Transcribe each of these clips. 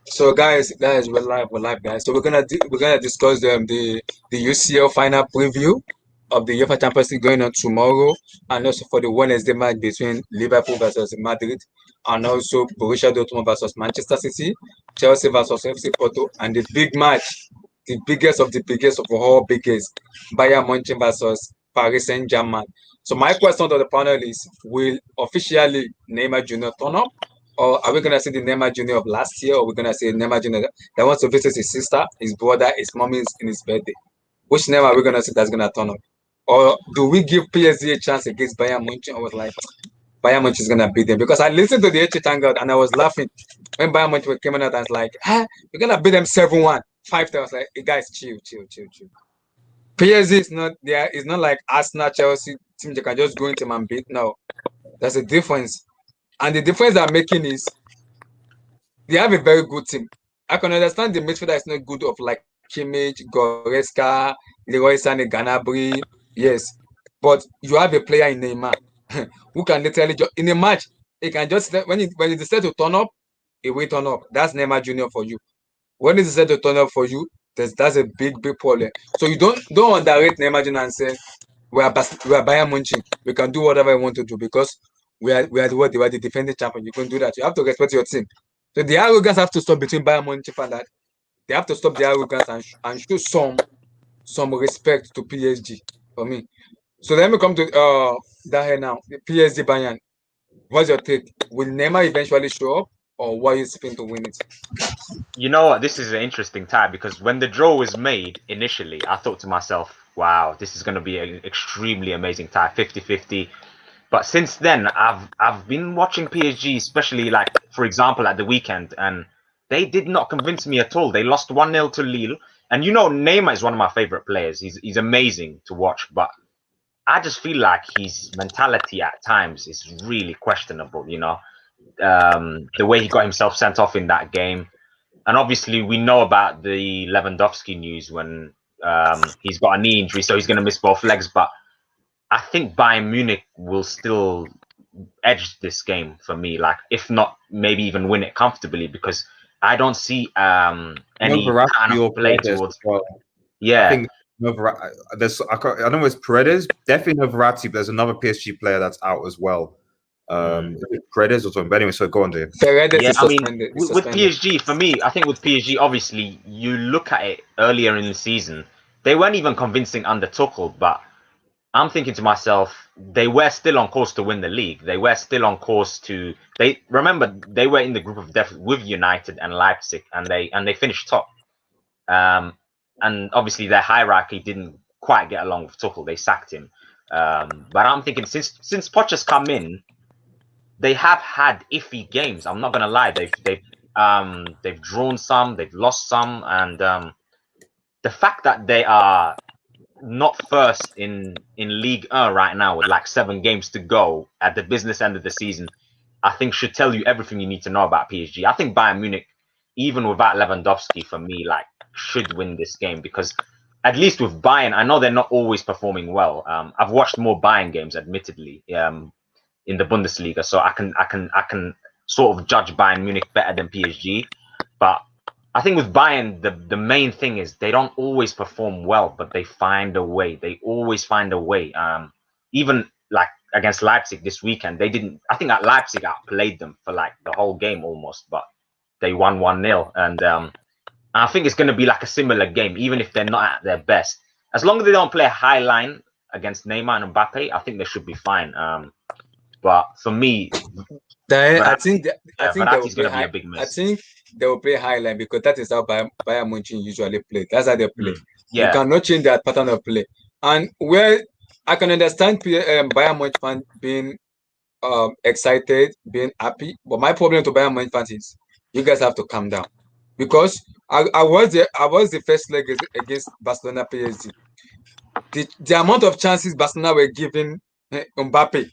So guys, we're live, guys. So we're gonna discuss the UCL final preview of the UEFA Champions League going on tomorrow, and also for the Wednesday match between Liverpool versus Madrid, and also Borussia Dortmund versus Manchester City, Chelsea versus FC Porto, and the big match, the biggest of all biggest, Bayern Munich versus Paris Saint-Germain. So my question to the panel is: will officially Neymar Jr. turn up? Or are we gonna see the Neymar Jr. of last year, or we're gonna see Neymar Jr. that wants to visit his sister, his brother, his mommy in his birthday? Which Neymar are we gonna see that's gonna turn up? Or do we give PSG a chance against Bayern Munich? I was like, Bayern Munich is gonna beat them because I listened to the HH Hangout and I was laughing when Bayern Munich were coming out. I was like, we're gonna beat them 7-1, 5-3. I was like, hey guys, chill, chill, chill, chill. PSG is not there. It's not like Arsenal, Chelsea team they can just go into them and beat. No, there's a difference, and the difference they're making is they have a very good team. I can understand the midfielder is not good of like Kimmich, Goretzka, Leroy Sané, Gnabry. Yes, but you have a player in Neymar who can literally just in a match he can just when he decide to turn up, he will turn up. That's Neymar Junior for you. When he decide to turn up for you, that's a big problem. So you don't underrate Neymar Junior and say we are Bayern Munich. We can do whatever we want to do because we are the defending champion. You can do that. You have to respect your team. So the arrogance have to stop between Bayern Munich and that. They have to stop the arrogance and show some respect to PSG for me. So let me come to that here now. The PSG Bayern. What's your take? Will Neymar eventually show up, or what are you expecting to win it? You know what? This is an interesting tie because when the draw was made initially, I thought to myself, wow, this is going to be an extremely amazing tie, 50-50. But since then, I've been watching PSG, especially like, for example, at the weekend, and they did not convince me at all. They lost 1-0 to Lille. And you know, Neymar is one of my favorite players. He's amazing to watch, but I just feel like his mentality at times is really questionable, you know. The way he got himself sent off in that game. And obviously, we know about the Lewandowski news when he's got a knee injury, so he's going to miss both legs. But I think Bayern Munich will still edge this game for me. Like, if not, maybe even win it comfortably because I don't see any kind of play towards. Well. Yeah, I think there's I don't know if it's Paredes, definitely no Verratti, but there's another PSG player that's out as well. Paredes or something. But anyway, so go on, Dave. Yeah, I mean, with PSG, for me, I think with PSG, obviously, you look at it earlier in the season, they weren't even convincing under Tuchel, but I'm thinking to myself, they were still on course to win the league. They were still on course to. They remember they were in the group of death with United and Leipzig, and they finished top. And obviously their hierarchy didn't quite get along with Tuchel. They sacked him. But I'm thinking since Poch has come in, they have had iffy games. I'm not gonna lie. They've drawn some, they've lost some, and the fact that they are not first in League 1 right now with like 7 games to go at the business end of the season, I think should tell you everything you need to know about PSG. I think Bayern Munich, even without Lewandowski, for me, like should win this game because at least with Bayern, I know they're not always performing well. I've watched more Bayern games, admittedly, in the Bundesliga, so I can sort of judge Bayern Munich better than PSG. But I think with Bayern, the main thing is they don't always perform well, but they find a way. They always find a way. Even like against Leipzig this weekend, they didn't. I think that Leipzig outplayed them for like the whole game almost, but they won 1-0. And I think it's going to be like a similar game, even if they're not at their best. As long as they don't play a high line against Neymar and Mbappe, I think they should be fine. But for me, I think Verratti's going to be a big miss. I think they will play high line because that is how Bayern Munich usually play. That's how they play. Yeah. You cannot change that pattern of play. And where I can understand Bayern Munich fans being excited, being happy, but my problem to Bayern Munich fans is you guys have to calm down because I was the first leg against Barcelona PSG. The amount of chances Barcelona were giving Mbappe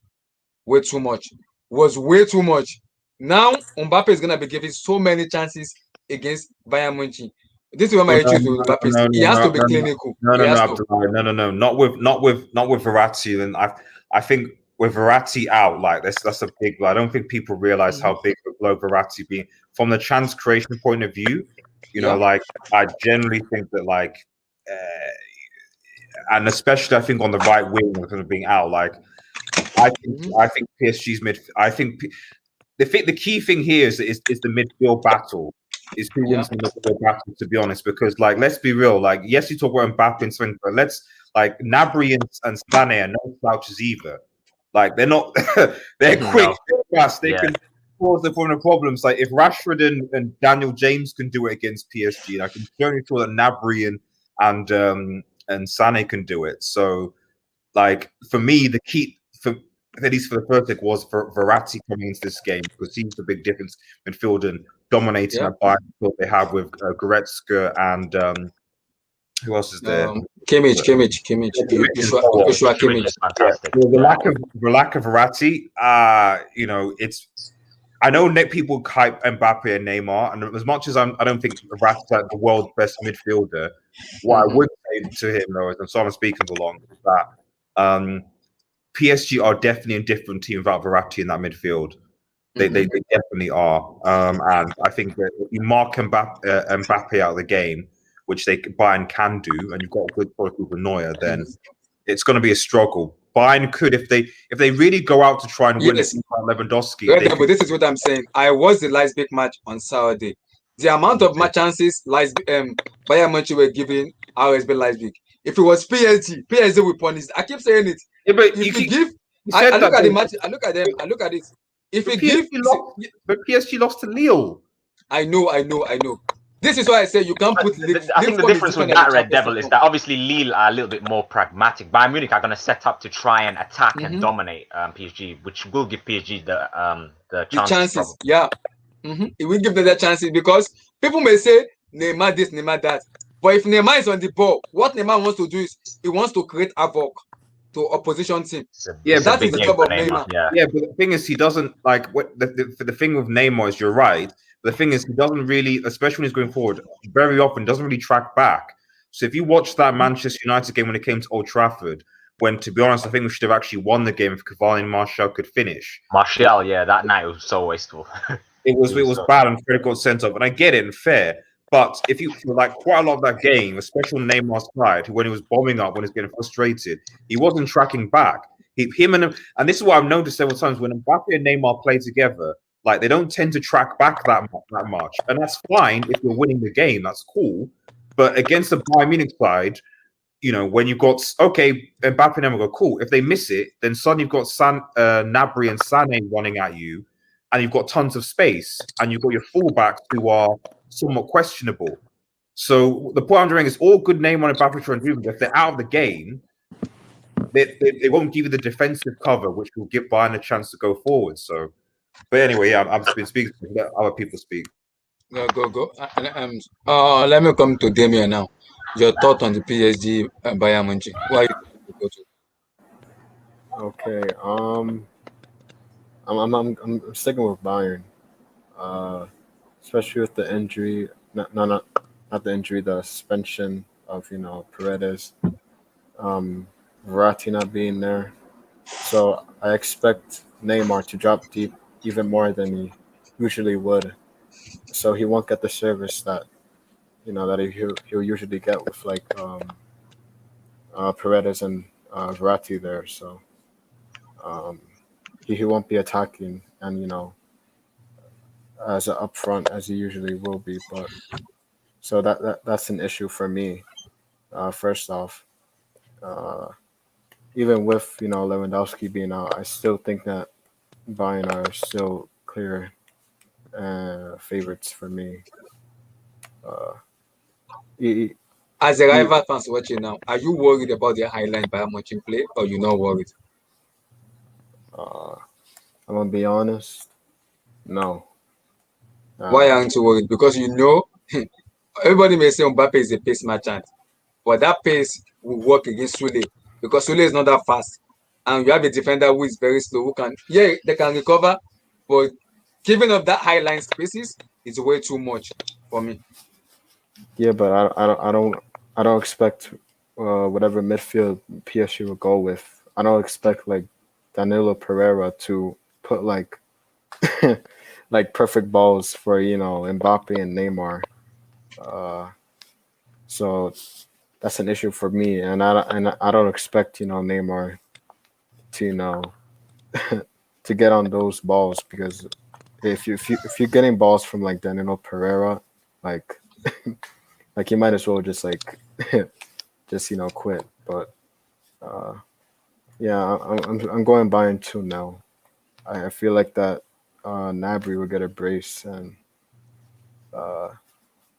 was way too much. Now Mbappe is gonna be given so many chances against Bayern Munich. This is what my issues with Mbappe. He has to be clinical. No, not with Verratti. Then I think with Verratti out, like that's a big. I don't think people realize how big a blow Verratti being from the chance creation point of view. You know, like I generally think that and especially I think on the right wing because of being out, like I think PSG's mid. I think the key thing here is the midfield battle. Is who wins the midfield battle? To be honest, because like let's be real. Like yes, you talk about Mbappe and swing, but let's like Gnabry and Sané are no slouches either. Like they're not. They're quick, they're fast. They can cause the problems. Like if Rashford and Daniel James can do it against PSG, I can certainly sure that Gnabry and Sané can do it. So like for me, the key for at least for the first leg was for Verratti coming into this game because he's the big difference midfield and dominating that Bayern they have with Goretzka and who else is there? Kimmich. Joshua Kimmich. Fantastic. The lack of Verratti, you know, it's. I know people hype Mbappe and Neymar, and as much as I don't think Verratti's like the world's best midfielder, what I would say to him though, and so I'm speaking along, is that PSG are definitely a different team without Verratti in that midfield. They definitely are, and I think that if you mark Mbappe out of the game, which Bayern can do, and you've got a good quality with Neuer, then it's going to be a struggle. Bayern could, if they really go out to try and win it, Lewandowski. But this is what I'm saying. I watched the Leipzig match on Saturday. The amount of match chances Bayern Munich were giving RSB Leipzig. If it was PSG will punish. I keep saying it. Yeah, but if you give, I look at the match. I look at them. I look at it. If you give, but PSG lost to Lille. I know. This is why I say you can't put. I think the difference with that Red Devil is that obviously Lille are a little bit more pragmatic. Bayern Munich are going to set up to try and attack and dominate PSG, which will give PSG the chances. Yeah, it will give them the chances because people may say Neymar this, Neymar that, but if Neymar is on the ball, what Neymar wants to do is he wants to create havoc to opposition team. That is the job of Neymar. Yeah, but the thing is, he doesn't like what the thing with Neymar is. You're right. The thing is, he doesn't really, especially when he's going forward, very often doesn't really track back. So if you watch that Manchester United game when it came to Old Trafford, when to be honest, I think we should have actually won the game if Cavani and Martial could finish. Martial, that night was so wasteful. it was bad and Fred got sent off, and I get it and fair. But if you like quite a lot of that game, especially on Neymar's side, when he was bombing up, when he was getting frustrated, he wasn't tracking back. And this is what I've noticed several times when Mbappe and Neymar play together. Like they don't tend to track back that much, and that's fine if you're winning the game. That's cool, but against the Bayern Munich side, you know when you've got Mbappe and Neymar go cool. If they miss it, then suddenly you've got Gnabry and Sané running at you, and you've got tons of space, and you've got your fullbacks who are somewhat questionable. So the point I'm doing is all good Neymar and Mbappe trying to do, but if they're out of the game, they won't give you the defensive cover, which will give Bayern a chance to go forward. So. But anyway, I've been speaking to let other people speak. Go. Let me come to Damien now. Your thought on the PSG Bayern Munich. Why you go to? Okay. I'm sticking with Bayern. Especially with the injury. Not the injury. The suspension of Paredes. Verratti not being there. So I expect Neymar to drop deep even more than he usually would. So he won't get the service that he'll usually get with like Paredes and Verratti there. So he won't be attacking and as an upfront as he usually will be. But so that's an issue for me. First off, even with Lewandowski being out, I still think that Bayern are still clear favorites for me. As a rival fans watching now, are you worried about their highline Bayern Munich play, or you not worried? I'm gonna be honest. No. Why aren't you worried? Because everybody may say Mbappe is a pace merchant, but that pace will work against Sule because Sule is not that fast. And you have a defender who is very slow, they can recover, but giving up that high line spaces is way too much for me. Yeah, but I don't expect whatever midfield PSG will go with. I don't expect like Danilo Pereira to put like perfect balls for Mbappe and Neymar. So that's an issue for me, and I don't expect Neymar to to get on those balls, because if you're getting balls from like Danilo Pereira, like like you might as well just like just quit. But yeah, I'm going Bayern 2 now. I feel like that Nabry will get a brace, and uh,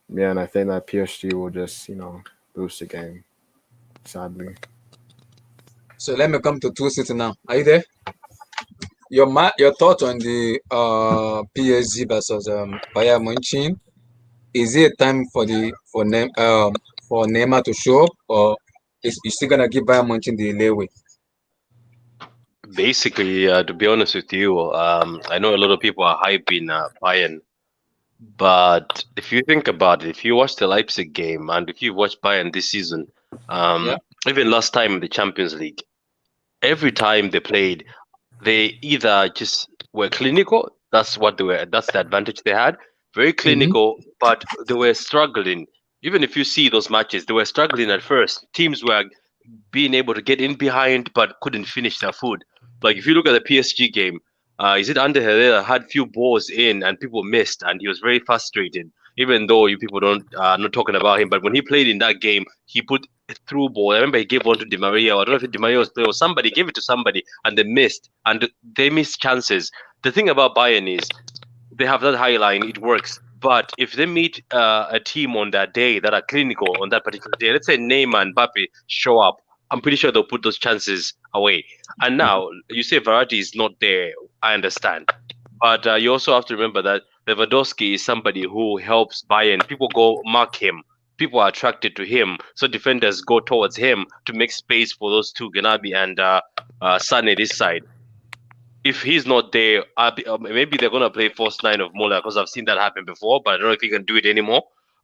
yeah, and I think that PSG will just lose the game, sadly. So let me come to Two City now. Are you there? Your thoughts on the PSG versus Bayern Munich? Is it time for Neymar to show up, or is he still gonna give Bayern Munich the leeway? Basically, to be honest with you, I know a lot of people are hyping Bayern, but if you think about it, if you watch the Leipzig game and if you watch Bayern this season, Yeah. even last time in the Champions League, every time they played, they either just were clinical. That's what they were. That's the advantage they had. Very Mm-hmm. clinical, but they were struggling. Even if you see those matches, they were struggling at first. Teams were being able to get in behind, but couldn't finish their food. Like if you look at the PSG game, is it Under Herrera had few balls in and people missed, and he was very frustrated. Even though you people don't not talking about him, but when he played in that game, he put a through ball. I remember he gave one to Di Maria. I don't know if Di Maria was playing or somebody gave it to somebody, and they missed, and they missed chances. The thing about Bayern is they have that high line, it works. But if they meet a team on that day that are clinical on that particular day, let's say Neymar and Mbappe show up, I'm pretty sure they'll put those chances away. And now you say Verratti is not there. I understand, but you also have to remember that Lewandowski is somebody who helps Bayern. People go mark him. People are attracted to him, so defenders go towards him to make space for those two, Ganabi and Sane this side. If he's not there, maybe they're gonna play false nine of Muller, because I've seen that happen before, but I don't know if he can do it anymore.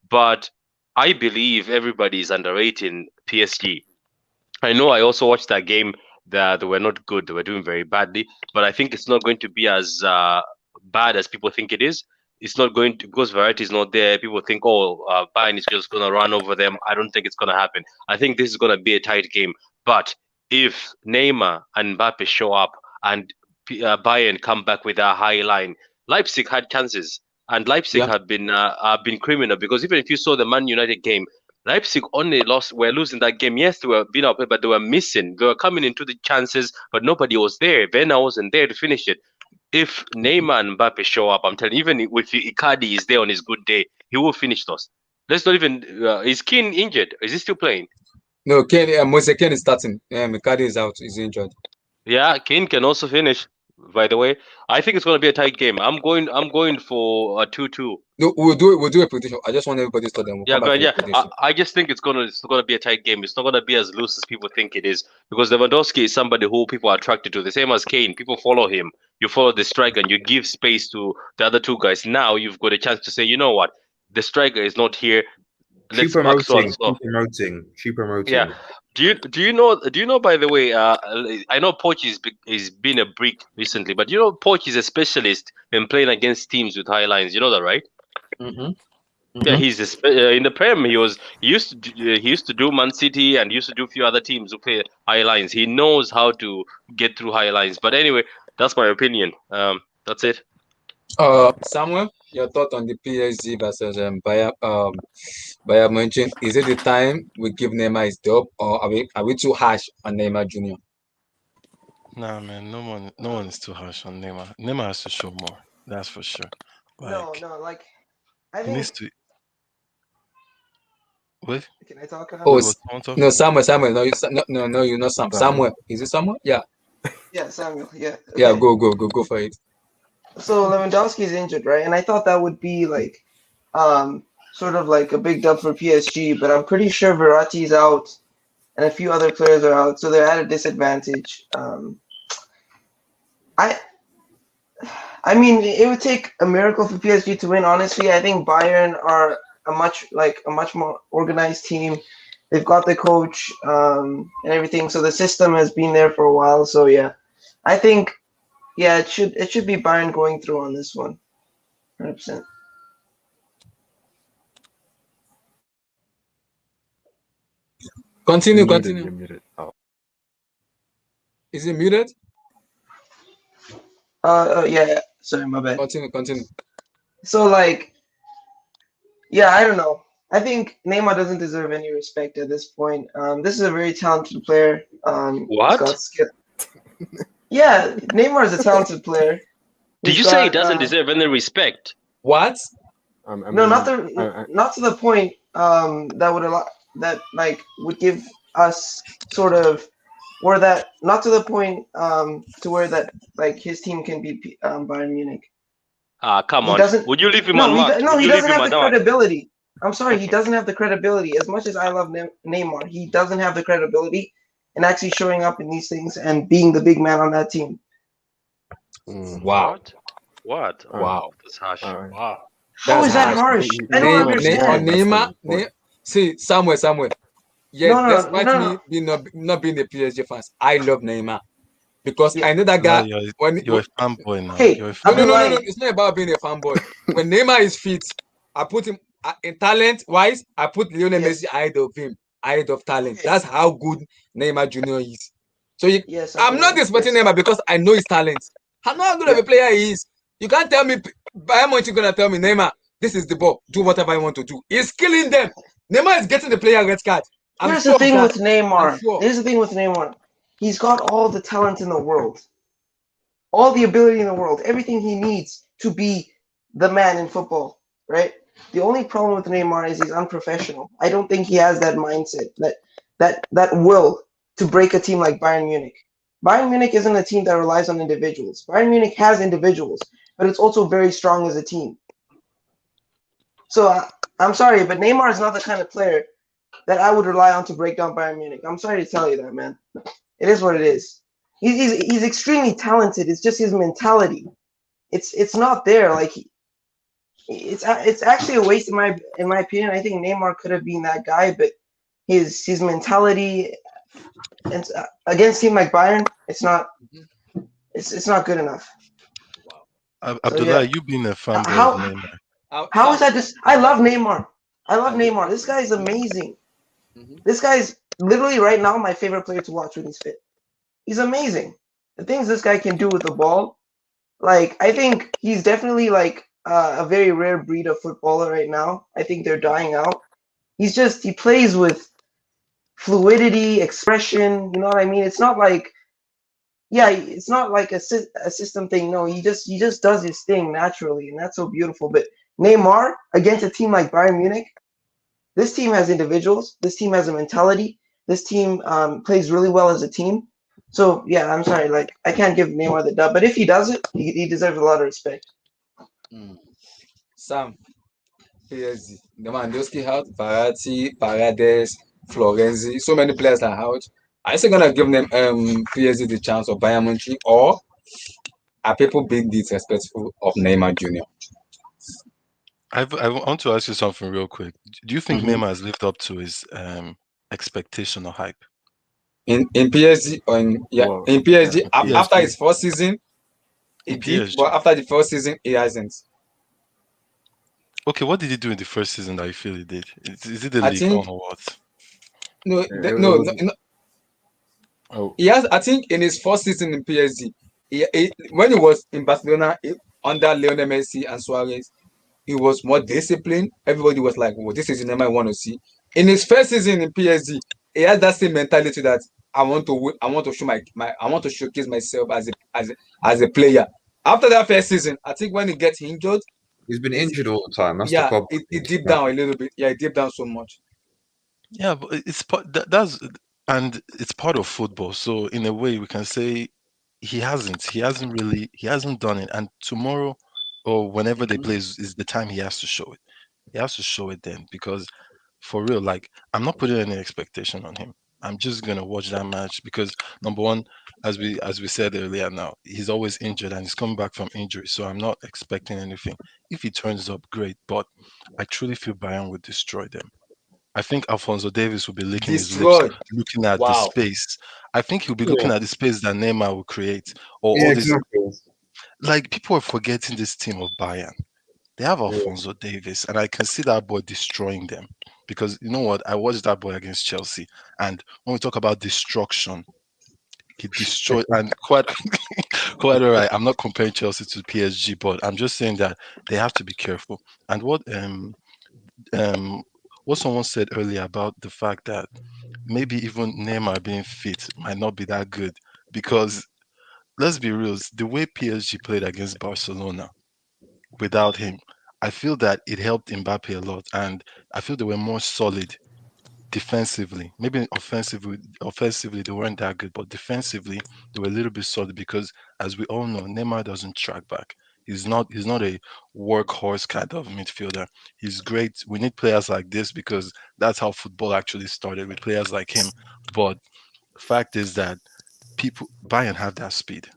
But I believe everybody is underrating PSG. I know I also watched that game. That they were not good. They were doing very badly. But I think it's not going to be as bad as people think it is. It's not going to, because Variety is not there. People think, oh, Bayern is just going to run over them. I don't think it's going to happen. I think this is going to be a tight game. But if Neymar and Mbappe show up and Bayern come back with a high line, Leipzig had chances. And Leipzig Yeah. have been criminal, because even if you saw the Man United game, Leipzig only were losing that game. Yes, they were being outplayed, but they were missing. They were coming into the chances, but nobody was there. Werner wasn't there to finish it. If Neymar and Mbappe show up, I'm telling you, even if Icardi is there on his good day, he will finish those. Let's not even. Is Keane injured? Is he still playing? No, Moise Kean is starting. Icardi is out. He's injured. Yeah, Keane can also finish. By the way, I think it's going to be a tight game. I'm going for a 2-2. No, we'll do a prediction. I just want everybody's thought, then we'll Yeah, come back to the yeah. prediction. I just think it's gonna be a tight game. It's not gonna be as loose as people think it is, because Lewandowski is somebody who people are attracted to. The same as Kane, people follow him. You follow the striker and you give space to the other two guys. Now you've got a chance to say, you know what, the striker is not here. Let's back so and so. Keep promoting. Yeah. Do you know? By the way, I know Poch is been a brick recently, but you know Poch is a specialist in playing against teams with high lines. You know that, right? Mm-hmm. Yeah, he's in the Prem. He used to do Man City and used to do a few other teams who play high lines. He knows how to get through high lines. But anyway, that's my opinion. That's it. Samuel, your thought on the PSG versus Bayern Munich? Is it the time we give Neymar his dub, or are we too harsh on Neymar Junior? Nah, man, no one is too harsh on Neymar. Neymar has to show more. That's for sure. No, like I He think. needs to. What? Can I talk now? Oh, Was someone talking? no, Samuel. No, you're not Sam. Samuel. Is it Samuel? Yeah. Yeah, Samuel. Yeah. Yeah, okay. go for it. So Lewandowski is injured, right? And I thought that would be like, sort of like a big dub for PSG, but I'm pretty sure Verratti's out, and a few other players are out, so they're at a disadvantage. I mean, it would take a miracle for PSG to win. Honestly, I think Bayern are a much more organized team. They've got the coach and everything, so the system has been there for a while. So yeah, I think, yeah, it should be Bayern going through on this one, 100%. Continue, You're muted, continue. you're muted. Oh. Is it muted? Yeah. Sorry, my bad. Continue. So like, yeah, I don't know. I think Neymar doesn't deserve any respect at this point. This is a very talented player. He's What? got skill. Yeah, Neymar is a talented player. Did He's you say he got, doesn't deserve any respect? What? I No, mean, not to the point that would allow that like would give us sort of or that not to the point to where that like his team can beat Bayern Munich. Ah, come He on. doesn't. Would you leave him No, unmarked? no, Would he you leave doesn't him have the unmarked? credibility. I'm sorry, he doesn't have the credibility. As much as I love Neymar, he doesn't have the credibility in actually showing up in these things and being the big man on that team. Wow. What? Wow. That's harsh. Alright. How is that harsh? I don't understand. Neymar, see, Samuel. Yes, No, despite no. me being not being a PSG fans, I love Neymar because Yeah. I know that Abdullah, guy. When you're a fanboy now. Hey, You're a I've been fanboy. lying. It's not about being a fanboy. When Neymar is fit, I put him in talent wise. I put Lionel Yes. Messi ahead of him, ahead of talent. That's how good Neymar Junior is. So Yes, I'm not Abdullah. disputing Yes. Neymar because I know his talent. I know how good of a player he is. You can't tell me Bayern Munich is gonna tell me Neymar, this is the ball. Do whatever you want to do. He's killing them. Neymar is getting the player red card. I'm Here's sure the of thing that. with Neymar. I'm sure. Here's the thing with Neymar. He's got all the talent in the world, all the ability in the world, everything he needs to be the man in football, right? The only problem with Neymar is he's unprofessional. I don't think he has that mindset, that will to break a team like Bayern Munich. Bayern Munich isn't a team that relies on individuals. Bayern Munich has individuals, but it's also very strong as a team. So I'm sorry, but Neymar is not the kind of player that I would rely on to break down Bayern Munich. I'm sorry to tell you that, man. It is what it is. He's extremely talented. It's just his mentality. It's not there. Like it's actually a waste in my opinion. I think Neymar could have been that guy, but his mentality and against team like Bayern, it's not good enough. Abdullah, you being a fanboy How- of Neymar. How is that? I love Neymar. I love Neymar. This guy is amazing. This guy's literally right now my favorite player to watch when he's fit. He's amazing. The things this guy can do with the ball, like I think he's definitely like a very rare breed of footballer right now. I think they're dying out. He plays with fluidity, expression. You know what I mean? It's not like it's not like a system thing. No, he just does his thing naturally, and that's so beautiful. But Neymar against a team like Bayern Munich, this team has individuals. This team has a mentality. This team plays really well as a team. So yeah, I'm sorry, like I can't give Neymar the dub, but if he does it, he deserves a lot of respect. Sam, PSG, Lewandowski out, Verratti, Paredes, Florenzi, so many players are out. Are you still gonna give them PSG the chance of Bayern Munich, or are people being disrespectful of Neymar Junior? I want to ask you something real quick. Do you think Neymar has lived up to his expectation or hype? In PSG or in PSG, after his first season, he did, but after the first season, he hasn't. Okay, what did he do in the first season that you feel he did? Is it the league or what? No. Oh. He has. I think in his first season in PSG, when he was in Barcelona under Lionel Messi and Suarez, he was more disciplined. Everybody was like, "Well, this is the name I want to see." In his first season in PSG, he has that same mentality that I want to show I want to showcase myself as a player. After that first season, I think when he gets injured, he's been injured all the time. That's the problem. It deep down a little bit. Yeah, it deep down so much. Yeah, but it's it's part of football. So in a way, we can say he hasn't done it. And tomorrow or whenever they play is the time he has to show it. He has to show it then, because for real, like I'm not putting any expectation on him. I'm just gonna watch that match because number one, as we said earlier, now he's always injured and he's coming back from injury, so I'm not expecting anything. If he turns up, great, but I truly feel Bayern would destroy them. I think Alphonso Davies will be licking his lips, Destroyed. looking at the Wow. space. I think he'll be Yeah. looking at the space that Neymar will create, or Yeah, all this. exactly. Like, people are forgetting this team of Bayern. They have Alphonso Davies, and I can see that boy destroying them. Because you know what? I watched that boy against Chelsea, and when we talk about destruction, he destroyed and quite quite all right. I'm not comparing Chelsea to PSG, but I'm just saying that they have to be careful. And um what someone said earlier about the fact that maybe even Neymar being fit might not be that good, because let's be real, the way PSG played against Barcelona without him, I feel that it helped Mbappe a lot, and I feel they were more solid defensively. Maybe offensively they weren't that good, but defensively they were a little bit solid because, as we all know, Neymar doesn't track back. He's not a workhorse kind of midfielder. He's great. We need players like this because that's how football actually started, with players like him. But fact is that people Bayern have that speed.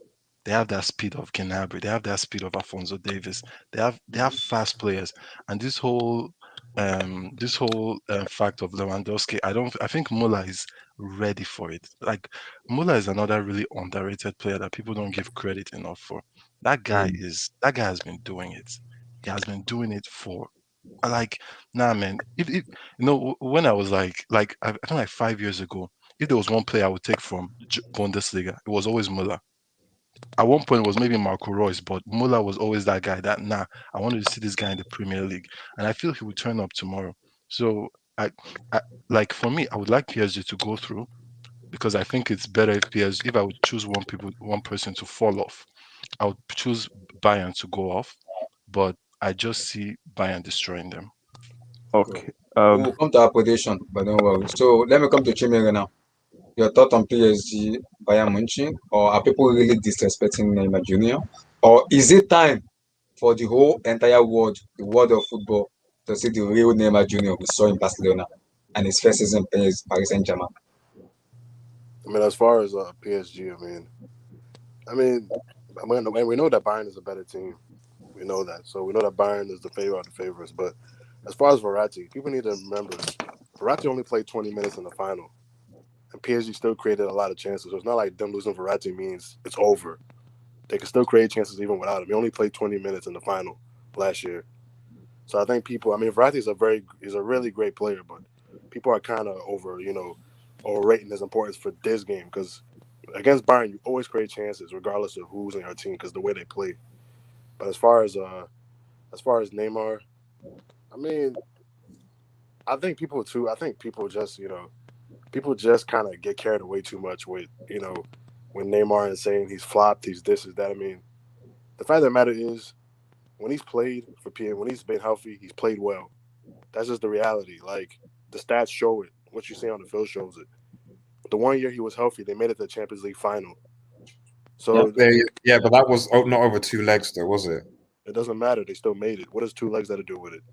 They have that speed of Gnabry. They have that speed of Alfonso Davis. They have fast players, and this whole fact of Lewandowski, I think Muller is ready for it. Like, Muller is another really underrated player that people don't give credit enough for. That guy has been doing it. He has been doing it for, like, nah, man. If when I was like I think like 5 years ago, if there was one player I would take from Bundesliga, it was always Muller. At one point, it was maybe Marco Reus, but Muller was always that guy that, nah, I wanted to see this guy in the Premier League. And I feel he will turn up tomorrow. So, I like, for me, I would like PSG to go through, because I think it's better if I would choose one person to fall off, I would choose Bayern to go off. But I just see Bayern destroying them. Okay. We'll come to our prediction, but don't worry. So let me come to Chimere now. Your thought on PSG, Bayern Munich, or are people really disrespecting Neymar Jr.? Or is it time for the whole entire world, the world of football, to see the real Neymar Jr. we saw in Barcelona and his first season playing Paris Saint-Germain? I mean, as far as PSG, we know that Bayern is a better team. We know that. So we know that Bayern is the favorite of the favorites. But as far as Verratti, people need to remember, Verratti only played 20 minutes in the final. And PSG still created a lot of chances. So it's not like them losing Verratti means it's over. They can still create chances even without him. He only played 20 minutes in the final last year. So I think Verratti is a really great player, but people are kind of overrating his importance for this game, because against Bayern, you always create chances regardless of who's in your team, because the way they play. But as far as Neymar, I think people just kind of get carried away too much with, when Neymar is saying he's flopped, he's this, is that. The fact of the matter is, when he's played for PM, when he's been healthy, he's played well. That's just the reality. Like, the stats show it. What you see on the field shows it. The 1 year he was healthy, they made it to the Champions League final. So yeah, but that was not over 2 legs, though, was it? It doesn't matter. They still made it. What does 2 legs have to do with it?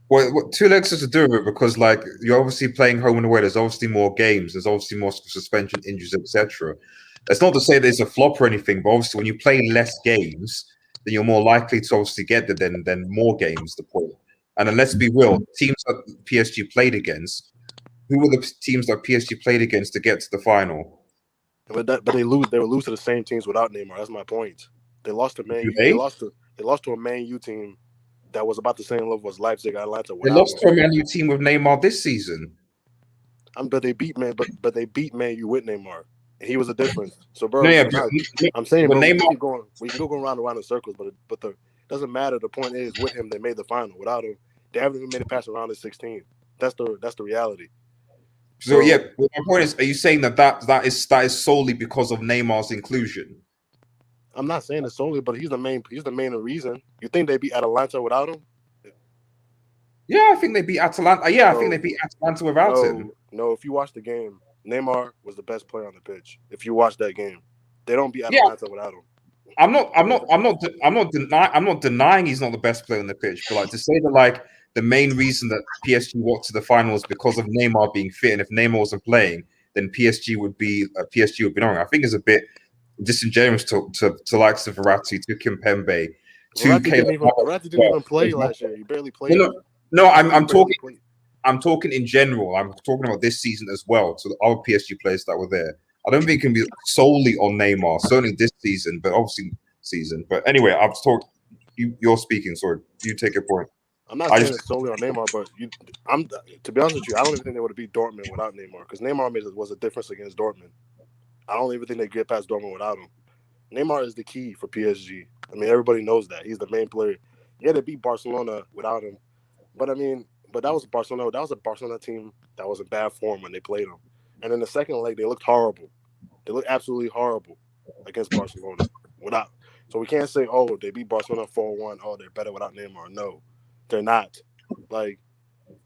Well, what 2 legs has to do with it, because, like, you're obviously playing home and away. There's obviously more games. There's obviously more suspension, injuries, etc. That's not to say there's a flop or anything, but obviously when you play less games, then you're more likely to obviously get it than more games. The point. And then let's be real, teams that PSG played against, who were the teams that PSG played against to get to the final? But they lose. They would lose to the same teams without Neymar. That's my point. They lost to Man U. They lost to a Man U team that was about the same level as Leipzig, Atlanta. They lost to a Man U team with Neymar this season. But they beat Man U with Neymar, and he was a difference. So, bro, No, yeah, I'm saying, bro, Neymar, we can go around in circles, but it doesn't matter. The point is, with him, they made the final. Without him, they haven't even made it past the round of 16. That's the reality. So yeah, well, my point is, are you saying that is solely because of Neymar's inclusion? I'm not saying it's solely, but he's the main reason. You think they beat Atalanta without him? Yeah, I think they beat Atalanta. Yeah, I think they beat Atalanta without him. No, if you watch the game, Neymar was the best player on the pitch. If you watch that game, they don't beat Atalanta without him. I'm not denying he's not the best player on the pitch, but like to say that like the main reason that PSG walked to the final is because of Neymar being fit, and if Neymar wasn't playing, then PSG would be wrong. I think it's a bit disingenuous to likes of Verratti, to Kimpembe, to Verratti didn't even play last year. He barely played. No, I'm talking. I'm talking in general. I'm talking about this season as well. So the other PSG players that were there. I don't think it can be solely on Neymar. Certainly this season, but obviously season. But anyway, I've talked. You're speaking. Sorry, you take your point. I'm not saying it's solely on Neymar, but to be honest with you, I don't even think they would have beat Dortmund without Neymar because Neymar was a difference against Dortmund. I don't even think they get past Dortmund without him. Neymar is the key for PSG. I mean, everybody knows that he's the main player. Yeah, they beat Barcelona without him, but that was Barcelona. That was a Barcelona team that was in bad form when they played them. And in the second leg, they looked horrible. They looked absolutely horrible against Barcelona without. So we can't say, oh, they beat Barcelona 4-1. Oh, they're better without Neymar. No, they're not. Like,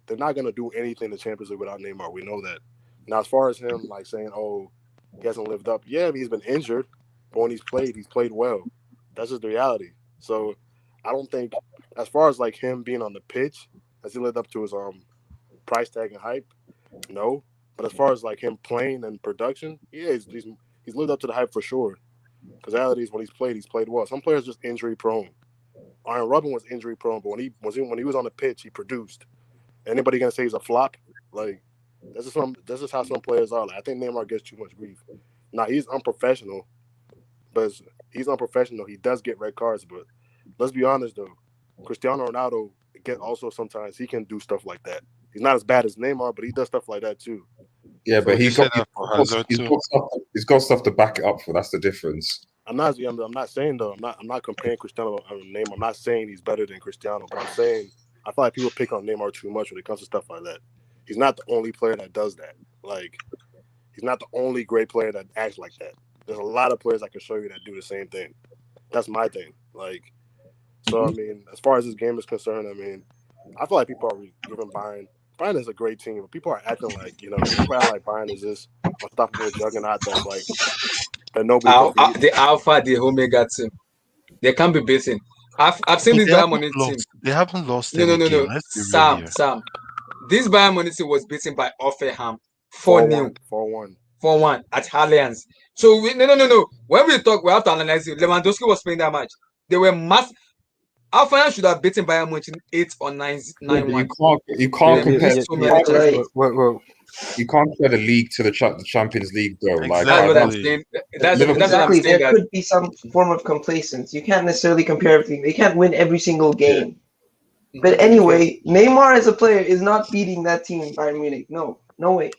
they're not going to do anything in the Champions League without Neymar. We know that. Now, as far as him, like, saying, oh, he hasn't lived up. Yeah, he's been injured. But when he's played well. That's just the reality. So I don't think, as far as, like, him being on the pitch, has he lived up to his price tag and hype? No. But as far as, like, him playing and production, yeah, he's lived up to the hype for sure. Because the reality is when he's played well. Some players just injury prone. Arjen Robben was injury prone, but when he was on the pitch, he produced. Anybody gonna say he's a flop? Like, that's just how some players are. Like, I think Neymar gets too much grief. Now he's unprofessional, but he's unprofessional. He does get red cards, but let's be honest though, Cristiano Ronaldo also sometimes he can do stuff like that. He's not as bad as Neymar, but he does stuff like that too. Yeah, but he's got stuff to back it up for. That's the difference. I'm not saying though. I'm not comparing Cristiano and Neymar. I'm not saying he's better than Cristiano, but I'm saying I feel like people pick on Neymar too much when it comes to stuff like that. He's not the only player that does that. Like, he's not the only great player that acts like that. There's a lot of players I can show you that do the same thing. That's my thing. Like, so I mean, as far as this game is concerned, I mean, I feel like people are giving Bayern. Bayern is a great team, but people are acting like, people act like Bayern is this unstoppable juggernaut that's like that nobody can beat. The Alpha, the Omega team. They can't be beaten. I've seen this Bayern Munich team. They haven't lost No. game. Sam. This Bayern Munich team was beaten by Offenham 4-0. 4-1 at Allianz. So no. When we talk, we have to analyze it. Lewandowski was playing that match. They were Offenham should have beaten Bayern Munich 8 or 9-1. You can't compare. You can't compare the league to the Champions League, though. Exactly. Like, that's what I'm saying. That's what I'm saying. There could be some form of complacence. You can't necessarily compare everything. They can't win every single game. Yeah. But anyway, Neymar as a player is not beating that team, Bayern Munich. No way.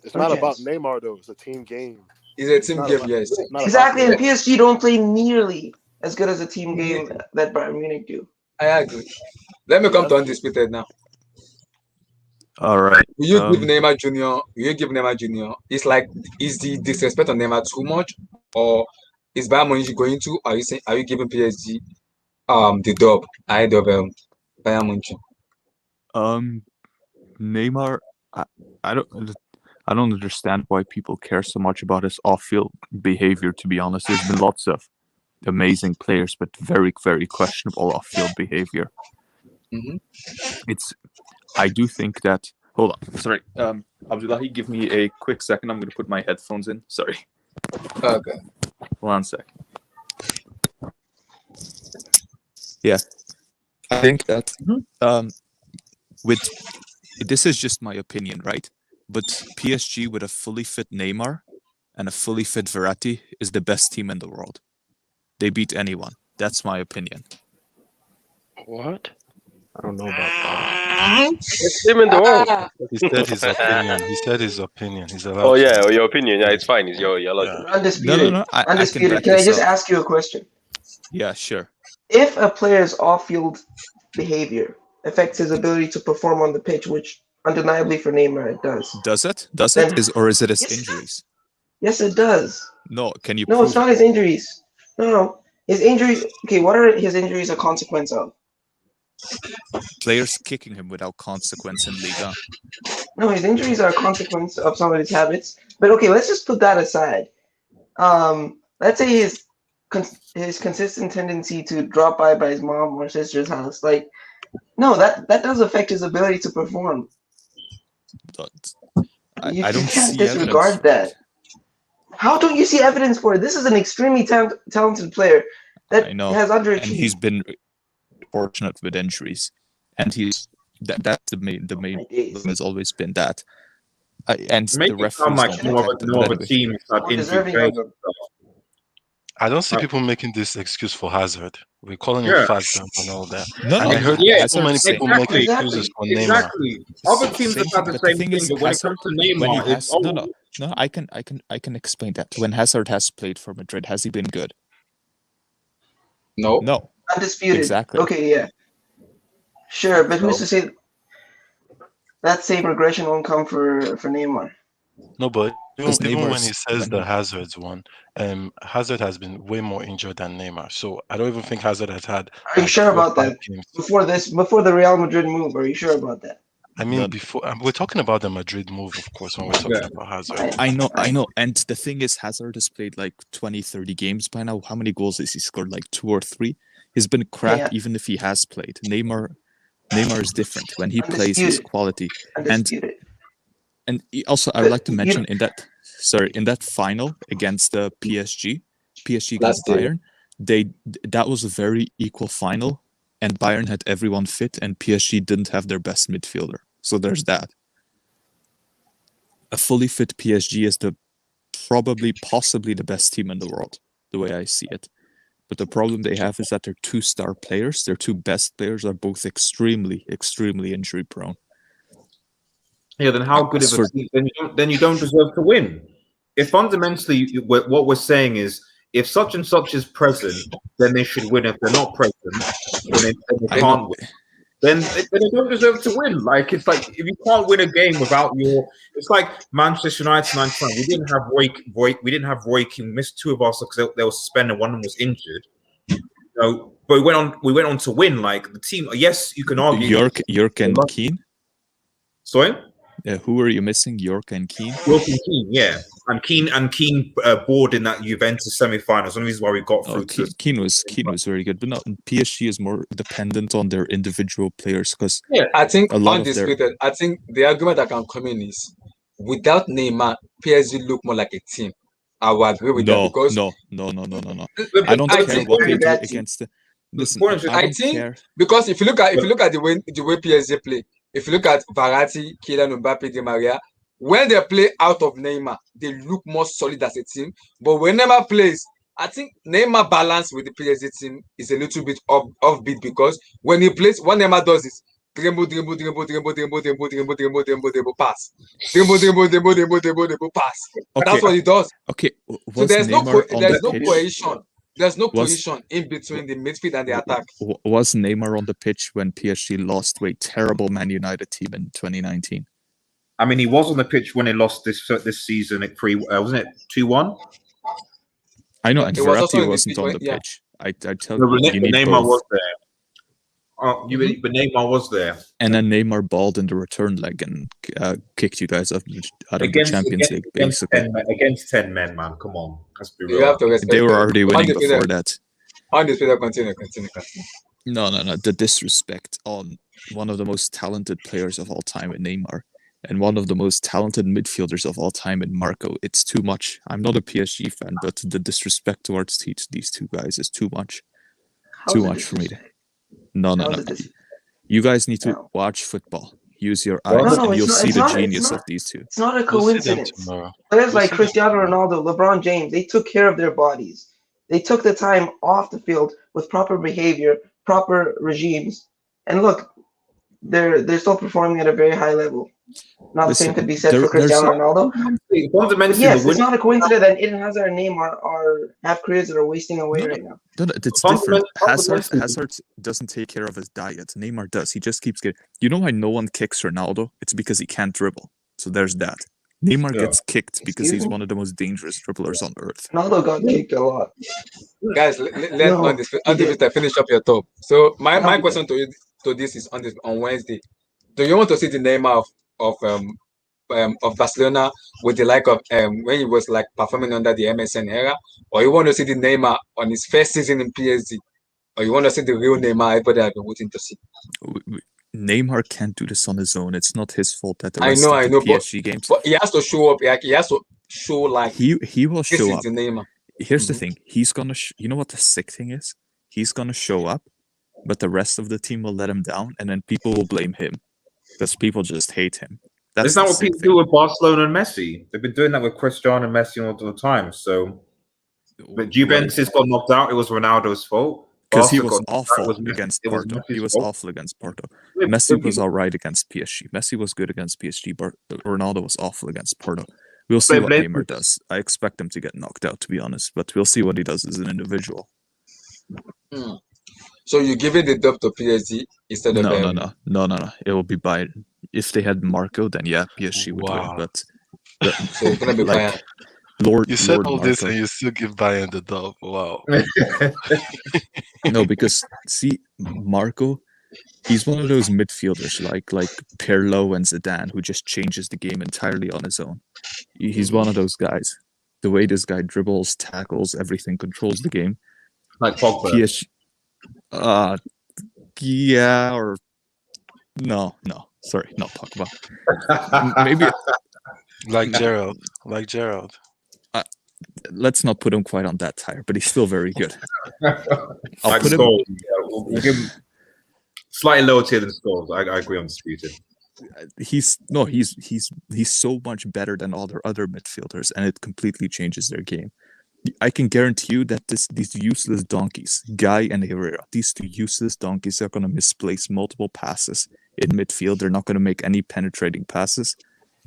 It's not about Neymar, though. It's a team game. It's a team game, yes. Exactly, and PSG don't play nearly as good as a team game that Bayern Munich do. I agree. Let me come to Undisputed now. All right. Will you give Neymar Jr.? It's like, is the disrespect on Neymar too much, or is Bayern Munich going to? Are you giving PSG the dub ahead of Bayern Munich? Neymar, I don't understand why people care so much about his off-field behavior. To be honest, there's been lots of amazing players, but very, very questionable off-field behavior. I do think that. Hold on, sorry, Abdullahi, give me a quick second. I'm going to put my headphones in. Sorry. Okay. 1 second. Yeah, I think that this is just my opinion, right? But PSG with a fully fit Neymar and a fully fit Verratti is the best team in the world. They beat anyone. That's my opinion. What? I don't know about that. It's him in the world. He said his opinion. He's allowed. Oh yeah, your opinion. Yeah, it's fine. It's your logic. Yeah. Undisputed. No. Undisputed. Can I just ask you a question? Yeah, sure. If a player's off-field behavior affects his ability to perform on the pitch, which undeniably for Neymar it does. Does it? Or is it his injuries? Yes, it does. No, can you? No, it's not his injuries. No. His injuries. Okay, what are his injuries a consequence of? Players kicking him without consequence in Liga. No, his injuries are a consequence of some of his habits. But okay, let's just put that aside. Let's say his consistent tendency to drop by his mom or sister's house. Like, no, that does affect his ability to perform. I don't you can't see disregard that. How don't you see evidence for it? This is an extremely talented player that has underachieved. And he's been fortunate with injuries, and he's That's the main days. problem has always been that. And Make the it sound referees like don't protect them. no But other anyway, team had More injury deserving players. of them. I don't see people making this excuse for Hazard. We're calling him Yeah. fat dump and all that. no, And I heard Yeah, so many Hazard's people make exactly. excuses for Neymar. Exactly. Other teams same have had thing, the but the same thing thing, is, but when it Hazard, comes to when he Neymar, has it's no, I can explain that. When Hazard has played for Madrid, has he been good? No. No, Undisputed. exactly. Okay, yeah. Sure, but who's No. to say that same regression won't come for Neymar? No, but Because even when he Neymar's says when the Hazard's one, Hazard has been way more injured than Neymar. So I don't even think Hazard has had Are you like sure 4 or about 5 that? games. Before the Real Madrid move, are you sure about that? I mean, No. before we're talking about the Madrid move, of course, when we're talking about Hazard. I know. And the thing is, Hazard has played like 20, 30 games by now. How many goals has he scored? Like 2 or 3? He's been crap Yeah. even if he has played. Neymar is different. When he plays, he's Undisputed. quality. Undisputed. And also, I would like to mention in that final against the PSG against Last year. Bayern, that was a very equal final, and Bayern had everyone fit, and PSG didn't have their best midfielder. So there's that. A fully fit PSG is possibly the best team in the world, the way I see it. But the problem they have is that their 2 star players, their 2 best players, are both extremely, extremely injury prone. Yeah, then how good of a For- team? Then you don't deserve to win. If fundamentally what we're saying is, if such and such is present, then they should win. If they're not present, then they I can't know. win. Then they don't deserve to win. Like, it's like if you can't win a game without it's like Manchester United 99. We didn't have Roy Keane. Missed 2 of us because they were suspended. One of them was injured. So, but we went on to win. Like the team. Yes, you can argue. York and Keane. Sorry. Who were you missing? York and Keane. York and Keane, yeah, and Keane bored in that Juventus semi-finals. One of the reasons why we got through. Keane was very good, but no, PSG is more dependent on their individual players because I think a lot undisputed. I think the argument that can come in is without Neymar, PSG look more like a team. I will agree with that because no. I don't care what they do against the. Listen, I don't care because if you look at the way PSG play. If you look at Verratti, Kylian Mbappe, Di Maria, when they play out of Neymar, they look more solid as a team. But when Neymar plays, I think Neymar balance with the PSG team is a little bit offbeat because when he plays, what Neymar does is dribble, pass. Dribble, pass. Okay. That's what he does. Okay. So there's no cohesion. There's no Was- cohesion in between the midfield and the attack. Was Neymar on the pitch when PSG lost to a terrible Man United team in 2019? I mean, he was on the pitch when they lost this season at wasn't it 2-1? I know, and It was also Verratti in the wasn't pitch on when- the yeah. pitch. I tell No, you, but you need Neymar both. was there. But Neymar was there. And then Neymar balled in the return leg and kicked you guys out of the Champions League, basically. Against 10 men, man. Come on, let's be You real. have to respect They were them. already winning Undisputed. before that. Undisputed, continue. No. The disrespect on one of the most talented players of all time in Neymar and one of the most talented midfielders of all time in Marco. It's too much. I'm not a PSG fan, but the disrespect towards these 2 guys is too much. Too much for me. No. You guys need to watch football. Use your eyes, and you'll see the genius of these 2. It's not a We'll see them coincidence. tomorrow. Players like Cristiano Ronaldo, LeBron James, they took care of their bodies. They took the time off the field with proper behavior, proper regimes, and look, they're still performing at a very high level. Not the same could be said for Cristiano Ronaldo. Fundamentally, yes, it's not a coincidence that Eden Hazard and Neymar have careers that are wasting away right now. No, it's different. Hazard doesn't take care of his diet. Neymar does. He just keeps getting. You know why no one kicks Ronaldo? It's because he can't dribble. So there's that. Neymar gets kicked because he's one of the most dangerous dribblers on earth. Ronaldo got kicked a lot. Guys, let's finish up your top. So my question to this is on Wednesday. Do you want to see the Neymar of Barcelona with the like of when he was like performing under the MSN era, or you want to see the Neymar on his first season in PSG, or you want to see the real Neymar everybody has been waiting to see? Neymar can't do this on his own. It's not his fault that the I rest know, of the PSG games. But he has to show up. Like, he has to show like he will show up. The Neymar. Here's the thing. He's gonna. You know what the sick thing is? He's gonna show up, but the rest of the team will let him down, and then people will blame him. because people just hate him. Isn't that what people do with Barcelona and Messi? They've been doing that with Cristiano and Messi all the time. So, but Juventus got knocked out. It was Ronaldo's fault. Because he was awful against Porto. He was awful against Porto. Messi was all right against PSG. Messi was good against PSG, but Ronaldo was awful against Porto. We'll see what Neymar does. I expect him to get knocked out, to be honest, but we'll see what he does as an individual. So you give it the dub to PSG instead of No. It will be Bayern. If they had Marco, then yeah, PSG would win. But so it's gonna be Bayern. You said all this and you still give Bayern the dub. Wow. No, because see, Marco, he's one of those midfielders like Pirlo and Zidane who just changes the game entirely on his own. He's one of those guys. The way this guy dribbles, tackles, everything, controls the game. Like Pogba. Yeah, or no, sorry, not Pogba. Maybe like Gerald. Let's not put him quite on that tire, but he's still very good. We'll give him slightly lower tier than Scholes. I agree on Disputed. He's so much better than all their other midfielders, and it completely changes their game. I can guarantee you that these useless donkeys, Guy and Herrera, these two useless donkeys are going to misplace multiple passes in midfield. They're not going to make any penetrating passes.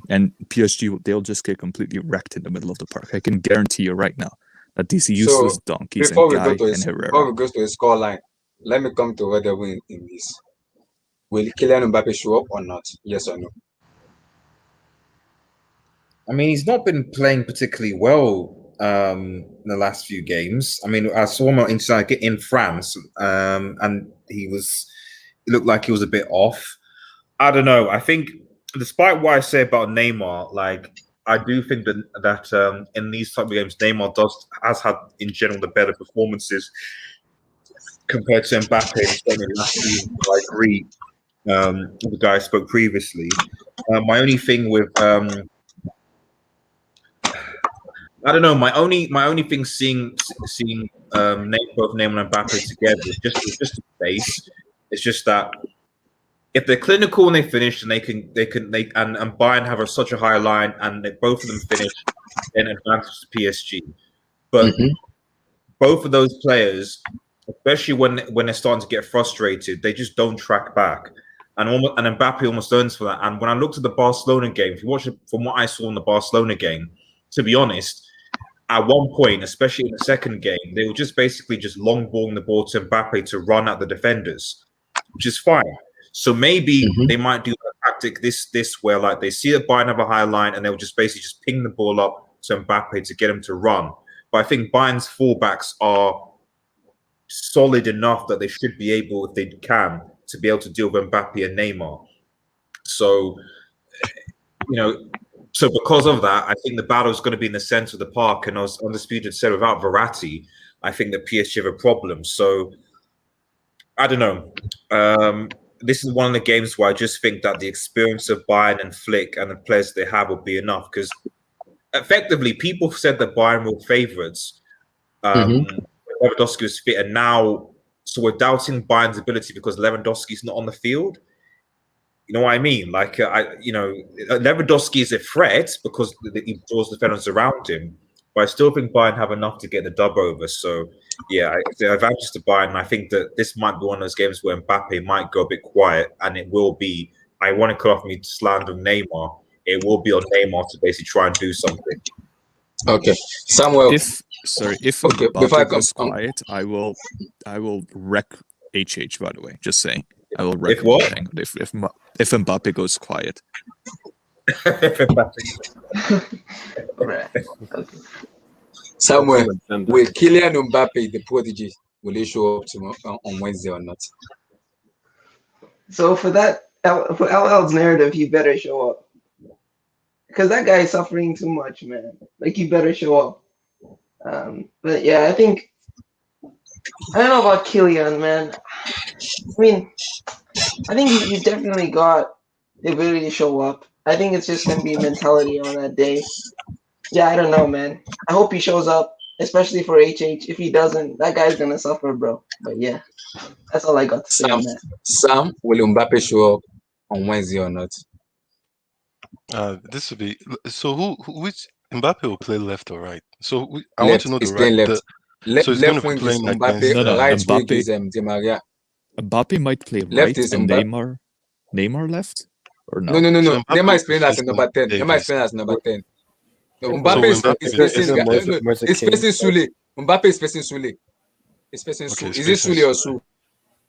And PSG, they'll just get completely wrecked in the middle of the park. I can guarantee you right now that these useless donkeys and Guy and Herrera. Before we go to the scoreline, let me come to whether we in this. Will Kylian Mbappe show up or not? Yes or no? I mean, he's not been playing particularly well in the last few games. I mean, I saw him in France, and it looked like he was a bit off. I don't know. I think, despite what I say about Neymar, like I do think that in these type of games, Neymar has had in general the better performances compared to Mbappe. Certainly last season, I agree. The guy I spoke previously. My only thing with I don't know. My only thing seeing both Neymar and Mbappe together is just the pace. It's just that if they're clinical and they finish, and they and Bayern have such a high line, and both of them finish, then advantage to PSG. But both of those players, especially when they're starting to get frustrated, they just don't track back. And Mbappe almost learns for that. And when I looked at the Barcelona game, if you watch it from what I saw in the Barcelona game, to be honest, at one point, especially in the second game, they were just basically long balling the ball to Mbappe to run at the defenders, which is fine. So maybe they might do a tactic this where like they see that Bayern have a high line and they'll just basically ping the ball up to Mbappe to get him to run. But I think Bayern's fullbacks are solid enough that they should be able, if they can, to be able to deal with Mbappe and Neymar. So, so because of that, I think the battle is going to be in the center of the park. And as Undisputed said, without Verratti, I think that PSG have a problem. So, I don't know. This is one of the games where I just think that the experience of Bayern and Flick and the players they have will be enough. Because effectively, people said that Bayern were favourites. Lewandowski was fit, and now, so we're doubting Bayern's ability because Lewandowski's not on the field. You know what I mean? Like, Lewandowski is a threat because he draws defenders around him. But I still think Bayern have enough to get the dub over. So, yeah, the advantage to Bayern. And I think that this might be one of those games where Mbappe might go a bit quiet, and it will be. I want to cut off me to slander Neymar. It will be on Neymar to basically try and do something. Okay, Samuel. If Mbappe goes quiet, I will wreck HH. By the way, just saying, I will wreck everything. If Mbappe goes quiet. Samuel, will Kylian Mbappe, the prodigy, will he show up on Wednesday or not? So for LL's narrative, he better show up. Because that guy is suffering too much, man. Like, he better show up. But yeah, I don't know about Kylian, man. I mean, I think he's definitely got the ability to show up. I think it's just going to be mentality on that day. Yeah, I don't know, man. I hope he shows up, especially for HH. If he doesn't, that guy's going to suffer, bro. But yeah, that's all I got to say on that. Sam, will Mbappe show up on Wednesday or not. This will be so. Which Mbappe will play left or right? So I want Left. to know the He's playing right. left. So he's going Left to be wing is playing Mbappe. against. No, Right wing Mbappe. is Di Maria. Mbappe might play Left right is and Mbappe. Neymar left, or No, no? no, no, So no. Mbappe Neymar will is be playing as a facing number 10. Neymar is Davis. playing as number 10. No, Triple Mbappe So is, Mbappe is will be facing. facing Where's left. No, the it's king? facing Sule. Mbappe is facing Sule. It's facing Okay, Su. he's Is it facing Sule or Sule. Su?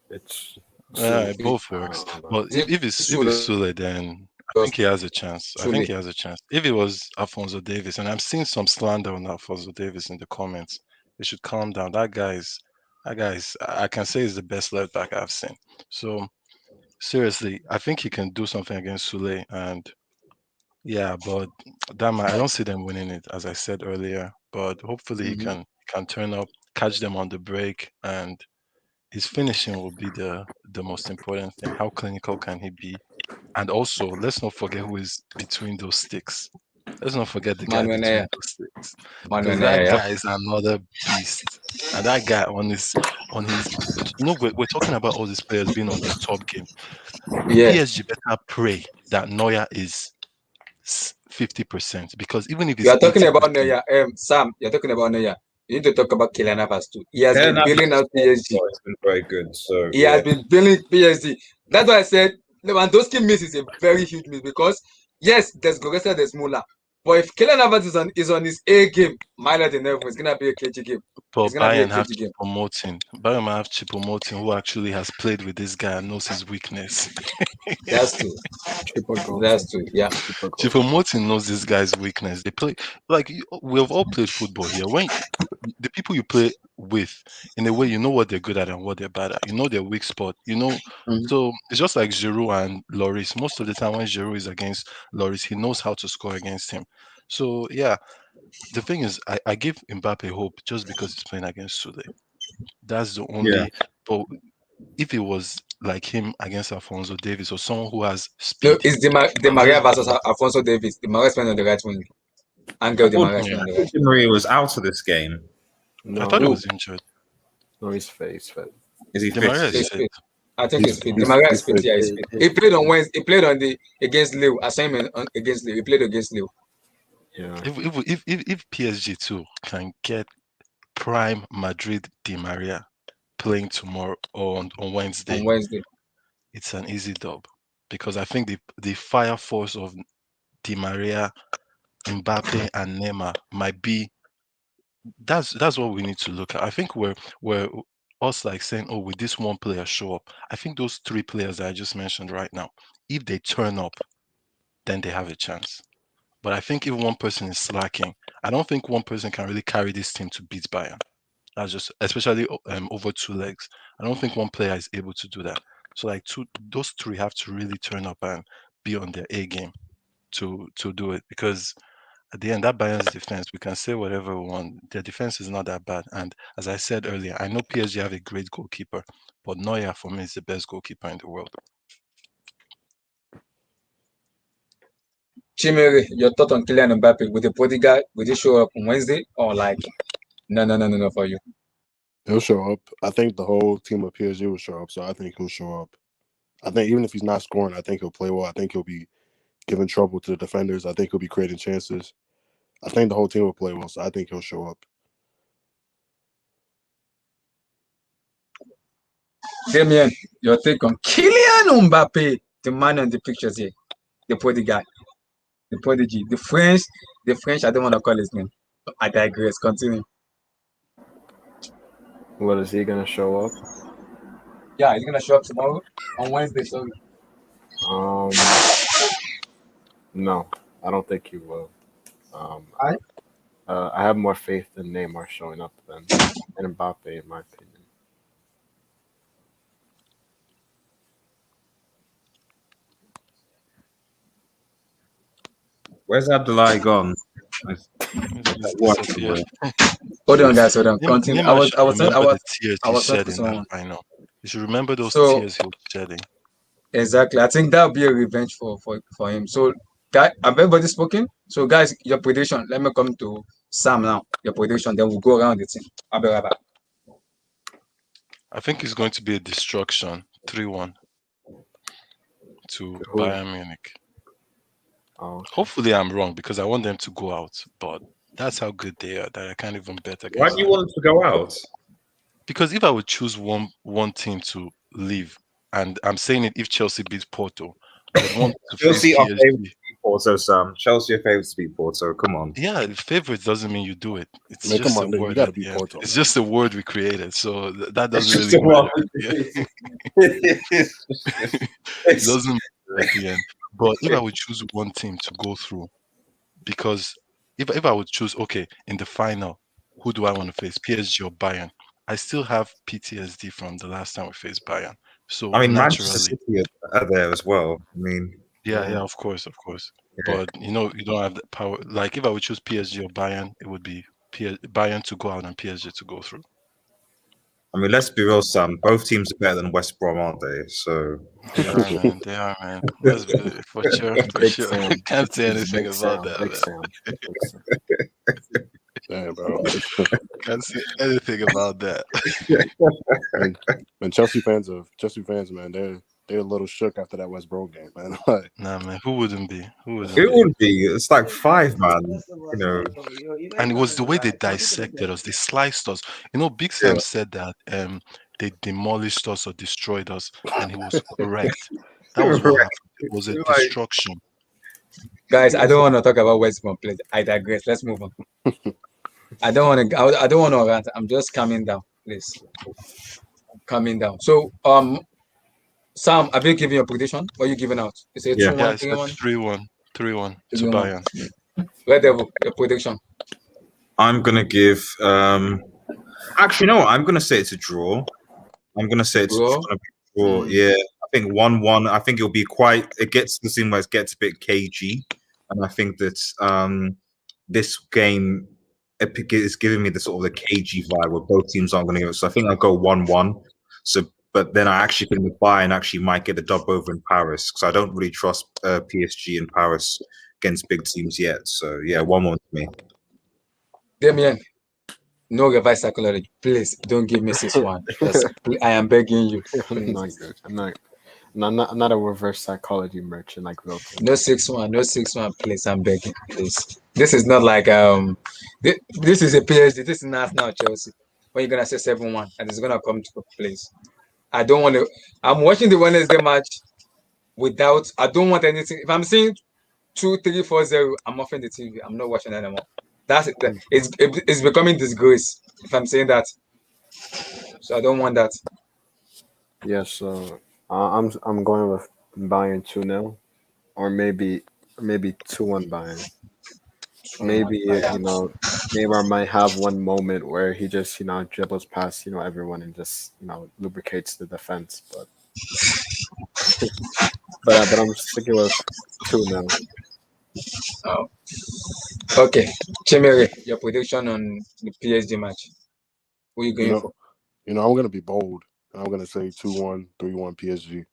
It's Sule. It both works. But Is it if it's Sule Sule, then I or think he has a chance. I think Sule? he has a chance. If it was Alfonso Davis, and I'm seeing some slander on Alfonso Davis in the comments, they should calm down. That guy's. I can say he's the best left back I've seen. So seriously, I think he can do something against Sule, and yeah, but I don't see them winning it, as I said earlier. But hopefully he Mm-hmm. can turn up, catch them on the break, and his finishing will be the most important thing. How clinical can he be? And also, let's not forget who is between those sticks. Let's not forget the guy Manuel between Neuer. those sticks, Manuel because Neuer, that yeah. guy is another beast. And that guy on his, we're talking about all these players being on their top game. Yeah. PSG better pray that Neuer is 50%, because even if You it's are talking about 80%, Neuer. Sam, you're talking about Neuer. You need to talk about Kylian Navas too. He has Yeah, been no, bailing out PSG. it's been very good. So He yeah, has been bailing PSG. That's why I said Lewandowski miss is a very huge miss because yes, there's Goretzka, there's Muller. But if Kylian Navas is on his A game, minor than ever, it's gonna be a cagey game. but It's gonna be a Bayern have cagey game. Bayern might have Choupo-Moting, who actually has played with this guy and knows his weakness. That's true. triple goal. That's true. Yeah. Triple goal. Choupo-Moting knows this guy's weakness. They play like we've all played football here. When the people you play with, in a way, you know what they're good at and what they're bad at. You know their weak spot. Mhm. So it's just like Giroud and Lloris. Most of the time, when Giroud is against Lloris, he knows how to score against him. So yeah, the thing is, I give Mbappe hope just because he's playing against Sule. That's the yeah. only. But if it was like him against Alfonso Davis or someone who has No, speed, it's Di I'm Maria just versus gonna. Alfonso Davis. Di Maria is playing on the right wing. I Angel Di thought, Maria is Yeah, playing on the I thought right Di wing. Maria was out of this game. I thought he No, was injured. no, he's fit. He's fit. Is he Di fit? Maria is He's fit. fit. I think He's he's fit. Di he's Maria is he's fit. fit. Yeah, he's fit. He played on Wednesday. He played on the against Lille. Assignment against Lille. He played against Lille. Yeah. If PSG too can get prime Madrid Di Maria playing tomorrow or on Wednesday, On Wednesday. it's an easy dub, because I think the fire force of Di Maria, Mbappe, and Neymar might be. That's what we need to look at. I think we're us like saying, oh, will this one player show up? I think those three players that I just mentioned right now, if they turn up, then they have a chance. But I think if one person is slacking, I don't think one person can really carry this team to beat Bayern. That's just especially over two legs. I don't think one player is able to do that. So like those three have to really turn up and be on their A game to do it, because at the end, that Bayern's defense, we can say whatever we want. Their defense is not that bad. And as I said earlier, I know PSG have a great goalkeeper, but Neuer for me is the best goalkeeper in the world. Chimere, your thought on Kylian Mbappe with the bodyguard? Will he show up on Wednesday or like no for you? He'll show up. I think the whole team of PSG will show up. So I think he'll show up. I think even if he's not scoring, I think he'll play well. I think he'll be giving trouble to the defenders. I think he'll be creating chances. I think the whole team will play well. So I think he'll show up. Damien, your take on Kylian Mbappe, the man on the pictures here, the bodyguard, the prodigy, the French. I don't want to call his name. I digress. Continue. What is he gonna show up? Yeah, he's gonna show up tomorrow on Wednesday. Sorry. Um, no, I don't think he will. Um, I I have more faith in Neymar showing up than Mbappe, in my opinion. Where's Abdullahi gone? He's Watching disappeared. hold on, guys. Hold on. Continue. Neymar should remember the tears I he was shed talking to in that someone. final. You should remember those So tears he was shedding. exactly, I think that'll be a revenge for him. So that have everybody spoken? So guys, your prediction. Let me come to Sam now. Your prediction. Then we'll go around the team. I'll be right back. I think it's going to be a destruction. 3-1. to Who? Bayern Munich. Oh, Hopefully, I'm wrong because I want them to go out, but that's how good they are that I can't even bet Why against do you them. want them to go out? Because if I would choose one team to leave, and I'm saying it if Chelsea beats Porto, I would want to face Chelsea are favourites to PSG. beat Porto, Sam. Chelsea are favourites to beat Porto. Come on. Yeah, favorites doesn't mean you do it. It's Man, come just a on, dude, you word got to at be the end. Porto. It's Man. just a word we created, so that It's doesn't just really a matter. one. It doesn't matter at the end. But if I would choose one team to go through, because if I would choose, okay, in the final, who do I want to face, PSG or Bayern? I still have PTSD from the last time we faced Bayern. So I mean, Manchester naturally, City are there as well. I mean, yeah, of course. yeah. But you don't have the power. Like if I would choose PSG or Bayern, it would be Bayern to go out and PSG to go through. I mean, let's be real, Sam. Both teams are better than West Brom, aren't they? So They are, man. They are, man. Let's be for sure, for Big sure. Sam. Can't say It's anything Big about Sam. that, Big man. Sam. Big Sam. Damn, bro. Can't say anything about that. And Chelsea fans, man, they're a little shook after that West Brom game, man. Like, Nah, man. Who wouldn't be? Who wouldn't it be? would be. It's like 5, man. That's the You last know, one. Yo, you guys And it was the gotta way they relax. Y'all taking a dissected break. us. They sliced us. Big yeah. Sam said that they demolished us or destroyed us, and he was correct. That was what Right. happened. It was a Like, destruction. Guys, I don't want to talk about West Brom, please. I digress. Let's move on. I don't want to. I don't want to rant. I'm just calming down, please. Calming down. So, Sam, have you given your prediction? What are you giving out? Is it yeah. 2-1, Yeah, I said 3-1? 3-1, 3-1 to 3-1. Bayern. Red Devil, your prediction. I'm gonna give. Actually, no. I'm gonna say it's a draw. I'm gonna say it's Draw. gonna be a draw. Yeah, I think 1-1. I think it'll be quite. It gets to the scene where it gets a bit cagey, and I think that this game is giving me the sort of the cagey vibe where both teams aren't going to give it. So I think I'll go 1-1. So, but then I actually think the Bayern actually might get the dub over in Paris because I don't really trust PSG in Paris against big teams yet. So yeah, 1-1 to me. Damien, no reverse psychology. Please don't give me 6-1. Yes, I am begging you. I'm not good. I'm not a reverse psychology merchant like Wilton. No 6-1. No 6-1. Please, I'm begging. Please. This is not like This is a PSG. This is not now Chelsea. When you're gonna say 7-1 and it's gonna come to place. I don't want to. I'm watching the Wednesday match without. I don't want anything. If I'm seeing 2-3-4-0, I'm offing the TV. I'm not watching anymore. That's it. It's becoming disgrace if I'm saying that. So I don't want that. Yeah, so I'm going with Bayern 2-0, or maybe 2-1 Bayern. Maybe Neymar might have one moment where he just dribbles past everyone and just lubricates the defense, but but I'm sticking with 2-0. Oh. Okay, Chimere, your prediction on the PSG match. Who are you going for? I'm gonna be bold. I'm gonna say 2-1, 3-1 PSG.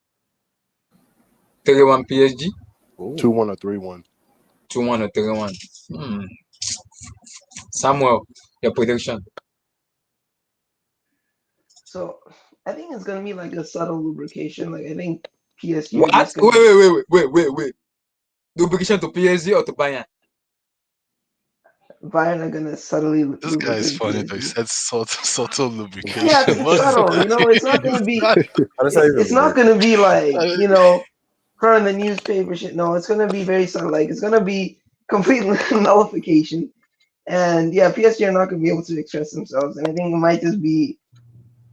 3-1 PSG? 2-1 or 3-1. 2-1 or 3-1. Samuel, your prediction. So I think it's gonna be like a subtle lubrication. Like I think PSG. What? Wait. Lubrication to PSG or to Bayern? Bayern are gonna subtly This guy is lubricate funny though. He PSG. said subtle lubrication. Yeah, it's subtle. It's not gonna be. It's not gonna be like from the newspaper shit. No, it's gonna be very subtle. Like it's gonna be complete nullification. And yeah, PSG are not gonna be able to express themselves. And I think it might just be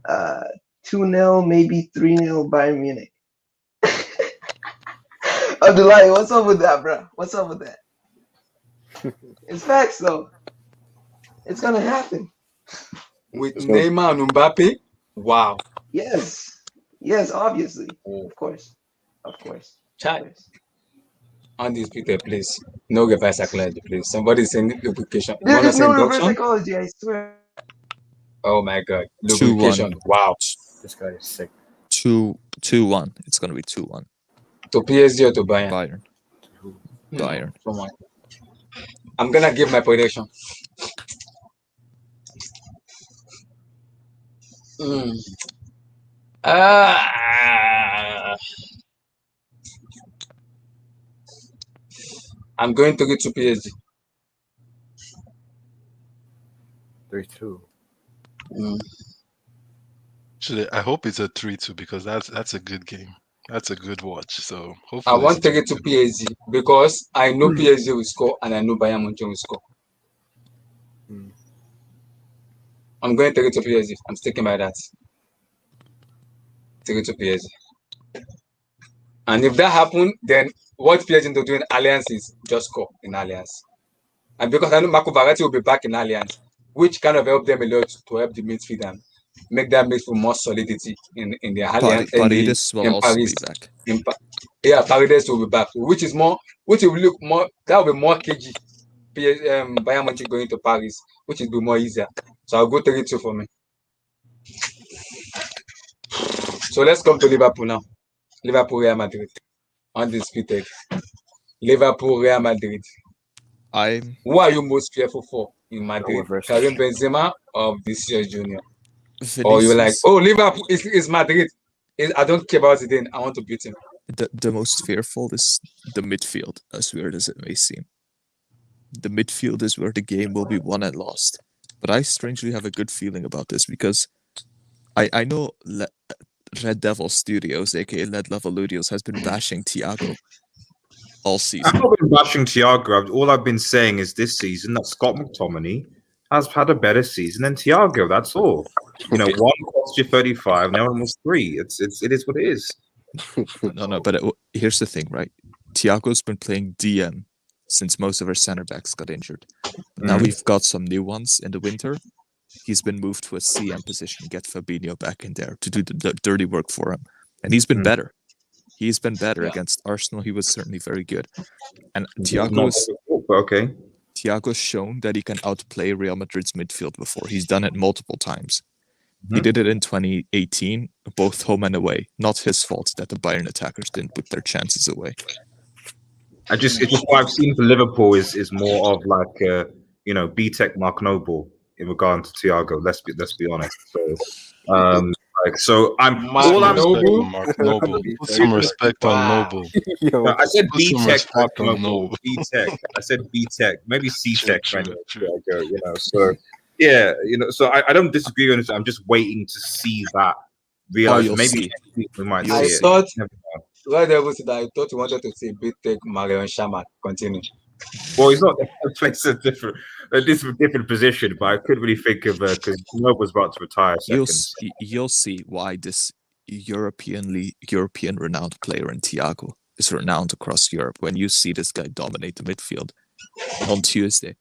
2-0, maybe 3-0 Bayern Munich. Abdullahi, what's up with that, bro? What's up with that? It's facts, though. It's gonna happen. With Neymar and Mbappe? Wow. Yes, obviously. Of course. Chat. Undisputed, please. No reverse psychology, please. Somebody saying lubrication. There is no reverse psychology, I swear. Oh my god. Lubrication. 2-1. Wow. This guy is sick. 2-1. It's gonna be 2-1. To PSG or to Bayern? Bayern. Bayern. Come on. I'm gonna give my prediction. I'm going to get to PSG. 3-2. Actually, I hope it's a 3-2 because that's a good game. That's a good watch. So I hopefully want it's to get to 3-2. PSG because I know PSG will score and I know Bayern Munich will score. I'm going to get to PSG. I'm sticking by that. To get to PSG. And if that happens, then what PSG to do in Alliance is just score in Alliance. And because I know Marco Verratti will be back in Alliance, which kind of help them a lot to help the midfield and make that midfield more solidity in the Alliance Paredes will in also Paris. be back. Yeah, Paredes will be back, which will look more. That will be more KG. Bayern Munich going to Paris, which will be more easier. So I'll go 3-2 for me. So let's come to Liverpool now. Liverpool, Real Madrid, undisputed. Liverpool, Real Madrid. Who are you most fearful for in Madrid? Karim Benzema or Vinicius Junior? Or you're like, oh, Liverpool is Madrid. I don't care about Zidane. I want to beat him. The most fearful is the midfield, as weird as it may seem. The midfield is where the game will be won and lost. But I strangely have a good feeling about this because I know Red Devil Studios, aka Led Level Ludios, has been bashing Thiago all season. I've not been bashing Thiago. All I've been saying is this season that Scott McTominay has had a better season than Thiago. That's all. You know, one cost you 35, now almost 3. It is what it is. No, but here's the thing, right? Thiago's been playing DM since most of our center backs got injured. Now we've got some new ones in the winter. He's been moved to a CM position, get Fabinho back in there to do the dirty work for him. And he's been better. He's been better against Arsenal. He was certainly very good. And Thiago's shown that he can outplay Real Madrid's midfield before. He's done it multiple times. He did it in 2018, both home and away. Not his fault that the Bayern attackers didn't put their chances away. It's just what I've seen for Liverpool is more of like B-Tech Mark Noble in regard to Thiago. Let's be honest. So Mark Noble. Put some respect on Noble. I said B-Tech Mark Noble. B-Tech. I said B-Tech. Maybe C-Tech. So yeah, so I don't disagree on this. I'm just waiting to see that. Realize maybe we might see it. I thought you wanted to say B-Tech Marion Shamak. Continue. Well, he's not. It's a different position, but I couldn't really think of because Noble's about to retire. You'll see why this European renowned player in Thiago is renowned across Europe. When you see this guy dominate the midfield on Tuesday,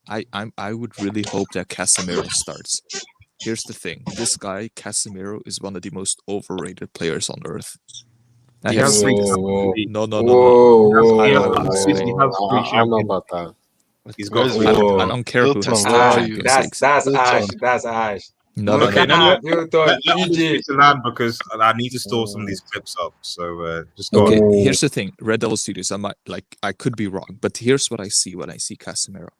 I would really hope that Casemiro starts. Here's the thing: this guy Casemiro is one of the most overrated players on earth. No. I don't know about that. I don't care who has That's Ash. No. Because I need to store some of these clips up. So just go on. on. Here's the thing: Red Devil Studios. I could be wrong, but here's what I see when I see Casemiro.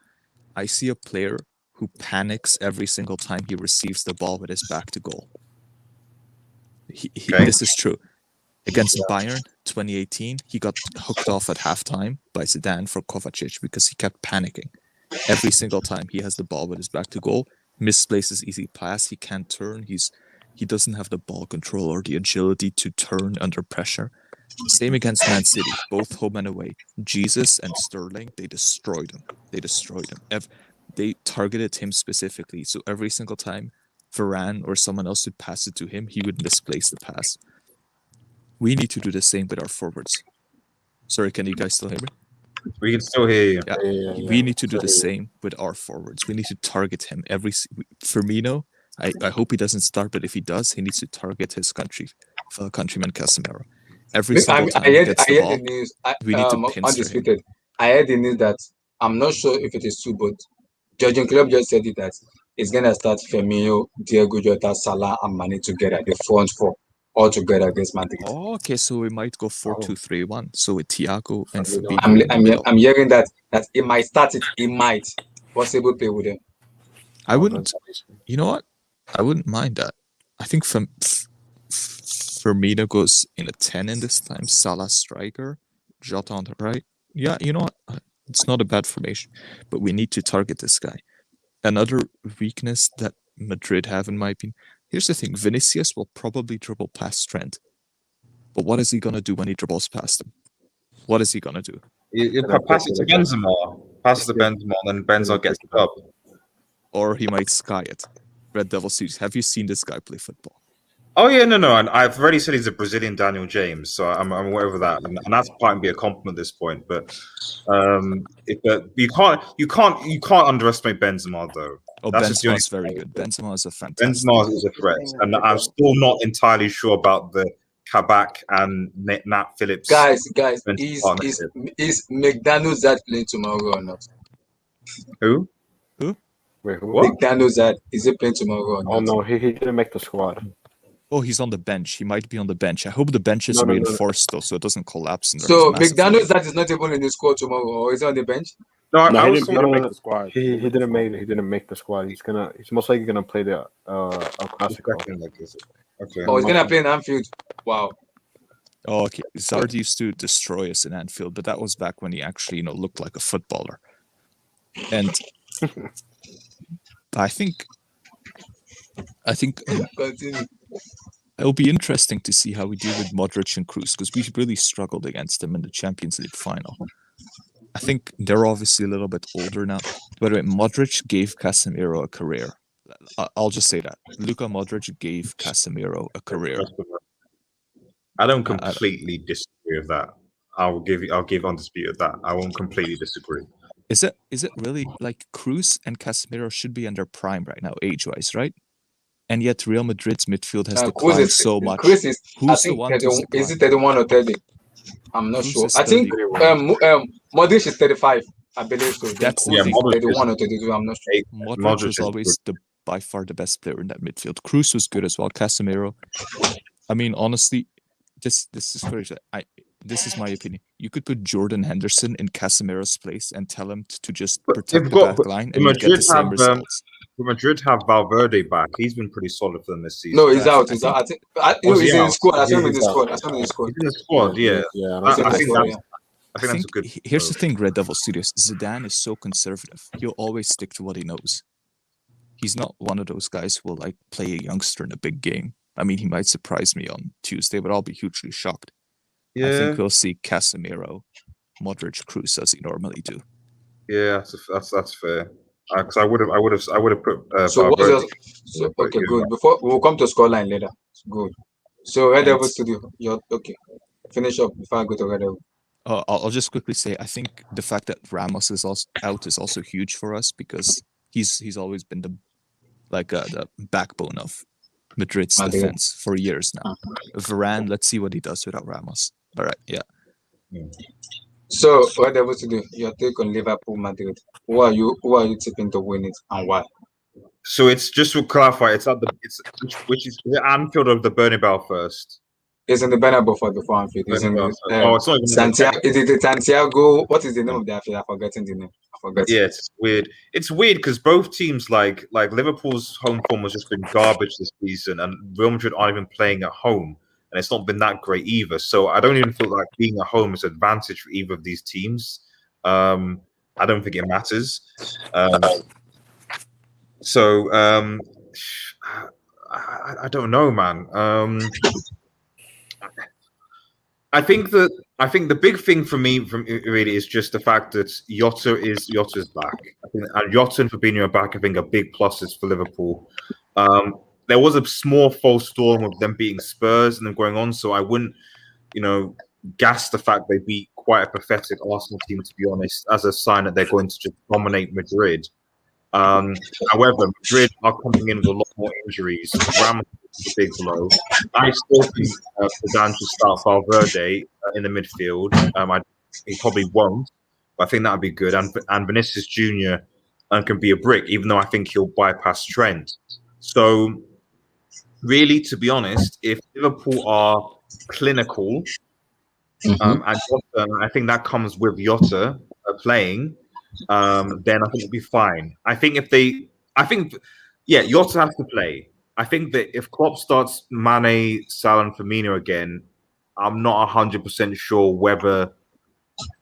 I see a player who panics every single time he receives the ball with his back to goal. This is true. Against Bayern 2018, he got hooked off at halftime by Zidane for Kovacic because he kept panicking. Every single time he has the ball with his back to goal, misplaces easy pass, he can't turn, he doesn't have the ball control or the agility to turn under pressure. Same against Man City, both home and away. Jesus and Sterling, they destroyed him. They targeted him specifically, so every single time Varane or someone else would pass it to him, he would misplace the pass. We need to do the same with our forwards. Sorry, can you guys still hear me? We can still hear you. Yeah. We need to do the same with our forwards. We need to target him. Firmino, I hope he doesn't start, but if he does, he needs to target his countryman Casemiro. Every single time he gets the ball, we need to pincer him. I heard the news that I'm not sure if it is true, but Jurgen Klopp just said it that he's gonna start Firmino, Diego Jota, Salah, and Mane together, the front four. All together against Madrid. Oh, okay, so we might go 4-2-3-1. So with Thiago and Fabinho. I'm hearing that it might start it. It might possibly play with him. I wouldn't. You know what? I wouldn't mind that. I think Firmino goes in a 10 in this time. Salah striker, Jota on the right. Yeah, you know what? It's not a bad formation, but we need to target this guy. Another weakness that Madrid have, in my opinion, here's the thing: Vinicius will probably dribble past Trent, but what is he gonna do when he dribbles past him? What is he gonna do? You pass it to Benzema. Pass it to Benzema, and then Benzema gets it up. Or he might sky it. Red Devil Series. Have you seen this guy play football? Oh yeah, no, and I've already said he's a Brazilian Daniel James, so I'm aware of that, and that's might be a compliment at this point. But you can't underestimate Benzema though. Oh, That's Benzema's very good. Benzema is a fantastic. Benzema is a threat, and I'm still not entirely sure about the Kabak and Nat Phillips. Guys, is McDaniel's that playing tomorrow or not? Who? Wait, who? What? McDaniel's that is he playing tomorrow or not? Oh no, he didn't make the squad. Oh, he's on the bench. He might be on the bench. I hope the bench is reinforced though, so it doesn't collapse. So McDaniel's that is not even in the squad tomorrow, or is he on the bench? No, he didn't make the squad. He didn't make the squad. He's most likely gonna play the El Clasico. Okay. Oh, he's gonna play in Anfield. Wow. Oh, okay. Zard used to destroy us in Anfield, but that was back when he actually, looked like a footballer. And I think Continue. it'll be interesting to see how we deal with Modric and Kroos, because we really struggled against them in the Champions League final. I think they're obviously a little bit older now. By the way, Modric gave Casemiro a career. I'll just say that. Luka Modric gave Casemiro a career. I don't completely disagree with that. I'll give undisputed that. I won't completely disagree. Is it really like Kroos and Casemiro should be in their prime right now, age-wise, right? And yet Real Madrid's midfield has declined so much. Who's the one? Is it 31 or 30? I'm not sure. I think Modric is 35. I believe so. That's Modric 31 or 32. I'm not sure. Modric was always by far the best player in that midfield. Kroos was good as well. Casemiro. I mean, honestly, this is crazy. This is my opinion. You could put Jordan Henderson in Casemiro's place and tell him to just protect the back line and get the same results. Madrid have Valverde back. He's been pretty solid for them this season. No, he's out. He's out. I think he's in the squad. I saw him in the squad. He's in the squad. Yeah. I think that's a good. Here's the thing, Red Devil Studios. Zidane is so conservative. He'll always stick to what he knows. He's not one of those guys who will play a youngster in a big game. I mean, he might surprise me on Tuesday, but I'll be hugely shocked. Yeah. I think we'll see Casemiro, Modric, Kroos as he normally do. Yeah, that's fair. Because I would have put. Okay, good. Before we'll come to scoreline later. Good. So Red Devil Studio, you're okay. Finish up before I go to Red Devil. I'll just quickly say I think the fact that Ramos is also out is also huge for us because he's always been the backbone of Madrid's defense for years now. Varane, let's see what he does without Ramos. All right, yeah. So, what able to do? Your take on Liverpool, Madrid. Who are you tipping to win it, and why? So it's just to clarify. Which is the Anfield of the Bernabeu first. It's in the Bernabeu before Anfield. It's in it's not even Santiago. Is it the Santiago? What is the name of the Anfield? I've forgotten the name. Yeah, it's weird. It's weird because both teams, like Liverpool's home form has just been garbage this season, and Real Madrid aren't even playing at home. And it's not been that great either. So I don't even feel like being at home is an advantage for either of these teams. I don't think it matters. I don't know, man. I think the big thing for me really is just the fact that Jota's back. I think and Jota and Fabinho are back. I think are big pluses for Liverpool. There was a small false storm of them beating Spurs and them going on, so I wouldn't, gas the fact they beat quite a pathetic Arsenal team, to be honest, as a sign that they're going to just dominate Madrid. However, Madrid are coming in with a lot more injuries. Ramos is a big blow. I still think Zidane should start Valverde in the midfield. He probably won't, but I think that would be good. And Vinicius Jr. Can be a brick, even though I think he'll bypass Trent. So, really, to be honest, if Liverpool are clinical, and I think that comes with Jota playing, then I think it'll be fine. Jota has to play. I think that if Klopp starts Mane, Salah, and Firmino again, I'm not 100% sure whether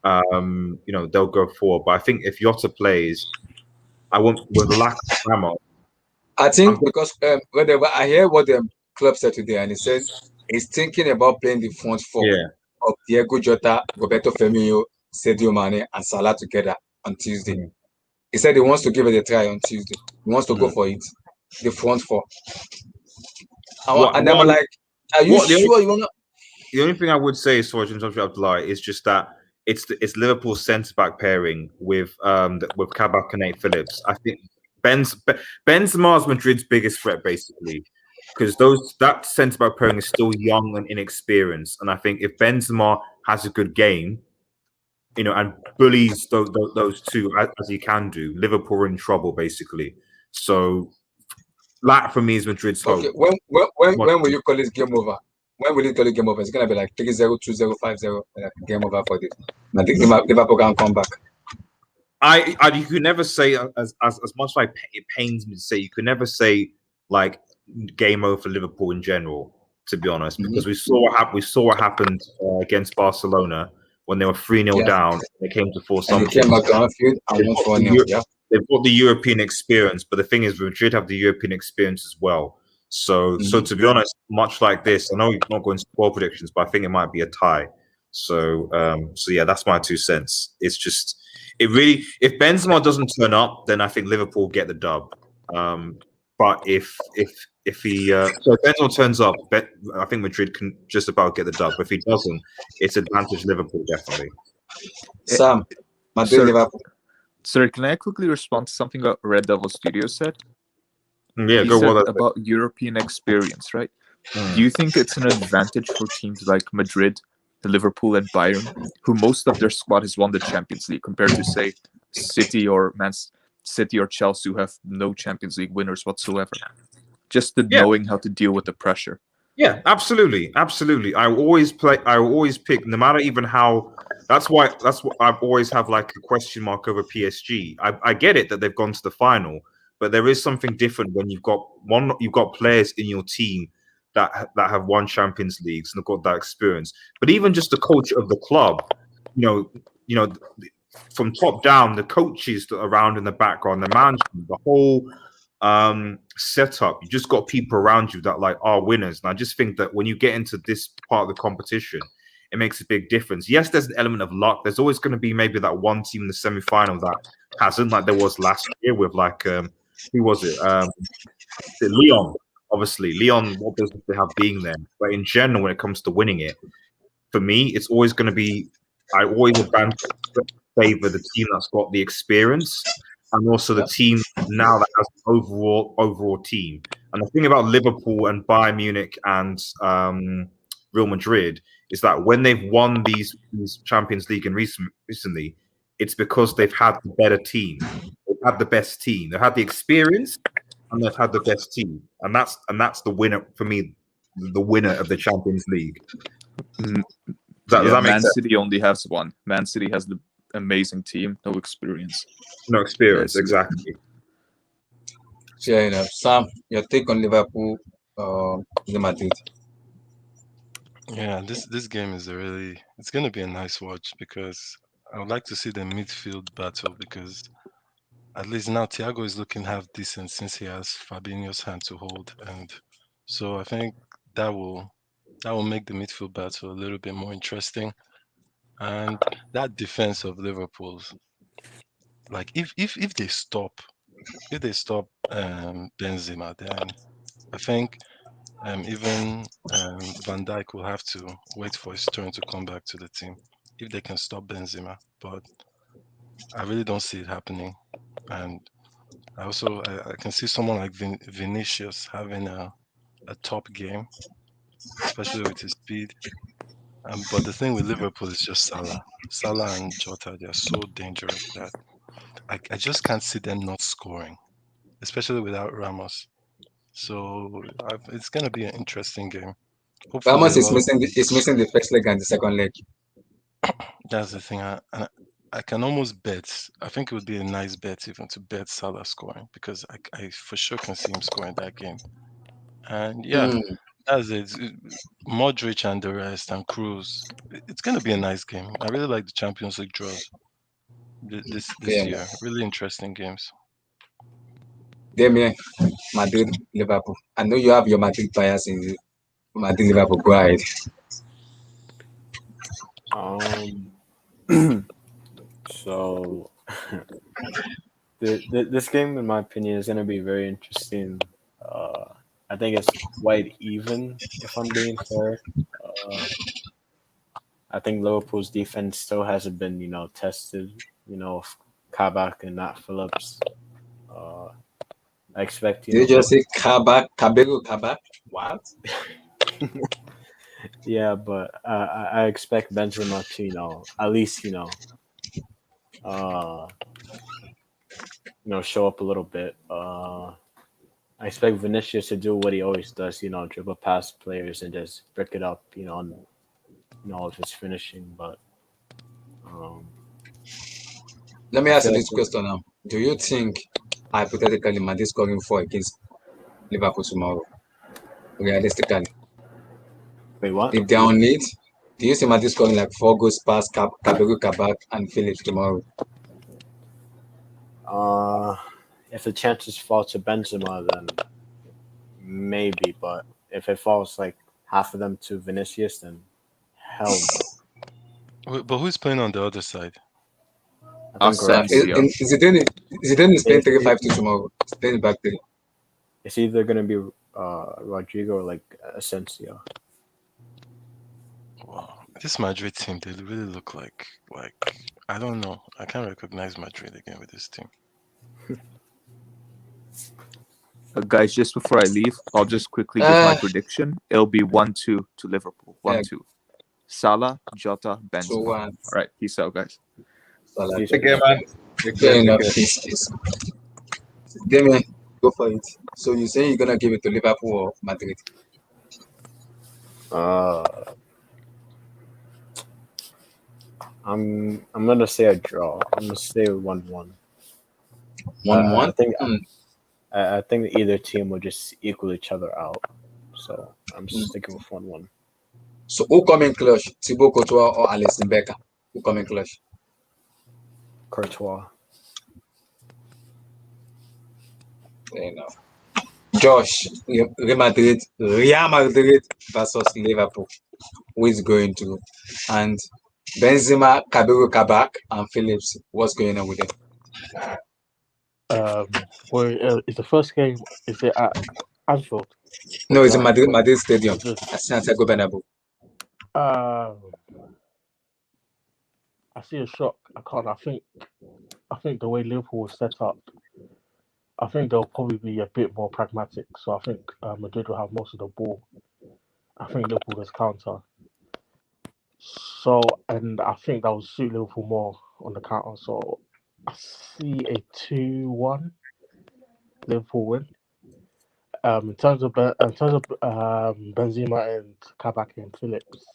they'll go forward. But I think if Jota plays, I want with the lack of Ramos. I think because whatever I hear what the club said today, and he says he's thinking about playing the front four of Diego Jota, Roberto Firmino, Sadio Mane, and Salah together on Tuesday. He said he wants to give it a try on Tuesday. He wants to go for it, the front four. And I'm like, are you sure you wanna? The only thing I would say, sorry to interrupt you, Abdullah, is just that it's Liverpool's centre back pairing with Kabak and Nate Phillips. I think Benzema is Madrid's biggest threat, basically, because that centre back pairing is still young and inexperienced. And I think if Benzema has a good game, and bullies those two as he can do, Liverpool are in trouble, basically. So that for me is Madrid's hope. Okay, when will you call this game over? When will you call it game over? It's gonna be like 3-0, 2-0, 5-0, game over for this. I think Liverpool can come back. You could never say as much like it pains me to say, you could never say like game over for Liverpool in general, to be honest, because we saw what happened against Barcelona when they were 3-0 down. They came to force something. They came back to Anfield and won 4-0. Yeah, they've got the European experience, but the thing is, Madrid have the European experience as well. So to be honest, much like this, I know you're not going to spoil predictions, but I think it might be a tie. So yeah, that's my 2 cents. It's just if Benzema doesn't turn up, then I think Liverpool get the dub. But if Benzema turns up, I think Madrid can just about get the dub. But if he doesn't, it's advantage Liverpool definitely. Sam, Madrid, Liverpool. Sorry, can I quickly respond to something that Red Devil Studio said? Yeah, he said about European experience, right? Do you think it's an advantage for teams like Madrid, Liverpool, and Bayern, who most of their squad has won the Champions League, compared to, say, City or Man City or Chelsea, who have no Champions League winners whatsoever? Just knowing how to deal with the pressure. Yeah, absolutely. I always pick, no matter even how. That's what I've always have like a question mark over PSG. I get it that they've gone to the final, but there is something different when you've got players in your team that have won Champions Leagues and have got that experience. But even just the culture of the club, from top down, the coaches that are around in the background, the management, the whole setup, you just got people around you that like are winners. And I just think that when you get into this part of the competition, it makes a big difference. Yes, there's an element of luck. There's always going to be maybe that one team in the semi-final that hasn't, like there was last year with like who was it? Lyon. Obviously, Lyon, what business they have being there? But in general, when it comes to winning it, for me, it's always going to be. I always favor the team that's got the experience, and also the team now that has an overall team. And the thing about Liverpool and Bayern Munich and Real Madrid is that when they've won these Champions League and recently, it's because they've had the better team, they've had the best team, they've had the experience, and they've had the best team, and that's the winner for me, the winner of the Champions League. Does that make Man sense? City only has one. Man City has the amazing team, no experience. No experience, exactly. Yeah, Sam, your take on Liverpool, Madrid. Yeah, this game is it's going to be a nice watch, because I would like to see the midfield battle, because at least now Thiago is looking half decent since he has Fabinho's hand to hold, and so I think that will make the midfield battle a little bit more interesting. And that defense of Liverpool's, like if they stop Benzema, then I think even Van Dijk will have to wait for his turn to come back to the team if they can stop Benzema. But I really don't see it happening. And I can see someone like Vinicius having a top game, especially with his speed. But the thing with Liverpool is just Salah. Salah and Jota, they are so dangerous that I just can't see them not scoring, especially without Ramos. So it's going to be an interesting game. Hopefully, Ramos is missing the first leg and the second leg. That's the thing. I can almost bet. I think it would be a nice bet even to bet Salah scoring, because I for sure can see him scoring that game. And That's it. Modric and the rest and Cruz. It's gonna be a nice game. I really like the Champions League draws this Yeah, year. Really interesting games. Damien, Madrid, Liverpool. I know you have your Madrid bias in the Madrid Liverpool. Go ahead. So this game, in my opinion, is going to be very interesting. I think it's quite even, if I'm being fair. I think Liverpool's defense still hasn't been, tested. Kabak and not Phillips. I expect, Did you just say Kabak? What? Yeah, but I expect Benzema to, at least, show up a little bit. I expect Vinicius to do what he always does, dribble past players and just brick it up, on all of his finishing. But Let me I ask feel you like this question now. Do you think, hypothetically, Madrid scoring 4 against Liverpool tomorrow? Realistically, wait, what? if they're on it, do you see Madrid scoring like 4 goals past Kabak and Phillips tomorrow? If the chances fall to Benzema, then maybe. But if it falls like half of them to Vinicius, then hell no. But who's playing on the other side? I think Asensio. Zidane is playing 3-5-2 tomorrow. He's playing back 3. It's either going to be Rodrigo or like Asensio. Wow, this Madrid team, they really look like I don't know. I can't recognize Madrid again with this team. Guys, just before I leave, I'll just quickly give my prediction. It'll be 1-2 to Liverpool. 1-2. Salah, Jota, Benzema. All right, peace out, guys. Take care, man. Peace. Damien, go for it. So you say you're gonna give it to Liverpool or Madrid? I'm gonna say a draw. I'm gonna say 1-1. 1-1. I think either team will just equal each other out. So I'm sticking with 1-1. So who come in clutch? Thibaut Courtois or Alisson Becker? Who come in clutch? Courtois. Fair enough. Josh, Real Madrid versus Liverpool. Who is going to? And Benzema, Kabak, and Phillips. What's going on with them? Is the first game? Is it at Anfield? No, it's in Madrid Stadium at Santiago Bernabeu. I see a shock. I think the way Liverpool was set up, I think they'll probably be a bit more pragmatic. So I think Madrid will have most of the ball. I think Liverpool does counter. So, and I think that will suit Liverpool more on the counter. So I see a 2-1 Liverpool win. In terms of Benzema and Kabak and Phillips,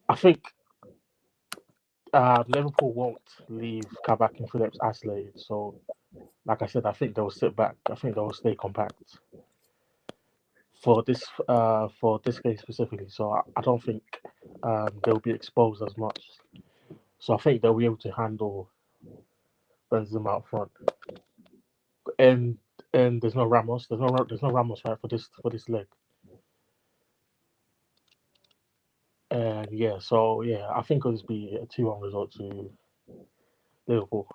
I think Liverpool won't leave Kabak and Phillips isolated. So, like I said, I think they'll sit back. I think they'll stay compact for this game specifically. So I don't think they'll be exposed as much. So I think they'll be able to handle Benzema up front. And there's no Ramos. There's no Ramos right for this leg. And I think it'll just be a 2-1 result to Liverpool.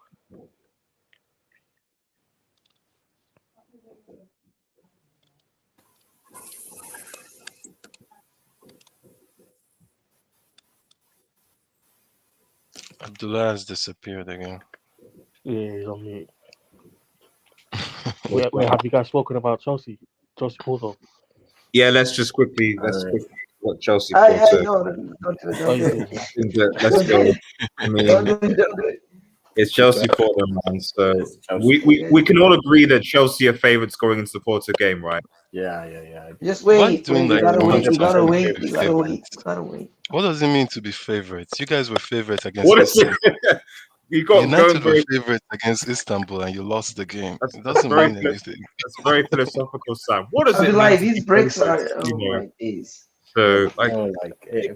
Abdullah has disappeared again. Yeah, he's on mute. Wait, have you guys spoken about Chelsea Porto? Yeah, let's quickly what Chelsea. Let's go. I mean, it's Chelsea Porto, man. So we can all agree that Chelsea are favourites going into the Porto game, right? Yeah. Just wait. You gotta wait. What does it mean to be favorites? You guys were favorites against What is Chelsea. it? You got United were going. favorites against Istanbul and you lost the game. That's It doesn't very mean anything. that's very philosophical, Sam. What does it mean Abdullah, to these be bricks are favorites? oh my days. So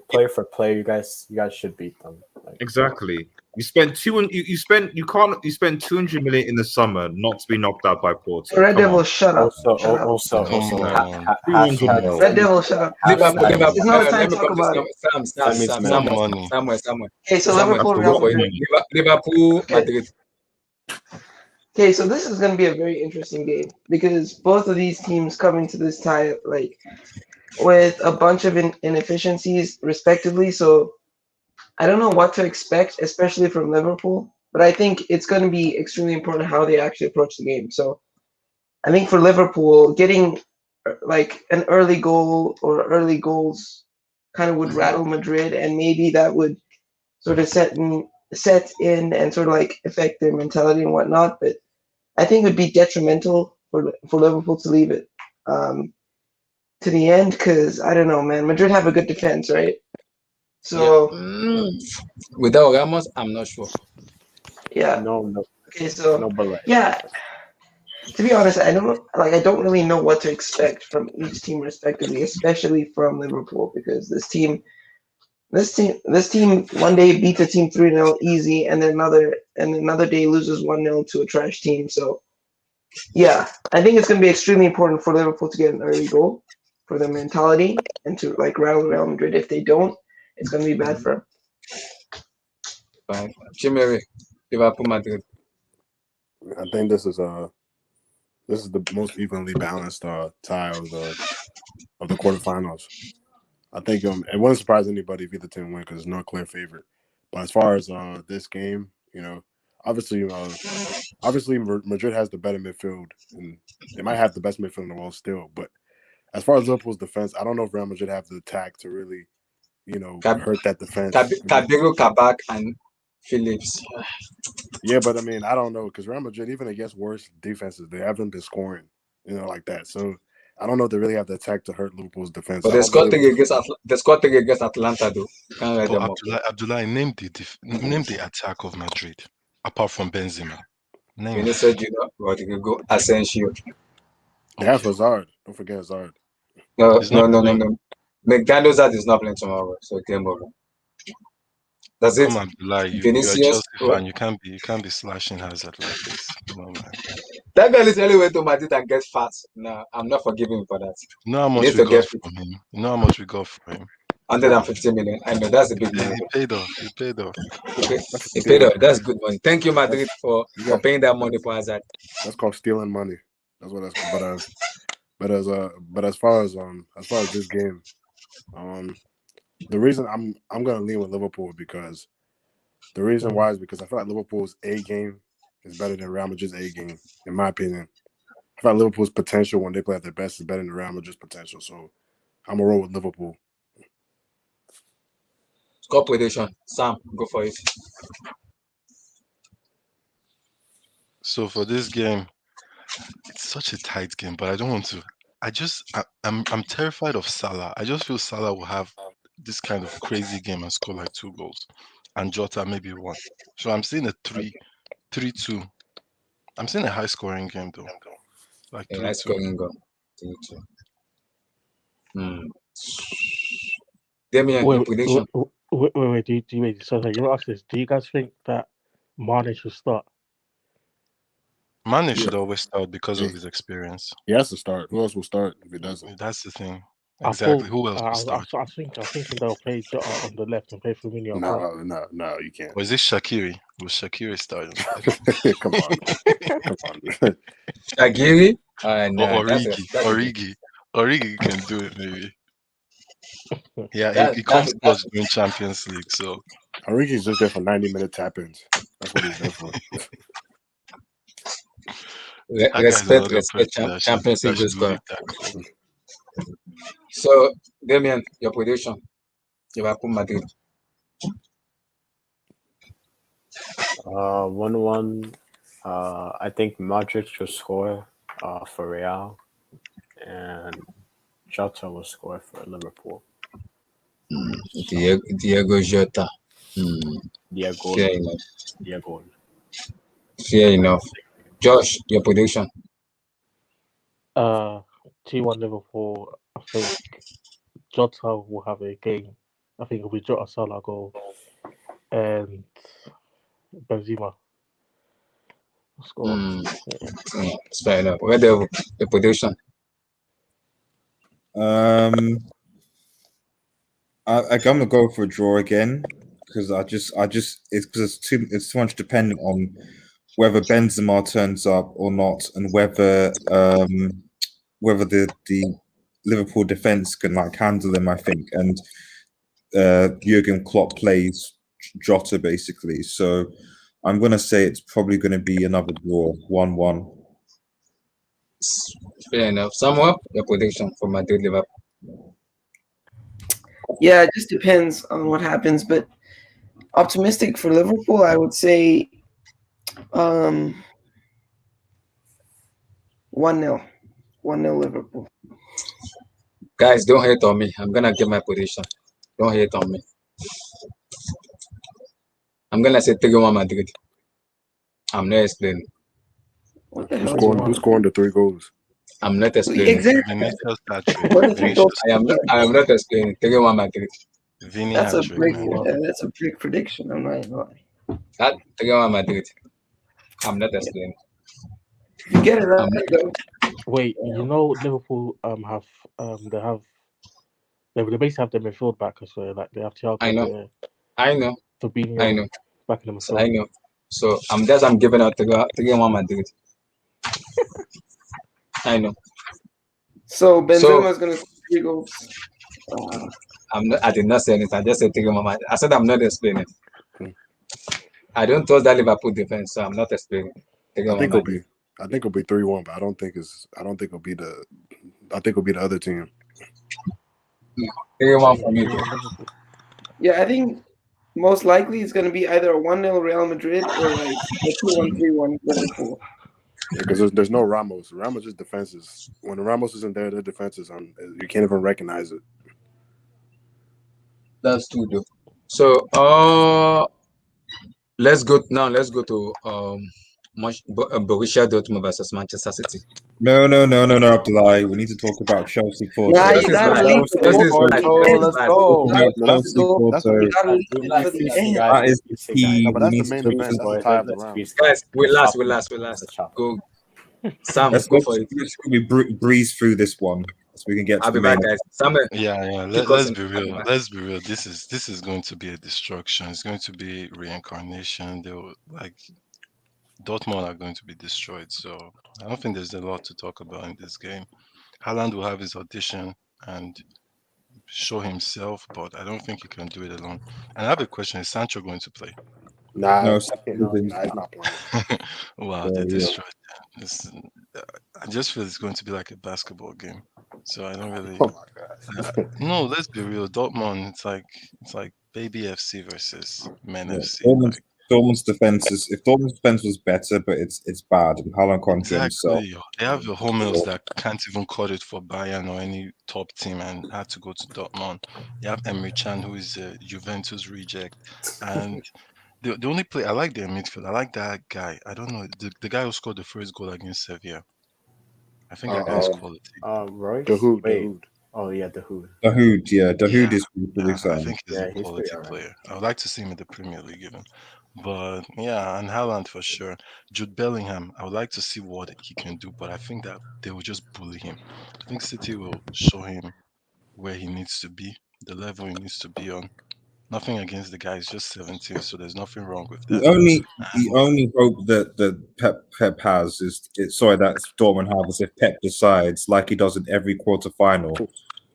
player for player, you guys should beat them. Exactly. You spend you spend 200 million in the summer not to be knocked out by Porto. Red Come Devil, on. shut up. Also, Red Devil, shut up. Liverpool, It's not the time let to me talk come to about it. Samuel. Okay, so Samuel, Liverpool, go Real for it. Madrid. Liverpool, Madrid. Okay, so this is going to be a very interesting game because both of these teams come into this tie like with a bunch of inefficiencies respectively. So I don't know what to expect, especially from Liverpool, but I think it's going to be extremely important how they actually approach the game. So I think for Liverpool, getting like an early goal or early goals kind of would rattle Madrid, and maybe that would sort of set in and sort of like affect their mentality and whatnot. But I think it would be detrimental for Liverpool to leave it to the end because I don't know, man. Madrid have a good defense, right? So without Ramos, I'm not sure. Yeah. No. Okay, so yeah. To be honest, I don't really know what to expect from each team respectively, especially from Liverpool, because this team one day beats a team 3-0 easy, and then another day loses 1-0 to a trash team. So yeah, I think it's going to be extremely important for Liverpool to get an early goal for their mentality and to like rattle Real Madrid. If they don't, it's going to be bad for them. Fine. Chimere, Liverpool, Madrid. I think this is the most evenly balanced tie of the quarterfinals. I think it wouldn't surprise anybody if either team win because it's no clear favorite. But as far as this game, obviously Madrid has the better midfield, and they might have the best midfield in the world still. But as far as Liverpool's defense, I don't know if Real Madrid have the attack to really, hurt that defense. Cabero, Kabak, and Phillips. Yeah, but I mean, I don't know because Real Madrid, even against worse defenses, they haven't been scoring, like that. So I don't know if they really have the attack to hurt Liverpool's defense. But they scored against Atlanta, though. Can't let them up. Abdullah, name the attack of Madrid apart from Benzema. Name Vinicius Junior, Rodrigo, Asensio. They have Hazard. Don't forget Hazard. No. McDaniels is not playing tomorrow, so game over. That's it. Come on, Abdullah, you're a Vinicius. Chelsea fan. You can't be slashing Hazard like this. No, man. That guy literally went to Madrid and get fat. No, I'm not forgiving him for that. You know how much we got from him. You know how much we got from him. 150 million. I know that's a big money. He paid off. He paid off. He paid off. That's good money. Thank you, Madrid, for paying that money for Hazard. That's called stealing money. That's what that's called. But as far as this game, the reason I'm gonna lean with Liverpool because the reason why is because I feel like Liverpool's A game is better than Real Madrid's A game, in my opinion. I feel like Liverpool's potential when they play at their best is better than Real Madrid's potential. So I'm gonna roll with Liverpool. Score prediction. Sam, go for it. So for this game, it's such a tight game, but I don't want to. I'm terrified of Salah. I just feel Salah will have this kind of crazy game and score like 2 goals, and Jota maybe 1. So I'm seeing a 3-2. I'm seeing a high scoring game though, like 3-2. High scoring goal. 3-2. Damien, your prediction. Wait. So you ask this. Do you guys think that Mane should start? Mane should always start because of his experience. He has to start. Who else will start if he doesn't? That's the thing. Exactly. Who else will start? I'm thinking they'll play Jota on the left and play Firmino. No, you can't. Was this Shaqiri? Was Shaqiri starting? Come on. Shaqiri? Origi can do it maybe. Yeah, he comes to us during Champions League, so Origi's just there for 90-minute tap-ins. That's what he's there for. Respect Champions League score. So, Damien, your prediction. Liverpool, Madrid. 1-1. I think Madrid should score for Real, and Jota will score for Liverpool. Diego Jota. Diego. Fair enough. Diego. Fair enough. Josh, your prediction? 2-1 Liverpool. I think Jota will have a game. I think it'll be Jota, Salah goal, and Benzema score. It's fair enough. Where the prediction? I'm gonna go for a draw again because it's too much depending on whether Benzema turns up or not, and whether the Liverpool defense can like handle him. I think, and Jurgen Klopp plays Jota basically. So I'm gonna say it's probably gonna be another draw, 1-1. Fair enough. Samuel, your prediction for Madrid Liverpool? Yeah, it just depends on what happens, but optimistic for Liverpool, I would say 1-0. 1-0 Liverpool. Guys, don't hate on me. I'm gonna give my prediction. Don't hate on me. I'm gonna say 3-1 Madrid. I'm not explaining. What the Who's hell? scoring? Who's scoring the 3 goals? I'm not explaining. Exactly. Vinicius hat-trick. What the 3 goals? I am not explaining. 3-1 Madrid. Vini That's a hat-trick, big. man. That's a big prediction. I'm not even lying. That 3-1 Madrid. I'm not explaining. You get it right, though. Wait, you know Liverpool they basically have their midfield back as well. Like they have Thiago I know. there, I know. Fabinho I know. back in the So midfield. I know. So I'm giving out 3-1 Madrid. I know. So Benzema is gonna score 3 goals. I did not say anything. I just said 3-1 Madrid. I said I'm not explaining. I don't trust that Liverpool defense, so I'm not explaining. I think it'll be 3-1, but I think it'll be the other team. 3-1 for me. Yeah, I think most likely it's gonna be either a 1-0 Real Madrid or like a 2-1, 3-1 Liverpool. Yeah, because there's no Ramos. Ramos' just defenses. When Ramos isn't there, their defenses you can't even recognize it. That's true, though. So let's go to Borussia Dortmund versus Manchester City. No, Abdullah. We need to talk about Chelsea Porto. Nah, you gotta leave Let's go. That is the key. No, but that's the main event. That's the tie of the round. Guys, relax. Go. Sam, Let's go for it. breeze through this one so we can get to I'll the be back, main. guys. Samuel, Yeah. Let's be real. Let's be real. This is going to be a destruction. It's going to be reincarnation. They'll Dortmund are going to be destroyed. So I don't think there's a lot to talk about in this game. Haaland will have his audition and show himself, but I don't think he can do it alone. And I have a question: is Sancho going to play? No, he's not playing. Wow, they destroyed them. I just feel it's going to be like a basketball game. So I don't really. Oh my god. No, let's be real. Dortmund, it's like baby FC versus men FC. Dortmund's defense if Dortmund's defense was better, but it's bad, and Haaland can't do himself. Exactly. They have the Hummels that can't even cut it for Bayern or any top team and had to go to Dortmund. You have Emre Can, who is a Juventus reject, and the only play I like their midfield. I like that guy. I don't know the guy who scored the first goal against Sevilla. I think that guy's quality. Royce? Dahoud. Oh yeah, Dahoud. Dahoud is really I exciting. think he's a quality player. I would like to see him in the Premier League even. But yeah, and Haaland for sure. Jude Bellingham, I would like to see what he can do, but I think that they will just bully him. I think City will show him where he needs to be, the level he needs to be on. Nothing against the guy; he's just 17, so there's nothing wrong with that. The only hope that Pep has is that Dortmund have is if Pep decides, like he does in every quarter final,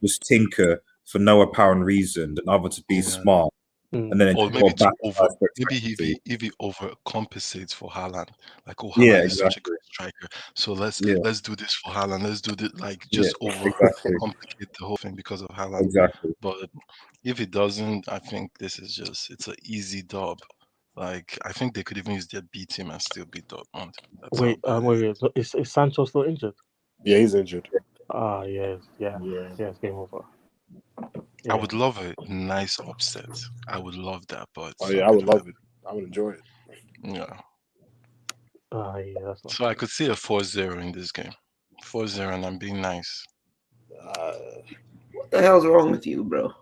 just tinker for no apparent reason, and other to be smart. And then or maybe if he overcompensates for Haaland, like Haaland is such a great striker, so let's do this for Haaland, let's do this, like just overcomplicate the whole thing because of Haaland. Exactly. But if it doesn't, I think this is it's an easy dub. Like I think they could even use their B team and still beat Dortmund. Wait, is Sancho still injured? Yeah, he's injured. Yes, game over. I would love a nice upset. I would love that, but Oh yeah, I would love it. I would enjoy it. Yeah. Yeah, that's not. So I could see a 4-0 in this game. 4-0, and I'm being nice. What the hell's wrong with you, bro?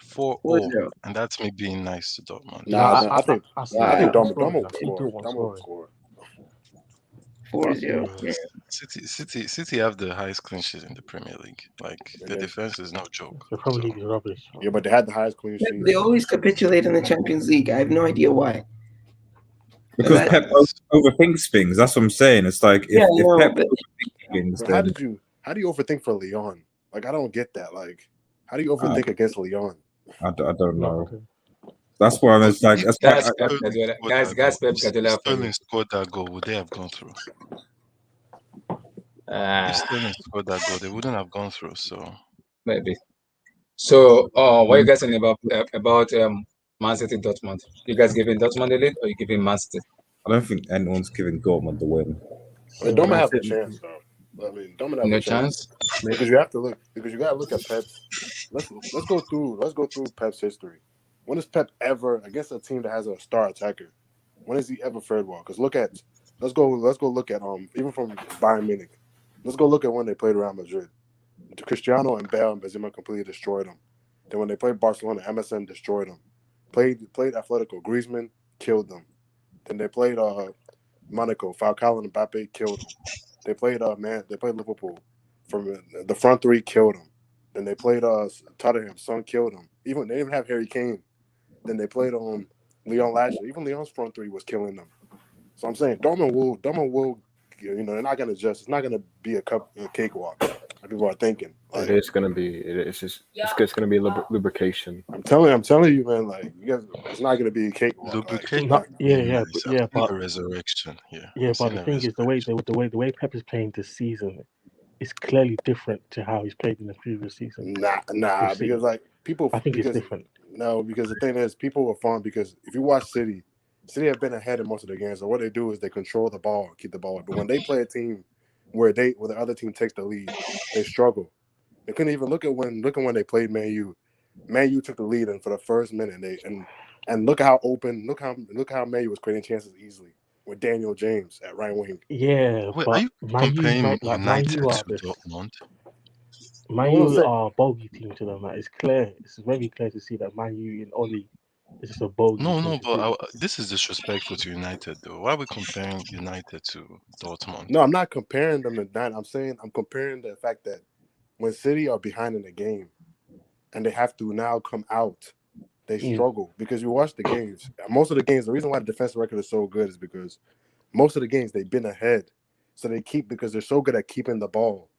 4-0, and that's me being nice to Dortmund. I think Dortmund will score. 4-0. City have the highest clean sheet in the Premier League. Like the defense is no joke. The Premier League is rubbish. Yeah, but they had the highest clean sheet. They always capitulate in the Champions League. I have no idea why. Because Pep overthinks things. That's what I'm saying. It's like if Pep overthinks things, how do you overthink for Lyon? Like I don't get that. Like how do you overthink against Lyon? I don't know. That's why I was like, guys, Pep Guardiola. Sterling scored that goal, would they have gone through? If Sterling scored that goal, they wouldn't have gone through. So maybe. So, what are you guys saying about Man City Dortmund? You guys giving Dortmund the lead, or you giving Man City? I don't think anyone's giving Dortmund the win. Dortmund have a chance though. I mean, Dortmund have no a chance because you have to look. Because you got to look at Pep's. Let's go through Pep's history. When has Pep ever against a team that has a star attacker? When has he ever fared well? Because let's go look at even from Bayern Munich. Let's go look at when they played Real Madrid. Cristiano and Bale and Benzema completely destroyed them. Then when they played Barcelona, MSN destroyed them. Played Atletico, Griezmann killed them. Then they played Monaco, Falcao and Mbappe killed them. They played Liverpool. From the front three killed them. Then they played Tottenham, Son killed them. Even they didn't have Harry Kane. Then they played on Lyon last year. Even Lyon's front three was killing them. So I'm saying Dortmund will, they're not going to adjust. It's not going to be a cakewalk. Like people are thinking. Like, it's going to be. It's going to be lubrication. I'm telling you, man. Like it's not going to be a cakewalk. Lubrication. But a resurrection. But the thing is, the way Pep is playing this season is clearly different to how he's played in the previous season. Nah, because like people. I think it's different. No, because the thing is, people are fun because if you watch City have been ahead in most of the games. So what they do is they control the ball, keep the ball. But when they play a team where the other team takes the lead, they struggle. They couldn't even look at when they played Man U. Man U took the lead, and for the first minute, and look how open, look how Man U was creating chances easily with Daniel James at right wing. Yeah, wait, but are you comparing United to Dortmund? Dortmund? Man U are a bogey team to them. Like, it's clear. It's very clear to see that Man U in Oli is just a bogey. No, but this is disrespectful to United, though. Why are we comparing United to Dortmund? No, I'm not comparing them to that. I'm saying I'm comparing the fact that when City are behind in the game and they have to now come out, they struggle because you watch the games. Most of the games, the reason why the defensive record is so good is because most of the games they've been ahead, so they keep because they're so good at keeping the ball.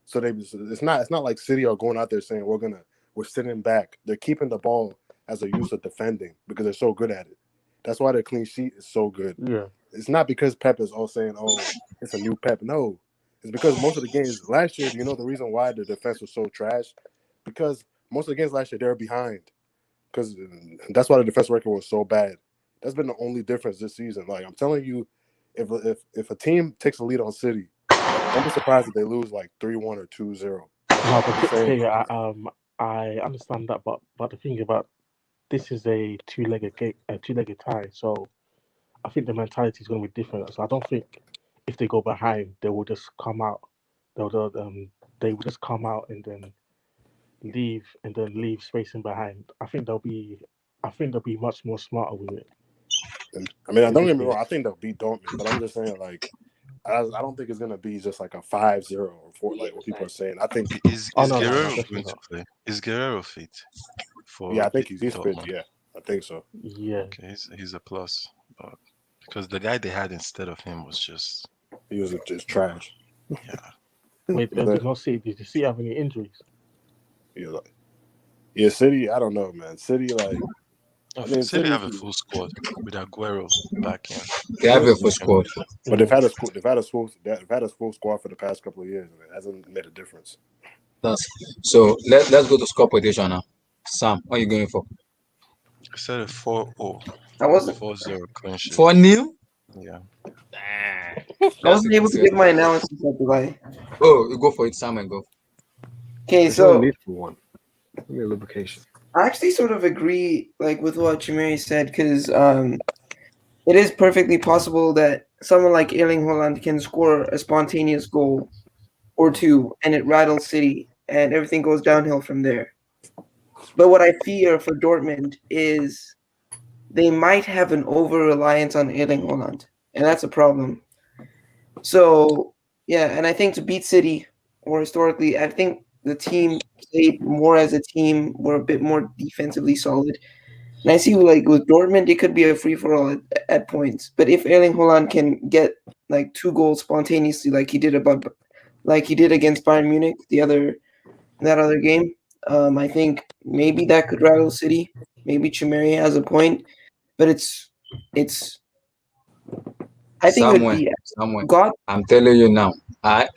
So it's not like City are going out there saying we're sitting back. They're keeping the ball as a use of defending because they're so good at it. That's why their clean sheet is so good. Yeah, it's not because Pep is all saying, "Oh, it's a new Pep." No, it's because most of the games last year, the reason why the defense was so trash, because most of the games last year they were behind, because that's why the defense record was so bad. That's been the only difference this season. Like I'm telling you, if a team takes a lead on City, don't be surprised if they lose like 3-1 or 2-0. No, but I understand that, but the thing about this is a two-legged tie, so I think the mentality is going to be different. So I don't think if they go behind, they will just come out. They will just come out and then leave space in behind. I think they'll be much more smarter with it. I mean, don't get me wrong. I think they'll beat Dortmund, but I'm just saying, like, I don't think it's gonna be just like a 5-0 or 4, like what people are saying. I think is Guerrero going to play? Is Guerrero fit? I think he's fit. Yeah, I think so. Yeah. Okay, he's a plus, but because the guy they had instead of him was just trash. Yeah. Wait, did you see have any injuries? Yeah, City. I don't know, man. City, like. City have a full squad with Aguero back in. They have a full squad, but they've had a full squad for the past couple of years, and it hasn't made a difference. So let's go to score prediction now. Sam, what are you going for? I said a 4-0. I wasn't 4-0 clean sheet. 4-0? Yeah. I wasn't able to give my analysis of Dubai. Oh, you go for it, Sam, and go. Okay, so need for one. Give me a lubrication. I actually sort of agree, like, with what Chimeri said, because it is perfectly possible that someone like Erling Haaland can score a spontaneous goal or two, and it rattles City, and everything goes downhill from there. But what I fear for Dortmund is they might have an over-reliance on Erling Haaland, and that's a problem. So, yeah, and I think to beat City, or historically, I think the team played more as a team, were a bit more defensively solid. And I see, like, with Dortmund, it could be a free-for-all at points. But if Erling Haaland can get, like, 2 goals spontaneously, like he did against Bayern Munich, that other game, I think maybe that could rattle City. Maybe Chimeri has a point, but it's. I think somewhere. God. I'm telling you now. I've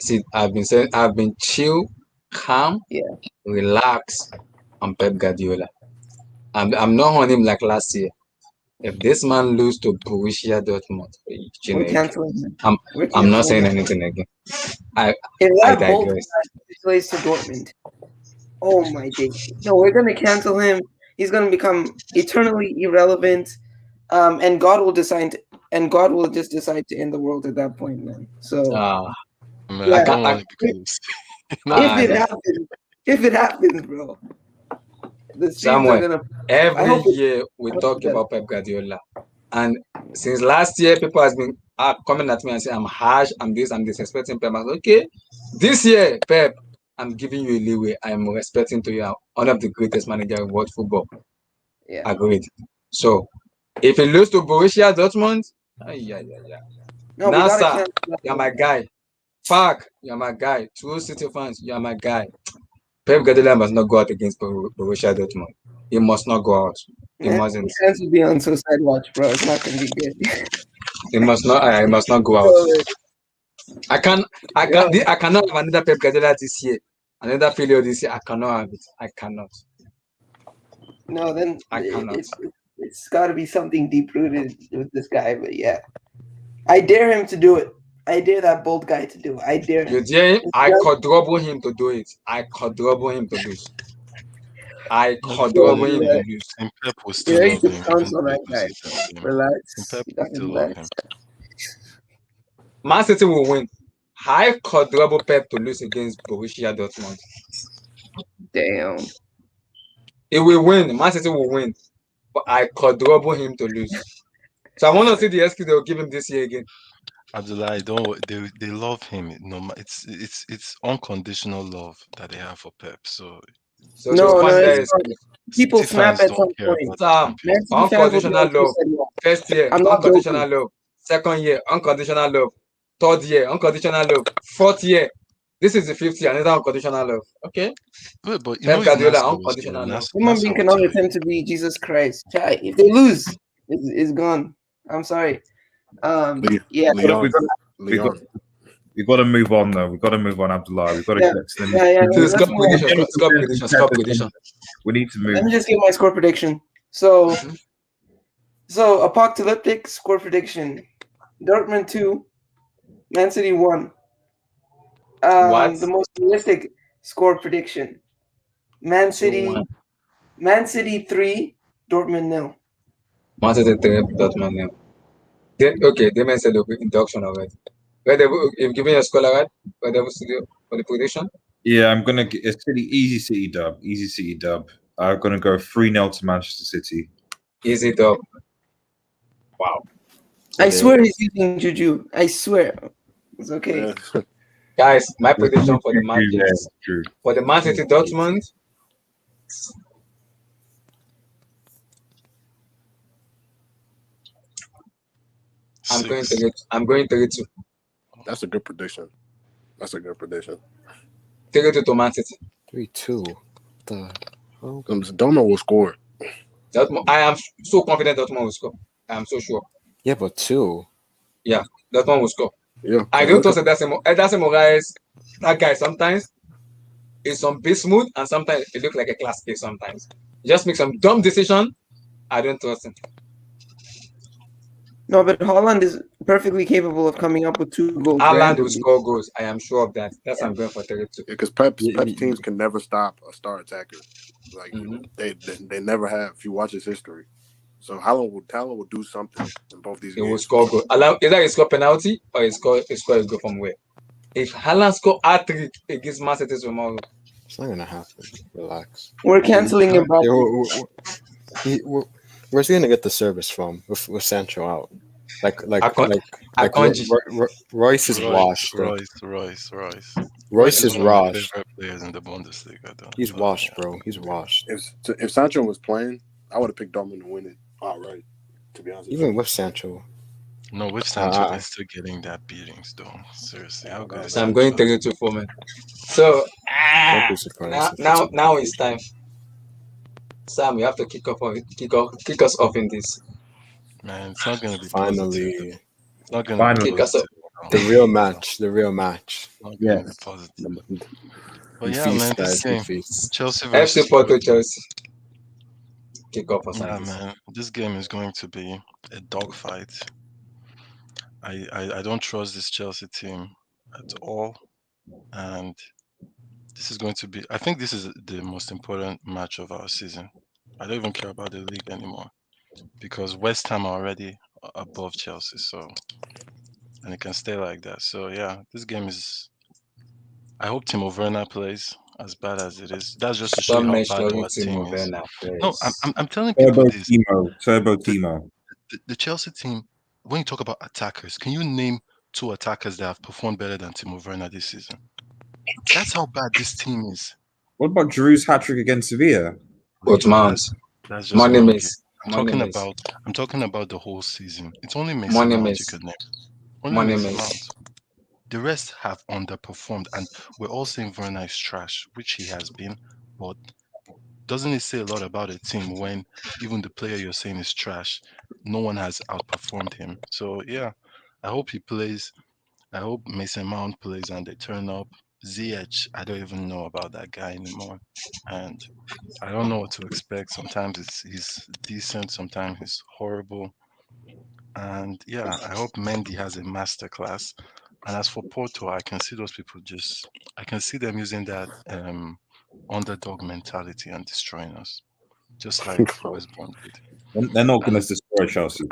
been saying I've been chill, calm, relax on Pep Guardiola. I'm not on him like last year. If this man lose to Borussia Dortmund, We're canceling him. I'm not saying anything again. I If that bolt digress. plays to Dortmund, oh my days! No, we're gonna cancel him. He's gonna become eternally irrelevant, and God will just decide to end the world at that point, man. So Man, I don't want it because if it happens, bro, the streets are gonna. Every year we talk about Pep Guardiola, and since last year, people has been coming at me and saying I'm harsh, I'm disrespecting Pep. I'm like, okay, this year, Pep, I'm giving you a leeway. I'm respecting to you one of the greatest managers in world football. Yeah, agreed. So if he lose to Borussia Dortmund, no, Nasa, you're my guy. Park, you're my guy. True City fans, you're my guy. Pep Guardiola must not go out against Borussia Dortmund. He must not go out. He mustn't. His fans will be on suicide watch, bro. It's not gonna be good. He must not go out. I cannot have another Pep Guardiola this year. Another failure this year. I cannot have it. I cannot. No, then I cannot. It's got to be something deep rooted with this guy. But yeah, I dare him to do it. I dare that bold guy to do it. I dare him. You dare him? I quadruple him to do it. I quadruple him to lose. I quadruple him to lose. And Pep will still love him. Cancel that guy. Relax. Pep will still love him. Man City will win. I quadruple Pep to lose against Borussia Dortmund. Damn. He will win. Man City will win. But I quadruple him to lose. So I want to see the excuse they'll give him this year again. Abdullah, they love him. No, it's unconditional love that they have for Pep. So people snap at some point. Unconditional love. First year, unconditional love. Second year, unconditional love. Third year, unconditional love. Fourth year, this is the 5th year, another unconditional love. Okay. But Pep Guardiola, unconditional love. Human being cannot attempt to be Jesus Christ. If they lose, it's gone. I'm sorry. Yeah. We've got to move on though. We've got to move on, Abdullah. We've got to score prediction. We need to move. Let me just give my score prediction. So apocalyptic score prediction: Dortmund 2, Man City 1. The most realistic score prediction: Man City 3, Dortmund 0. Man City 3, Dortmund 0. They may say the induction already. You've given your score already for the prediction? Yeah, I'm gonna get a easy City dub. I'm gonna go 3-0 to Manchester City. Easy dub. Wow. I swear he's using Juju. I swear. It's okay. Yeah. Guys, my prediction for the Man City Dortmund. I'm going 3-2. That's a good prediction. 3-2 to Man City. 3-2. Dortmund will score. I am so confident Dortmund will score. I am so sure. Yeah, but 2. Yeah, Dortmund will score. Yeah. I don't trust Edson Moraes. That guy sometimes is on bit smooth and sometimes it looks like a class A sometimes. He just makes some dumb decision. I don't trust him. No, but Holland is perfectly capable of coming up with 2 goals. Haaland will score goals. I am sure of that. That's why I'm going for 32. Because Pep's teams can never stop a star attacker. Like they never have. If you watch his history, so Haaland will do something in both these He games. will score goal. Either he score penalty or he score a goal from where. If Haaland score hat-trick against Man City tomorrow, It's not gonna happen. Relax. We're canceling him. Where's he gonna get the service from with Sancho out? Royce is washed. Royce is washed. Favorite players in the Bundesliga, though. He's washed, bro. He's washed. If Sancho was playing, I would have picked Dortmund to win it outright. To be honest, even with Sancho. No, with Sancho, they're still getting that beatings, though. Seriously, how good is so I'm going 32 for me. So now it's time. Sam, you have to kick us off in this. Man, it's not going to be finally. Positive. It's not going to be positive. The real match. Yeah, positive. But yeah, man, this game, Chelsea versus Porto, Chelsea. Kick off for Sam. Yeah, man, this game is going to be a dogfight. I don't trust this Chelsea team at all, and this is going to be. I think this is the most important match of our season. I don't even care about the league anymore because West Ham are already above Chelsea, so and it can stay like that. So yeah, this game is. I hope Timo Werner plays as bad as it is. That's just to show how bad our team is. No, I'm telling people this. Turbo Timo. The Chelsea team. When you talk about attackers, can you name 2 attackers that have performed better than Timo Werner this season? That's how bad this team is. What about Giroud's hat-trick against Sevilla? Both Mounts. That's just Money miss. I'm talking about the whole season. It's only Mason Mount you could name. Only Mason Mount. The rest have underperformed, and we're all saying Werner is trash, which he has been, but doesn't it say a lot about a team when even the player you're saying is trash, no one has outperformed him? So yeah, I hope he plays. I hope Mason Mount plays and they turn up. Ziyech, I don't even know about that guy anymore, and I don't know what to expect. Sometimes he's decent, sometimes he's horrible, and yeah, I hope Mendy has a masterclass. And as for Porto, I can see those people I can see them using that underdog mentality and destroying us, just like West Brom did. They're not going to destroy Chelsea.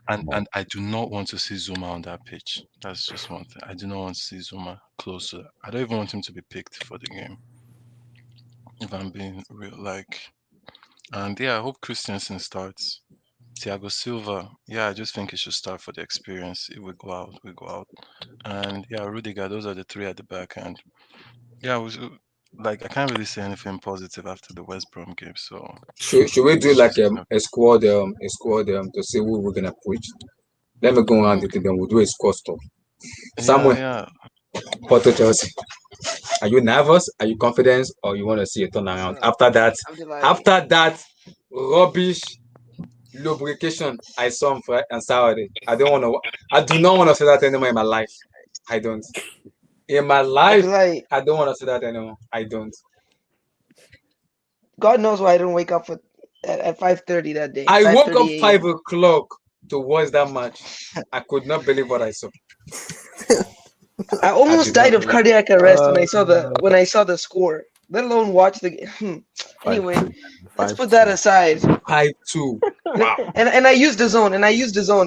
And I do not want to see Zuma on that pitch. That's just one thing. I do not want to see Zuma close to that. I don't even want him to be picked for the game, if I'm being real. And yeah, I hope Christensen starts. Thiago Silva, yeah, I just think he should start for the experience. If we go out, we go out. And yeah, Rudiger, those are the 3 at the back. And yeah, I can't really say anything positive after the West Brom game. So should we do a squad to see who we're gonna push? Let me go around it and then we'll do a squad stuff. Somewhere. Yeah. Porto Chelsea. Are you nervous? Are you confident? Or you want to see a turnaround? After that rubbish lubrication I saw on Saturday. I do not want to see that anymore in my life. I don't. In my life, I don't want to see that anymore. I don't. God knows why I didn't wake up at 5:30 that day. I woke up 5 o'clock to watch that match. I could not believe what I saw. I almost died of cardiac arrest when I saw the score. Let alone watch the game. Anyway, let's put that aside. 5-2. Wow. And I used the zone,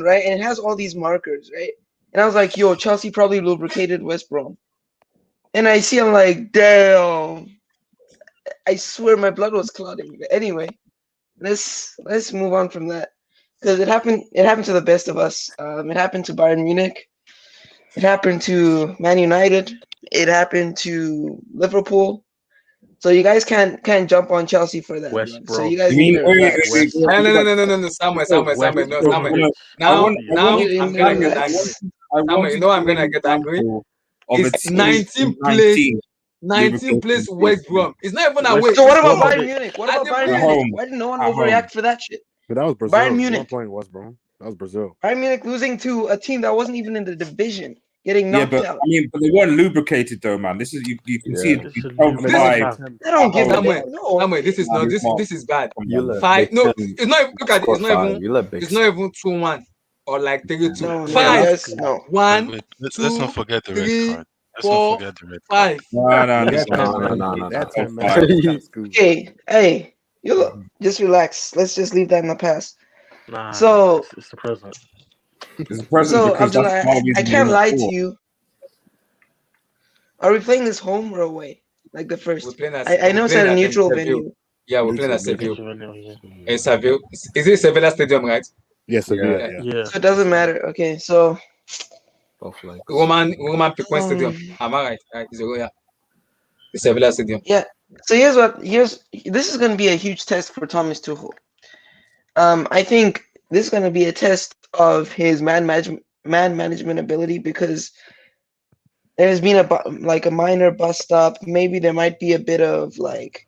right? And it has all these markers, right? And I was like, yo, Chelsea probably lubricated West Brom. And I see, I'm like, damn. I swear my blood was clotting. But anyway, let's move on from that. Because it happened to the best of us. It happened to Bayern Munich. It happened to Man United. It happened to Liverpool. So you guys can't jump on Chelsea for that. West Brom. So you guys no, Now I'm gonna get angry. I'm gonna get angry. It's 19 place West Brom. It's not even away. So what about Bayern Munich? Why did no one overreact for that shit? But that was Brazil. Bayern Munich playing West Brom. That was Brazil. Bayern Munich losing to a team that wasn't even in the division. Getting knocked out. But they weren't lubricated though, man. This is you can see it. I don't give a no. This is bad. 5. No, it's not. Look at it. It's not even 2-1. or like 3-2. No, Five. yes, no. One, Wait, let's not 2, forget the red 3, card. Let's not 4, forget the red card. 5. No, Let's not No, forget. no, no, That no. 10 minutes is kind of screwed. Okay, hey, you look, just relax. Let's just leave that in the past. Nah, So, it's the present. It's the present so because that's Abdullah, part of the I reason can't you're lie not to poor. you. Are we playing this home or away? Like the We're first? playing at I know it's at a neutral venue. Yeah, we're playing at Neutral, Seville. Yeah. In Seville. Is it Sevilla Stadium, right? Yes, Sevilla, Yeah. yeah. Yeah. So it doesn't matter. Okay, so Both legs. Roman Piquin Stadium. Am I right? Right, it's yeah. The Sevilla Stadium. yeah. So this is going to be a huge test for Thomas Tuchel. I think this is going to be a test of his man management ability because there's been a minor bust up. Maybe there might be a bit of like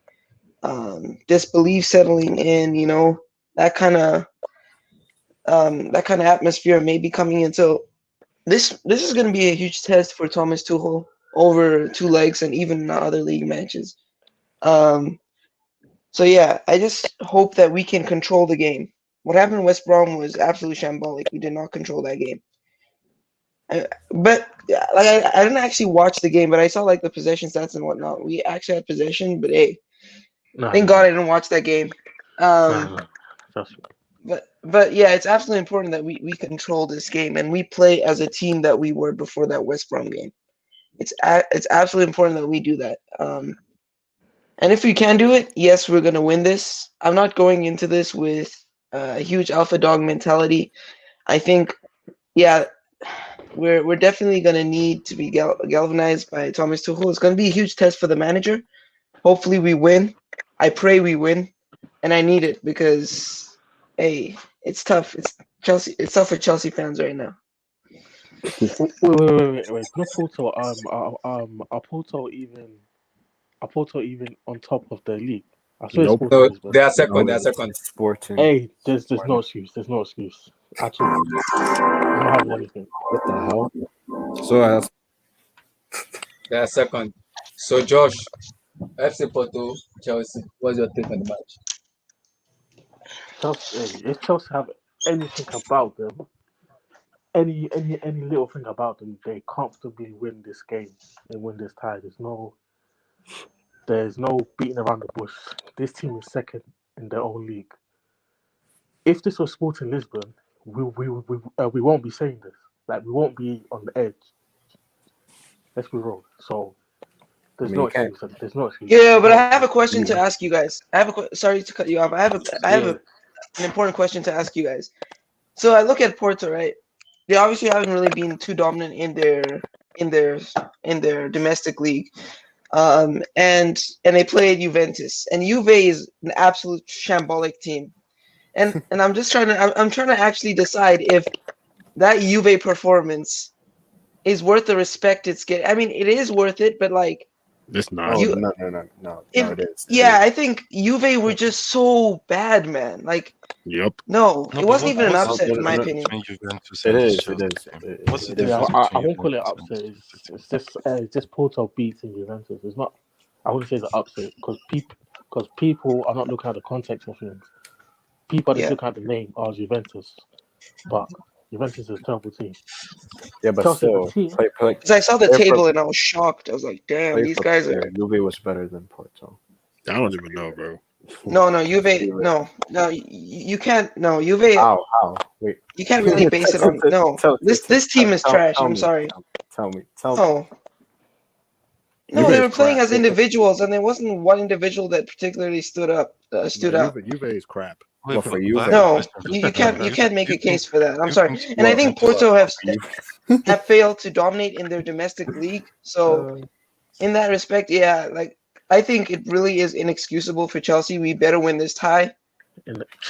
disbelief settling in. You know, that kind of atmosphere maybe coming in. So this is going to be a huge test for Thomas Tuchel over 2 legs and even other league matches. So yeah, I just hope that we can control the game. What happened in West Brom was absolutely shambolic. We did not control that game. But like I didn't actually watch the game, but I saw like the possession stats and whatnot. We actually had possession, but hey, thank God I didn't watch that game. But yeah, it's absolutely important that we control this game and we play as a team that we were before that West Brom game. It's absolutely important that we do that. And if we can do it, yes, we're gonna win this. I'm not going into this with a huge alpha dog mentality. I think, yeah, we're definitely gonna need to be galvanized by Thomas Tuchel. It's gonna be a huge test for the manager. Hopefully, we win. I pray we win, and I need it because, hey, it's tough. It's Chelsea. It's tough for Chelsea fans right now. Wait. No Porto. Are Porto even on top of the league? I swear Nope. Sporting No, Lisbon. they are second. They are second. Sporting. Hey, there's no excuse. There's no excuse at all. I'm not having anything. What the hell? So They are second. So Josh, FC Porto, Chelsea. What's your take on the match? Chelsea, if Chelsea have anything about them, any little thing about them, they comfortably win this game and win this tie. There's no beating around the bush. This team is second in their own league. If this was Sporting Lisbon, we won't be saying this. Like, we won't be on the edge. Let's be real. So there's no excuse. There's no excuse. Yeah, but I have a question to ask you guys. Sorry to cut you off. I have an important question to ask you guys. So I look at Porto, right? They obviously haven't really been too dominant in their domestic league. And they played Juventus, and Juve is an absolute shambolic team. And I'm just trying to actually decide if that Juve performance is worth the respect it's getting. I mean, it is worth it, but like, it's not. No, it is. Yeah, I think Juve were just so bad, man. Like, Yep. No, it wasn't even an upset, in my opinion. It is. What's the difference? I won't call it upset. It's just Porto beating Juventus. It's not. I wouldn't say it's an upset because people are not looking at the context of things. People are just looking at the name of Juventus, but Juventus is a terrible team. Yeah, but Chelsea still, Because I saw the table and I was shocked. I was like, damn, these guys are. Juve was better than Porto. I don't even know, bro. No, Juve. No, you can't. No, Juve. How? Wait. You can't really base it on. No, this team is trash. I'm sorry. Tell me. No, they were playing as individuals, and there wasn't one individual that particularly stood out. Juve is crap. Well, for you, no, you can't make a case for that. I'm sorry, and I think Porto have failed to dominate in their domestic league. So, in that respect, yeah, like I think it really is inexcusable for Chelsea. We better win this tie.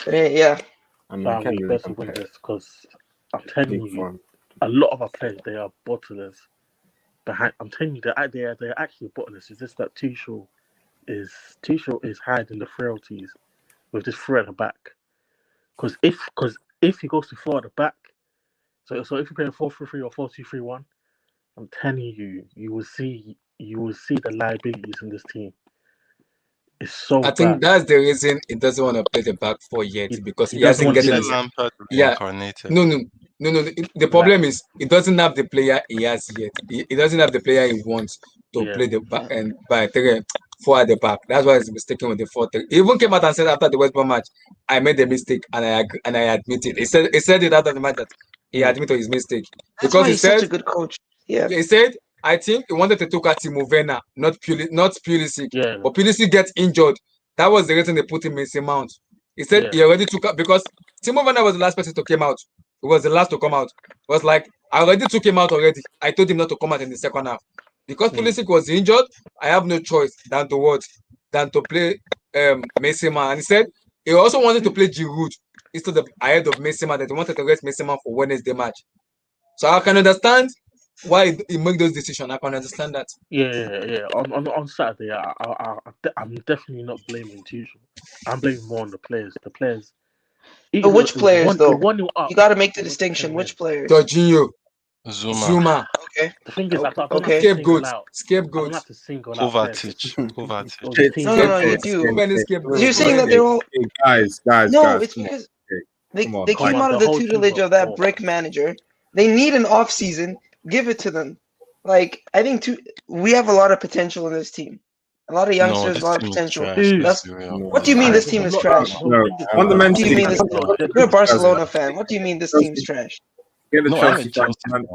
Yeah, I mean, I can't really better win this because I'm telling you, a lot of our players they are bottlers. I'm telling you, they're actually bottlers. It's just that Tuchel is hiding the frailties with this three at the back. Because if he goes to four at the back, so if you play a 4-3-3 or 4-2-3-1, I'm telling you, you will see the liabilities in this team. It's so I think that's the reason he doesn't want to play the back four yet because he hasn't gotten Lampard No. No, no. The problem is it doesn't have the player he has yet. He doesn't have the player he wants to play the back and by 4 at the back. That's why he's mistaken with the 4-3. He even came out and said after the West Brom match, I made a mistake and I admit it. He said it after the match that he admitted his mistake. That's because why he he's said such a good coach. Yeah. he said I think he wanted to take out Timo Werner, not Pulisic. Yeah. But Pulisic gets injured. That was the reason they put him in Mount. He said he already took out because Timo Werner was the last person to come out. He was the last to come out. It was like I already took him out already. I told him not to come out in the second half. Because Pulisic was injured, I have no choice than to play Messima. And he said he also wanted to play Giroud instead of ahead of Messima, that he wanted to rest Messima for Wednesday match. So I can understand why he make those decisions. I can understand that. Yeah. On Saturday, I'm definitely not blaming Tuchel. I'm blaming more on the players. The players. But which players, though? Up, you got to make the distinction. Which players? Jorginho, Zuma. Okay. The thing is, I don't have to Scapegoat. single out. I Scapegoat. don't have to single out. Kovacic. No, you do. Too many scapegoats. You're saying that they're all. Guys, No, it's because they came out of the tutelage of that brick manager. They need an off season. Give it to them. Like I think we have a lot of potential in this team. A lot of youngsters, a lot of potential. What do you mean this team is trash? No, fundamentally, you're a Barcelona fan. What do you mean this team's trash? Get the Chelsea fan.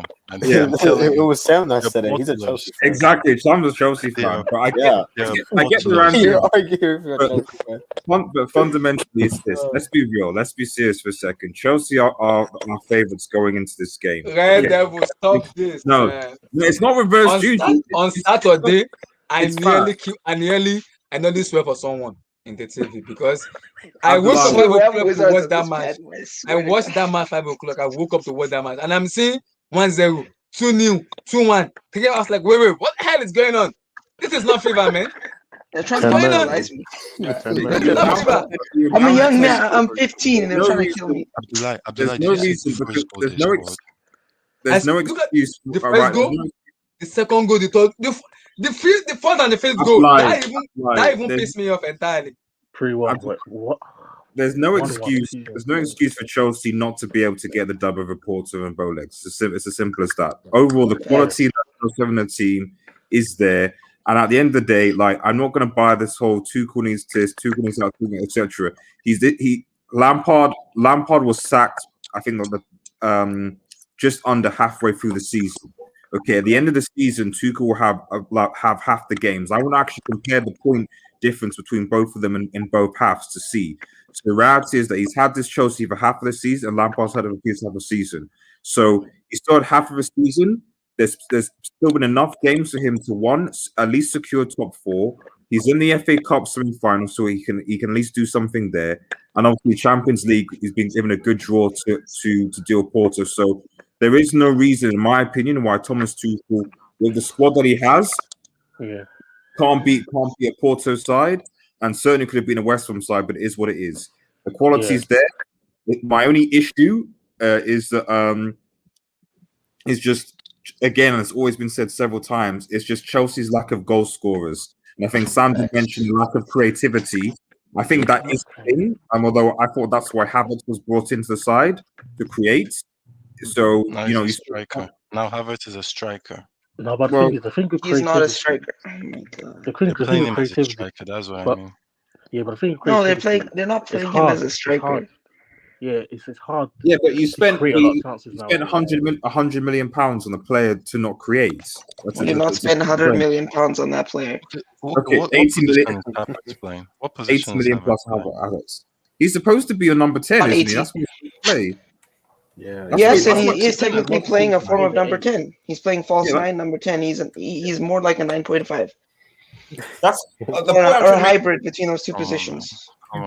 Yeah, it was Sam that said it. He's a Chelsea fan. Exactly, so I'm a Chelsea fan, but I get the rant. But fundamentally, it's this. Let's be real. Let's be serious for a second. Chelsea are our favourites going into this game. Red Devils, stop this. No, man. it's not reverse duty. On Saturday, I nearly swear for someone in the TV because I woke up 5 o'clock to watch that match. I watched that match 5 o'clock. I woke up to watch that match, and I'm seeing 1-0, 2-0, 2-1. I was like, wait, what the hell is going on? This is not FIFA, man. They're trying to penalize me. I'm a young man. I'm 15, and they're trying to kill me. There's no reason. There's no excuse. The first goal, the second goal, the third, the fourth and the fifth goal. That even pissed me off entirely. What? There's no excuse. There's no excuse for Chelsea not to be able to get the dub over Porto and Bolex. It's as simple as that. Overall, the quality of the team is there. And at the end of the day, like I'm not going to buy this whole Tuchel needs this, Tuchel needs that, etc. Lampard was sacked. I think just under halfway through the season. Okay, at the end of the season, Tuchel will have half the games. I want to actually compare the point difference between both of them in both halves to see. So the reality is that he's had this Chelsea for half of the season, and Lampard's had it for half of the season. So he started half of the season. There's still been enough games for him to at least secure top 4. He's in the FA Cup semi-final, so he can at least do something there. And obviously, Champions League, he's been given a good draw to deal Porto. So there is no reason, in my opinion, why Thomas Tuchel, with the squad that he has, can't beat a Porto side, and certainly could have been a West Ham side, but it is what it is. The quality is there. My only issue is that is just, again, and it's always been said several times, it's just Chelsea's lack of goal scorers. And I think Sandy mentioned the lack of creativity. I think that is the thing. Although I thought that's why Havertz was brought into the side to create. So now he's a striker. Now Havertz is a striker. No, but the thing with he's not a striker. Oh my god. The thing playing him as a creativity. striker. That's what I mean. Yeah, but the thing. No, they're not playing him as a striker. Yeah, it's hard. Yeah, but you spent £100 million on a player to not create. You're not spending £100 million on that player. Okay, 80 million. What position 80 million plus Havertz. He's supposed to be a number 10, isn't he? That's what he play. Yeah. Yes, and he is technically playing a form of number 10. He's playing false 9, number 10. He's more like a 9.5. That's or a hybrid between those two positions.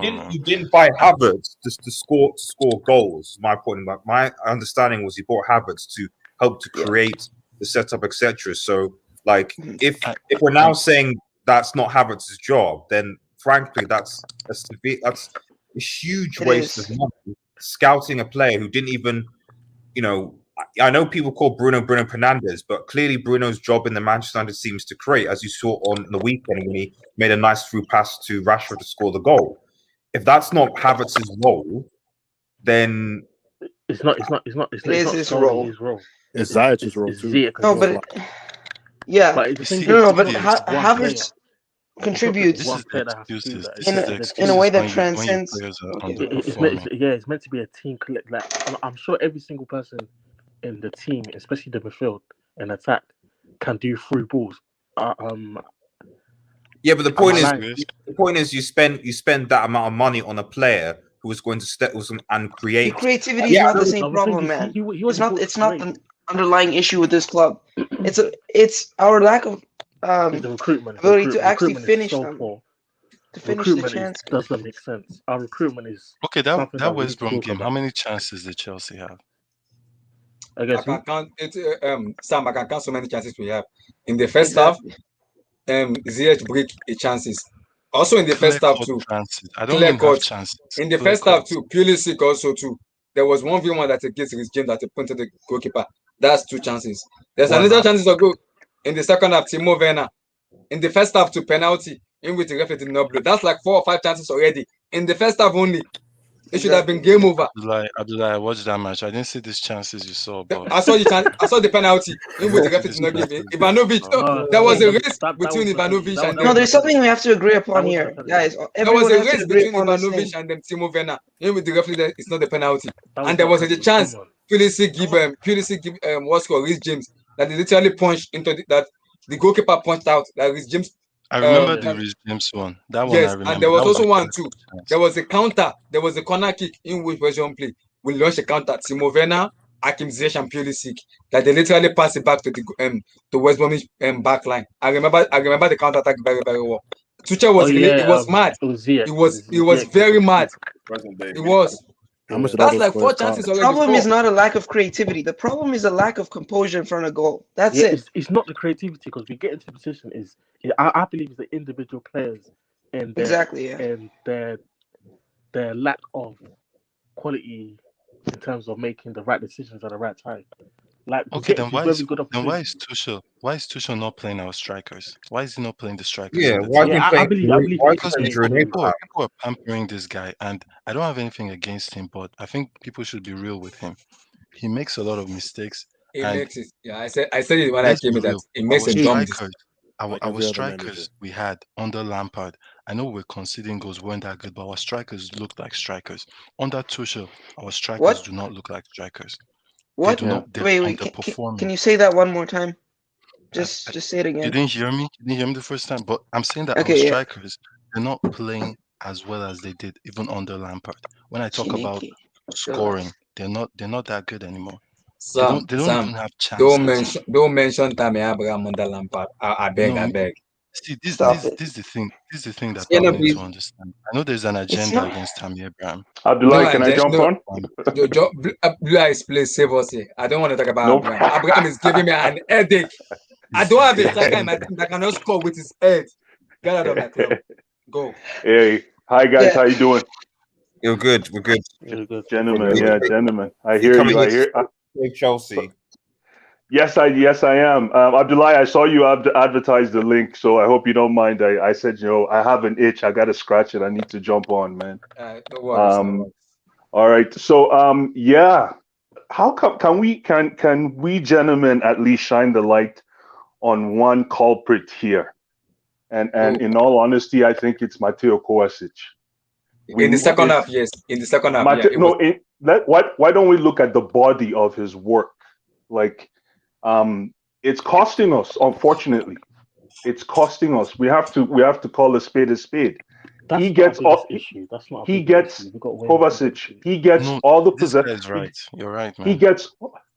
You didn't buy Havertz just to score goals. My point, my understanding was you bought Havertz to help to create the setup, etc. So, like, if we're now saying that's not Havertz's job, then frankly, that's a huge waste of money scouting a player who didn't even, I know people call Bruno Fernandes, but clearly Bruno's job in the Manchester United seems to create, as you saw on the weekend when he made a nice through pass to Rashford to score the goal. If that's not Havertz's role, then It's not his solely role. his role. It's Ziyech's role It's too. Ziyech as No, well. but yeah, But the You thing see, is, no, it's but not see, just one player. Havertz It's not contributes just this one is the player that has to do excuses. that. This is the There's in a two. way excuses that when your transcends. players are Okay. underperforming. It's meant to be a team collect. Like I'm sure every single person in the team, especially the midfield and attack, can do through balls. Yeah, but the Am point I is, lying? you spend that amount of money on a player who is going to step and The create. creativity is Yeah, I not know the the same No, the thing problem, is, man. he It's wasn't not. brought to It's not create. the underlying issue with this club. It's our lack of It's the recruitment. ability to actually Recruitment is finish so them, poor. to finish the Recruitment chances. doesn't make sense. Our recruitment is Okay, that something that we need West to Brom talk game, how about. many chances did Chelsea have? I I guess can count it. Sam, I can count so many chances we have in the first Exactly. half. Ziyech break the chances. Also in the Clear first half cut too, chances. I don't clear mean half cut. chances. In the Clear first half cuts. too, Pulisic also too. There was 1v1 that against Reece James that he pointed the goalkeeper. That's 2 chances. There's one another half. chances of goal in the second half. Timo Werner. In the first half to penalty, in which the referee did not blow. That's like 4 or 5 chances already in the first half only. It should have been game over. Abdullah, I watched that match. I didn't see these chances you saw, but I saw the penalty in which the referee did these not give chances it. you Ivanovic. saw. Oh, there was Hey, a race that between wasn't a penalty. Ivanovic and That No, them. wasn't a there's something penalty. we have to agree upon That wasn't a here, penalty. guys. There was Everyone a has to race agree between upon this Ivanovic thing. and them Timo Werner. In with the referee that it's not the penalty. That And was there not was a penalty. chance Come on. Pulisic give what's called Reece James that they literally punched into that the goalkeeper punched out that Reece James. I remember the Yeah. Reece James one. That one I Yes, and remember. there was That was also a one clear too. cut chance. There was a counter. There was a corner kick in which West Ham play. We launched a counter. Timo Werner, Hakim Ziyech, and Pulisic. That they literally passed it back to the West Bromwich back line. I remember the counter attack very very well. Tuchel Oh was yeah. it was mad. It was Ziyech. It was Ziyech very mad. Present day. It was. How much Yeah. did all That's those like 4 players chances cost? The already. problem 4. is not a lack of creativity. The problem is a lack of composure in front of goal. That's Yeah, it. it's not the creativity because we get into the position I believe it's the individual players and Exactly. Yeah. their lack of quality in terms of making the right decisions at the right time. Like we Okay, get then into why very is good opportunities. Tuchel not playing our strikers? Why is he not playing the strikers Yeah, in the why is team? he Yeah, I playing? believe Why he is he Because should playing play people, Jordan? Jordan. people are pampering this guy, and I don't have anything against him, but I think people should be real with him. He makes a lot of mistakes, It and makes it. Yeah, I said it when I let's came be in that real. it makes Our a dumb decision. strikers, Like our every other manager. strikers we had under Lampard. I know we're conceding goals weren't that good, but our strikers looked like strikers. Under Tuchel, our strikers What? do not look like strikers. They What? do not. They're Wait. underperforming. Can you say that one more time? I, Just say it You again. didn't hear me? You didn't hear me the first time? But I'm saying that our Okay. Yeah. strikers, they're not playing as well as they did even under Lampard. When I talk about Chineke. scoring, they're not that good anymore. Sam, They don't Sam, even have chances. don't mention Tammy Abraham under Lampard. I beg, No, I beg. see Stop it. this is the thing. This is the thing that You know, people need to please. understand. I know there's an It's agenda not. against Tammy Abraham. No, Abdullah, can I jump no. on? Blue Eyes, please save us here. I don't want to talk about No. Abraham. Abraham is giving me an headache. I don't have a striker in my team that cannot score with his head. Get out of my club. Go. Hey, hi guys, Yeah. how you doing? You're good. We're good. Very good. Gentlemen, You're gentlemen. I You're hear coming you. I here hear. to Chelsea. Yes, I am. Abdullah, I saw you advertise the link, so I hope you don't mind. I said, I have an itch. I got to scratch it. I need to jump on, man. No worries. All right. So, yeah. How can we gentlemen at least shine the light on one culprit here? And in all honesty, I think it's Mateo Kovacic. In the second half, yes. In the second half, why don't we look at the body of his work? Like, it's costing us. Unfortunately, it's costing us. We have to call a spade a spade. That's He not gets a all. issue. That's not. He gets Kovacic. He gets No, all the this possession. guy is right. You're right, man.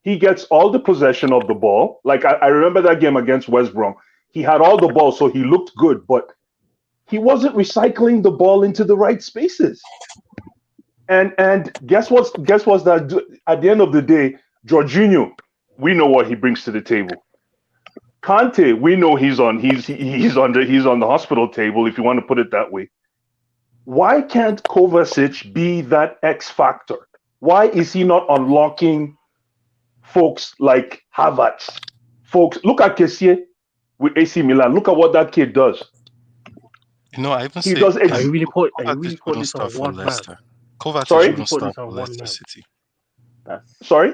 He gets all the possession of the ball. Like I remember that game against West Brom. He had all the ball, so he looked good, but he wasn't recycling the ball into the right spaces. And guess what's that? At the end of the day, Jorginho, we know what he brings to the table. Kante, we know he's on the hospital table, if you want to put it that way. Why can't Kovacic be that X factor? Why is he not unlocking folks like Havertz? Folks, look at Kessié with AC Milan. Look at what that kid does. I even He say does. Are you really put Kovacic this wouldn't on start for one man? Leicester. Kovacic Sorry? wouldn't start for One Leicester man. City. Sorry?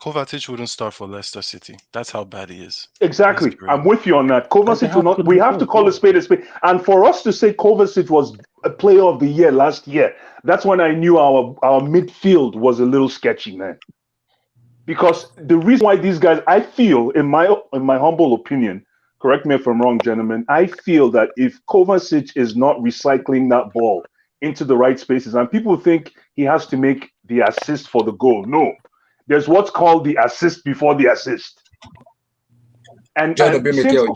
Kovacic wouldn't start for Leicester City. That's how bad he is. Exactly. I'm with you on that. Kovacic will not. We have to call a spade a spade. And for us to say Kovacic was a player of the year last year, that's when I knew our midfield was a little sketchy, man. Because the reason why these guys, I feel, in my humble opinion, correct me if I'm wrong, gentlemen, I feel that if Kovacic is not recycling that ball into the right spaces, and people think he has to make the assist for the goal. No. There's what's called the assist before the assist. And John Obi Mikel.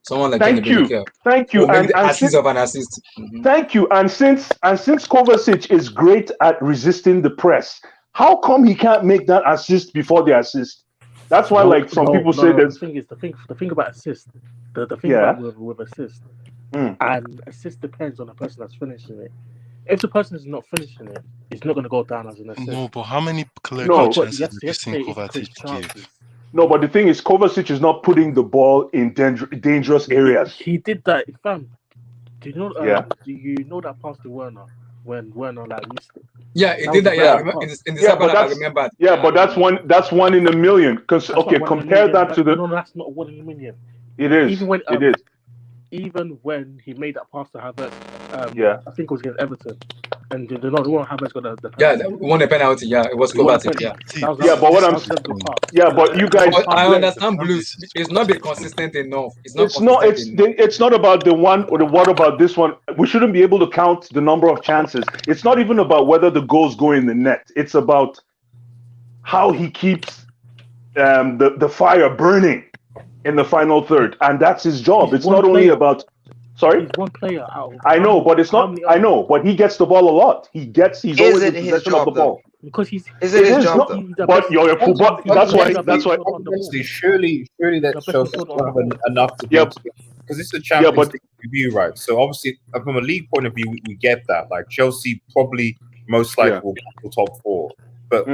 Someone like thank John Obi Mikel. Thank you. And the assist of an assist. Thank you. And since Kovacic is great at resisting the press, how come he can't make that assist before the assist? That's why, some people say that. The thing about assist, the thing about with assist, and assist depends on the person that's finishing it. If the person is not finishing it, it's not going to go down as an assist. No, but how many clear chances have you seen Kovacic give? No, but the thing is, Kovacic is not putting the ball in dangerous areas. He did that, fam. Do you know? Do you know that pass to Werner when Werner missed it? Yeah, he did that. Yeah, in the second I remember. Yeah, but that's one in a million. Because compare that to the. No, that's not 1 in a million. It is. It is. Even when he made that pass to Havertz, I think it was against Everton, and the one Havertz got the won the penalty. Yeah, it was Kovacic. But you guys, I understand Blues. It's not been consistent enough. It's not about the one or the what about this one. We shouldn't be able to count the number of chances. It's not even about whether the goals go in the net. It's about how he keeps the fire burning in the final third, and that's his job. It's not only about. Sorry, he's one player out. I know, but it's not. I know, but he gets the ball a lot. He's always in possession of the ball. Because he's. Is it his job? But you're a football. That's why. Surely that shows enough to because it's a Champions League review, right? So obviously, from a league point of view, we get that. Like Chelsea probably most likely will get the top 4. But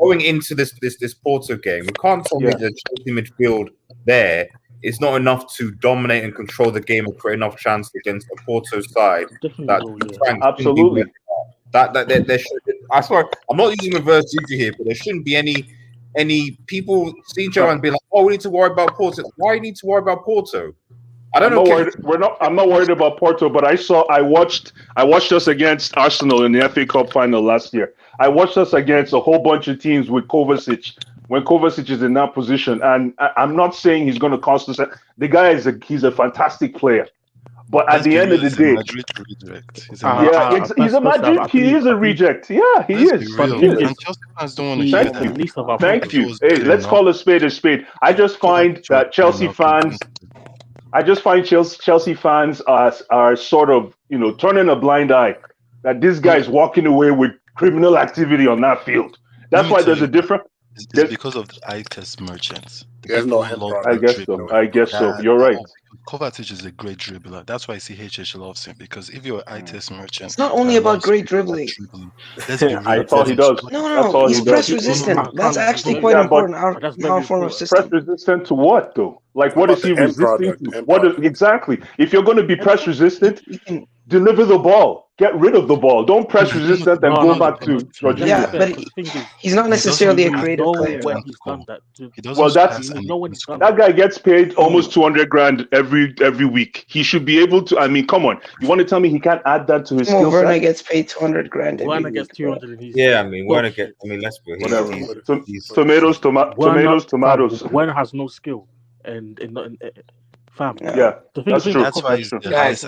going into this Porto game, we can't tell me the Chelsea midfield there is not enough to dominate and control the game and create enough chance against the Porto side. Absolutely. That there should. I swear, I'm not using reverse juju here, but there shouldn't be any people see each other and be like, "Oh, we need to worry about Porto." Why do you need to worry about Porto? I don't know. I'm not worried about Porto, but I watched us against Arsenal in the FA Cup final last year. I watched us against a whole bunch of teams with Kovacic when Kovacic is in that position, and I'm not saying he's going to cost us. The guy he's a fantastic player, but at the end of the day, he's a Madrid. He is a reject. Yeah, he is. And Chelsea fans don't want to hear that. Thank you. Hey, let's call a spade a spade. I just find that Chelsea fans are sort of turning a blind eye that this guy is walking away with criminal activity on that field. That's why there's a difference. It's because of the eye test merchants. There's no I guess so. You're right. Kovacic is a great dribbler. That's why CHH loves him, because if you're an eye test merchant, it's not only about great dribbling. That's all he does. No, he's press resistant. That's actually quite important. Our form of system. Press resistant to what, though? Like, what is he resisting to? Exactly? If you're going to be press resistant, deliver the ball. Get rid of the ball. Don't press resistant and go back to Rodriguez. Yeah, but he's not necessarily a creative player. That guy gets paid almost 200 grand every week. He should be able to. I mean, come on. You want to tell me he can't add that to his skill set? Werner gets paid 200 grand. Werner gets 200. Let's be whatever. Tomatoes. Werner has no skill, and fam. Yeah, that's true. That's why guys,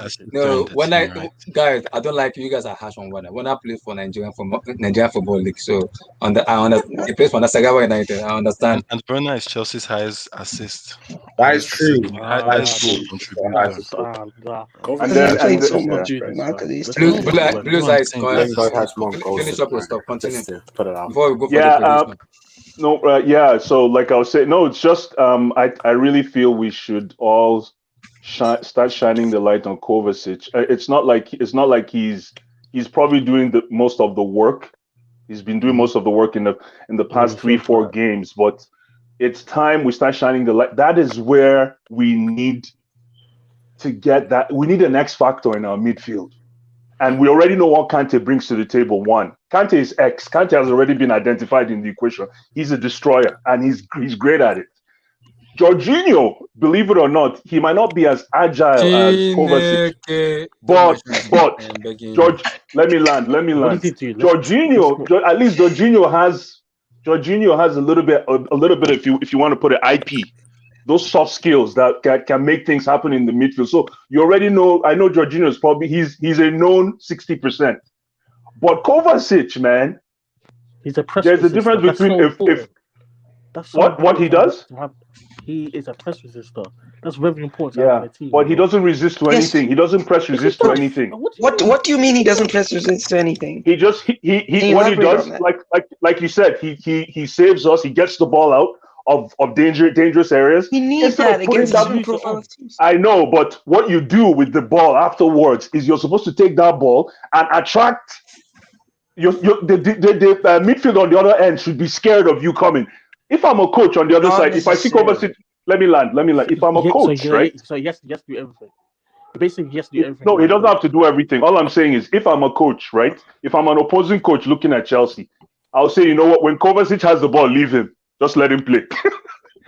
I don't like you guys are harsh on Werner. Werner plays for Nigerian Football League, so I understand. He plays for Nasagawa United. I understand. And Werner is Chelsea's highest assist. That is true. Highest goal contributor. And then played so much. Blues eyes. Finish up your stuff. Continue. Before we go for the so like I was saying, it's just I really feel we should all start shining the light on Kovacic. It's not like he's probably doing the most of the work. He's been doing most of the work in the past 3-4 games, but it's time we start shining the light. That is where we need to get that. We need an X factor in our midfield. And we already know what Kante brings to the table. One, Kante is X. Kante has already been identified in the equation. He's a destroyer, and he's great at it. Jorginho, believe it or not, he might not be as agile as Kovacic. But George, let me land. Jorginho, at least Jorginho has a little bit if you want to put it IP. Those soft skills that can make things happen in the midfield. So you already know. I know Jorginho is probably he's a known 60%. But Kovacic, man, he's a press. There's a difference between if that's so what he does. He is a press resistor. That's very important. Yeah, but he doesn't resist to anything. He doesn't press resist to anything. What do you mean he doesn't press resist to anything? He just he what he does, like you said, he saves us. He gets the ball out of dangerous areas. He needs that against certain profile of teams. I know, but what you do with the ball afterwards is you're supposed to take that ball and attract. The midfield on the other end should be scared of you coming. If I'm a coach on the other side, if I see Kovacic, let me land. If I'm a coach, right? So yes, to do everything. Basically, yes, to do everything. No, he doesn't have to do everything. All I'm saying is, if I'm a coach, right? If I'm an opposing coach looking at Chelsea, I'll say, you know what? When Kovacic has the ball, leave him. Just let him play.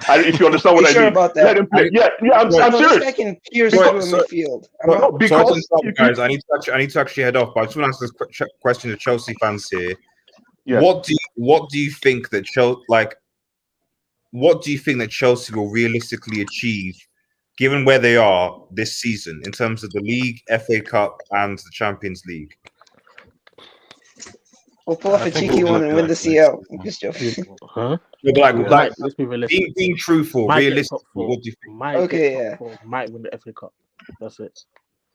If you understand what I mean, let him play. Yeah, I'm serious. I can pierce through midfield. Guys, I need to actually head off. But I just want to ask this question to Chelsea fans here. Yeah. What do you think that What do you think that Chelsea will realistically achieve, given where they are this season in terms of the league, FA Cup, and the Champions League? We'll pull off a cheeky one and win the CL. Huh? Let's be realistic. Being truthful, realistic. What do you think? Might win the FA Cup. That's it.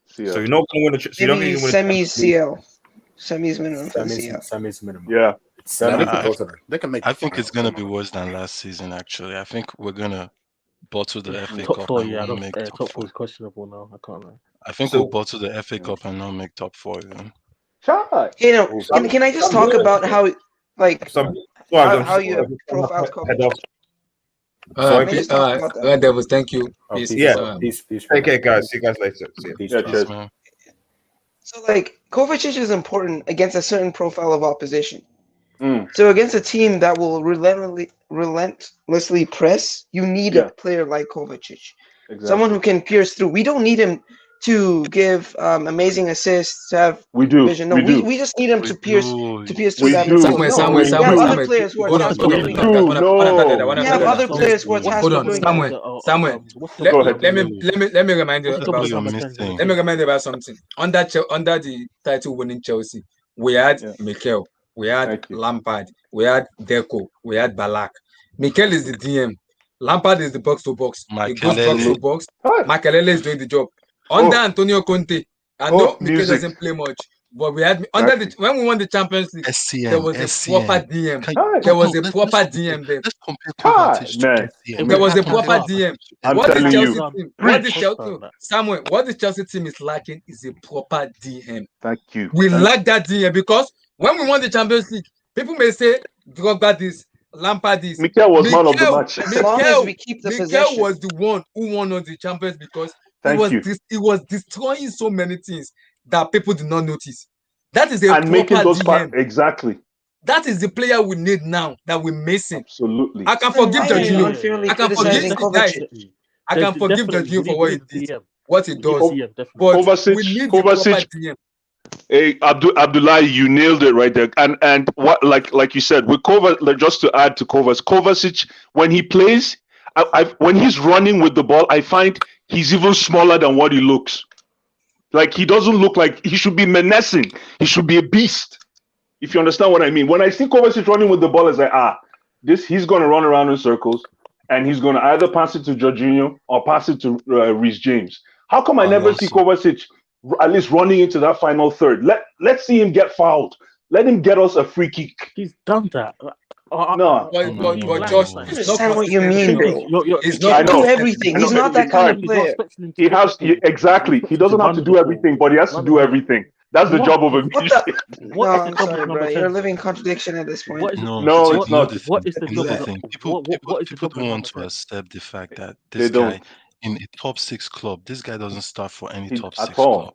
So you're not going to win maybe semis CL. Semis minimum. Semis minimum. Yeah. They can make. I think it's gonna be worse than last season. Actually, I think we're gonna bottle the FA Cup. Top four, yeah. Top four is questionable now. I can't lie. I think we'll bottle the FA Cup and not make top four. Even. You know, can I just talk about how you profile Cup? Devils, thank you. Peace. Take care, guys. See you guys later. Cheers. So, Kovacic is important against a certain profile of opposition. So against a team that will relentlessly press, you need a player like Kovacic. Exactly. Someone who can pierce through. We don't need him to give amazing assists, to have vision. No, we just need him to pierce through that. Samuel, other players who are tasked with doing that. We have other players who are tasked with doing that. Samuel, let me remind you about something. Let me remind you about something. Under the title winning Chelsea, we had Mikel. We had Lampard, we had Deco, we had Balak. Mikel is the DM. Lampard is the box to box. He goes box to box. Makelele is doing the job. Under Antonio Conte, I know Mikel doesn't play much, but we had when we won the Champions League, there was a proper DM. There was a proper DM there. Let's compare Kovacic to DM. There was a proper DM. What the Chelsea team is lacking is a proper DM. Thank you. We lack that DM because when we won the Champions League, people may say, Drogba this, Lampard this. Mikel was man of the match. Mikel was the one who won us the Champions because he was destroying so many things that people did not notice. That is a proper making those DM. Exactly. That is the player we need now that we're missing. Absolutely. I can forgive Jorginho. I can forgive Jorginho for what he did, what he does. But we need the proper DM. Hey, Abdullah, you nailed it right there. And what like you said, with Kovacic, just to add to Kovacic, when he plays, when he's running with the ball, I find he's even smaller than what he looks. Like he doesn't look like he should be menacing. He should be a beast. If you understand what I mean. When I see Kovacic running with the ball, it's like he's gonna run around in circles, and he's gonna either pass it to Jorginho or pass it to Reece James. How come I never see Kovacic at least running into that final third? Let's see him get fouled. Let him get us a free kick. He's done that. No, but Josh, it's not what you mean, bro. He's not do everything. He's not that kind of player. He has exactly. He doesn't have to do everything, but he has to do everything. That's the job of a musician. No, I'm sorry, bro. You're a living contradiction at this point. No, it's not. What is the thing? People don't want to accept the fact that this guy in a top 6 club, this guy doesn't start for any top 6 club.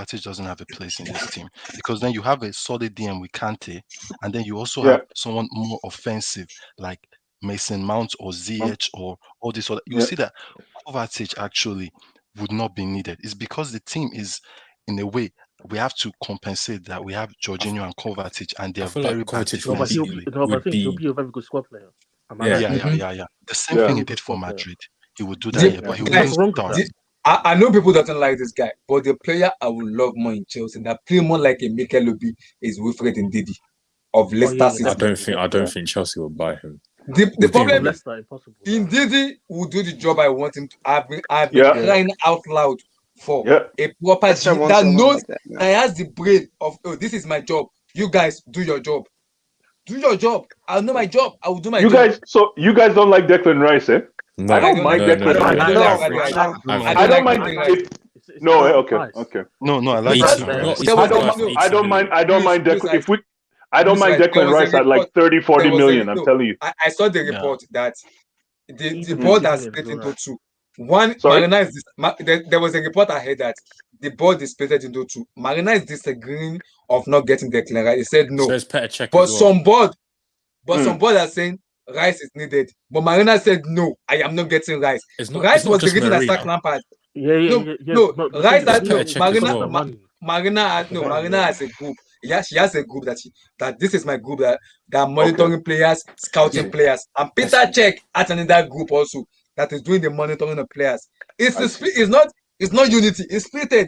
Kovacic doesn't have a place in this team, because then you have a solid DM with Kante, and then you also Yeah. have someone more offensive like Mason Mount or ZH or all this other. You Yeah. see that Kovacic actually would not be needed. It's because the team is, in a way, we have to compensate that we have Jorginho and Kovacic, and they're feel like very bad Kovacic No, but would defensively. I would think he'll be be a very good squad player. Am I Yeah. right? Yeah. The same Yeah. thing he Very good did for squad player. Madrid. He would do that The- here, but he There's wouldn't nothing wrong with start. that. I know people doesn't like this guy, but the player I would love more in Chelsea that play more like a Mikel Obi is Wilfred Ndidi of Leicester yeah, City. I don't think Chelsea will buy him. The With him, problem From is Leicester, impossible. Ndidi will do the job I want him to. I've been Yeah. crying out loud for Yeah. a proper Leicester G wants that someone knows like that now. that has the brain of this is my job. You guys do your job. Do your job. I'll know my job. I will do my You job. guys don't like Declan Rice, eh? No, I don't mind Declan Rice. I don't No, like Rice. I don't mind Rice. if no, okay. No, I like Me that. too. Rice. He's There was not a- worth no, 80 I don't mind Luis Declan. Rice. I don't mind There Declan was a Rice at like report- 30, 40 there was a- million. I'm no, telling you. I saw the Yeah. report that the Even board 80 has million, split you're into right. two. One, Sorry? Marina is there was a report I heard that the board is split into two. Marina is disagreeing of not getting Declan Rice. He said no. So it's Petr Cech But as well. some board are saying Rice is needed. But Marina said no, I am not getting Rice. It's not, Rice it's not was the just reason I Marina. sacked Lampard. Yeah. No, But the Rice thing has is, no Petr Cech as Marina. well. money. Marina has a group. Yeah, she has a group that this is my group that are monitoring players, scouting players, and Peter Cech has another group also that is doing the monitoring of players. It's not unity. It's splitted.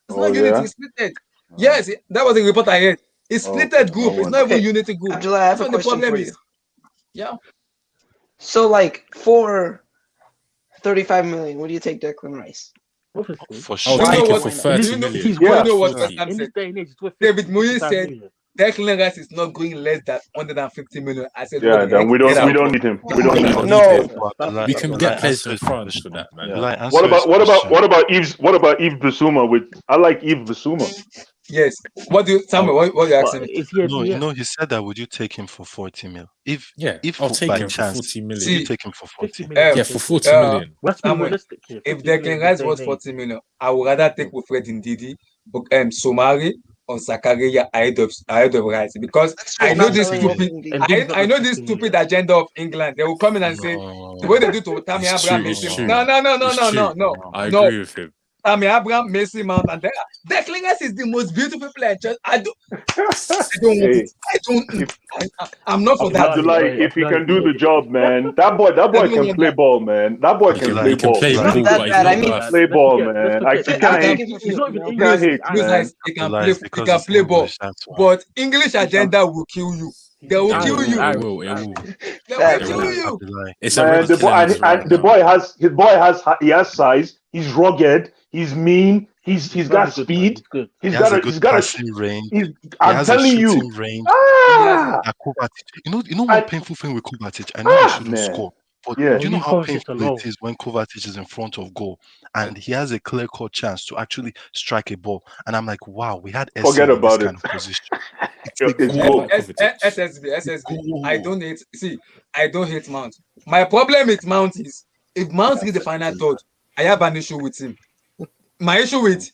It's not unity. It's splitted. Yes, that was a report I heard. It's splitted group. It's not even Okay. unity group. Abdullah, I have That's a what the question problem for is. you. Yeah. So, like, for 35 million, would you take Declan Rice? Obviously. For I'll sure. Do you take know it what- for do 30 you know- million. He's Do you worth know what 50. West Ham In this said? day and age, it's worth David Moyes 55 said million. Declan Rice is not going less than 150 million. I said, Yeah, what the then heck? we Get out. don't need him. We don't need him. No. We can get players from France for that, man. What about Yves Bissouma with I like Yves Bissouma. Yes. What do you tell me? What you asking me? Is he a No, DM? he said that. Would you take him for 40 mil? If I'll take by him for chance, 40 million. would you take him for 50 40? million. Yeah, for 40 million. Let's be Samuel, realistic here. If 50 million Declan in Rice this was day and 40 million, I would rather take Wilfred Ndidi, Somari, or Zakaria ahead of Rice because I know this stupid. I know this stupid agenda of England. They will come in and say the way they do to Tammy It's Abraham, true, Messi. it's true. No. I agree with him. Tammy Abraham, Messi, Mount, and Declan Rice is the most beautiful player. I don't want it. I'm not for that. Abdullah, if he can do the job, man, that boy can play ball, man. That boy can play ball. Play Not ball, that but bad. I he's mean, not Play ball, man. I can't hate. He's not even You English. can't hate, man. He can play ball, but English agenda will kill you. They will kill you. It will. They will kill you. It's Man, already killing us right now. he has size. He's rugged. He's mean. He's got speed. He has a good passing range. I'm telling you. Range. Ah! You know one painful thing with Kovacic? I know he shouldn't man. score. But Yeah. do you know Leave how Kovacic painful alone. it is when Kovacic is in front of goal and he has a clear-cut chance to actually strike a ball? And I'm like, wow, we had Essien Forget in about this it. kind of position. It's goal. SSB. I don't hate Mount. My problem with Mount is if Mount is the final third, I have an issue with him. My issue with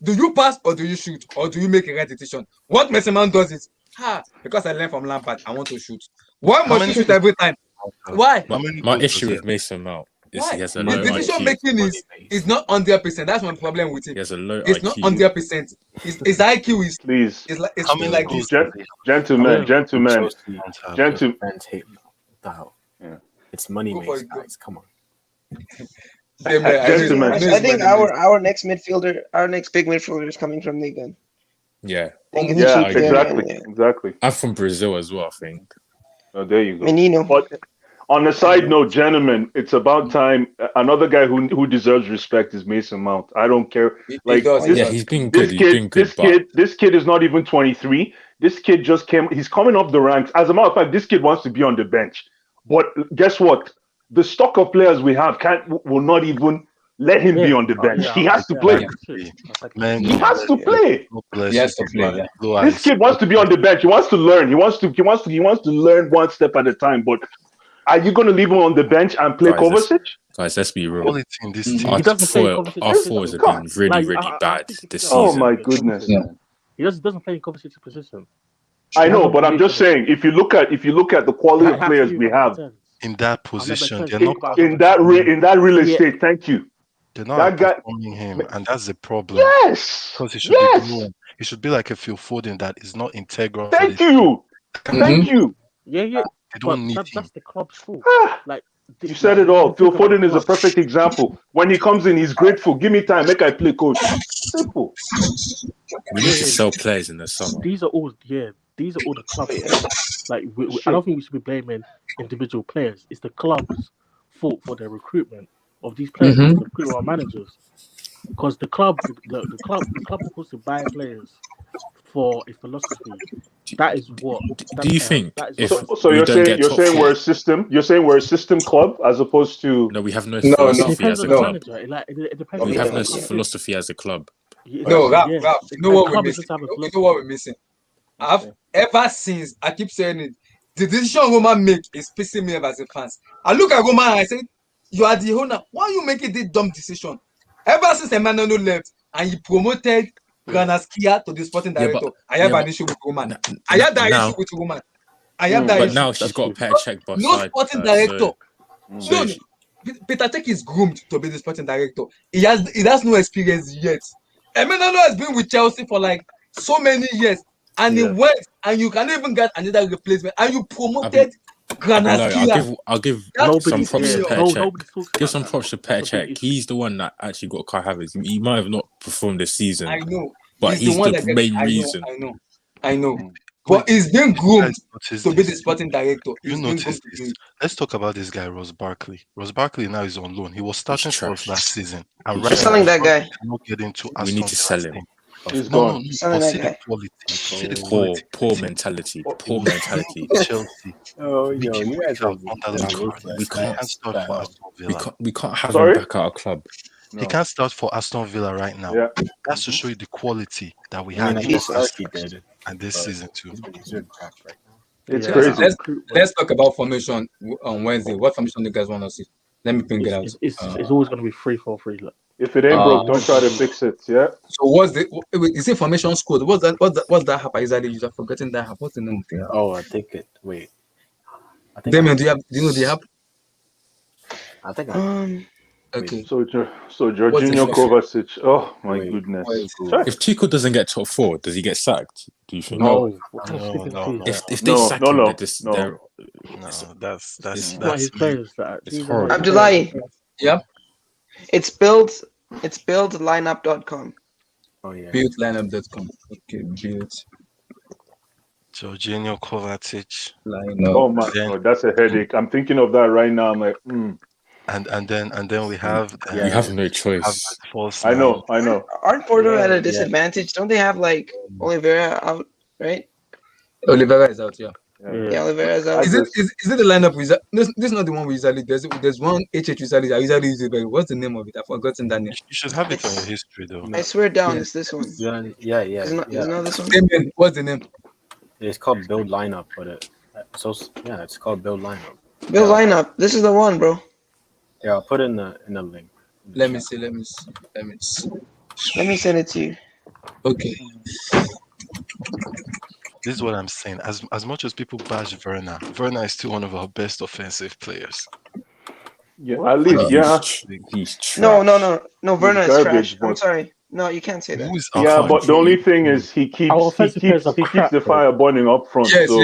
do you pass or do you shoot or do you make a right decision? What Messi Mount does is because I learned from Lampard, I want to shoot. Why must you shoot every time? Why? My issue with Mason Mount is he has a low His decision IQ. making is not 100%. That's my problem with him. He has a low It's IQ. not 100%. His IQ is Please, like this. Gentlemen. Fans hate Dao. Yeah. It's money makes guys. Come on. I think our next midfielder, our next big midfielder is coming from Liga. Yeah. Exactly. I'm from Brazil as well, I think. Oh, there you go. Menino. But on a side note, gentlemen, it's about time. Another guy who deserves respect is Mason Mount. I don't care. He's been good. This kid is not even 23. This kid just came. He's coming up the ranks. As a matter of fact, this kid wants to be on the bench. But guess what? The stock of players we have will not even let him be on the bench. He has to play. He has to play. This kid wants to be on the bench. He wants to learn. He wants to learn one step at a time. But are you going to leave him on the bench and play Kovacic? Guys, let's be real. Our fours have been really bad this season. Oh my goodness! He doesn't play in Kovacic's position. I know, but I'm just saying, if you look at the quality of players we have, in that position. They're think not about in that real Yeah. estate. Thank you. they're not That guy. outperforming him, and that's the problem. Yes. Because he should be Yes. growing. He should be like a Phil Foden that is not integral. Thank you. Thank you. Yeah. They But don't need him. that's the club's fault. Ah, Like you said it all. Phil Foden is a perfect example. When he comes in, he's grateful. Give me time. Make I play, coach. Simple. We need to sell players in the summer. These are all the club's fault. Like I don't think we should be blaming individual players. It's the club's fault for their recruitment of these players, the recruitment of managers. Because the club supposed to buy players for a philosophy. That is what. Do you think if So you're top saying four- we're a system? You're saying we're a system club as opposed to? No, we have no It philosophy depends as a on the club. manager. It depends. We on have no the philosophy as a club. No, Ralph, you know what we're club missing. doesn't have a You know what we're missing. I've ever since I keep saying it, the decision Roman make is pissing me off as a fan. I look at Roman and I say, "You are the owner. Why are you making this dumb decision?" Ever since Emmanuel left and he promoted Granaskia to the sporting director, I have an issue with Roman. I have that issue with Roman. I have that issue. But now she's got a pair check by No side. sporting director. No, Peter Cech is groomed to be the sporting director. He has no experience yet. Emmanuel has been with Chelsea for like so many years, and he went, and you can't even get another replacement, and you promoted Granaskia. I'll give some props to Peter Cech. Give some props to Peter Cech. He's the one that actually got Kai Havertz. He might have not performed this season. I know, but he's the main reason. I know. But he's been groomed to be the sporting director. You notice this. Let's talk about this guy, Ross Barkley. Ross Barkley now is on loan. He was starting for us last season. And We're selling that guy. Not getting to we need to sell him. He's gone. No, see the quality. Poor mentality. Poor mentality. Chelsea. Oh, yo, you guys are we can't have him back at our club. He can't start for Aston Villa right now. Yeah. That's to show you the quality that we had and this season too. It's crazy. Let's talk about formation on Wednesday. What formation do you guys want to see? Let me bring it out. It's always going to be 3-4-3. If it ain't broke, don't try to fix it. Yeah. So what's the? Is it formation squad? What's that app? Is that you have forgotten that app? What's the name of the app? Oh, I think it. Wait. Damien, do you know the app? I think. Okay. So Jorginho Kovacic. Oh my goodness. If Chico doesn't get top 4, does he get sacked? Do you think? No. If they sack him, that's his players. It's horrible. Abdullahi. Yep. It's buildlineup.com. Oh yeah. Buildlineup.com. Okay, build. Jorginho Kovacic. Lineup. Oh my god, that's a headache. I'm thinking of that right now. I'm like, And then we have you have no choice. I know. Aren't Porto at a disadvantage? Don't they have like Oliveira out, right? Oliveira is out, yeah. Yeah, Oliveira is out. Is it the lineup wizard? This is not the one we usually. There's one HH wizard. I usually use it, but what's the name of it? I've forgotten that name. You should have it on your history though. I swear down, it's this one. Yeah. Isn't this one? Damien, what's the name? It's called Build Lineup, but it's called Build Lineup. Build lineup. This is the one, bro. Yeah, I'll put it in the link. Let me see. Let me send it to you. Okay. This is what I'm saying. As much as people bash Werner is still one of our best offensive players. Yeah, at least, yeah. He's trash. No. Werner is garbage, trash. I'm sorry. No, you can't say that. Yeah, but the only thing is he keeps the fire burning up front. Yes, so,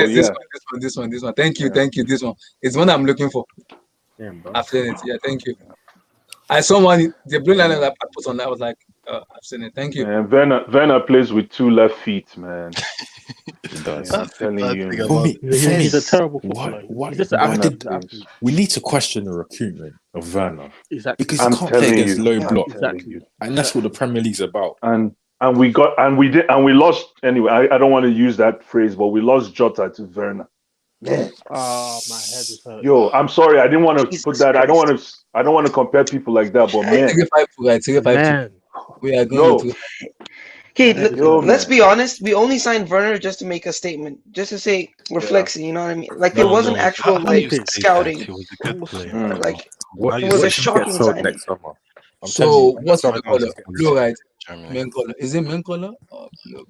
this one. Thank you. This one. It's one I'm looking for. Damn, bro. I've seen it. Yeah, thank you. I saw the blue line that I put on that. I was like, I've seen it. Thank you. And Werner plays with 2 left feet, man. He does. I'm telling you. He's a terrible footballer. We need to question the recruitment of Werner. Exactly. Because he can't play against low block. Exactly. And that's what the Premier League's about. And we lost anyway. I don't want to use that phrase, but we lost Jota to Werner. Oh, my head is hurt. Yo, I'm sorry. I didn't want to put that. I don't want to compare people like that. But man, we are going to. Okay, let's be honest. We only signed Werner just to make a statement, just to say we're flexing. You know what I mean? Like it wasn't actual scouting. He was a good player. Like it was a shocking signing. Next summer. So what's the color? Blue, right? Main color. Is it main color? Oh, blue.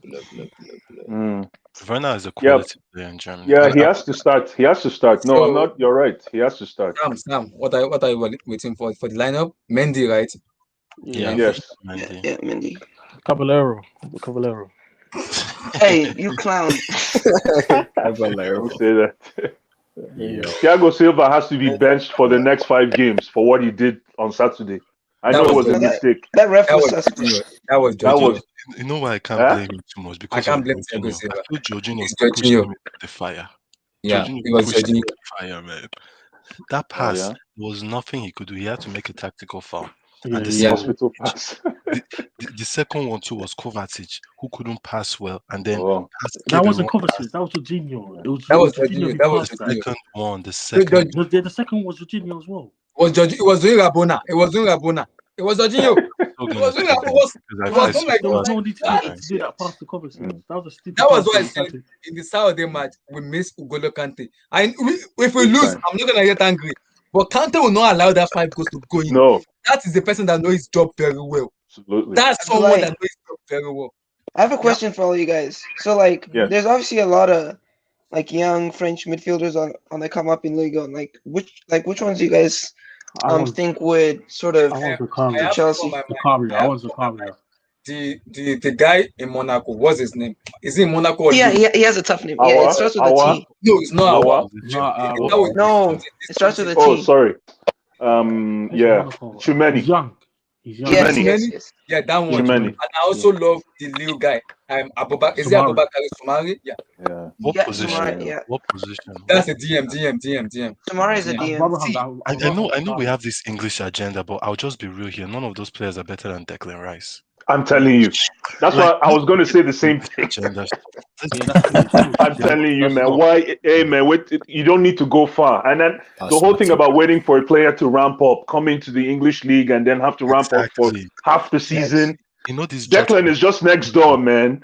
Werner is a quality player in Germany. Yeah, he has to start. He has to start. No, So- I'm not. You're right. He has to start. Sam, what are you waiting for the lineup? Mendy, right? Yeah, Yes. Mendy. Yeah, Mendy. Caballero. Hey, you clown. Don't say that. Yeah. Thiago Silva has to be benched for the next 5 games for what he did on Saturday. I That know it was was a that- mistake. That ref That was was suspect. Jorginho. That was That Jorginho. was You know why I can't Huh? blame him too much? Because can't of blame Thiago Jorginho. Silva. I feel Jorginho It's pushed Jorginho. him into the fire. Yeah, Jorginho it was pushed him Jorginho. into the fire, man. That pass yeah. was nothing he could do. He had to make a tactical foul. Yeah, And the yeah. second, Hospital pass. the second one too was Kovacic, who couldn't pass well, and then Oh. That gave wasn't a wrong Kovacic. That was Jorginho. It was That was Jorginho Jorginho. who That was passed The that. second one, the So second. The second was Jorginho as well. It was doing Rabona. It was doing Rabona. It was Jorginho. So It gonna was say doing Rabona. It was not like There was no like need that. to do that pass to Kovacic. That was a stupid That was pass. why I said in the Saturday match we missed Ugolo Kante. And if we Big lose, time. I'm not gonna get angry. But Kante will not allow that 5 goals to go in. No, That is the person that knows his job very well. absolutely. That's someone that knows his job very well. I have a question for all you guys. So, like, Yeah. there's obviously a lot of like young French midfielders on the come up in Ligue 1. Like, which ones do you guys think would sort of I want I have Chelsea? on my mind. Zakaria. I I have want Zakaria. the guy in Monaco, what's his name? Is he in Monaco or Yeah, Lille? he has a tough name. Yeah, Awa? it starts with a Awa? T. No, it's not Awa? Awa. Not No, it starts with a T. Oh, sorry. Yeah. He's Chumeni. young. He's young. Yes, Chumeni. yes. Yeah, that one. Chumeni. And I also love the little guy. Abubakar. Is it Sumari. Abubakar Sumari? Yeah. Yeah. What Yeah, position? Sumari, yeah. What position? That's a DM. Samara is a I'd DM. rather have See, that. I know we have this English agenda, but I'll just be real here. None of those players are better than Declan Rice. I'm telling you. That's why I was going to say the same thing. Agenda. I'm telling you, man. Why? Hey, man. Wait, you don't need to go far. And then the whole thing about waiting for a player to ramp up, come into the English league, and then have to ramp up for half the season. You know this. Declan is just next door, man.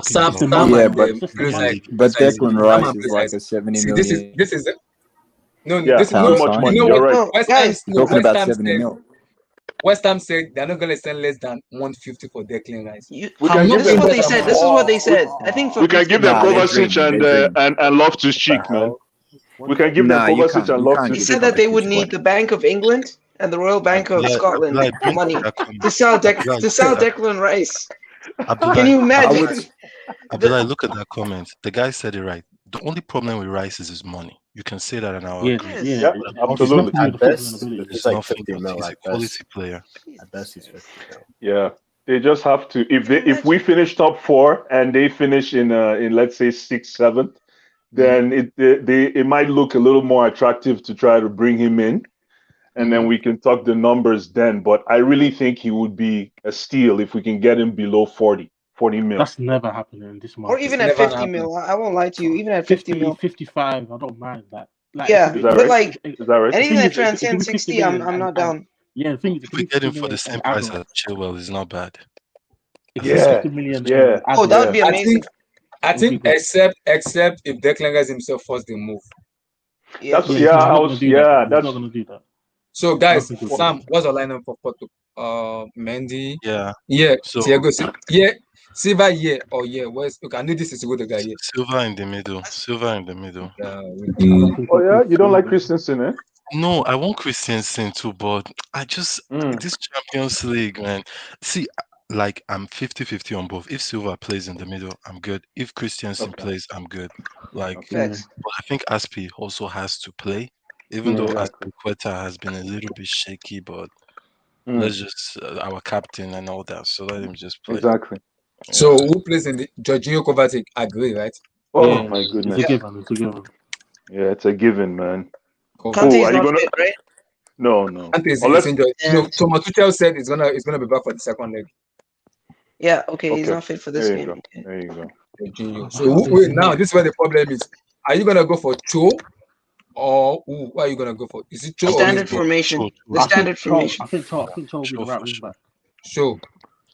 Sam, Yeah, but Blue Declan Rice is like a 70 See, million. this is no, Yeah, this is too much money. You know You're what? right. West Ham, Guys, Talking about 70 mil. West Ham said they're not gonna send less than 150 for Declan Rice. We can give This is them. what they said. This is what they said. I think We can give them Nah, they're Kovacic dreaming, and Loftus Cheek, man. We can give them Nah, you Kovacic can't- and you Loftus can't He Cheek. said that they would need the Bank of England and the Royal Bank of Scotland money to sell Declan Rice. Can you imagine? Abdullah, look at that comment. The guy said it right. The only problem with Rice is his money. You can say that, and I'll agree. Yeah, absolutely. At best, It's he's like nothing, 50 but mil. he's a At quality best, player. at best, he's 50 mil. Yeah, they just have to. If we finish top 4 and they finish in let's say 6th, 7th, then it might look a little more attractive to try to bring him in, and then we can talk the numbers then. But I really think he would be a steal if we can get him below 40 mil. That's never happening in this market. Or even at 50 mil. I won't lie to you. Even at 50 mil. 55, I don't mind that. Like, Yeah, Is that but right? like Is that right? anything thing that is, transcends if we 60, I'm not down. Yeah, the thing is, If we get him for the same price as Chilwell, it's not bad. If Yeah, it's 50 million, yeah. Oh, that would be amazing. I think except if Declan Rice himself forced the move. That's he's yeah. not I gonna was do yeah. that. He's That's not gonna do that. So guys, Nothing to Sam, what's the lineup for Porto? Mendy. Yeah. So Thiago. Silva. Where's okay? I know this is a good guy. Yeah. Silva in the middle. oh yeah. You don't like Christensen, eh? No, I want Christensen too, but I just this Champions League, man. See, like I'm 50-50 on both. If Silva plays in the middle, I'm good. If Christensen plays, I'm good. Like, but I think Aspi also has to play, even though Aspilicueta has been a little bit shaky. But let's just our captain and all that, so let him just play. Exactly. Yeah. So who plays in the Jorginho Kovacic? Agree, right? Oh my goodness. It's a given. It's a given. Yeah, it's a given, man. Kante is are you not gonna? fit, right? No. Kante is Unless injured. No, Thomas Tuchel said it's gonna be back for the second leg. Yeah, okay, he's not fit for this there you game. go. There you go. Jorginho. So wait, now this is where the problem is. Are you gonna go for Cho or who are you gonna go for? Is it Cho Standard or formation? The standard formation. I think Cho will be the right wing back. Cho?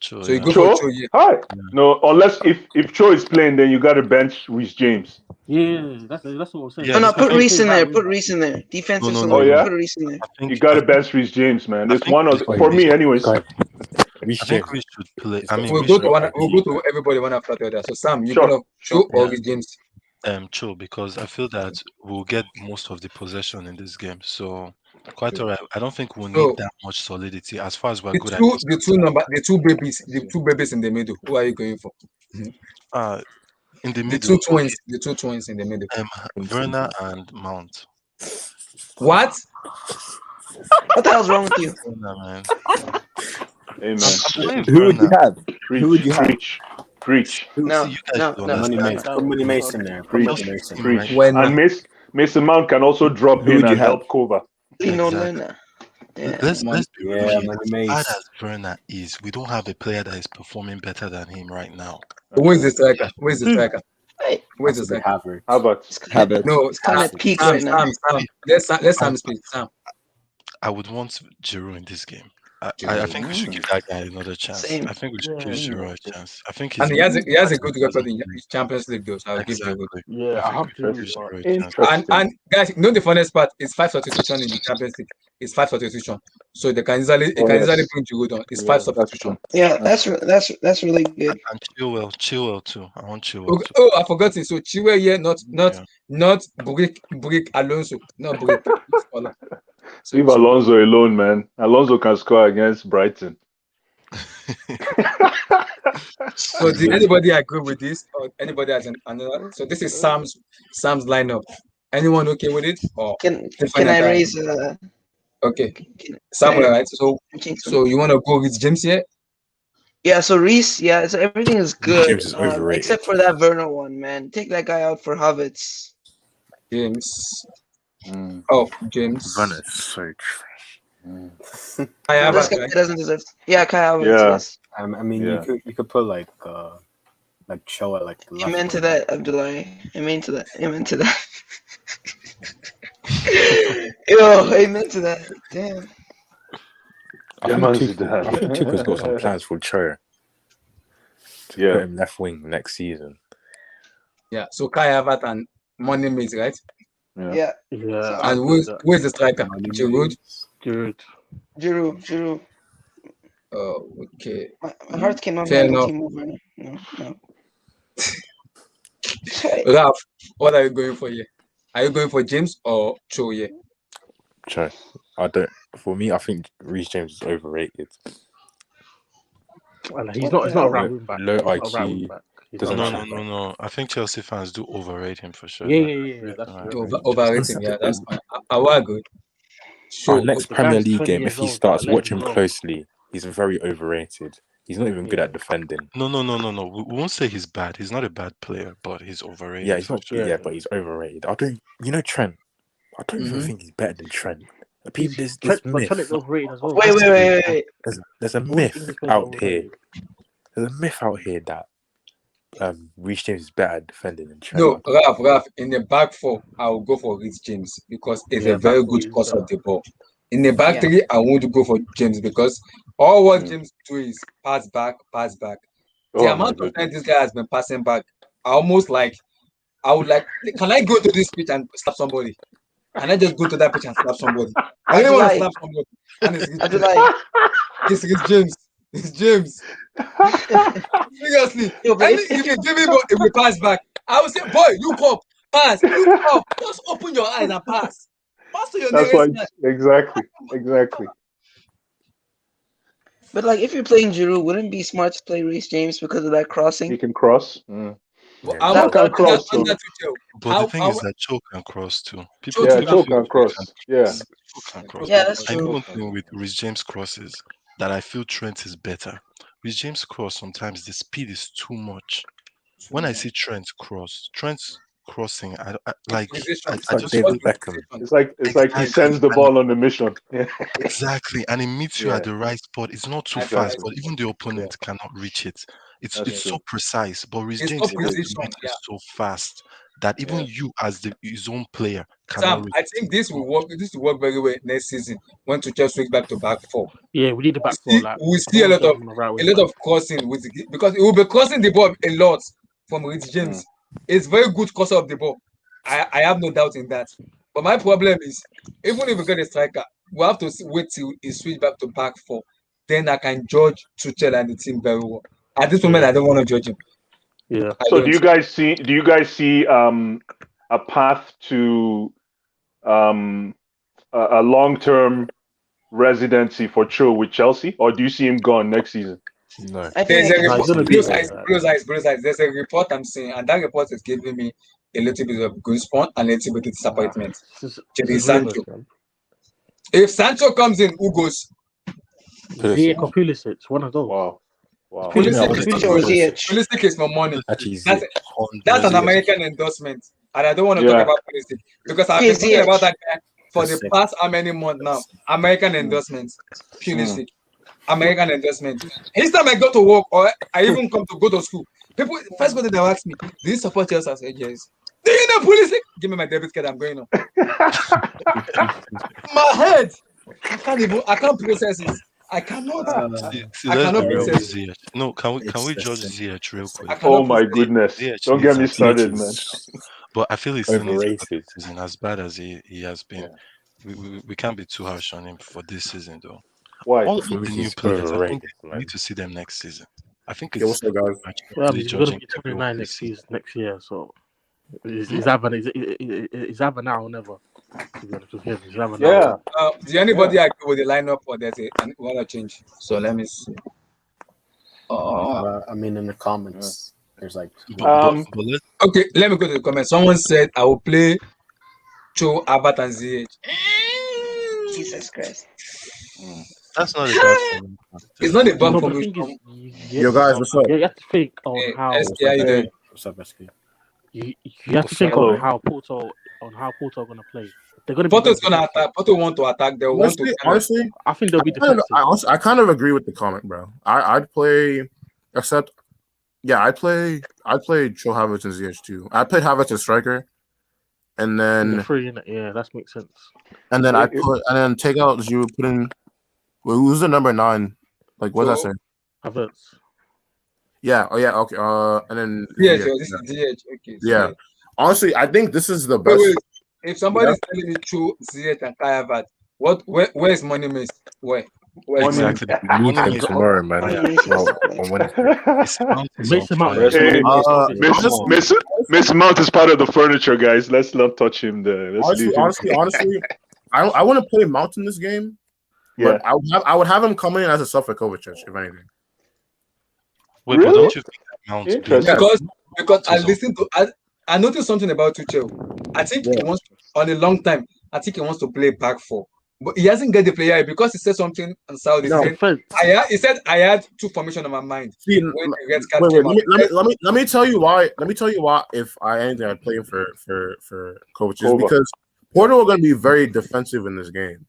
Cho, So you go for Cho, yeah. Hi. No, unless if Cho is playing, then you got to bench Reece James. Yeah, that's what I'm saying. No, put Reece in there. Put Reece in there. Defensive solution. Oh yeah. Put Reece in there. You got to bench Reece James, man. It's one of for me, anyways. Reece I think James. we should play. He's I got mean, some we We'll should go shot. to everybody one after the other. So Sam, you're Sure. gonna show or Yeah. Reece James. True, because I feel that we'll get most of the possession in this game. So quite alright. I don't think we'll need So that much solidity as far as we're the good at two this. the two babies in the middle. Who are you going for? In the The middle, two twins in the middle. Werner and Mount. What? What the hell's wrong with you? Werner, man. Hey, man. I'm playing Who would you Werner. have? Preach, Who would you have? preach. No, See, you guys no, don't no. Money understand. Mason. Put Money Mason there. Put Money Preach, Mason. Team preach. right When And Mason Mount can also drop Who in would you and have? help cover. No, Exactly. no. Yeah. Let's be real Yeah, here. Money As bad Mason. as Werner is, we don't have a player that is performing better than him right now. who is the striker? Who is the striker? Hey, Who is the That's a bit striker? Havertz. How about it's kind of, No, it's kind of peak Sam, right now. Sam. Let Sam speak. Sam. I would want Giroud in this game. I think we should give that guy another chance. Same. I think we should give Giroud a chance. I think And he's he has a good record in Champions League, though. So I'll give you a good. exactly. Yeah, I I have think we to. should give Giroud a chance. interesting? And guys, you know the funniest part is 5 substitution in the Champions League. It's 5 substitution, so they can easily Oh, yes. bring Giroud on. It's Yeah, 5 That's substitution. true. Yeah, that's really good. And Chilwell too. I want Chilwell too. Oh, I forgot it. So Chilwell here, not Yeah. Brick Alonso, not Brick. So Leave Alonso alone, man. Alonso can score against Brighton. So did anybody agree with this, or anybody has another? So this is Sam's lineup. Anyone okay with it? Or Can I raise okay, Samuel, right? So you want to go with James here? Yeah, so Reese, yeah, so everything is good. James is overrated. Except for that Werner one, man. Take that guy out for Havertz. James. Oh, James. Werner is so trash. This guy doesn't deserve. Yeah, Kai Havertz. Yeah. Yes. I mean, you could put like Cho at like the left. Amen to that, Abdullahi. Amen to that. Amen to that. Yo, amen to that. Damn. I think Tuchel's got some plans for Cho. To put him left wing next season. Yeah, so Kai Havertz and Money Mates, right? Yeah. And who is the striker? Giroud. Giroud. Oh, okay. My heart cannot Fair handle enough. Timo Werner. No. Ralph, what are you going for here? Are you going for James or Cho here? Cho. For me, I think Reece James is overrated. Well, he's not a right wing back. Low He's not a IQ. right wing back. No. I think Chelsea fans do overrate him for sure. Yeah. That's Overrate him, yeah, that's fine. I will agree. Our next the Premier guy's League 20 game, if years he old, starts, but watch him legs closely. He's very overrated. He's not even good at defending. No. We won't say he's bad. He's not a bad player, but he's overrated. Yeah, he's not. Yeah, but he's overrated. Trent. I don't even think he's better than Trent. There's this myth. overrated as well. Wait. There's a myth out here. There's a myth out here that Reece James is better at defending than Trent. No, Ralph, in the back four, I'll go for Reece James because it's a very good cross of the ball. In the back three, I want to go for James because all what James do is pass back. The amount of time this guy has been passing back, I would like, can I go to this pitch and slap somebody? Can I just go to that pitch and slap somebody? I really want to slap somebody. And it's Reece James. It's James. Seriously. If you give me if we pass back, I would say, boy, look up, pass, look up. Just open your eyes and pass. Pass to your nearest man. Exactly. But like, if you're playing Giroud, wouldn't it be smart to play Reece James because of that crossing? He can cross. But the thing is that Cho can cross too. Cho can cross. Yeah, that's true. And one thing with Reece James crosses that I feel Trent is better. Reece James cross sometimes the speed is too much. When I see Trent's crossing, I just David Beckham. It's like he sends the ball on a mission. Yeah. Exactly, and it meets you at the right spot. It's not too fast, but even the opponent cannot reach it. It's so precise, but Reece James is so fast that even you as his own player cannot. Sam, I think this will work. This will work very well next season when Tuchel switch back to back four. Yeah, we need the back four. We see a lot of crossing because it will be crossing the ball a lot from Reece James. It's very good crosser of the ball. I have no doubt in that. But my problem is, even if we get a striker, we have to wait till he switch back to back four then I can judge Tuchel and the team very well. At this moment, I don't want to judge him. Yeah. So do you guys see a path to a long-term residency for Cho with Chelsea, or do you see him gone next season? No. There's a he's gonna report. be Blue eyes. There's a report I'm seeing, and that report is giving me a little bit of goosebumps and a little bit of disappointment. Jadon Sancho. If Sancho comes in, who goes? Ziyech or Pulisic, one of those. Wow. Pulisic is more money. That's an American endorsement, and I don't want to talk about Pulisic because I've been talking about that guy for the past how many months now. American endorsements, Pulisic. American endorsement. Each time I go to work or I even come to go to school, people first question they ask me, "Do you support Chelsea?" I say yes. Do you know Pulisic? Give me my debit card. I'm going on. My head, I can't process it. I cannot. I cannot process it. No, can we judge Ziyech real quick? Oh my goodness! Don't get me started, man. But I feel he's overrated. As bad as he has been. We can't be too harsh on him for this season, though. Why? All of the new players, I think we need to see them next season. I think it's what's up, guys? Well, he's going to be 29 next year, so it's either now or never. To be honest with him, it's either now. Do anybody agree with the lineup, or there's another change? So let me see. I mean, in the comments, there's like. Okay, let me go to the comments. Someone said I will play Cho, Havertz, and Ziyech. Jesus Christ. That's not a bad formation. It's not a bad formation. Yo, guys, what's up? You have to think on how. What's up, SK? You have to think on how Porto are going to play. They're going to. Porto's going to attack. Porto want to attack. They want to. Honestly, I think they'll be defensive. I kind of agree with the comment, bro. I'd play, except, I'd play Joe Havertz and Ziyech too. I played Havertz as striker. And then that makes sense. And then take out Giroud, put in who's the number 9? Like what does that say? Havertz. Yeah. Oh yeah. Okay. And then this is DH. Okay. Yeah. Honestly, I think this is the best. Wait. If somebody's telling me Cho, Ziyech, and Kai Havertz, where is money missed? Where? Exactly. Money tomorrow, man. Mason Mount is part of the furniture, guys. Let's not touch him there. Honestly, I want to play Mount in this game. Yeah, but I would have him come in as a sub for Kovacic, if anything. Wait, really? But don't you think that Mount? Because I listened to I noticed something about Tuchel. I think he wants on a long time. I think he wants to play back 4. But he hasn't get the player because he said something on Saudi. He said I had 2 formation on my mind. See, let me tell you why. Let me tell you why. If I anything, I'd play him for coaches because Porto are going to be very defensive in this game.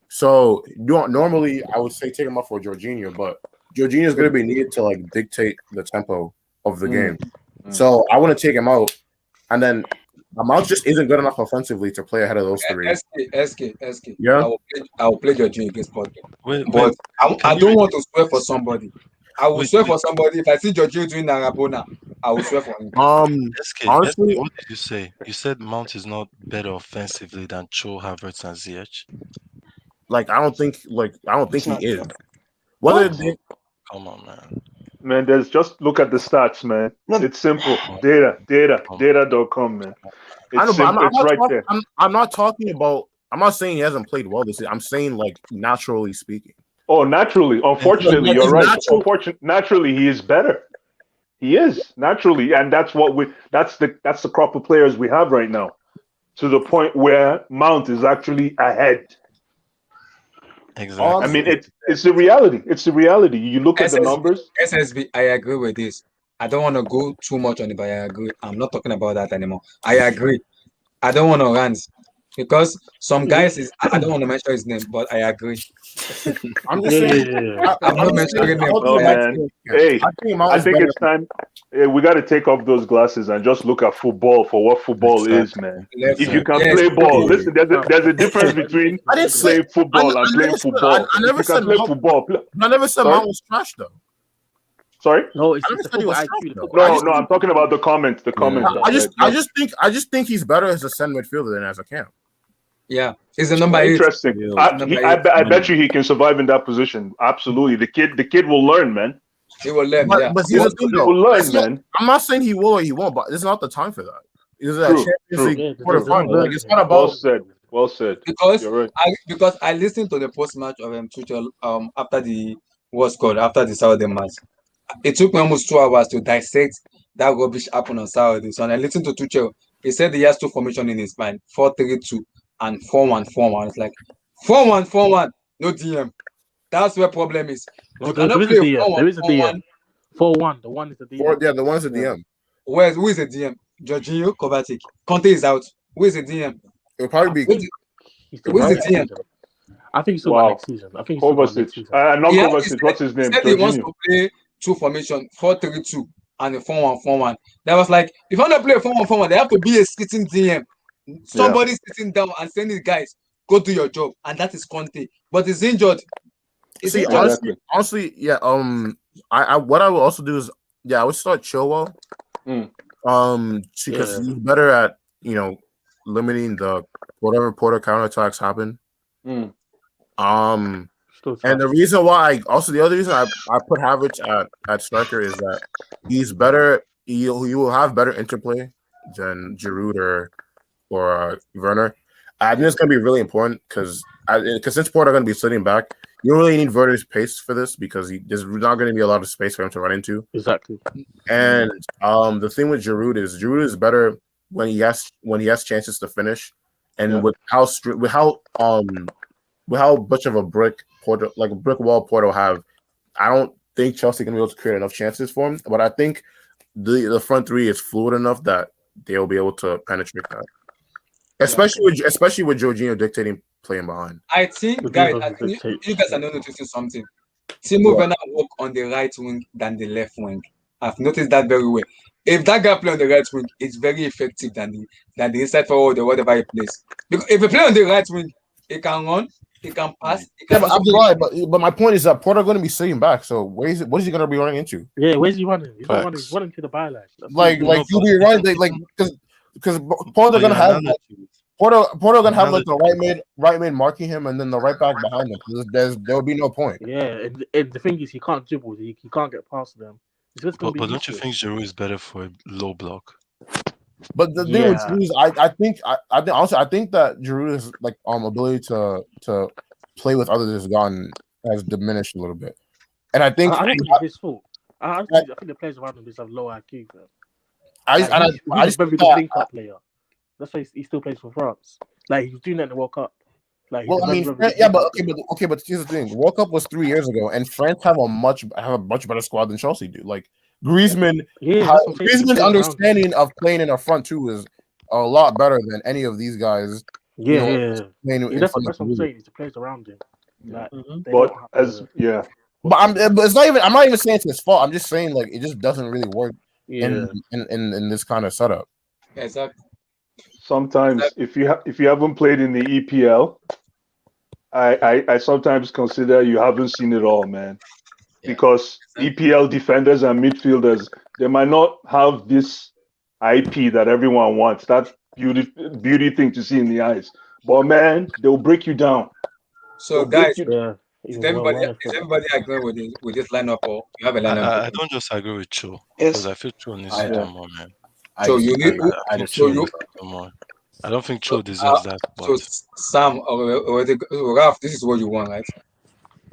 So normally I would say take him off for Jorginho, but Jorginho is going to be needed to like dictate the tempo of the game. So I want to take him out, and then Mount just isn't good enough offensively to play ahead of those 3. SK. Yeah, I will play Jorginho against Porto. But I don't want to swear for somebody. I will swear for somebody. If I see Jorginho doing Arabona, I will swear for him. SK, honestly, what did you say? You said Mount is not better offensively than Cho, Havertz, and Ziyech. Like I don't think he is. Come on, man. Man, just look at the stats, man. It's simple. Data.com, man. It's right there. I'm not talking about. I'm not saying he hasn't played well this year. I'm saying like naturally speaking. Oh, naturally. Unfortunately, you're right. Naturally, he is better. He is naturally, and that's the crop of players we have right now. To the point where Mount is actually ahead. Exactly. I mean, it's the reality. It's the reality. You look at the numbers. SSB, I agree with this. I don't want to go too much on it, but I agree. I'm not talking about that anymore. I agree. I don't want to rant because some guys I don't want to mention his name, but I agree. I'm just saying. I'm not mentioning him. Oh man, hey, I think it's time. We got to take off those glasses and just look at football for what football is, man. If you can play ball, listen, there's a difference between playing football and playing football. I never said Mount was trash though. Sorry? No, it's the football IQ. No, I'm talking about the comments. The comments. I just think he's better as a center midfielder than as a cam. Yeah, he's the number 8. Interesting. Yeah, I bet you he can survive in that position. Absolutely. The kid will learn, man. He will learn. But, Yeah, but here's the thing, He though. will learn, man. I'm not saying he will or he won't, but this is not the time for that. It's a True, Champions true. League Yeah, quarterfinal. Like, it's not Well about. said. Well said. because You're right. I listened to the post match of Tuchel after the what's called after the Saturday match. It took me almost 2 hours to dissect that rubbish happened on Saturday. So when I listened to Tuchel, he said he has two formation in his mind: 4-3-2 and 4-1-4-1. It's like 4-1-4-1, no DM. That's where problem is. No, You there cannot is a play DM. There is a 4-1-4-1. DM. 4-1. The one is the DM. Yeah, the one's at Yeah. DM. Who is the DM? Jorginho, Kovacic. Conte is out. Who is the DM? It'll probably be. He's still Who is got the next DM? season. I think he's still got Wow. next season. I think he's still got next Kovacic. season. Not Yeah, Kovacic. What's his he name? said he wants Jorginho. to play two formation, 4-3-2 and a 4-1-4-1. That was like, if you want to play a 4-1-4-1, there have to be a sitting DM. Somebody sitting down and saying, guys, go do your job. And that is Conte. But he's injured. See, honestly, yeah. I what I will also do is, I would start Chilwell. Because he's better at limiting the whatever Porto counterattacks happen. Still And tough. the reason why the other reason I put Havertz at striker is that he's better. He will have better interplay than Giroud or Werner. I think it's going to be really important because since Porto are going to be sitting back, you really need Werner's pace for this because there's not going to be a lot of space for him to run into. Exactly. And the thing with Giroud is better when he has chances to finish, and with how much of a brick wall Porto have, I don't think Chelsea can be able to create enough chances for him. But I think the front three is fluid enough that they'll be able to penetrate that. Especially with Jorginho dictating playing behind. I think, guys, you guys are not noticing something. Timo Werner work on the right wing than the left wing. I've noticed that very well. If that guy play on the right wing, it's very effective than the inside forward or whatever he plays. Because if he play on the right wing, he can run, he can pass. He can but my point is that Porto are going to be sitting back. So what is he going to be running into? Yeah, where's he running? He's running to the byline. You'll be running because Porto are going to have Porto gonna have like the right mid marking him, and then the right back behind him. There will be no point. Yeah, and the thing is, he can't dribble. He can't get past them. But don't you think Giroud is better for a low block? But the thing with Giroud is, I think that Giroud's like ability to play with others has diminished a little bit, and I think I don't think it's his fault. I think the players around him just have low IQ. He's a very good link-up player. That's why he still plays for France. Like he was doing that in the World Cup. Like, but here's the thing. World Cup was 3 years ago, and France have a much better squad than Chelsea do. Like Griezmann's understanding of playing in a front two is a lot better than any of these guys. That's what I'm saying. It's the players around him. But it's not even. I'm not even saying it's his fault. I'm just saying like it just doesn't really work in this kind of setup. Exactly. Sometimes, if you haven't played in the EPL, I sometimes consider you haven't seen it all, man. Because EPL defenders and midfielders, they might not have this IP that everyone wants. That beauty thing to see in the eyes. But man, they'll break you down. So guys, is everybody agreeing with this lineup, or you have a lineup? I don't just agree with Cho because I feel Cho needs to do more, man. So you need more. I don't think Cho deserves that. So Sam or Ralph, this is what you want, right?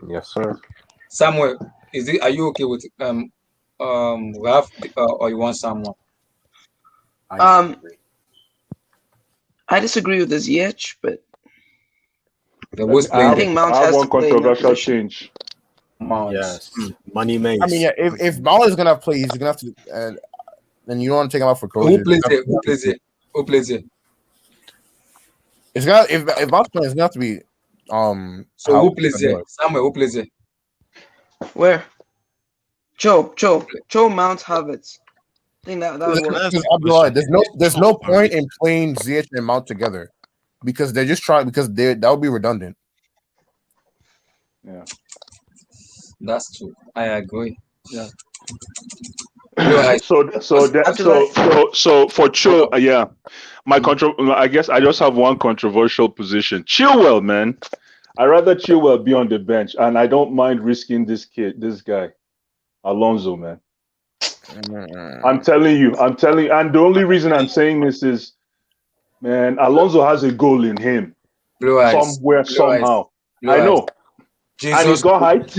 Yes, sir. Samuel, are you okay with Ralph or you want someone? I disagree with Ziyech, but I think Mount has one controversial change. Mount. Yes, money makes. I mean, if Mount is gonna play, he's gonna have to. Then you don't want to take him out for coach. Who plays it? It's gonna if Mount's playing, it's gonna have to be. So who plays it? Samuel, who plays it? Where? Cho, Mount, Havertz. I think that would work. There's no point in playing Ziyech and Mount together because they're just trying that would be redundant. Yeah, that's true. I agree. Yeah. So for Cho, I guess I just have one controversial position. Chilwell, man. I'd rather Chilwell be on the bench, and I don't mind risking this guy, Alonso, man. I'm telling you, and the only reason I'm saying this is, man, Alonso has a goal in him. Somewhere, somehow. I know. And he's got height.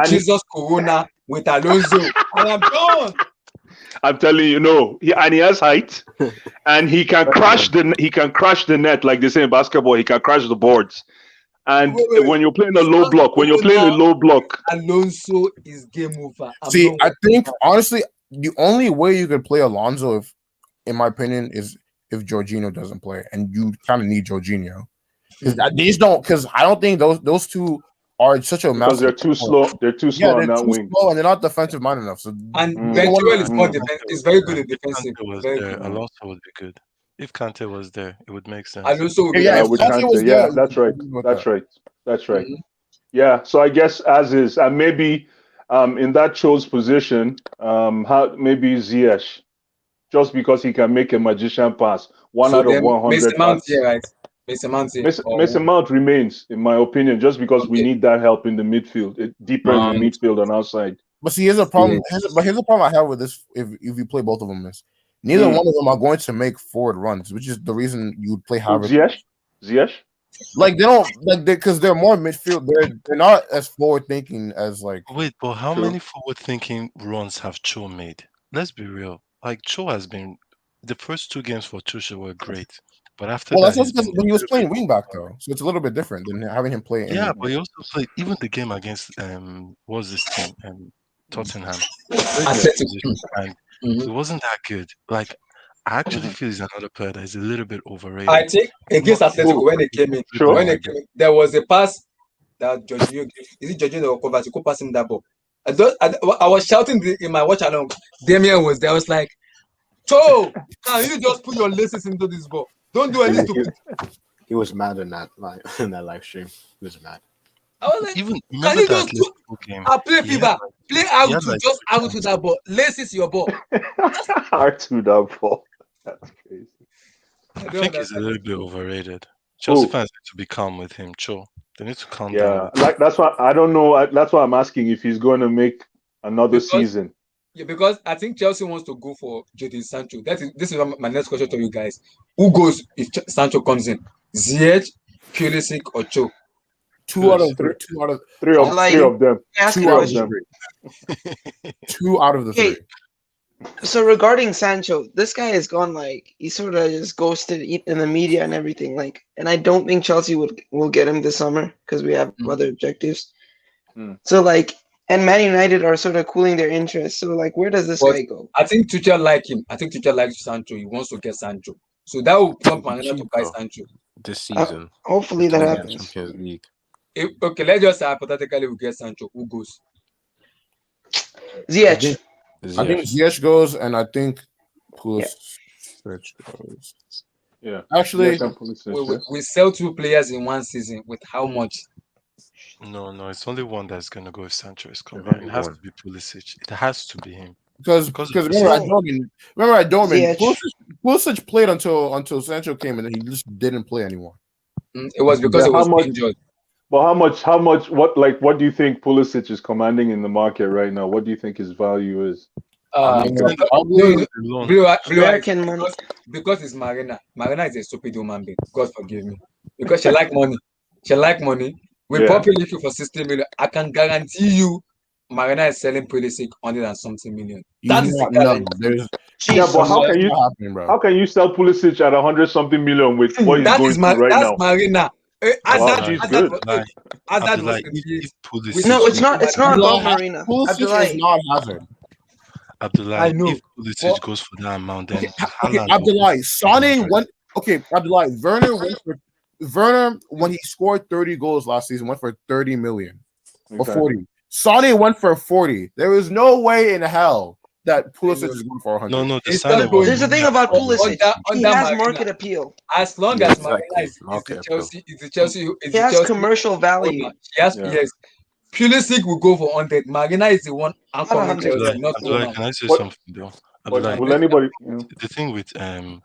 Jesus Corona with Alonso. I am done. I'm telling you, and he has height, and he can crash the net, like they say in basketball. He can crash the boards. And when you're playing a low block, Alonso is game over. I think honestly, the only way you can play Alonso, in my opinion, is if Jorginho doesn't play, and you kind of need Jorginho. Because I don't think those two are such a massive. Because they're too slow. They're too slow on that wing. Slow and they're not defensive minded enough. So Chilwell is more defensive. It's very good in defensive. Alonso would be good. If Kante was there, it would make sense. Alonso would be with Kante, that's right. That's right. Mm-hmm. Yeah. So I guess as is, and maybe in that Cho's position, maybe Ziyech, just because he can make a magician pass, out of 100. Mason Mount, right? Mason Mount remains, in my opinion, just because we need that help in the midfield, deeper in the midfield and outside. But see, here's a problem. Here's the problem I have with this. If you play both of them, is neither one of them are going to make forward runs, which is the reason you would play Havertz. Ziyech. Like they don't because they're more midfield. They're not as forward thinking as like. Wait, but how many forward thinking runs have Cho made? Let's be real. Like Cho has been the first 2 games for Tuchel were great. But after that's because when he was playing wing back though, so it's a little bit different than having him play. But he also played even the game against what was this team Tottenham, and it wasn't that good. Like I actually feel he's another player that is a little bit overrated. I think against Atletico when they came in, there was a pass that Jorginho gave. Is it Jorginho or Kovacic who passed him that ball? I was shouting in my watch along. Damien was there. I was like, "Cho, can you just put your laces into this ball? Don't do anything stupid." He was mad in that live stream. He was mad. I was like, even can you just I play FIFA, play R2, just R2 that ball, laces your ball. R2 that ball. That's crazy. I think he's a little bit overrated. Chelsea fans need to be calm with him. Cho, they need to calm down. Yeah, like that's why I don't know. That's why I'm asking if he's going to make another season. Yeah, because I think Chelsea wants to go for Jadon Sancho. This is my next question to you guys. Who goes if Sancho comes in? Ziyech, Pulisic, or Cho? Two out of them. Two of them. Two out of the three. So regarding Sancho, this guy has gone he sort of just ghosted in the media and everything. And I don't think Chelsea will get him this summer because we have other objectives. So and Man United are sort of cooling their interest. So where does this guy go? I think Tuchel like him. I think Tuchel likes Sancho. He wants to get Sancho. So that will prompt Manchester to buy Sancho this season. Hopefully that happens. Champions League. Okay, let's just say hypothetically we get Sancho. Who goes? Ziyech. I think Ziyech goes, and I think Pulisic goes. Yeah. Actually, we sell 2 players in one season with how much? No, it's only one that's gonna go if Sancho is coming. It has to be Pulisic. It has to be him. Because remember at Dortmund, Pulisic played until Sancho came, and then he just didn't play anymore. It was because it was injured. But how much? What do you think Pulisic is commanding in the market right now? What do you think his value is? American money. Because it's Marina. Marina is a stupid human being. God forgive me. Because she like money. We probably looking for 60 million. I can guarantee you, Marina is selling Pulisic 100 and something million. That is but how can you sell Pulisic at 100 something million with what he's going through right now? That's Marina. No, it's not about Marina. Pulisic is not Hazard. Abdullah, I know. If Pulisic goes for that amount, then Abdullah, Sane went. Okay, Abdullah, Werner, when he scored 30 goals last season, went for 30 million or 40. Sane went for 40. There is no way in hell that Pulisic is going for 100. No. There's the thing about Pulisic. He has market appeal. As long as Marina is the Chelsea, he has commercial value. Yes. Pulisic will go for 100. Marina is the one Not anchoring 100. Chelsea, not Abdullah, Roma. can I say What? something though? But Abdullah, will anybody? the thing with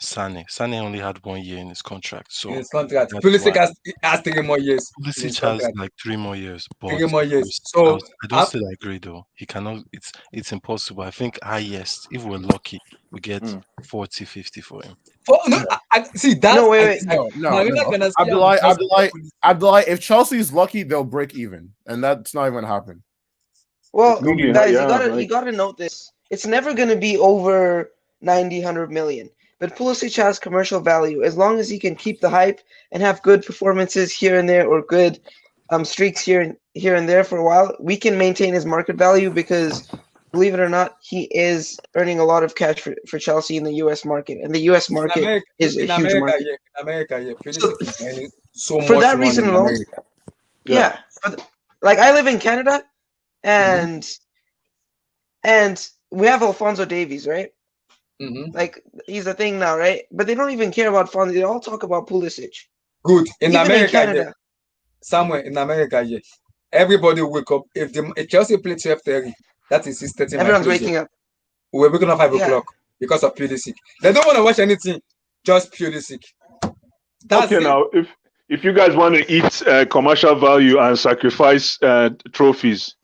Sane only had 1 year in his contract, In so his contract. that's Pulisic why has 3 more years in his Pulisic has contract. like 3 more years. But 3 more years. So I don't I, still agree though. He cannot. It's impossible. I think highest, if we're lucky, we get 40, 50 for him. no, see that's No, wait. Marina Ganaski Abdullah, if Chelsea's lucky, they'll break even, and that's not even gonna happen. Well, Maybe, guys, yeah, you gotta note this. It's never gonna be over 90, 100 million. But Pulisic has commercial value as long as he can keep the hype and have good performances here and there, or good streaks here and there for a while. We can maintain his market value because, believe it or not, he is earning a lot of cash for Chelsea in the U.S. market, and the U.S. market is a huge market. In America, yeah. Pulisic is earning so For much that money reason in alone, America. yeah. Like I live in Canada, and we have Alphonso Davies, right? Mm-hmm. Like he's a thing now, right? But they don't even care about Alphonso. They all talk about Pulisic. Good in Even America, in Canada, yeah. Somewhere in America, yeah. Everybody wake up if Chelsea play 12:30. That is 6:30. everyone's waking up. We're waking up 5 Yeah. o'clock because of Pulisic. They don't want to watch anything, just Pulisic. That's Okay, it. now if you guys want to eat commercial value and sacrifice trophies,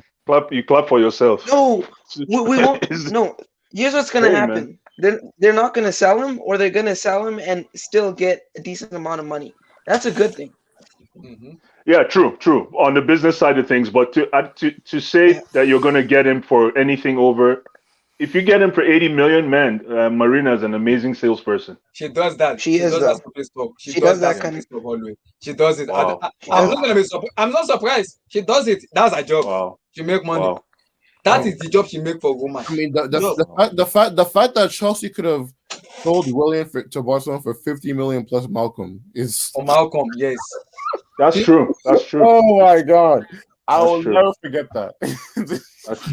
you clap for yourself. No, we won't. No, here's what's gonna Hey, happen. They're not gonna sell him, or they're gonna sell him and still get a decent amount of money. That's a good thing. Mm-hmm. Yeah, true. On the business side of things, but to say that you're going to get him for anything over, if you get him for 80 million, man, Marina is an amazing salesperson. She does that. She is, does though. that stupid stuff. She does that kind of stuff always. She does it. Wow. I'm not gonna be surprised. I'm not surprised. She does it. That's her job. Wow. She make money. Wow. That is the job she make for Roma. I mean, the fact that Chelsea could have sold William to Barcelona for 50 million plus Malcolm is. For Malcolm, yes. That's true. Oh my God. I That's will true. never forget that.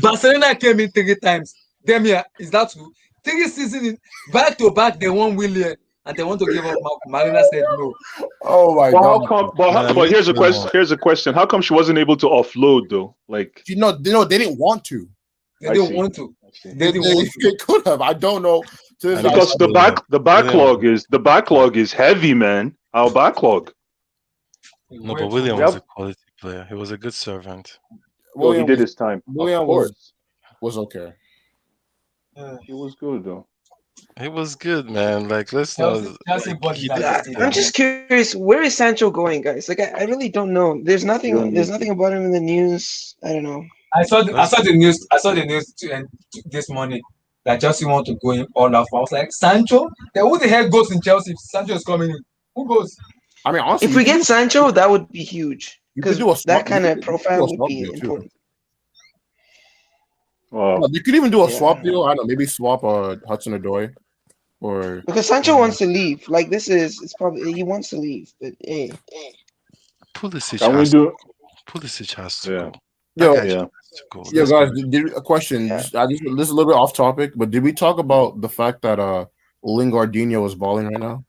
Barcelona came in 3 times. Demia, is that true? 3 seasons back to back, they won William and they want to give up Malcolm. Marina said no. Oh my Well, God. how come? But here's a question. Here's a question. How come she wasn't able to offload though? Like, they didn't want to. They didn't want to. They could have. I don't know. Because the backlog is heavy, man. Our backlog. No, but William was a quality player. He was a good servant. Well, he did his time. William of course. was okay. He was good though. It was good, man. Like, let's not. I'm just curious. Where is Sancho going, guys? Like, I really don't know. There's nothing. There's nothing about him in the news. I don't know. I saw the news. I saw the news this morning that Chelsea want to go in all out. I was like, Sancho? Then who the hell goes in Chelsea if Sancho is coming in? Who goes? I mean, honestly, if we get Sancho, that would be huge because that kind of profile would be important. You could even do a swap deal. I don't know, maybe swap Hudson-Odoi, or because Sancho wants to leave. Like it's probably he wants to leave, but hey, Pulisic has to go. Yeah, guys. A question. This is a little bit off topic, but did we talk about the fact that Lingardinho is balling right now?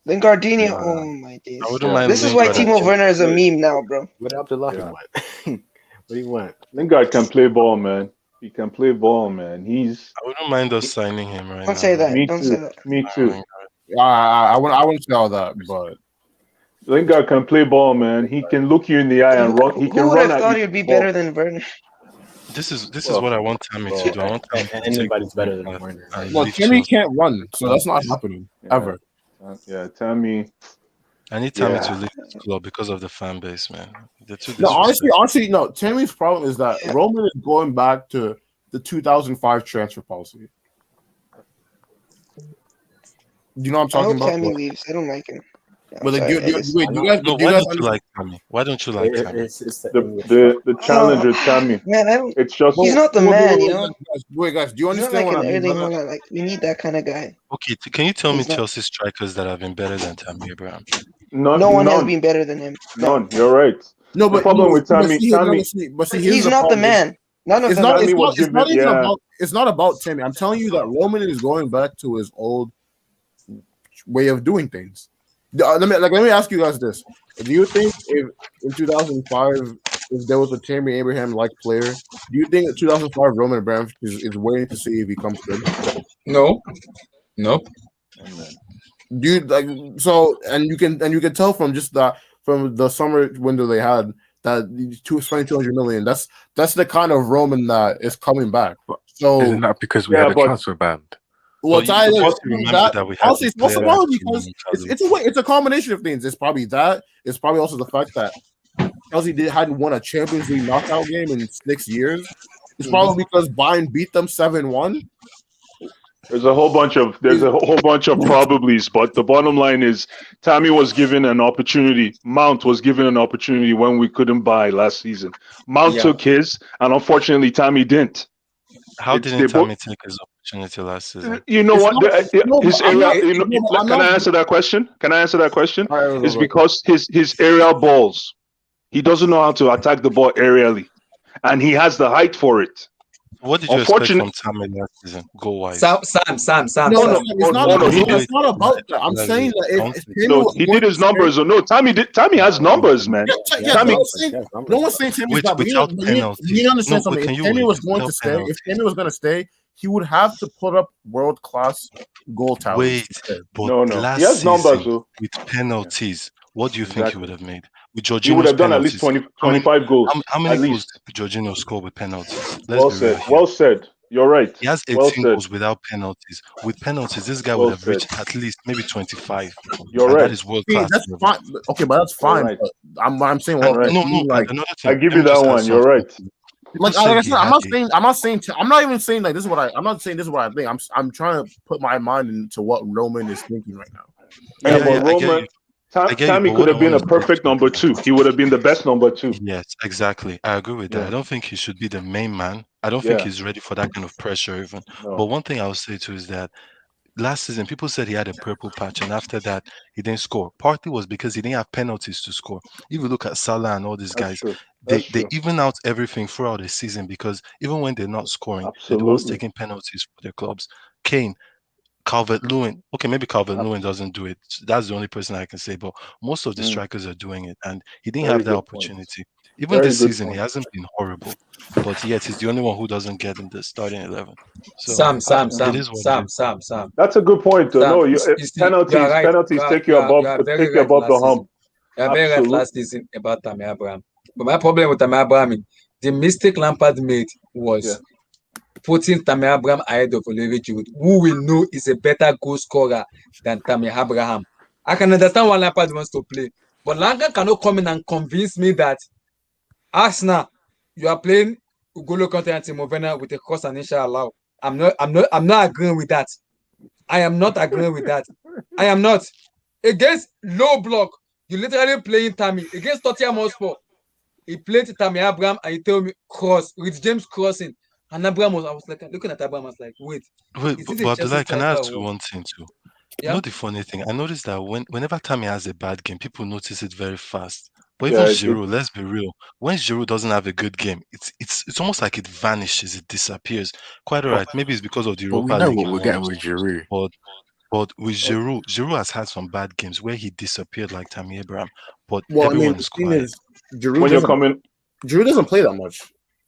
Lingardinho, oh my days! This is why Timo Werner is a meme now, bro. What Abdullah went? Where he went? Lingard can play ball, man. He can play ball, man. I wouldn't mind us signing him right now. Don't say that. Don't say that. Me too. I wouldn't say all that, but Lingard can play ball, man. He can look you in the eye and run. He can Who would run have thought he'd be better than Werner? This is what I want Tammy to do. I want Tammy to anybody's better than Werner. Well, Tammy can't run, so that's not happening ever. Tammy. I need Tammy to leave this club because of the fan base, man. Honestly, no. Tammy's problem is that Roman is going back to the 2005 transfer policy. Do you know what I'm talking about? Tammy leaves. I don't like him. But why don't you like Tammy? Why don't you like Tammy? The challenger, Tammy. Man, it's just he's not the man, you know. Wait, guys, do you understand what I mean? Like we need that kind of guy. Okay, can you tell me Chelsea strikers that have been better than Tammy Abraham? No one has been better than him. None. You're right. No, but the problem with Tammy, he's not the man. It's not about Tammy. I'm telling you that Roman is going back to his old way of doing things. Let me ask you guys this: do you think if in 2005 if there was a Tammy Abraham like player, do you think 2005 Roman Abramovich is waiting to see if he comes good? No, nope. Dude, like so, and you can tell from just from the summer window they had that spending 200 million. That's the kind of Roman that is coming back. So isn't that because we had a transfer ban? Well, Tyler, that we had it's also probably because it's a combination of things. It's probably that. It's probably also the fact that Chelsea hadn't won a Champions League knockout game in 6 years. It's probably because Bayern beat them 7-1. There's a whole bunch of probablys, but the bottom line is Tammy was given an opportunity. Mount was given an opportunity when we couldn't buy last season. Mount took his, and unfortunately, Tammy didn't. How didn't Tammy take his opportunity last season? You know what? Can I answer that question? It's because his aerial balls. He doesn't know how to attack the ball aerially, and he has the height for it. What did you expect from Tammy last season, goal-wise? Sam. No, it's not about that. I'm saying that he did his numbers. No, Tammy has numbers, man. Tammy, no one's saying Tammy's not. Without penalty. You understand something? If Tammy was going to stay, he would have to put up world-class goal tally. Wait, but last he has numbers season, with penalties, what do you think he would have made? With Jorginho's he would have done penalties, at least 25 goals. How many goals did Jorginho score with penalties? Well said. You're right. He has 18 goals without penalties. With penalties, this guy would have reached at least maybe 25. You're right. That is world class. That's fine. Okay, but that's fine. Right. But I'm saying, I give you that one. You're right. Like I'm not even saying like this is what I'm not saying this is what I think. I'm trying to put my mind into what Roman is thinking right now. Roman. Tammy could have been a perfect number 2. He would have been the best number 2. Yes, exactly. I agree with that. I don't think he should be the main man. I don't think he's ready for that kind of pressure even. No. But one thing I would say too is that last season, people said he had a purple patch, and after that, he didn't score. Partly was because he didn't have penalties to score. If you look at Salah and all these guys, they even out everything throughout the season because even when they're not scoring, they're the ones taking penalties for their clubs. Kane, Calvert-Lewin. Okay, maybe Calvert-Lewin doesn't do it. That's the only person I can say. But most of the strikers are doing it, and he didn't have that opportunity. Even this season, he hasn't been horrible, but yet he's the only one who doesn't get in the starting 11. So, Sam. That's a good point. No, penalties take you above the hump. You're very right last season about Tammy Abraham. But my problem with Tammy Abraham is the mistake Lampard made was putting Tammy Abraham ahead of Olivier Giroud, who we know is a better goal scorer than Tammy Abraham. I can understand why Lampard wants to play, but Lampard cannot come in and convince me that Arsenal, you are playing Ugolo Kante and Timo Werner with a cross and inshallah. I'm not agreeing with that. I am not agreeing with that. I am not. Against low block, you literally playing Tammy. Against Tottenham Hotspur, he played Tammy Abraham and he told me cross with James crossing. And Abraham I was like looking at Abraham, I was like, wait, but can I ask you one thing too? Yeah? You know the funny thing? I noticed that whenever Tammy has a bad game, people notice it very fast. But even Giroud, let's be real. When Giroud doesn't have a good game, it's almost like it vanishes, it disappears. Quite all right. Maybe it's because of the Europa League. We know what we're getting with Giroud. But with Giroud has had some bad games where he disappeared like Tammy Abraham. But everyone is quiet. Giroud doesn't play that much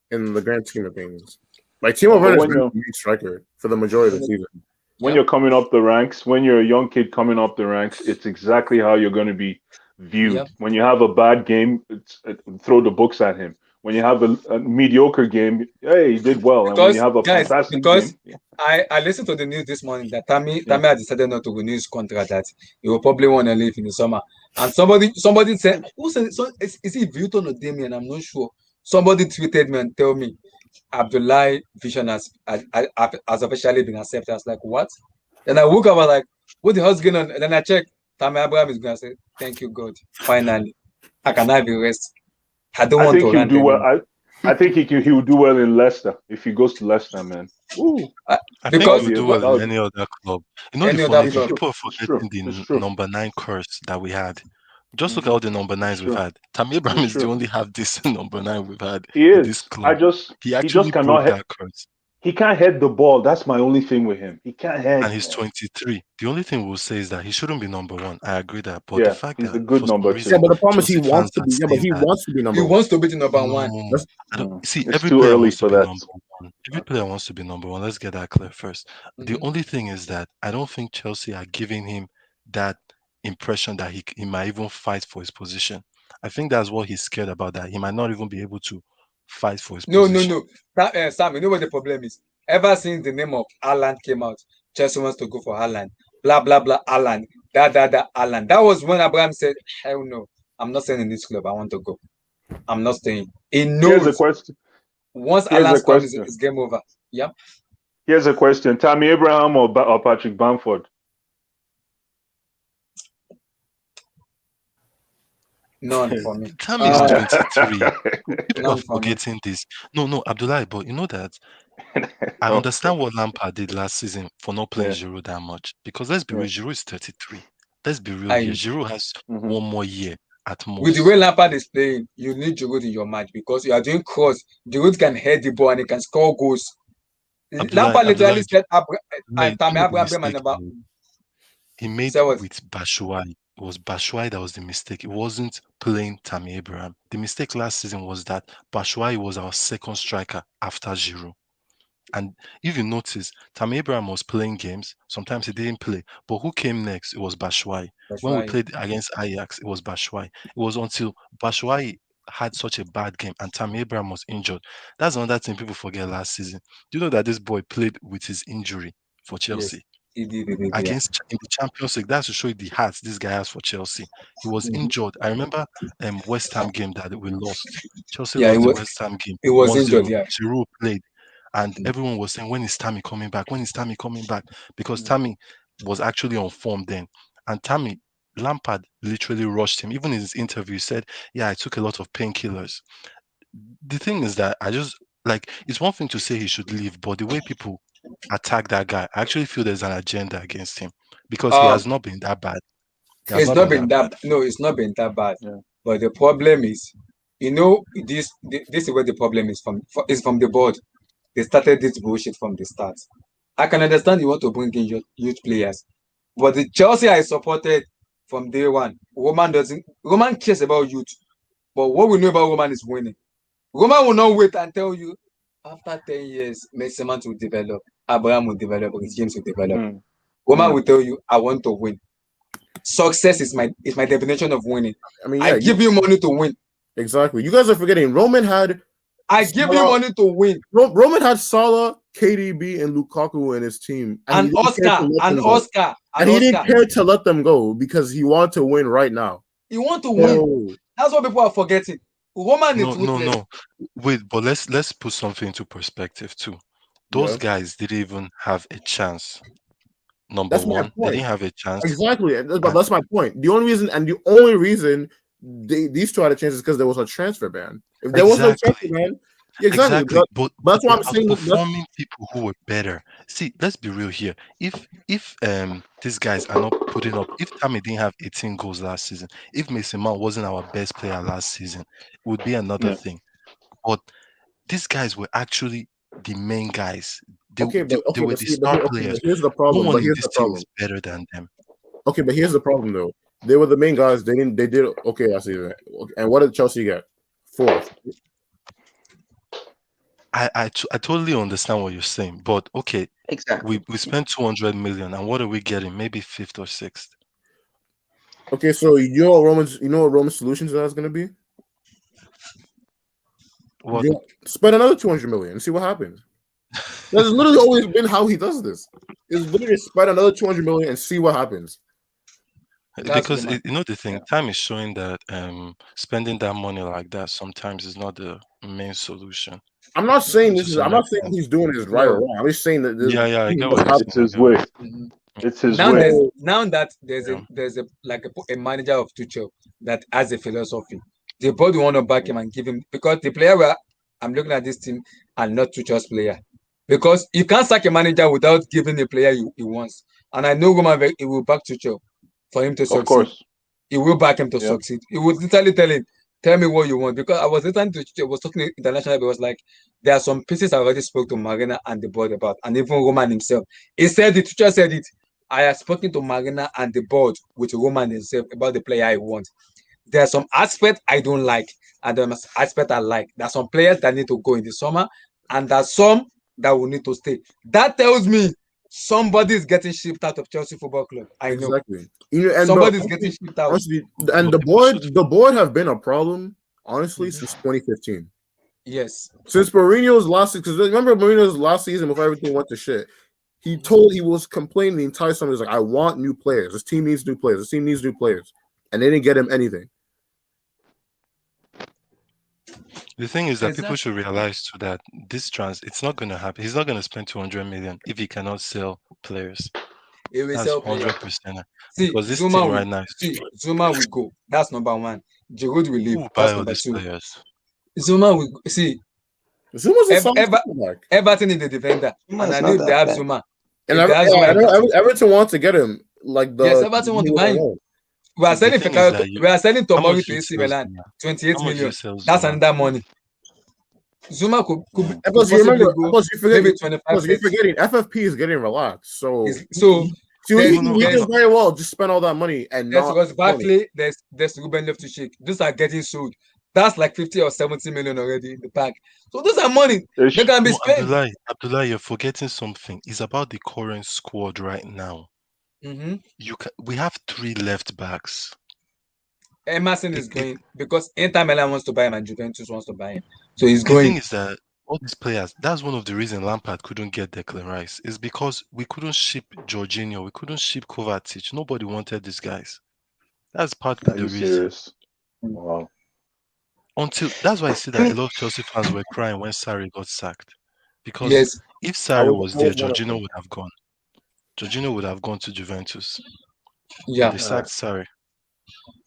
in the grand scheme of things. Like Timo Werner is a main striker for the majority of the season. When you're coming up the ranks, when you're a young kid coming up the ranks, it's exactly how you're going to be viewed. Yep. When you have a bad game, throw the books at him. When you have a mediocre game, hey, he did well. And when you have a fantastic game, I listened to the news this morning that Tammy had decided not to renew his contract, that he will probably want to leave in the summer. And somebody said, who said, is it Vuitton or Damien? I'm not sure. Somebody tweeted me and told me Abdullahi Vision has officially been accepted. I was like, what? Then I woke up, I was like, what the hell's going on? And then I checked. Tammy Abraham is going to say, thank you, God. Finally, I can have a rest. I don't want to run. I think he will do well in Leicester if he goes to Leicester, man. I think he will do well in any other club. You know, the funny thing, people are forgetting the number 9 curse that we had. Just look at all the number 9s we've had. Tammy Abraham is the only half decent number 9 we've had in this club. He just cannot that curse. He can't head the ball. That's my only thing with him. He can't head. And he's 23. The only thing we'll say is that he shouldn't be number one. I agree that, but the Yeah, fact he's that a good for some number reason Yeah, two. but the problem is he Chelsea wants fans to are be. Yeah, but saying he that wants to be He number one. wants to be the number one. no, I don't see It's every too player early wants to for be that. number one. Every player wants to be number one. Let's get that clear first. The only thing is that I don't think Chelsea are giving him that impression that he might even fight for his position. I think that's what he's scared about, that he might not even be able to fight for his No, position. Sam, you know what the problem is? Ever since the name of Haaland came out, Chelsea wants to go for Haaland. Blah, blah, blah, Haaland. Haaland. That was when Abraham said, hell no, I'm not staying in this club. I want to go. I'm not staying. He Here's a knows question. once Here's a Haaland's come, question. it's game over. Yeah. Here's a question. Tammy Abraham or Patrick Bamford? None for me. Tammy is 23. People None are for me. forgetting this. No, Abdullah, but you know that I understand what Lampard did last season for not playing Giroud that much. Because let's be real, Giroud is 33. Let's be real here. Giroud has one more year at most. With the way Lampard is playing, you need Giroud in your match because you are doing cross. Giroud can head the ball and he can score goals. Lampard literally said, Tammy Abraham and about. He made with Batshuayi. It was Batshuayi that was the mistake. It wasn't playing Tammy Abraham. The mistake last season was that Batshuayi was our second striker after Giroud. And if you notice, Tammy Abraham was playing games. Sometimes he didn't play. But who came next? It was Batshuayi. When we played against Ajax, it was Batshuayi. It was until Batshuayi had such a bad game and Tammy Abraham was injured. That's another thing people forget last season. Do you know that this boy played with his injury for Chelsea? Yes. He did, against in the Champions League? That's to show you the heart this guy has for Chelsea. He was injured. I remember West Ham game that we lost. Chelsea lost the West Ham game. He was 1-0. injured, yeah. Giroud played. And everyone was saying, when is Tammy coming back? When is Tammy coming back? Because Tammy was actually on form then. And Tammy, Lampard literally rushed him. Even in his interview, he said, yeah, I took a lot of painkillers. The thing is that I just, it's one thing to say he should leave, but the way people attack that guy, I actually feel there's an agenda against him because he has not been that bad. It's not been that bad. No, it's not been that bad. Yeah. But the problem is, this is where the problem is from the board. They started this bullshit from the start. I can understand you want to bring in your youth players, but the Chelsea I supported from day one, Roman cares about youth, but what we know about Roman is winning. Roman will not wait and tell you after 10 years, Messi will develop, Abraham will develop, James will develop. Roman will tell you, I want to win. Success is my definition of winning. I mean, I give you money to win. Exactly. You guys are forgetting Roman had. I give you money to win. Roman had Salah, KDB, and Lukaku in his team, and Oscar, and he didn't care to let them go because he wanted to win right now. He want to win. That's what people are forgetting. Roman is no. Wait, but let's put something into perspective too. Those guys didn't even have a chance. Number one, they didn't have a chance. Exactly, but that's my point. The only reason these two had a chance is because there was a transfer ban. If there wasn't a transfer ban, exactly. But that's why I'm saying performing people who were better. See, let's be real here. If these guys are not putting up, if Tammy didn't have 18 goals last season, if Mason Mount wasn't our best player last season, it would be another thing. But these guys were actually the main guys. They were the star players. Here's the problem. No one in this team is better than them. Okay, but here's the problem though. They were the main guys. They did okay. I see that. And what did Chelsea get? 4th. I totally understand what you're saying, but okay, exactly. We spent 200 million, and what are we getting? Maybe 5th or 6th. Okay, so you know what Roman's solutions is going to be? What? Spend another 200 million and see what happens. That's literally always been how he does this. Is literally spend another 200 million and see what happens. Because the thing, time is showing that spending that money like that sometimes is not the main solution. I'm not saying I'm not saying he's doing this right or wrong. I'm just saying that I get what you're saying. It's his way. It's his way. Now that there's a manager of Tuchel that has a philosophy, the board want to back him and give him, because the player where I'm looking at this team and not Tuchel's player, because you can't sack a manager without giving the player he wants. And I know Roman, he will back Tuchel for him to succeed. Of course. He will back him to succeed. He would literally tell him, Tell me what you want, because I was listening to I was talking international. It was like there are some pieces I already spoke to Marina and the board about, and even Roman himself. He said it. Teacher said it. I have spoken to Marina and the board with Roman himself about the player I want. There are some aspects I don't like, and there are some aspects I like. There are some players that need to go in the summer, and there are some that will need to stay. That tells me somebody is getting shipped out of Chelsea Football Club. I know. Exactly. You know, and somebody is getting shipped out. Honestly, and the board have been a problem, honestly, since 2015. Yes. Since Mourinho's last, because remember Mourinho's last season before everything went to shit, he was complaining the entire summer. He was like, I want new players. This team needs new players. This team needs new players. And they didn't get him anything. The thing is that people should realize too that it's not going to happen. He's not going to spend 200 million if he cannot sell players. He will That's sell 100%. See, Because this Zuma team will, right now, Zuma will go. That's number one. Giroud will leave. who buy That's all number these two. players? Zuma will see. Zuma's a solid back. Everton is the defender, and I know if they have Zuma. And Everton wants to get him. Like yes, Everton want to buy him. We are selling We are selling Tomori to AC Milan, 28 million. That's another money. Zuma could possibly go maybe 25. You're forgetting FFP is getting relaxed, so he can very well just spend all that money and there's Ross Barkley, there's Ruben Loftus-Cheek. These are getting sold. That's like 50 or 70 million already in the pack. So those are money. They can be spent. Abdullah, you're forgetting something. It's about the current squad right now. Mm-hmm. We have 3 left backs. Emerson is going because Inter Milan wants to buy him and Juventus wants to buy him. So he's going. The thing is that all these players, that's one of the reasons Lampard couldn't get Declan Rice, is because we couldn't ship Jorginho, we couldn't ship Kovacic. Nobody wanted these guys. That's partly the reason. Serious? Wow. That's why I see that a lot of Chelsea fans were crying when Sarri got sacked. Because if Sarri was there, Jorginho would have gone. Jorginho would have gone to Juventus. Yeah. But they sacked Sarri.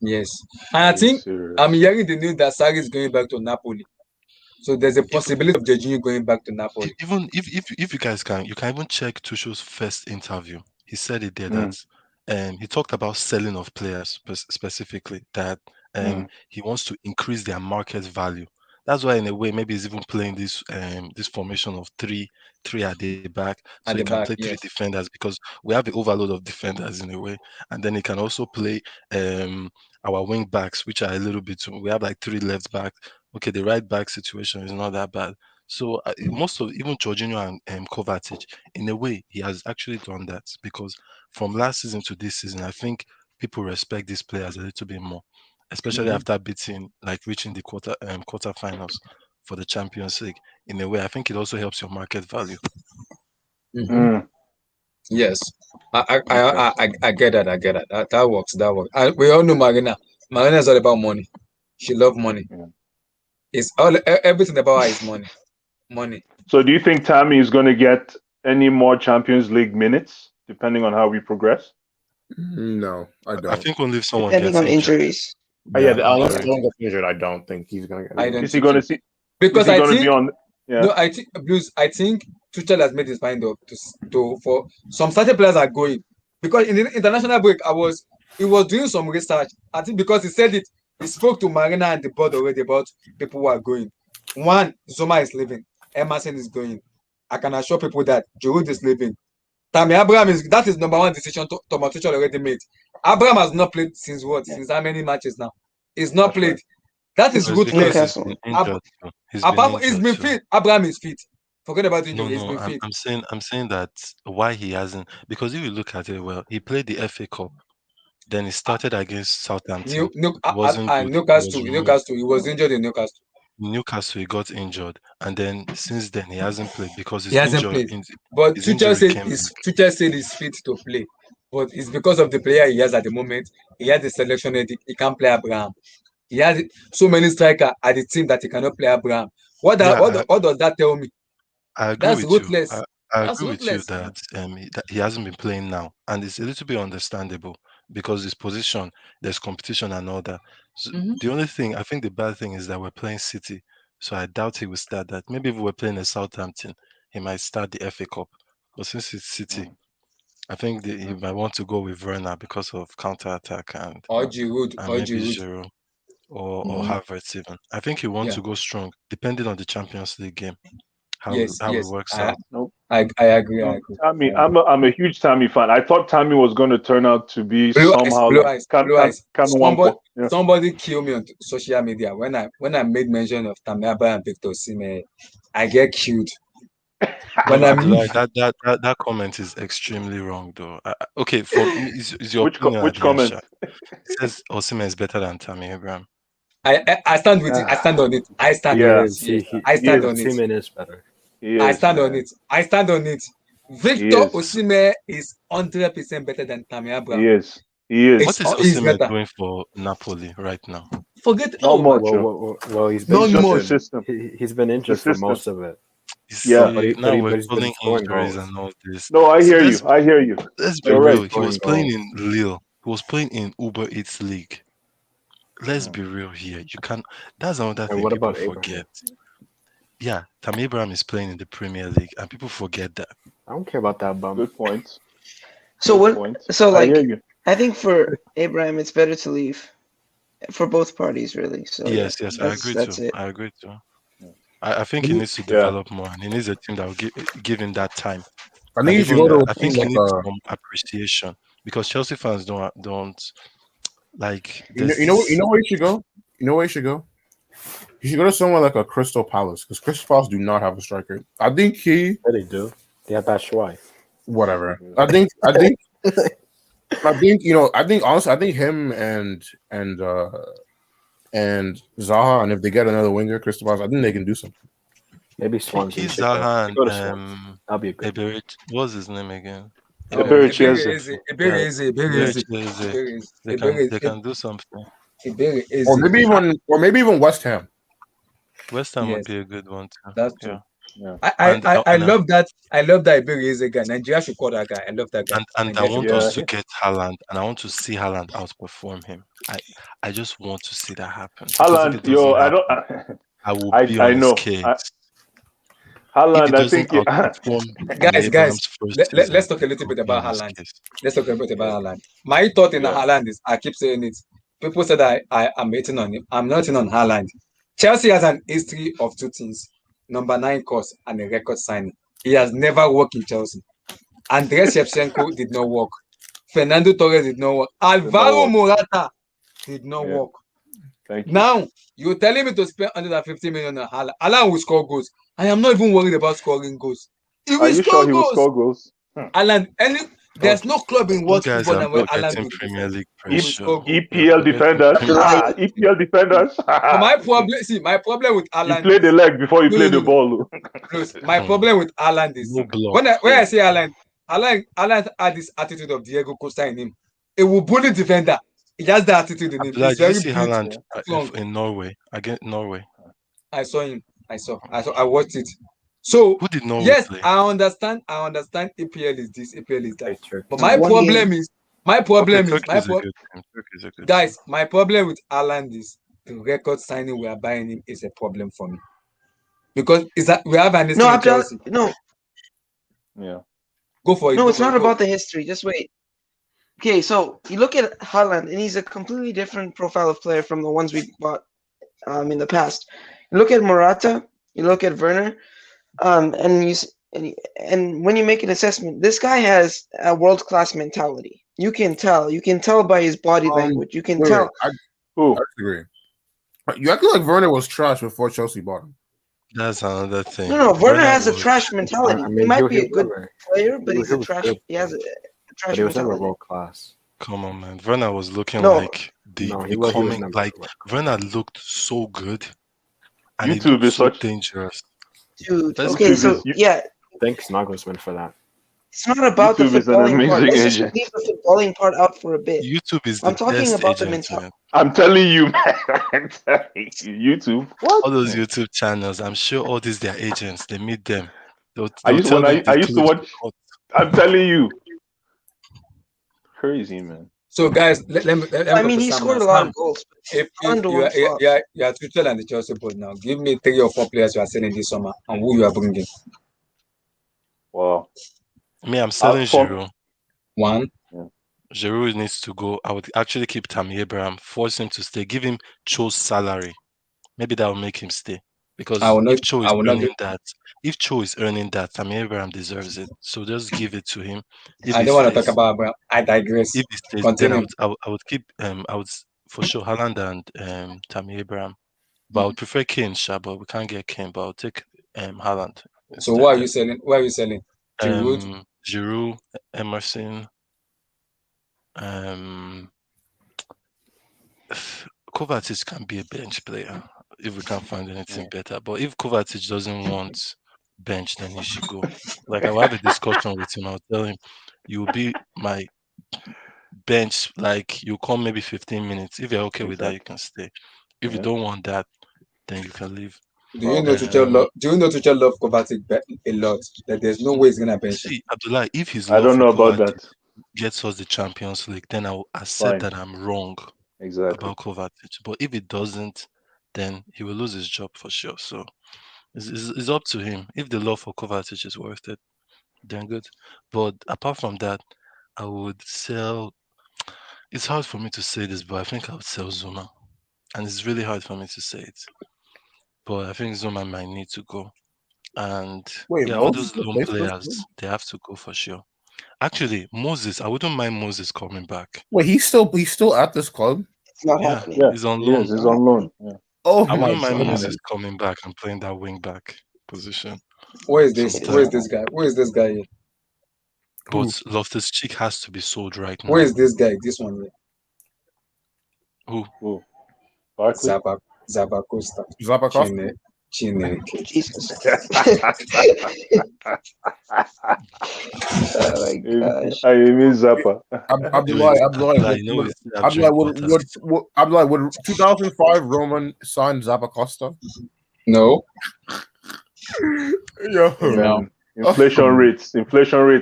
Yes. And I think I'm hearing the news that Sarri is going back to Napoli. So there's a possibility of Jorginho going back to Napoli. Even if you guys can, you can even check Tuchel's first interview. He said it there that he talked about selling of players specifically, that he wants to increase their market value. That's why, in a way, maybe he's even playing this formation of three at the back, so he can play 3 defenders, because we have the overload of defenders in a way, and then he can also play our wing backs, which are a little bit. We have like 3 left backs. Okay, the right back situation is not that bad. So most of even Jorginho and Kovacic, in a way, he has actually done that, because from last season to this season, I think people respect these players a little bit more, especially after reaching the quarterfinals for the Champions League. In a way, I think it also helps your market value. Yes, I get that. I get that. That works. We all know Marina. Marina is all about money. She loves money. It's everything about her is money. So, do you think Tammy is going to get any more Champions League minutes, depending on how we progress? No, I don't. I think only if someone depending on injuries. Unless someone gets injured, I don't think he's going to get. Is he going to see? Because I think no, I think Blues. I think Tuchel has made his mind up to for some certain players are going, because in the international break he was doing some research. I think because he said it, he spoke to Marina and the board already about people who are going. One, Zuma is leaving. Emerson is going. I can assure people that Giroud is leaving. Tammy Abraham that is number one decision Thomas Tuchel already made. Abraham has not played since what? Since how many matches now? He's not played. That is ruthless. He's been fit. Abraham is fit. Forget about injury. He's been fit. I'm saying that why he hasn't, because if you look at it well, he played the FA Cup. Then he started against Southampton. Newcastle. He was injured in Newcastle. Newcastle, he got injured, and then since then he hasn't played because he hasn't played. But Tuchel said he's fit to play, but it's because of the player he has at the moment. He has the selection. He can't play Abraham. He has so many strikers at the team that he cannot play Abraham. What does that tell me? I agree with you. I agree with you that he hasn't been playing now, and it's a little bit understandable because his position, there's competition and all that. So the only thing, I think the bad thing is that we're playing City, so I doubt he will start that. Maybe if we're playing a Southampton, he might start the FA Cup. But since it's City, I think he might want to go with Werner because of counter attack and or Giroud. or Mhm. Havertz even. I think he wants to go strong, depending on the Champions League game, how it works out. Nope. I agree. I No, agree. Tammy, I'm a huge Tammy fan. I thought Tammy was going to turn out to be Blue eyes, somehow blue like eyes, blue eyes. Wankwo. Yeah. Somebody kill me on social media when I made mention of Tamiaba and Victor Osimhen. I get killed. No, Abdullah, that comment is extremely wrong, though. Okay, for me, is your opinion Which comment? It says Osimhen is better than Tammy Abraham. I stand with it. I stand on it. I stand Yeah. on it. I stand on it. Osimhen is better. I stand on it. I stand on it. Victor Osimhen is 100% better than Tammy Abraham. He is. He is. What is Osimhen doing for Napoli right now? Forget not much. Well, he's been injured. He's been injured for most of it. Now we're calling injuries and all this. No, I hear you. I hear you. Let's be real. He was playing in Lille. He was playing in Uber Eats League. Let's be real here. You can't. That's another thing people forget. Yeah, Tammy Abraham is playing in the Premier League, and people forget that. I don't care about that bum. Good point. I think for Abraham, it's better to leave for both parties, really. So yes, I agree too. I agree too. I think he needs to develop more, and he needs a team that will give him that time. I think he should go to. I think he needs some appreciation because Chelsea fans don't like. You know where he should go. You know where he should go. He should go to somewhere like a Crystal Palace because Crystal Palace do not have a striker. I think they do. They have Batshuayi. Whatever. I think honestly, I think him and Zaha, and if they get another winger, Crystal Palace, I think they can do something. Maybe Swansea. Zaha and that'll be a good. Eberit, what's his name again? Eberit. They can do something. Or maybe even West Ham. West Ham would be a good one too. That's true. Yeah. I love that. I love that Iberi is a guy. Nigeria should call that guy. I love that guy. And I want us to get Haaland, and I want to see Haaland outperform him. I just want to see that happen. Haaland, I will be on his case. Haaland, I think guys, let's talk a little bit about Haaland. Let's talk a bit about Haaland. My thought in Haaland is, I keep saying it. People said I am hating on him. I'm not hating on Haaland. Chelsea has an history of two things: number 9 cost and a record signing. He has never worked in Chelsea. Andres Shevchenko did not work. Fernando Torres did not work. Alvaro Morata did not work. Thank you. Now you're telling me to spend 150 million on Haaland. Haaland will score goals. I am not even worried about scoring goals. Are you sure he will score goals? Haaland, there's no club in world football than where Haaland will Premier League EPL defenders. EPL defenders. My problem with Haaland. You play the leg before you play the ball. My problem with Haaland is when I say Haaland had this attitude of Diego Costa in him. It will bully defender. He has that attitude in him. Did you see Haaland in Norway against Norway? I saw him. I watched it. So who did Norway yes, play? I understand. EPL is this, EPL is that. But my problem is guys. My problem with Haaland is the record signing we are buying him is a problem for me because we have an history. Go for it. No, it's not about the history. Just wait. Okay, so you look at Haaland, and he's a completely different profile of player from the ones we bought in the past. You look at Morata, you look at Werner, and when you make an assessment, this guy has a world-class mentality. You can tell. You can tell by his body language. You can tell. I agree. You acting like Werner was trash before Chelsea bought him. That's another thing. No, Werner has a trash mentality. He might be a good player, but he's a trash. He has a trash mentality. He was never world class. Come on, man. Werner was looking like Werner looked so good. And YouTube is so such dangerous. Dude, okay, so thanks Nagelsmann for that. It's not about the footballing part. Let's just leave the footballing part out for a bit. YouTube is I'm talking about the mentality. I'm telling you, man. YouTube. What? All those YouTube channels, I'm sure all these their agents, they meet them. I used to watch. I'm telling you. Crazy, man. So guys, let me he scored a lot of goals. If you are Tuchel and the Chelsea board now, give me 3 or 4 players you are selling this summer and who you are bringing. Wow. Me, I'm selling Giroud. One. Giroud needs to go. I would actually keep Tammy Abraham, force him to stay, give him Cho's salary. Maybe that will make him stay. Because if Cho is earning that, Tammy Abraham deserves it. So just give it to him. If I don't want to talk about Abraham. I digress. If he stays, Continue. then I would keep I would for sure Haaland and Tammy Abraham. But I would prefer Kane, but we can't get Kane. But I'll take Haaland. So what are you selling? What are you selling? Giroud, Emerson. Kovacic can be a bench player if we can't find anything better. But if Kovacic doesn't want bench, then he should go. Like, I will have a discussion with him. I'll tell him, you'll be my bench. Like, you come maybe 15 minutes. If you're okay with that, you can stay. If you don't want that, then you can leave. Do you know Tuchel love Kovacic a lot? That there's no way he's gonna bench him. See, Abdullah, if his I don't know about Kovacic that. gets us the Champions League, then I'll accept that I'm wrong about Kovacic. But if it doesn't, then he will lose his job for sure. So it's up to him. If the love for Kovacic is worth it, then good. But apart from that, I would sell. It's hard for me to say this, but I think I would sell Zuma, and it's really hard for me to say it. But I think Zuma might need to go. And all those lone players, they have to go for sure. Actually, Moses, I wouldn't mind Moses coming back. Wait, he's still at this club? It's not happening. He's on loan. Yes, he's on loan. Yeah. Oh, I wouldn't mind Moses coming back and playing that wing back position. Where is this? Where is this guy? Where is this guy here? But Loftus-Cheek has to be sold right now. Where is this guy? This one here. Who? Zabacosta. Chineke. Jesus. Oh my gosh. I mean Zappa. Abdullah, would 2005 Roman sign Zabacosta? No. Man, inflation rates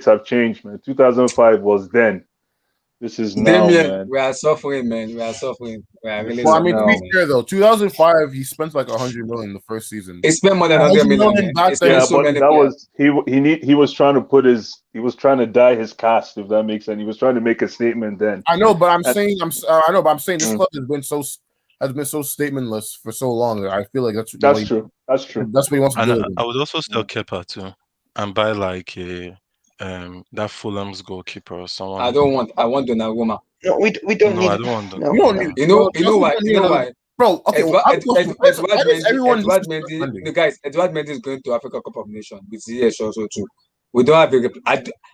have changed, man. 2005 was then. This is now, man. We are suffering, man. We are suffering. We are really well, I mean, to be fair though, 2005 he spent like 100 million the first season. He spent more than 100 million. But that was he was trying to dye his cast, if that makes sense. He was trying to make a statement then. I know, but I'm saying this club has been so stateless for so long. I feel like that's true. That's true. That's what he wants to do. I would also sell Kepa too, and buy like a that Fulham's goalkeeper or someone. I want Donnarumma. No, we don't need. I don't want Donnarumma. No. You know why? You know why? Bro, okay. Edouard Mendy is going to Africa Cup of Nations with ZS also too. We don't have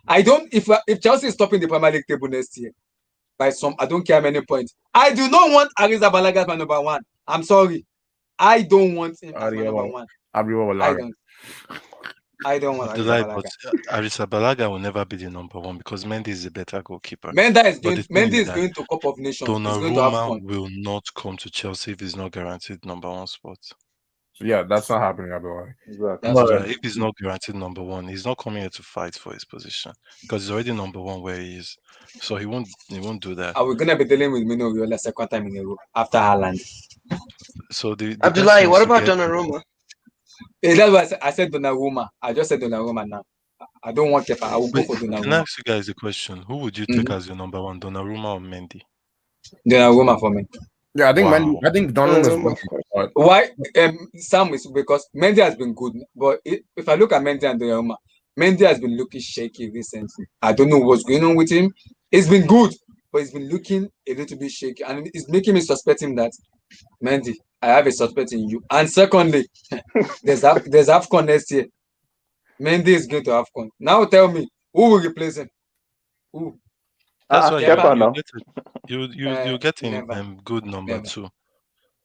I don't. If Chelsea is stopping the Premier League table next year by I don't care how many points. I do not want Arrizabalaga as my number one. I'm sorry. I don't want him as my number one. I don't want Arrizabalaga will never be the number one because Mendy is a better goalkeeper. Mendy is going to Cup of Nations. Donnarumma will not come to Chelsea if he's not guaranteed number one spot. So yeah, that's not happening, by the way. Exactly. If he's not guaranteed number one, he's not coming here to fight for his position because he's already number one where he is. So he won't do that. Are we gonna be dealing with Mino Raiola second time in a row after Haaland? So Abdullahi, what about Donnarumma? That's why I said Donnarumma. I just said Donnarumma now. I don't want Kepa. I will go for Donnarumma. Can I ask you guys a question? Who would you take as your number one, Donnarumma or Mendy? Donnarumma for me. Yeah, I think Mendy. I think Donnarumma. Why? Sam is because Mendy has been good, but if I look at Mendy and Donnarumma, Mendy has been looking shaky recently. I don't know what's going on with him. He's been good, but he's been looking a little bit shaky, and it's making me suspecting that Mendy, I have a suspect in you. And secondly, there's AFCON next year. Mendy is going to AFCON. Now tell me, who will replace him? Who? That's why you're getting good number two.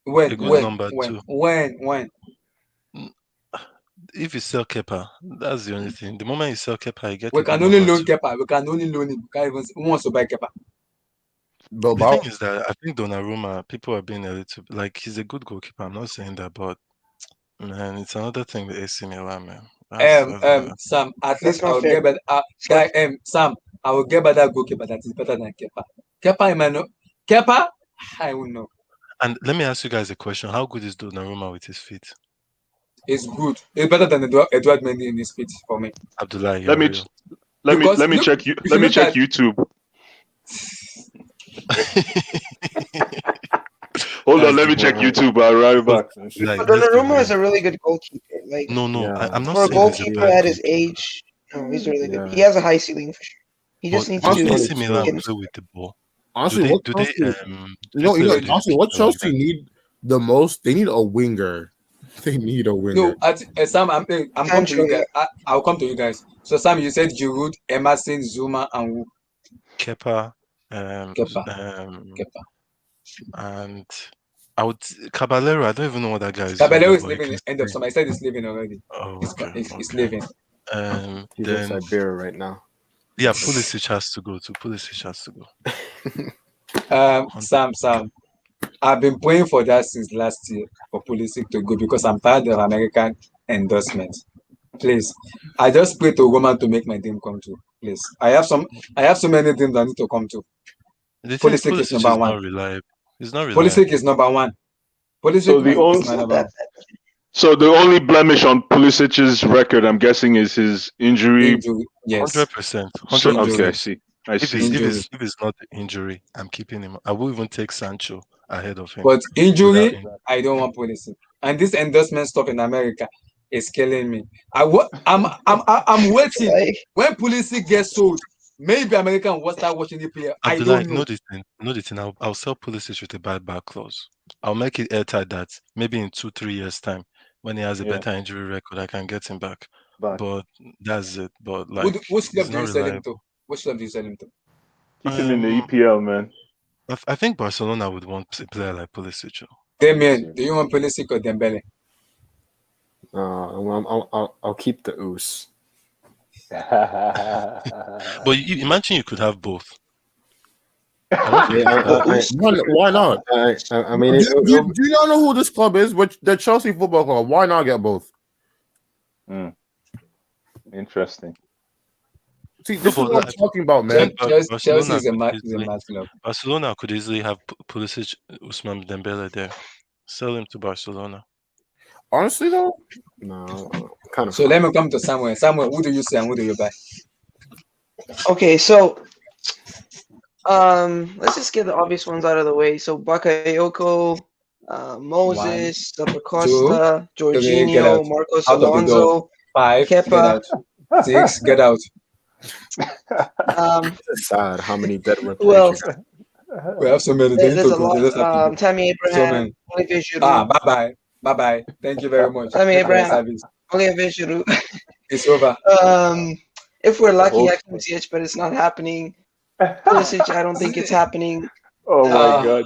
When? If you sell Kepa, that's the only thing. The moment you sell Kepa, you get. We can only loan Kepa. We can only loan him. Who wants to buy Kepa? The thing is that I think Donnarumma, people are being a little like he's a good goalkeeper. I'm not saying that, but man, it's another thing with AC Milan, man. Sam, at least I will get better. Sam, I will get better goalkeeper that is better than Kepa. Kepa, I will know. And let me ask you guys a question: how good is Donnarumma with his feet? It's good. It's better than Edouard Mendy in his feet for me. Abdullahi, let me check YouTube. Hold on, let me check YouTube. I'll right back. Like, But let's be Donnarumma is real. a really good goalkeeper. Like No, I'm not for a saying he's a goalkeeper bad at his goalkeeper. age, no, he's really good. Yeah. He has a high ceiling for sure. He just But needs do to. AC Milan get play with the ball? Honestly, Do what they Chelsea, play with the honestly, what keeper like Chelsea that? need the most? They need a winger. They need a winger. No, Sam, I'm come to you guys. I'll come to you guys. So Sam, you said Giroud, Emerson, Zuma, and who? Kepa, Kepa. and I would Caballero. I don't even know what that guy is Caballero doing, is but he leaving can end of stay. summer. I said he's leaving already. Oh, He's leaving. He's in Then Siberia right now. yeah, Pulisic has to go too. Pulisic has to go. Sam, I've been praying for that since last year for Pulisic to go because I'm tired of American endorsements. Please, I just pray to Roman to make my dream come true. Please, I have so many dreams I need to come true. The thing is, Pulisic is Pulisic number is one. not reliable. He's not Pulisic reliable. is number one. So Pulisic the is only my number one. so the only blemish on Pulisic's record, I'm guessing, is his injury. Injury, yes. 100%. So, 100%. okay, I see. If it's not the injury, I'm keeping him. I will even take Sancho ahead of him. But injury, Without him. I don't want Pulisic. And this endorsement stuff in America is killing me. I'm waiting. When Pulisic gets sold, maybe American will start watching the player. I Abdullah, don't know. know the thing. I'll sell Pulisic with a buyback clause. I'll make it airtight that maybe in 2-3 years time, when he has a better injury record, I can get him back. But that's it. But like, Which club he's do you not sell him reliable. to? Which club do you sell him to? Keep him in the EPL, man. I think Barcelona would want a player like Pulisic. Damien, do you want Pulisic or Dembele? I'll keep the Oos. But imagine you could have both. Why not? I mean, do you not know who this club is? Which the Chelsea Football Club? Why not get both? Interesting. See, this is what I'm talking about, man. Chelsea is a mad club. Barcelona could easily have Pulisic, Ousmane Dembele there. Sell him to Barcelona. Honestly, though, no, kind of. So let me come to Samuel. Samuel, who do you sell and who do you buy? Okay, so let's just get the obvious ones out of the way. So Bakayoko, Moses, Costa, Jorginho, Marcos Alonso, 5, Kepa. get out. 6, get out. It's sad how many dead were. Who else? We have so many. There's a lot. Tammy Abraham, Olivier Giroud. Bye. Thank you very much. Tammy Abraham, Olivier Giroud. It's over. If we're lucky, I can see it, but it's not happening. Pulisic, I don't think it's happening. Oh my god.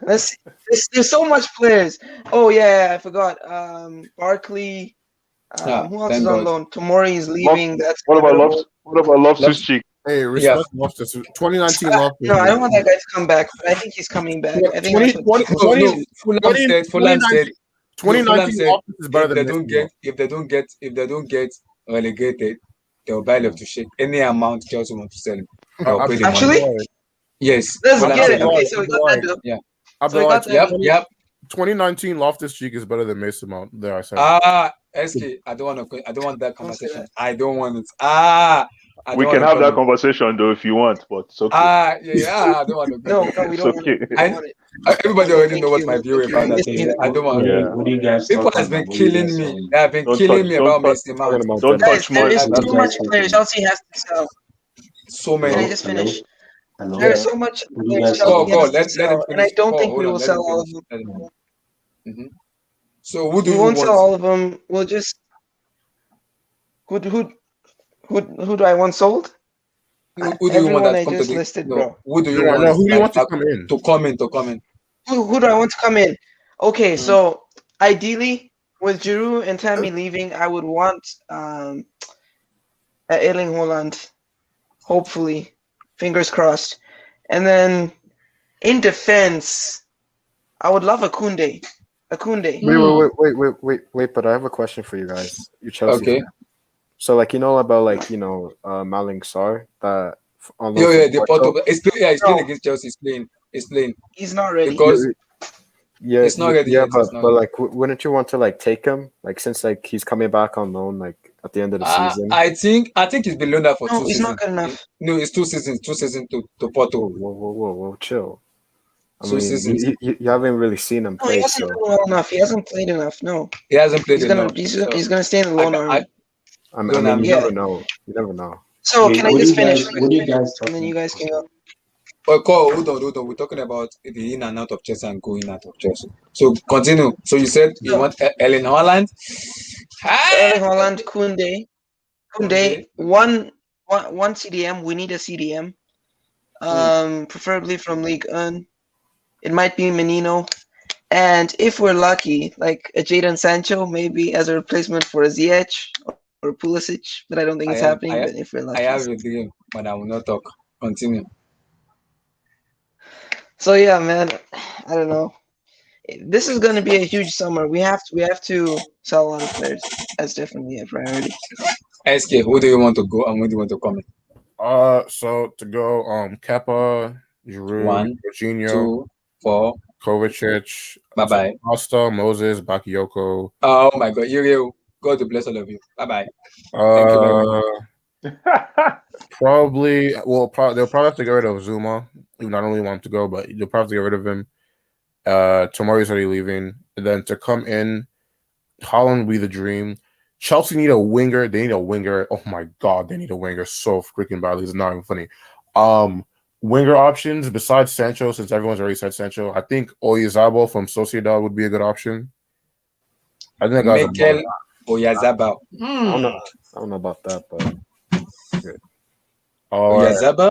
There's so much players. Oh yeah, I forgot. Barkley. Who else is on loan? Tomori is leaving. What about Loftus-Cheek? Hey, respect Loftus. 2019 Loftus. No, I don't want that guy to come back, but I think he's coming back. I think 2019 Loftus is better than if they don't get relegated, they'll buy Loftus-Cheek. Any amount Chelsea want to sell him. Actually, yes. Let's get it. Okay, so we got that deal. Yeah. So we got that. Yep. 2019 Loftus-Cheek is better than Mason Mount. There, I said. SK, I don't want that conversation. I don't want it. We can have that conversation though if you want, but it's okay. I don't want to. No, we don't want it. Everybody already know what my view about that is. I don't want. What do you guys? People has been killing me. They have been killing me about Mason Mount. Don't touch There is my. too much players. Chelsea has to sell. So many. Can I just finish? There is so much players. And I don't think we will sell all of them. So who do we you won't want? sell all of them. We'll just who do I want sold? Who do you want that come to the listed, no, who do you want? Who do you want to come in? To come in. Who do I want to come in? Okay, so ideally with Giroud and Tammy leaving, I would want Erling Haaland, hopefully, fingers crossed. And then in defense, I would love Akunde. Wait, but I have a question for you guys. You Chelsea. Okay. Fan. So like about Maling Sarr that on the Porto. He's playing against Chelsea. He's playing. He's not ready. Because it's not ready. Yeah, but like wouldn't you want to like take him? Like since like he's coming back on loan, like at the end of the season? I think he's been loaned out for 2 seasons. he's not good enough. No, it's 2 seasons. 2 seasons to Porto. Whoa, chill. I 2 mean, seasons. you haven't really seen him No, play. he hasn't done well enough. He hasn't played enough. No, He hasn't played he's enough. He's gonna stay in the loan army. I mean, you never know. You never know. So Wait, can I what do just you finish? guys- what do you guys And then you guys can go. Hold on. We're talking about the in and out of Chelsea and going out of Chelsea. So continue. So you said you want Erling Haaland. Erling Haaland, Koundé, one CDM. We need a CDM. Preferably from League 1. It might be Menino. And if we're lucky, like a Jadon Sancho, maybe as a replacement for a Ziyech or Pulisic, but I don't think it's happening. But if we're lucky, I have a dream, but I will not talk. Continue. So yeah, man, I don't know. This is going to be a huge summer. We have to sell a lot of players. That's definitely a priority. SK, who do you want to go and who do you want to come in? So to go, Kepa, Giroud, 1, Jorginho, 2, 4, Kovacic, bye. Costa, Moses, Bakayoko. Oh my God, you God to bless all of you. Bye. Thank you very much. Probably. They'll probably have to get rid of Zuma. Even I don't really want him to go, but they'll probably get rid of him. Tomorrow's already leaving. And then to come in, Holland will be the dream. Chelsea need a winger. They need a winger. Oh my God, they need a winger so freaking badly. It's not even funny. Winger options besides Sancho, since everyone's already said Sancho, I think Oyarzabal from Sociedad would be a good option. I think that Mikel Oyarzabal. I don't know about that, but good. Oyarzabal?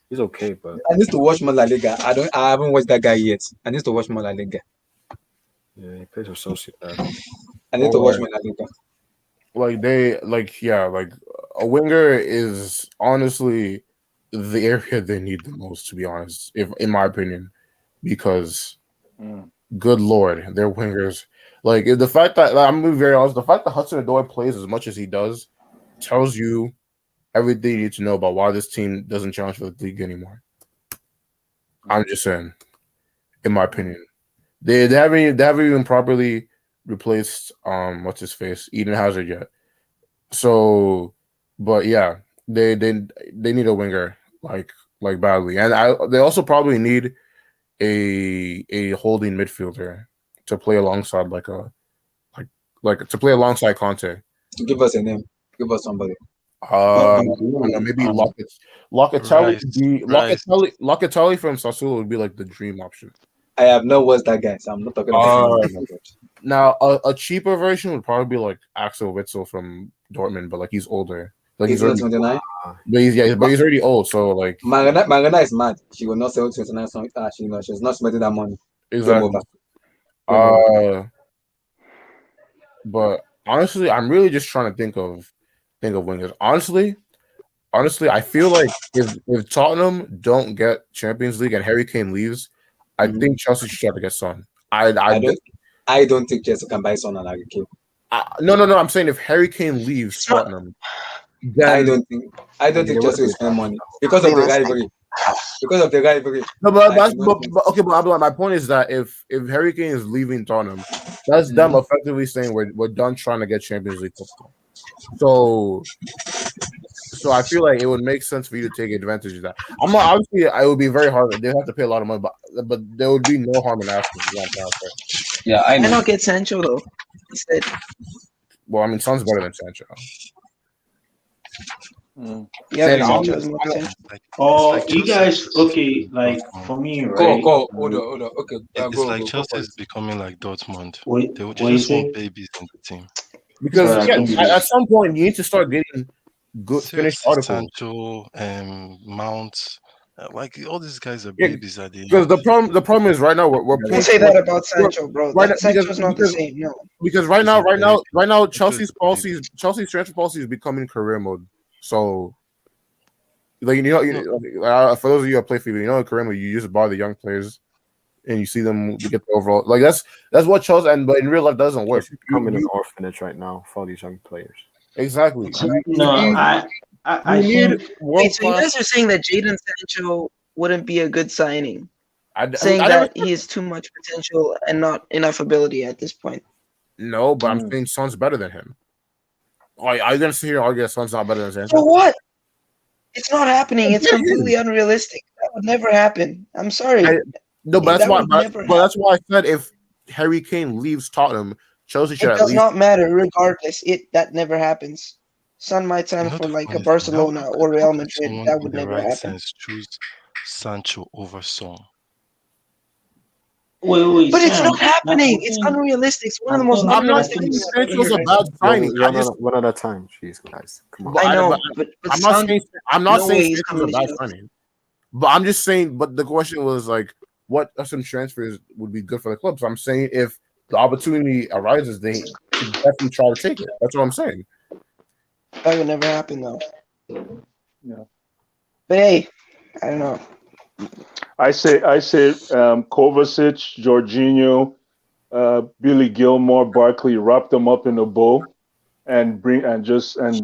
He's okay, but I need to watch more La Liga. I haven't watched that guy yet. I need to watch more La Liga. Yeah, he plays with Sociedad. I need to watch more La Liga. Like a winger is honestly the area they need the most, to be honest, if in my opinion, because good Lord, their wingers. Like the fact that I'm gonna be very honest, the fact that Hudson-Odoi plays as much as he does tells you everything you need to know about why this team doesn't challenge for the league anymore. I'm just saying, in my opinion, they haven't even properly replaced what's his face, Eden Hazard yet. So, but yeah, they need a winger like badly, and they also probably need a holding midfielder to play alongside like to play alongside Conte. Give us a name. Give us somebody. Maybe Locatelli from Sassuolo would be like the dream option. I have not watched that guy, so I'm not talking about him. Now, a cheaper version would probably be like Axel Witsel from Dortmund, but like he's older. Like he's already 29. But he's already old. So like Magana is mad. She will not sell 29 songs. She's not spending that money. Exactly. But honestly, I'm really just trying to think of wingers. Honestly, I feel like if Tottenham don't get Champions League and Harry Kane leaves, I think Chelsea should try to get Son. I don't think Chelsea can buy Son and Harry Kane. No. I'm saying if Harry Kane leaves Tottenham, then I don't think Chelsea will spend money because of the rivalry. No, but my point is that if Harry Kane is leaving Tottenham, that's them effectively saying we're done trying to get Champions League football. So I feel like it would make sense for you to take advantage of that. I'm not obviously it would be very hard. They have to pay a lot of money, but there would be no harm in asking. Yeah, I know. Why not get Sancho though? Instead. Well, I mean, Son's better than Sancho. You guys, okay, like for me, right? Go. Hold on. Okay. It's like Chelsea is becoming like Dortmund. They just want babies in the team. Because at some point you need to start getting good finished articles. Sancho, Mount, like all these guys are babies at the end. Because the problem is right now we're don't say that about Sancho, bro. Sancho's not the same. No. Because right now Chelsea's transfer policy is becoming career mode. So, like for those of you who play FIFA, in career mode you just buy the young players and you see them get the overall. Like that's what Chelsea, but in real life doesn't work. It's becoming an orphanage right now for all these young players. Exactly. I think. Wait, so you guys are saying that Jadon Sancho wouldn't be a good signing? That he has too much potential and not enough ability at this point. No, but I'm saying Son's better than him. Are you gonna sit here and argue that Son's not better than Sancho? For what? It's not happening. It's completely unrealistic. That would never happen. I'm sorry. No, but That would never happen. that's why I said if Harry Kane leaves Tottenham, Chelsea should It at does least. not matter. Regardless, that never happens. Son might sign for like a Barcelona or Real Madrid. That would never happen. Sense choose Sancho over Son. Wait, But it's Sam, not happening. It's unrealistic. It's one of the most I'm not unrealistic saying things. Sancho's a bad signing. One at a time. Jeez, guys. Come on. I know, but I'm not saying no way he's Sancho's a coming to bad Chelsea. signing. But I'm just saying. But the question was like, what are some transfers would be good for the club? So I'm saying if the opportunity arises, they should definitely try to take it. That's what I'm saying. That would never happen though. Yeah. But hey, I don't know. I say Kovacic, Jorginho, Billy Gilmore, Barkley, wrap them up in a bow and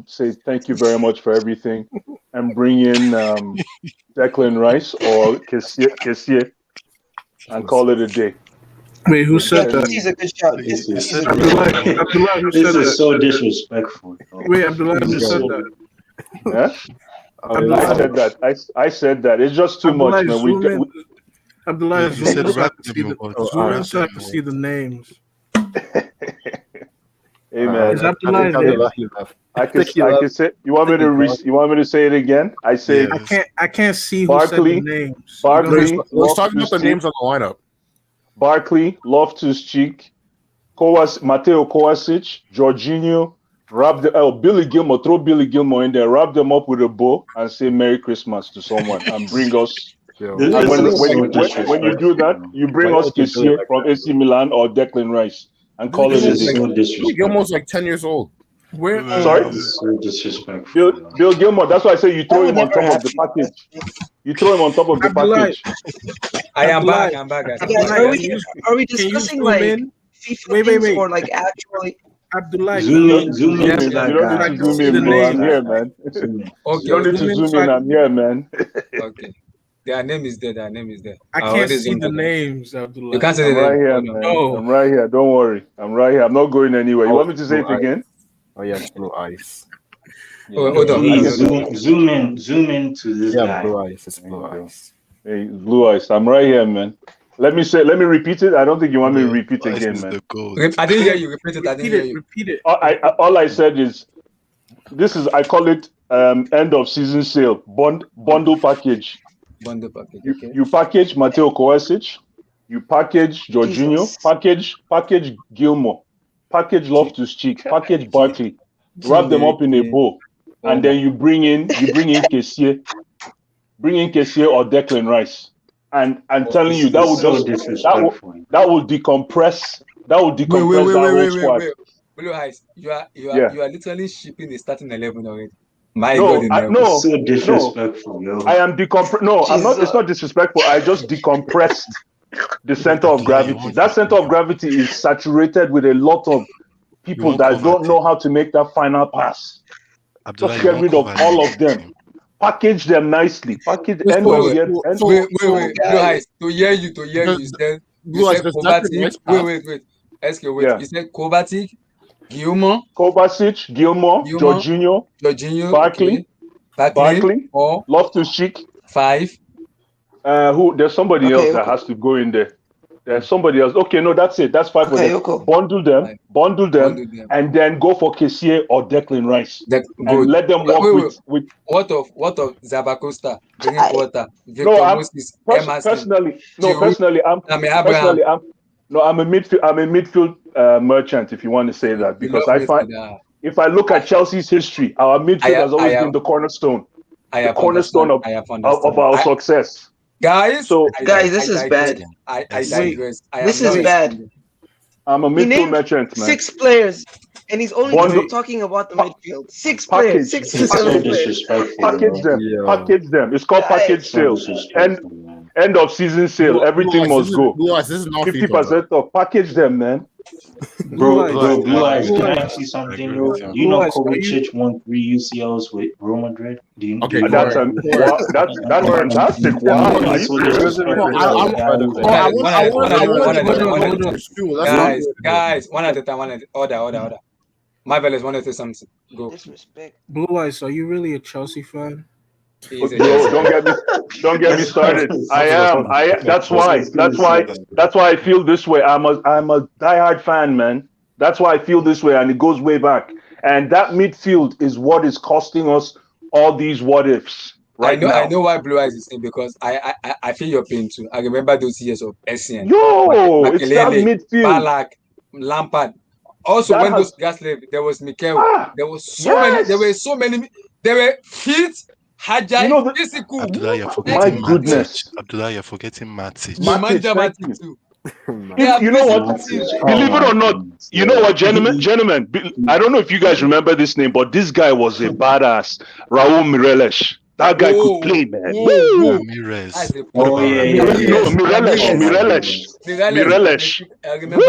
say thank you very much for everything, and bring in Declan Rice or Kessie and call it a day. Wait, who said that? He's a good shot. This is Abdullah, who this said is that? so disrespectful. Wait, Abdullah, who said that? Yeah? I said that. It's just too much, man. Abdullah You said zoom rap in so I can see the names. Hey man, Is Abdullah I can say. You want me to say it again? I say. I can't see who Barkley, said the names. Barkley. Let's talk about the names on the lineup. Barkley, Loftus-Cheek, Mateo Kovacic, Jorginho. Billy Gilmore. Throw Billy Gilmore in there. Wrap them up with a bow and say Merry Christmas to someone and bring us. And when you do that, you bring us Kessie from AC Milan or Declan Rice and call it a day. Billy Gilmore's like 10 years old. Sorry? So disrespectful. Bill Gilmore, that's why I say you throw him on top of the package. You throw him on top of the package. I am back. I'm back, guys. Are we discussing like FIFA things or like actually? Abdullah, zoom in. You don't need to zoom in, bro. I'm here, man. Okay. You don't need to zoom in. I'm here, man. Okay. Their name is there. I can't see the names, Abdullah. You can't say I'm right here, man. No. I'm right here. Don't worry. I'm right here. I'm not going anywhere. You want me to say it again? Oh yeah, blue eyes. Hold on. Please zoom in to this guy. Blue eyes. It's blue eyes. Hey, blue eyes. I'm right here, man. Let me repeat it. I don't think you want me to repeat it again, man. I didn't hear you. Repeat it. I didn't hear you. Repeat it. All I said is, I call it end of season sale bundle package. Bundle package. Okay. You package Mateo Kovacic, you package Jorginho, package Gilmore, package Loftus-Cheek, package Barkley, wrap them up in a bow, and then you bring in Kessie or Declan Rice. And I'm telling you, that will decompress that whole squad. Blue Eyes, you are literally shipping the starting 11 already. So disrespectful, yo. I am No, I'm not. It's not disrespectful. I just decompressed the center of gravity. That center of gravity is saturated with a lot of people that don't know how to make that final pass. Just get rid of all of them. Package them nicely. Package end of year. Wait. Blue Eyes, to hear you said Kovacic. Wait. Wait. You said Kovacic, Gilmore, Jorginho, Barkley, or Loftus-Cheek. 5. There's somebody else that has to go in there. There's somebody else. Okay, no, that's it. That's 5 of them. Bundle them, and then go for Kessie or Declan Rice, and let them work with. What of Zabacosta, Drinkwater, I'm a midfield merchant, if you want to say that, because I find if I look at Chelsea's history, our midfield has always been the cornerstone, of our success. Guys, this is bad. I digress. This is bad. I'm a midfield merchant, man. 6 players, and he's only talking about the midfield. 6 players, 6 to 7 players. Package them. It's called package sales. End of season sale. Everything must go. 50% off. Package them, man. Bro, Blue Eyes, can I ask you something? You know Kovacic won 3 UCLs with Real Madrid? Do you know? That's fantastic. Wow. Guys, one at a time. Order. Marvelous wanted to say something. Go. Disrespect. Blue Eyes, are you really a Chelsea fan? He's a Bro, Chelsea don't fan. get me started. I am. That's why I feel this way. I'm a diehard fan, man. That's why I feel this way, and it goes way back. And that midfield is what is costing us all these what ifs right now. I know why Blue Eyes is saying, because I feel your pain too. I remember those years of Essien. Yo, it's that midfield. Balak, Lampard. Also, when those guys left, there was Mikel. There was so many. There were so many. There were Fit, Hajai, physical. Abdullah, you're forgetting My Matic. goodness. Abdullah, you're forgetting Matic. Matic too. You know what? Believe it or not, you know what, gentlemen. I don't know if you guys remember this name, but this guy was a badass. Raul Mireles. That guy could play, man. Ramirez. Oh yeah. Mireles. I remember.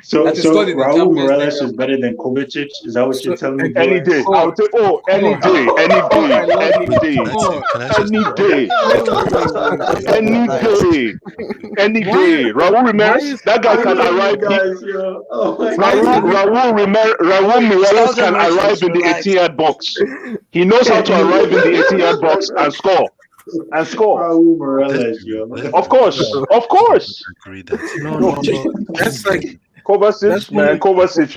So Raul Mireles is better than Kovacic. Is that what you're telling me? Any day. I would say, any day. Raul Ramirez, that guy can arrive. Raul Mireles can arrive in the 18-yard box. He knows how to arrive in the 18-yard box and score. Raul Mireles, Of course. No. That's like Kovacic,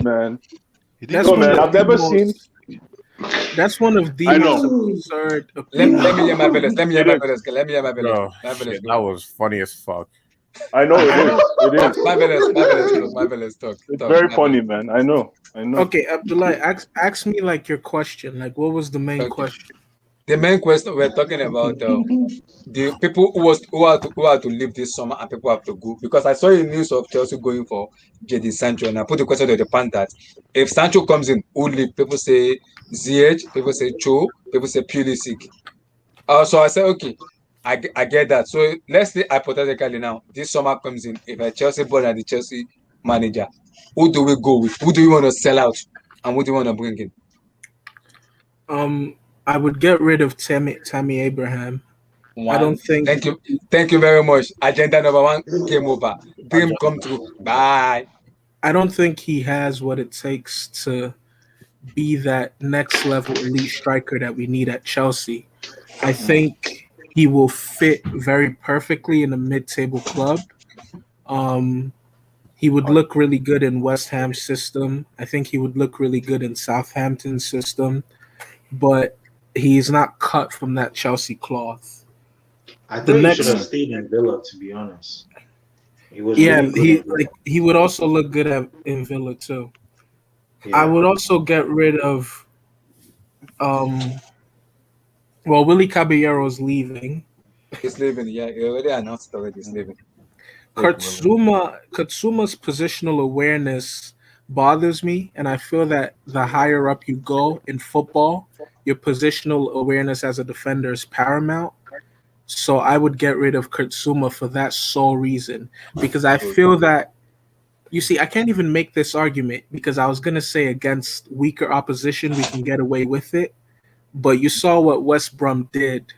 man. I've never seen. That's one of the most absurd. Let me hear my fellas. That was funny as fuck. I know it is. My fellas, talk. It's very funny, man. I know. Okay, Abdullah, ask me like your question. Like, what was the main question? The main question we're talking about the people who are to leave this summer and people have to go, because I saw a news of Chelsea going for Jadon Sancho, and I put the question to the pan that if Sancho comes in, who leave? People say ZH, people say Cho, people say Pulisic. So I said, okay, I get that. So let's say hypothetically now, this summer comes in, if a Chelsea board and the Chelsea manager, who do we go with? Who do we want to sell out, and who do we want to bring in? I would get rid of Tammy Abraham. I don't think. Thank you very much. Agenda number 1 came over. Dream come true. Bye. I don't think he has what it takes to be that next level elite striker that we need at Chelsea. I think he will fit very perfectly in a mid-table club. He would look really good in West Ham's system. I think he would look really good in Southampton's system. But he's not cut from that Chelsea cloth. I think he should have stayed in Villa, to be honest. He would also look good in Villa too. Yeah. I would also get rid of Willy Caballero's leaving. He's leaving, yeah. He already announced already he's leaving. Katsuma's positional awareness bothers me, and I feel that the higher up you go in football, your positional awareness as a defender is paramount. So I would get rid of Katsuma for that sole reason, because I feel that, you see, I can't even make this argument because I was going to say against weaker opposition we can get away with it, but you saw what West Brom did.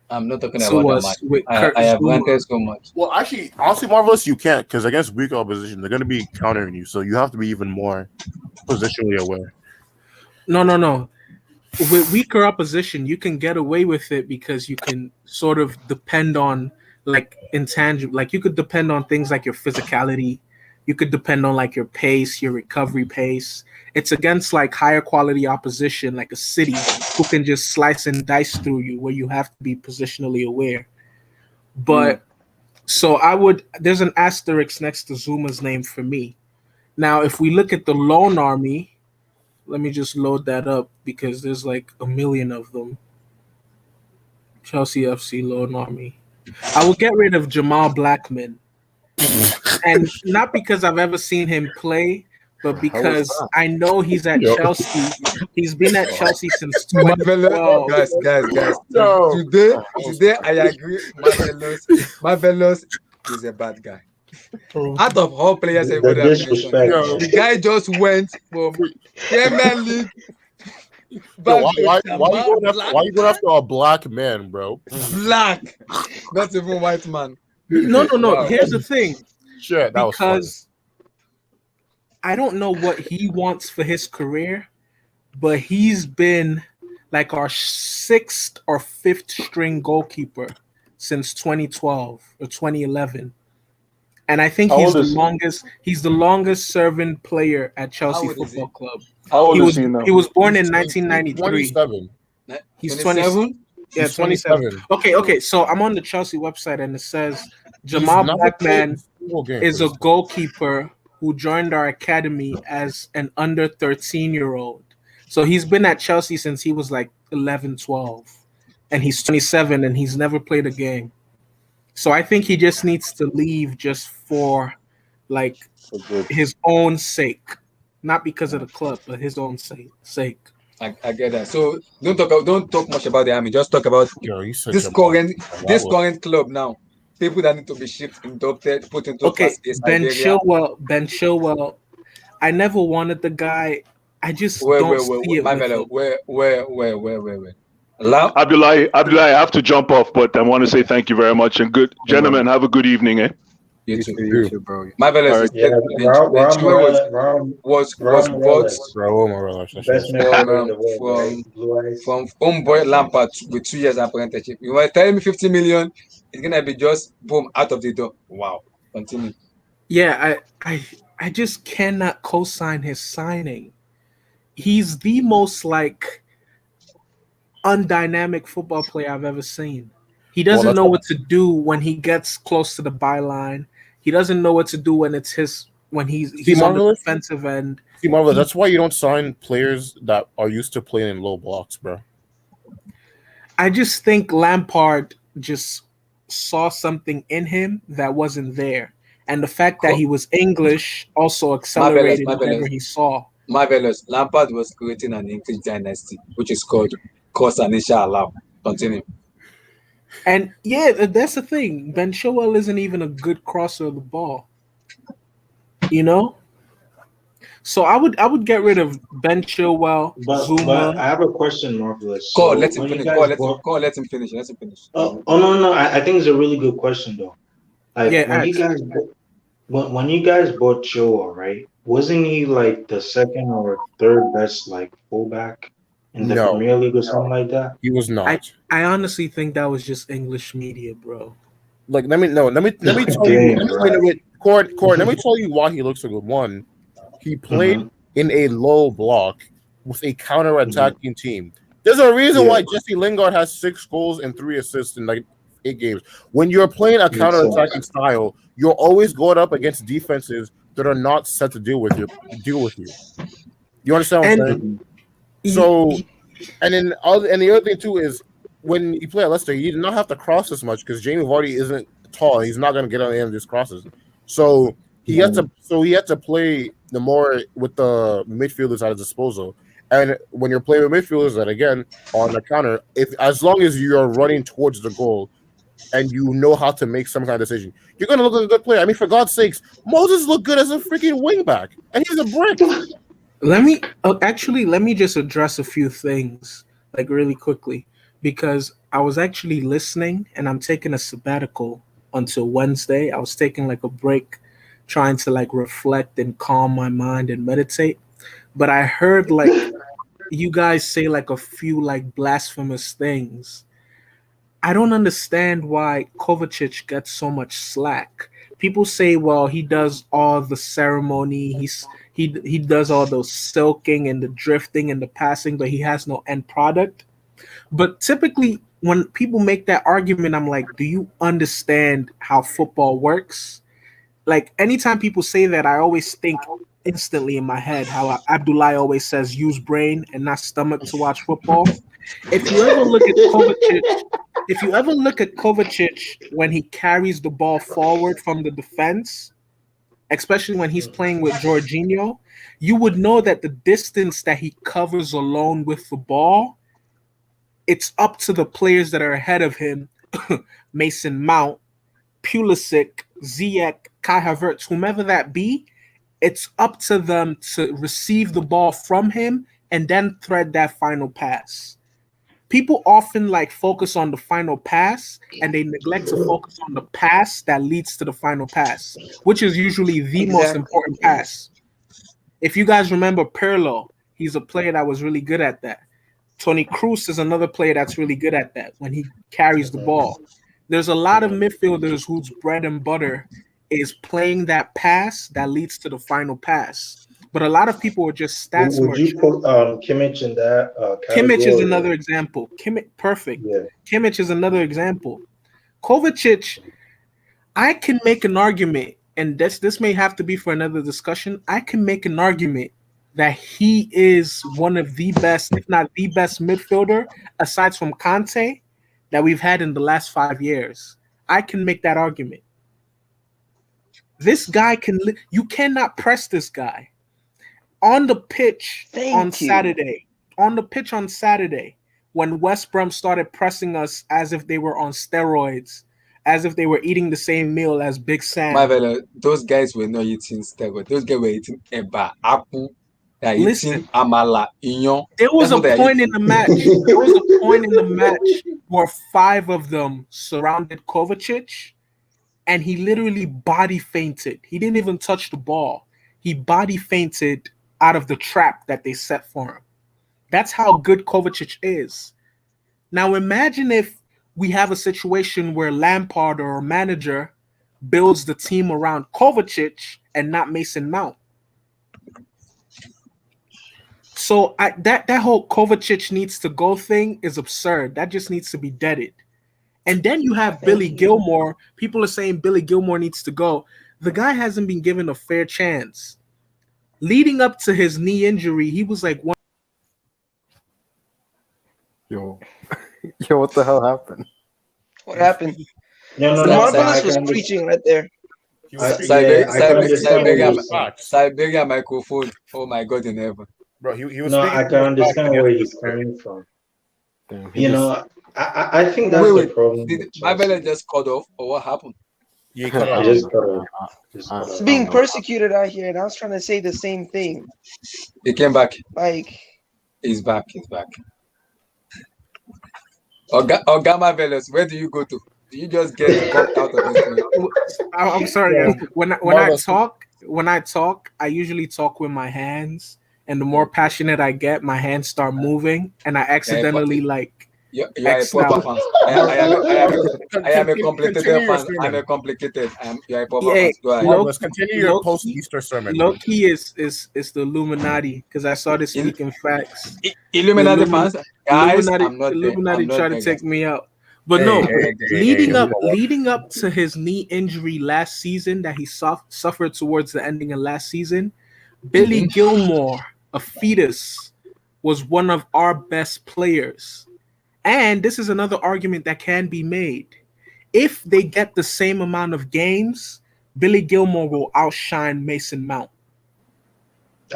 I'm not talking about that much. I have wanted so much. Well, actually, honestly, Marvelous, you can't, because against weaker opposition, they're going to be countering you, so you have to be even more positionally aware. No. With weaker opposition, you can get away with it because you can sort of depend on like intangible, like you could depend on things like your physicality. You could depend on like your pace, your recovery pace. It's against like higher quality opposition, like a City, who can just slice and dice through you, where you have to be positionally aware. But so there's an asterisk next to Zuma's name for me. Now, if we look at the loan army, let me just load that up because there's like a million of them. Chelsea FC loan army. I will get rid of Jamal Blackman. And not because I've ever seen him play, but because I know he's at Chelsea. He's been at Chelsea since 2012. Guys. Today I agree. Marvelous is a bad guy. Out of all players, the guy just went from Premier League. Why you going after a black man, bro? Black, not even white man. No. Here's the thing. Sure, that was I don't know what he wants for his career, but he's been like our 6th or 5th string goalkeeper since 2012 or 2011. And I think he's the longest serving player at Chelsea Football Club. How old is he now? He was born in 1993. 27. He's 27. Yeah, 27. Okay. So I'm on the Chelsea website and it says Jamal Blackman is a goalkeeper who joined our academy as an under 13-year-old. So he's been at Chelsea since he was like 11, 12. And he's 27 and he's never played a game. So I think he just needs to leave just for like his own sake. Not because of the club, but his own sake. I get that. So don't talk much about the army. Just talk about this current club now. People that need to be shipped, inducted, put into class A. Ben Chilwell. I never wanted the guy. I just don't see it. Where? Abdullah, I have to jump off, but I want to say thank you very much and good gentlemen. Have a good evening, eh? You too, bro. My fellas, was bought from homeboy Lampard with 2 years apprenticeship. You were telling me 50 million, it's gonna be just boom out of the door. Wow. Continue. Yeah, I just cannot co-sign his signing. He's the most like undynamic football player I've ever seen. He doesn't know what to do when he gets close to the byline. He doesn't know what to do when he's on the defensive end. That's why you don't sign players that are used to playing in low blocks, bro. I just think Lampard just saw something in him that wasn't there. And the fact that he was English also accelerated whatever he saw. Marvelous. Lampard was creating an English dynasty, which is called Cosa Inshallah. Continue. And yeah, that's the thing. Ben Chilwell isn't even a good crosser of the ball. You know? So I would get rid of Ben Chilwell, Zuma. But I have a question, Marvelous. Let him finish. Let him finish. Oh no. I think it's a really good question though. Like when you guys bought Chilwell, right? Wasn't he like the second or third best like fullback in the Premier League or something like that? He was not. I honestly think that was just English media, bro. Like let me tell you. Cord, let me tell you why he looks so good. One, he played in a low block with a counter-attacking team. There's a reason why Jesse Lingard has 6 goals and 3 assists in like 8 games. When you're playing a counter-attacking style, you're always going up against defenses that are not set to deal with you. You understand what I'm saying? So, and the other thing too is when you play at Leicester, you do not have to cross as much because Jamie Vardy isn't tall. He's not going to get on the end of these crosses. So he had to play the more with the midfielders at his disposal. And when you're playing with midfielders that again on the counter, as long as you're running towards the goal and you know how to make some kind of decision, you're gonna look like a good player. I mean, for God's sakes, Moses looked good as a freaking wingback, and he's a brick. Let me just address a few things like really quickly because I was actually listening and I'm taking a sabbatical until Wednesday. I was taking like a break, trying to like reflect and calm my mind and meditate. But I heard like you guys say like a few like blasphemous things. I don't understand why Kovacic gets so much slack. People say, well, he does all the ceremony, he does all those silking and the drifting and the passing, but he has no end product. But typically when people make that argument, I'm like, do you understand how football works? Like anytime people say that, I always think instantly in my head how Abdullah always says use brain and not stomach to watch football. If you ever look at Kovacic when he carries the ball forward from the defense, especially when he's playing with Jorginho, you would know that the distance that he covers alone with the ball, it's up to the players that are ahead of him, Mason Mount, Pulisic, Ziyech, Kai Havertz, whomever that be, it's up to them to receive the ball from him and then thread that final pass. People often like focus on the final pass and they neglect to focus on the pass that leads to the final pass, which is usually the most important pass. If you guys remember Pirlo, he's a player that was really good at that. Toni Kroos is another player that's really good at that when he carries the ball. There's a lot of midfielders whose bread and butter is playing that pass that leads to the final pass. But a lot of people are just stats Would you put Kimmich in that category? Kimmich is another example. Perfect. Yeah. Kimmich is another example. Kovacic, I can make an argument, and this may have to be for another discussion. I can make an argument that he is one of the best, if not the best midfielder, aside from Conte, that we've had in the last 5 years. I can make that argument. This guy you cannot press this guy. On the pitch on Saturday, when West Brom started pressing us as if they were on steroids, as if they were eating the same meal as Big Sam. Marvel, those guys were not eating steroids. Those guys were eating eba, apple. They're eating amala, inyo. There was a point in the match. There was a point in the match where 5 of them surrounded Kovacic, and he literally body fainted. He didn't even touch the ball. He body fainted out of the trap that they set for him. That's how good Kovacic is. Now imagine if we have a situation where Lampard or a manager builds the team around Kovacic and not Mason Mount. So that whole Kovacic needs to go thing is absurd. That just needs to be deaded. And then you have Billy Gilmore. People are saying Billy Gilmore needs to go. The guy hasn't been given a fair chance. Leading up to his knee injury, he was like one. Yo, what the hell happened? What happened? No, Marvelous was preaching right there. Siberia microphone. Oh my God in heaven. Bro, he was. No, I can understand where he's coming from. I think that's the problem. Did Marvel just cut off, or what happened? Yeah, just cut off. It's being persecuted out here, and I was trying to say the same thing. He came back. Like, he's back. Oga Marvelous, where do you go to? Do you just get popped out of this? I'm sorry. When I talk, I usually talk with my hands, and the more passionate I get, my hands start moving, and I accidentally You are a proper fan. I am a complicated fan. I'm a complicated. You are a proper fan. Go ahead. Let's continue your post-Easter sermon. Low-key is the Illuminati, because I saw this week in facts. Illuminati fans? Guys, I'm not Illuminati there. try to take me out. But leading up to his knee injury last season that he suffered towards the ending of last season, Billy Gilmore, a fetus, was one of our best players. And this is another argument that can be made. If they get the same amount of games, Billy Gilmore will outshine Mason Mount.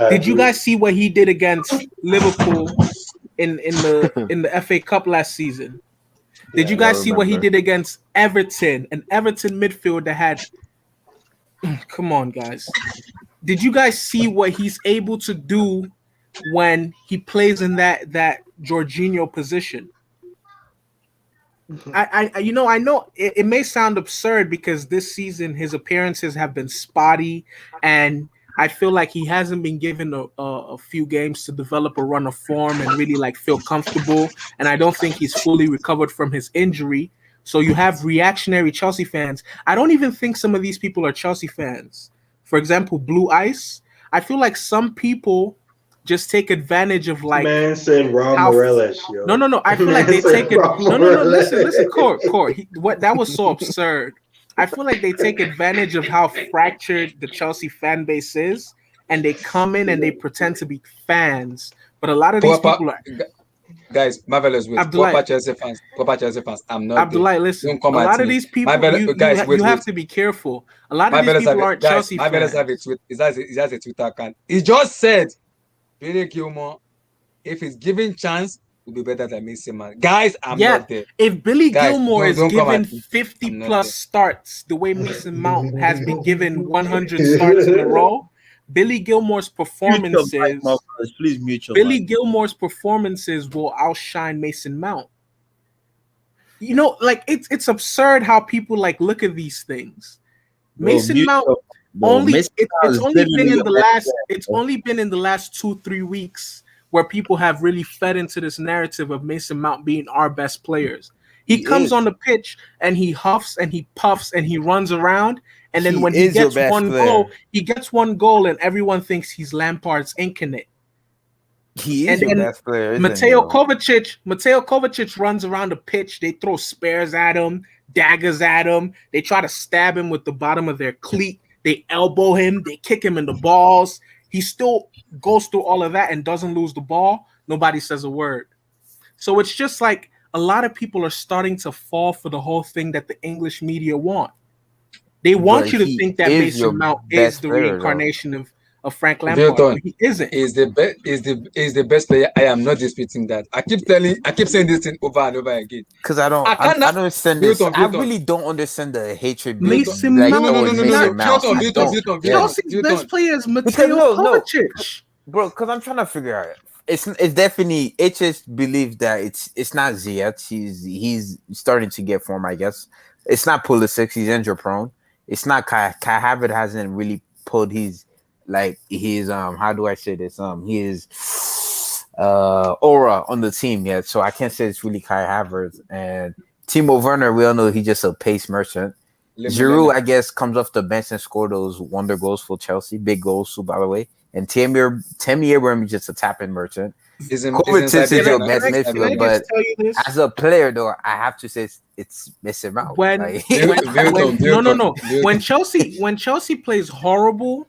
Did you guys see what he did against Liverpool in the FA Cup last season? Did you guys see what he did against Everton, an Everton midfield that had... Come on, guys. Did you guys see what he's able to do when he plays in that Jorginho position? I know it may sound absurd because this season his appearances have been spotty, and I feel like he hasn't been given a few games to develop a run of form and really feel comfortable, and I don't think he's fully recovered from his injury. So you have reactionary Chelsea fans. I don't even think some of these people are Chelsea fans. For example, Blue Ice. I feel like some people just take advantage of man said Rob Morales, yo. No. I feel like they take it. No. Listen, Court. What that was so absurd. I feel like they take advantage of how fractured the Chelsea fan base is, and they come in and they pretend to be fans. But a lot of these people are. Guys, Marvelous with proper Chelsea fans. I'm not. Abdullah, listen. A lot of these people, you have to be careful. A lot of these people aren't Chelsea fans. Marvelous has a Twitter account. He just said Billy Gilmore, if he's given chance, will be better than Mason Mount. Guys, I'm not there. If Billy Gilmore is given 50 plus starts, the way Mason Mount has been given 100 starts in a row, Billy Gilmore's performances will outshine Mason Mount. It's absurd how people look at these things. Mason It's only been in the last. It's only been in the last 2-3 weeks where people have really fed into this narrative of Mason Mount being our best players. He comes on the pitch and he huffs and he puffs and he runs around, and then when he gets one goal, and everyone thinks he's Lampard's incarnate. He is your best player. Mateo Kovacic runs around the pitch. They throw spears at him, daggers at him. They try to stab him with the bottom of their cleat. They elbow him. They kick him in the balls. He still goes through all of that and doesn't lose the ball. Nobody says a word. So it's just like a lot of people are starting to fall for the whole thing that the English media want. They want you to think that Mason Mount is the reincarnation of Frank Lampard. But he isn't. Is the best player. I am not disputing that. I keep saying this thing over and over again. Because I don't understand this. I really don't understand the hatred. Mason Mount. Chelsea's best player is Mateo Kovacic. Bro, because I'm trying to figure out. It's definitely HS believes that it's not Ziyech. He's starting to get form, I guess. It's not Pulisic. He's injury prone. It's not Kai Havertz hasn't really put his how do I say this? His aura on the team yet. So I can't say it's really Kai Havertz. And Timo Werner, we all know he's just a pace merchant. Giroud, I guess, comes off the bench and scored those wonder goals for Chelsea. Big goals too, by the way. And Tammy Abraham is just a tapping merchant. Kovacic is your best midfielder, but as a player, though, I have to say it's Mason Mount. When Chelsea plays horrible,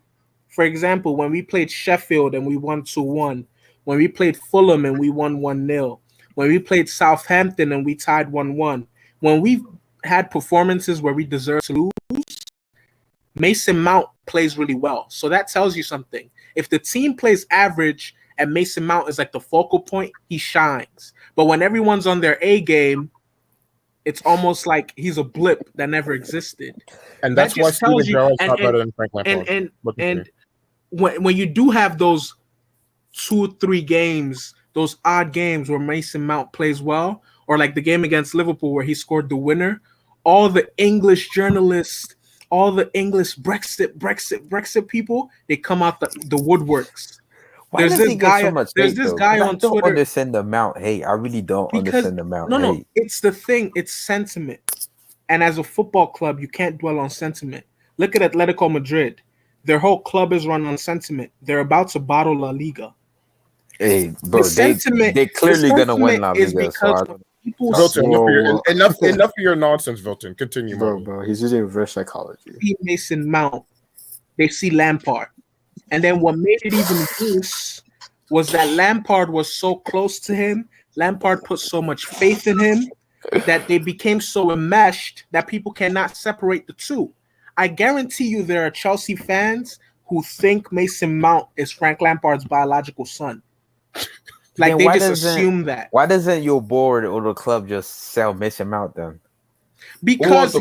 for example, when we played Sheffield and we won 2-1, when we played Fulham and we won 1-0, when we played Southampton and we tied 1-1, when we had performances where we deserve to lose, Mason Mount plays really well. So that tells you something. If the team plays average and Mason Mount is like the focal point, he shines. But when everyone's on their A game, it's almost like he's a blip that never existed. And that's why Steven Gerrard's not better than Frank Lampard. And when you do have those 2-3 games, those odd games where Mason Mount plays well, or like the game against Liverpool where he scored the winner, all the English journalists, all the English Brexit people, they come out the woodworks. Why does he get so much hate, this guy on Twitter. I don't understand the amount hate. I really don't understand the amount hate. No, it's the thing. It's sentiment. And as a football club, you can't dwell on sentiment. Look at Atletico Madrid. Their whole club is run on sentiment. They're about to bottle La Liga. Hey, bro, they're clearly going to win La Liga. Vilton, enough of your nonsense, Vilton. Continue, bro. He's using reverse psychology. See Mason Mount. They see Lampard. And then what made it even worse was that Lampard was so close to him. Lampard put so much faith in him that they became so enmeshed that people cannot separate the two. I guarantee you there are Chelsea fans who think Mason Mount is Frank Lampard's biological son. Like they just assume that. Why doesn't your board or the club just sell Mason Mount then? Because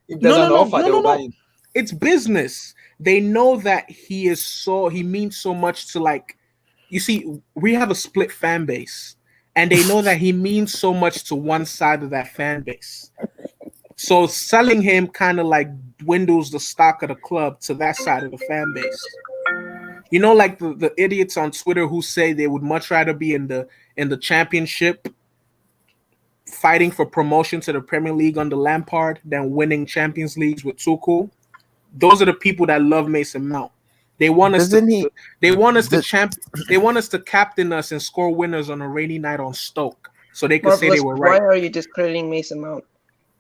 no. It's business. They know that he means so much to, like, you see, we have a split fan base, and they know that he means so much to one side of that fan base. So selling him kind of like dwindles the stock of the club to that side of the fan base. You know, like the idiots on Twitter who say they would much rather be in the championship fighting for promotion to the Premier League under Lampard than winning Champions Leagues with Tuchel. Those are the people that love Mason Mount. They want us to captain us and score winners on a rainy night on Stoke, so they can say they were right. Why are you discrediting Mason Mount?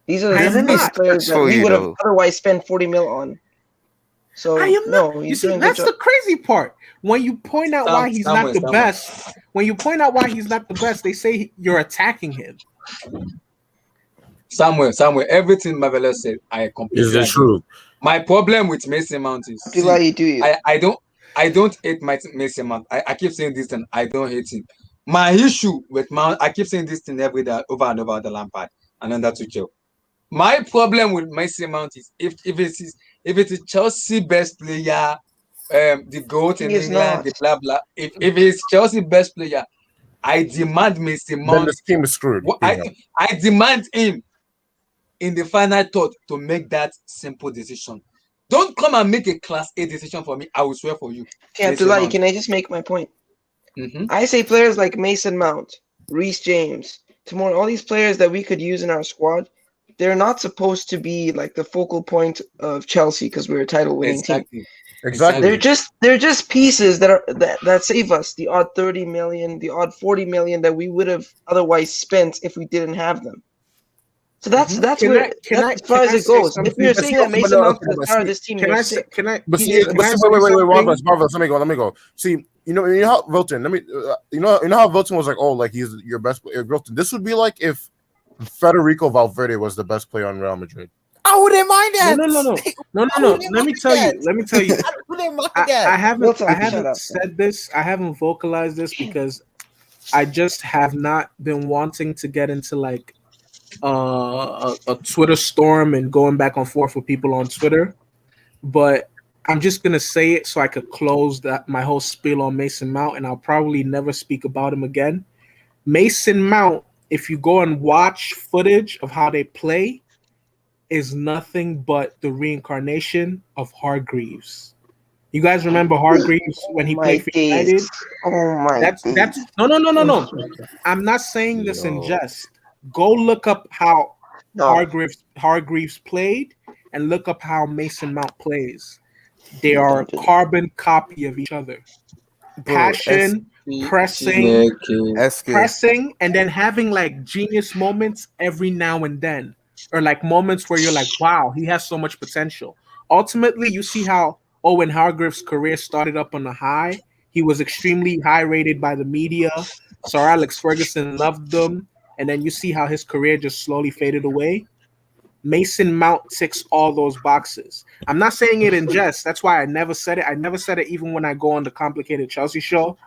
These are the players that we would have otherwise spent 40 mil on. So I am not. You see, that's the crazy part. When you point out why he's not the best, they say you're attacking him. Samuel, everything Marvelous said, I completely agree. Is it true? My problem with Mason Mount is I don't hate Mason Mount. I keep saying this and I don't hate him. My issue with Mount, I keep saying this thing every day over and over the Lampard and under Tuchel. My problem with Mason Mount is if it's Chelsea best player, the GOAT in England, the blah blah. If it's Chelsea best player, I demand Mason Mount. Then the team is screwed. I demand him in the final thought to make that simple decision. Don't come and make a class A decision for me. I will swear for you. Okay, Abdullahi, can I just make my point? I say players like Mason Mount, Reece James, tomorrow, all these players that we could use in our squad, they're not supposed to be like the focal point of Chelsea because we're a title-winning team. Exactly. They're just pieces that save us the odd 30 million, the odd 40 million that we would have otherwise spent if we didn't have them. So that's as far as it goes. If you're saying that Mason Mount is the star of this team, you're sick. But see, wait, Marvelous, let me go. See, you know how Wilton. You know how Wilton was like, oh, like he's your best player. Wilton. This would be like if Federico Valverde was the best player on Real Madrid. I wouldn't mind that. No. Let me tell you. I haven't said this. I haven't vocalized this because I just have not been wanting to get into like a Twitter storm and going back and forth with people on Twitter. But I'm just gonna say it so I could close my whole spiel on Mason Mount, and I'll probably never speak about him again. Mason Mount, if you go and watch footage of how they play, is nothing but the reincarnation of Hargreaves. You guys remember Hargreaves when he played for United? Oh my! That's no. I'm not saying this in jest. Go look up how Hargreaves played and look up how Mason Mount plays. They are a carbon copy of each other. Passion, pressing, and then having like genius moments every now and then. Or like moments where you're like, wow, he has so much potential. Ultimately, you see how Owen Hargreaves' career started up on a high. He was extremely high rated by the media. Sir Alex Ferguson loved him. And then you see how his career just slowly faded away. Mason Mount ticks all those boxes. I'm not saying it in jest. That's why I never said it. I never said it even when I go on the Complicated Chelsea show.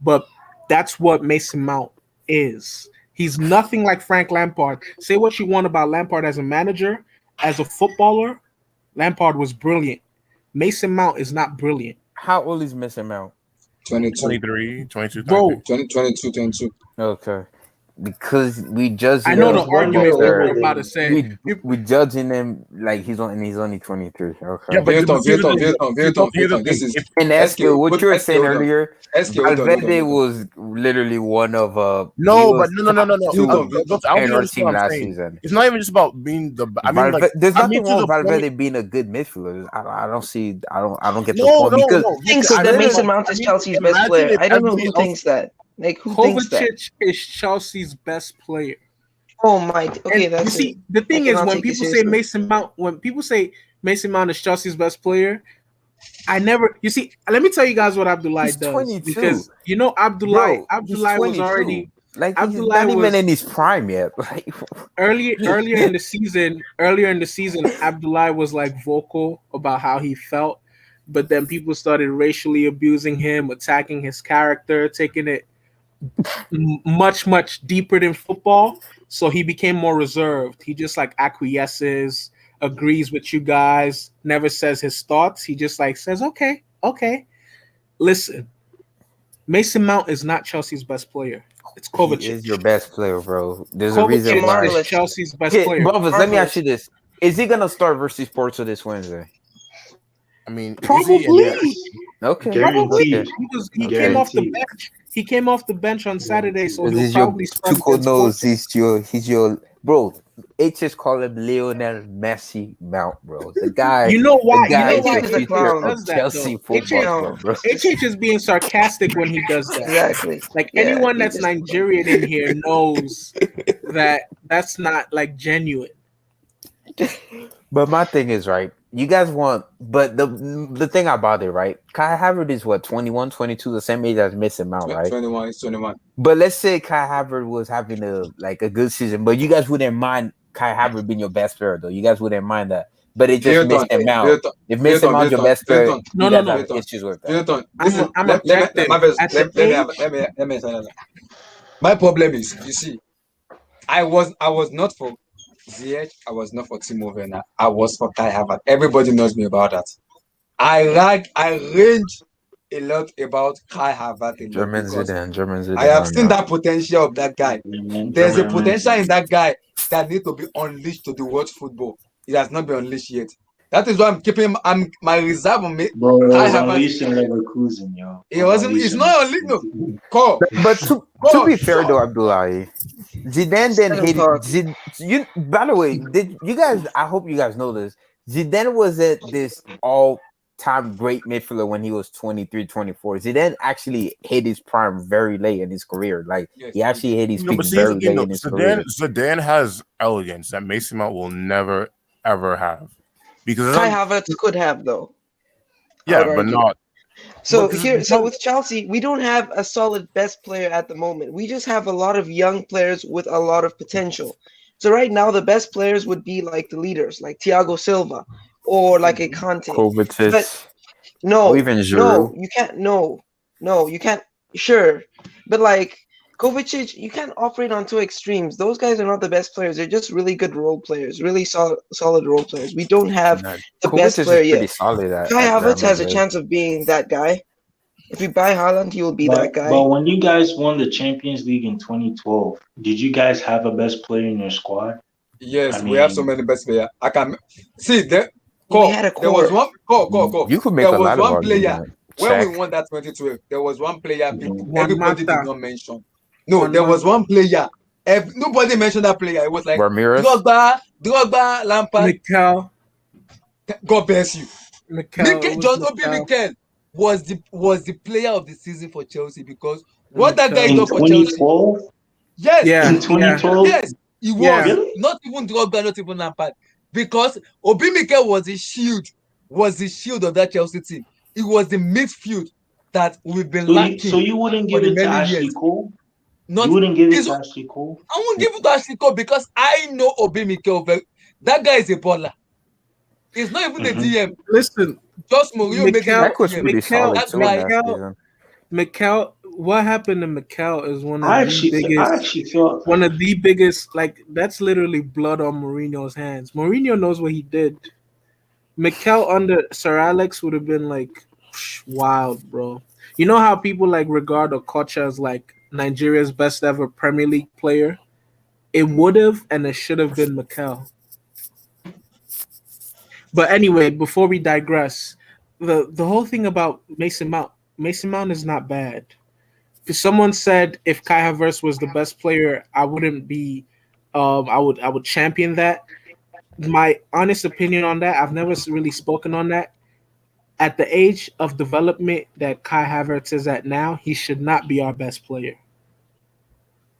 But that's what Mason Mount is. He's nothing like Frank Lampard. Say what you want about Lampard as a manager. As a footballer, Lampard was brilliant. Mason Mount is not brilliant. How old is Mason Mount? 23, 22. Bro. 22. Okay. Because we judging. I know the argument that we're about to say. We judging him like he's only 23. Okay. Yeah, but this is and Esco, what you were saying earlier. Valverde was literally one of no. Team last season. It's not even just about being the. I mean, like, there's nothing wrong with Valverde being a good midfielder. I don't get the point because thinks that Mason Mount is Chelsea's best player. I don't know who thinks that. Like who thinks that? Kovacic is Chelsea's best player. Oh my! Okay, that's. You see, the thing is, when people say Mason Mount is Chelsea's best player, I never. You see, let me tell you guys what Abdullahi does 22. because you know Abdullahi was already like he's not even in his prime yet. Like earlier in the season, Abdullahi was like vocal about how he felt, but then people started racially abusing him, attacking his character, taking it much deeper than football. So he became more reserved. He just like acquiesces, agrees with you guys, never says his thoughts. He just like says, okay. Listen, Mason Mount is not Chelsea's best player. It's Kovacic. He is your best player, bro. There's Kovacic a reason why. is Chelsea's best player. Brothers, let me ask you this: is he gonna start versus Porto this Wednesday? I mean, probably. Okay. Probably. He came off the bench. He came off the bench on Saturday, so he'll probably start. He's your bro. HS call him Lionel Messi Mount, bro. The guy. You know why? The guy is the clown of Chelsea football, bro. HH is being sarcastic when he does that. Exactly. Like anyone that's Nigerian in here knows that that's not like genuine. But my thing is, right, you guys want, but the thing about it, right, Kai Havertz is what, 21, 22, the same age as Mason Mount, right? 21. But let's say Kai Havertz was having a good season, but you guys wouldn't mind Kai Havertz being your best player, though. You guys wouldn't mind that. But it just Mason Mount. If Mason Mount your best player, no. Issues with that. I'm objective. Let me say that. My problem is, you see, I was not for Ziyech, I was not for Timo Werner. I was for Kai Havertz. Everybody knows me about that. I range a lot about Kai Havertz. German Zidane. I have seen that potential of that guy. There's a potential in that guy that needs to be unleashed to the world football. It has not been unleashed yet. That is why I'm keeping him. I'm my reserve on me. Bro, it Kai was Havertz. unleashed in Leverkusen, yo. It wasn't. It's not only no. Call. But to be fair though, Abdullahi, Zidane then hated you. By the way, did you guys? I hope you guys know this. Zidane was at this all-time great midfielder when he was 23, 24. Zidane actually hit his prime very late in his career. Like he actually hit his peak very late in his career. Zidane has elegance that Mason Mount will never ever have. Because Kai Havertz could have though. Yeah, but not. So with Chelsea, we don't have a solid best player at the moment. We just have a lot of young players with a lot of potential. So right now, the best players would be like the leaders, like Thiago Silva or like a Conte. Kovacic. But no, or even Giroud. you can't. No, you can't. Sure, but like Kovacic, you can't operate on two extremes. Those guys are not the best players. They're just really good role players, really solid role players. We don't have the best player yet. Kai Havertz has a chance of being that guy. If we buy Haaland, he will be that guy. But when you guys won the Champions League in 2012, did you guys have a best player in your squad? Yes, we have so many best players. I can see there. There was one. You could make there a was lot of one player argument. when we won that 2012. There was one player everybody did not mention. No, there was one player. Nobody mentioned that player. It was like Ramirez? Drogba, Lampard. Mikel. God bless you. John Obi Mikel. Mikel was the player of the season for Chelsea because what that guy in did for Chelsea. 2012? Yes, in 2012. Yes, he was not even Drogba, not even Lampard, because Obi Mikel was the shield of that Chelsea team. It was the midfield that we've been lacking. So you wouldn't give it to Ashley Cole? You wouldn't give it to Ashley Cole? I won't give it to Ashley Cole because I know Obi Mikel. That guy is a baller. He's not even a DM. Listen, just Mourinho made Mikel. What happened to Mikel is one of the biggest. Like that's literally blood on Mourinho's hands. Mourinho knows what he did. Mikel under Sir Alex would have been like wild, bro. You know how people like regard Okocha as like Nigeria's best ever Premier League player? It would have and it should have been Mikel. But anyway, before we digress, the whole thing about Mason Mount is not bad. If someone said if Kai Havertz was the best player, I wouldn't be. I would champion that. My honest opinion on that, I've never really spoken on that. At the age of development that Kai Havertz is at now, he should not be our best player.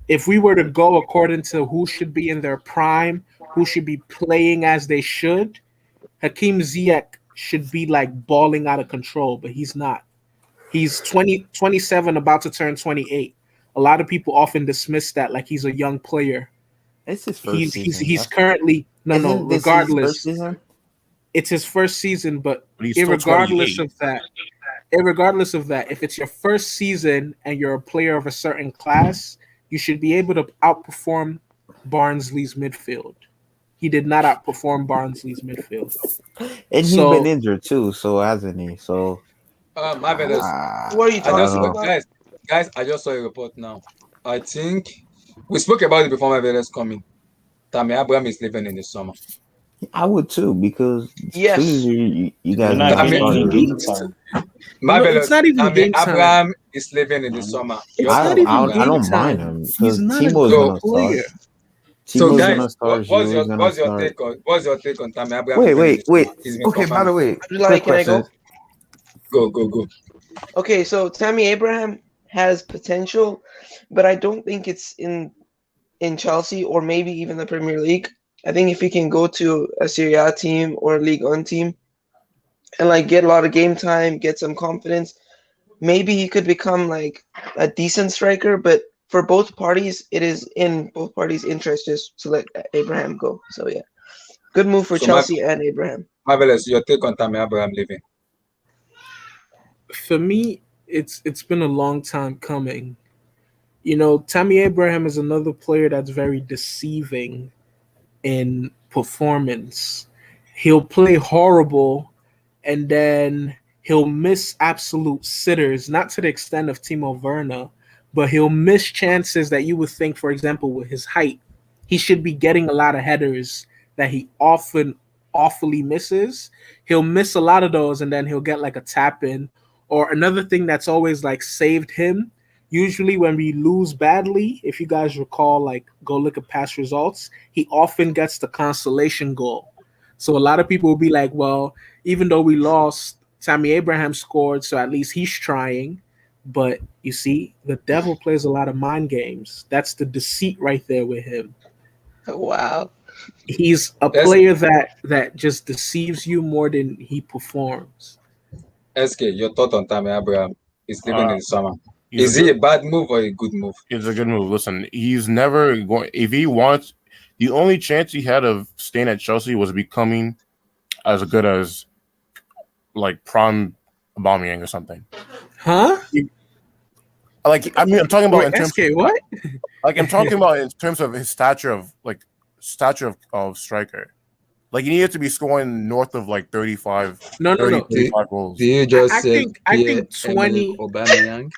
If we were to go according to who should be in their prime, who should be playing as they should, Hakeem Ziyech should be like balling out of control, but he's not. He's 27, about to turn 28. A lot of people often dismiss that like he's a young player. It's his first season. He's currently regardless. It's his first season, but irregardless of that, if it's your first season and you're a player of a certain class, you should be able to outperform Barnsley's midfield. He did not outperform Barnsley's midfield. And he's been injured too, so hasn't he? So my bad. What are you talking about? Guys, I just saw a report now. I think we spoke about it before my brothers coming. Tammy Abraham is leaving in the summer. I would too, because yes, you guys it's not even game time. Abraham is leaving in the summer. I don't mind him because Timo's gonna start. So guys, what's your take on Tammy Abraham? Wait. Okay, by the way, can I go? Go. Okay, so Tammy Abraham has potential, but I don't think it's in Chelsea or maybe even the Premier League. I think if he can go to a Serie A team or a Ligue 1 team and like get a lot of game time, get some confidence, maybe he could become like a decent striker. But for both parties, it is in both parties' interest just to let Abraham go. So yeah, good move for Chelsea and Abraham. Marvelous. Your take on Tammy Abraham leaving? For me, it's been a long time coming. You know, Tammy Abraham is another player that's very deceiving in performance. He'll play horrible and then he'll miss absolute sitters, not to the extent of Timo Werner, but he'll miss chances that you would think, for example, with his height, he should be getting a lot of headers that he often awfully misses, he'll miss a lot of those, and then he'll get like a tap in. Or another thing that's always like saved him, usually when we lose badly, if you guys recall, like go look at past results, he often gets the consolation goal. So a lot of people will be like, well, even though we lost, Tammy Abraham scored, so at least he's trying. But you see, the devil plays a lot of mind games. That's the deceit right there with him. Wow. He's a player that just deceives you more than he performs. SK, your thought on Tammy Abraham is leaving in the summer. Is he a bad move or a good move? It's a good move. Listen, he's never going. If he wants, the only chance he had of staying at Chelsea was becoming as good as like prime Aubameyang or something. Huh? I'm talking about in terms SK, what? Like I'm talking about in terms of his stature of striker. Like he needed to be scoring north of like 35 goals. Do you just I think 20 Aubameyang?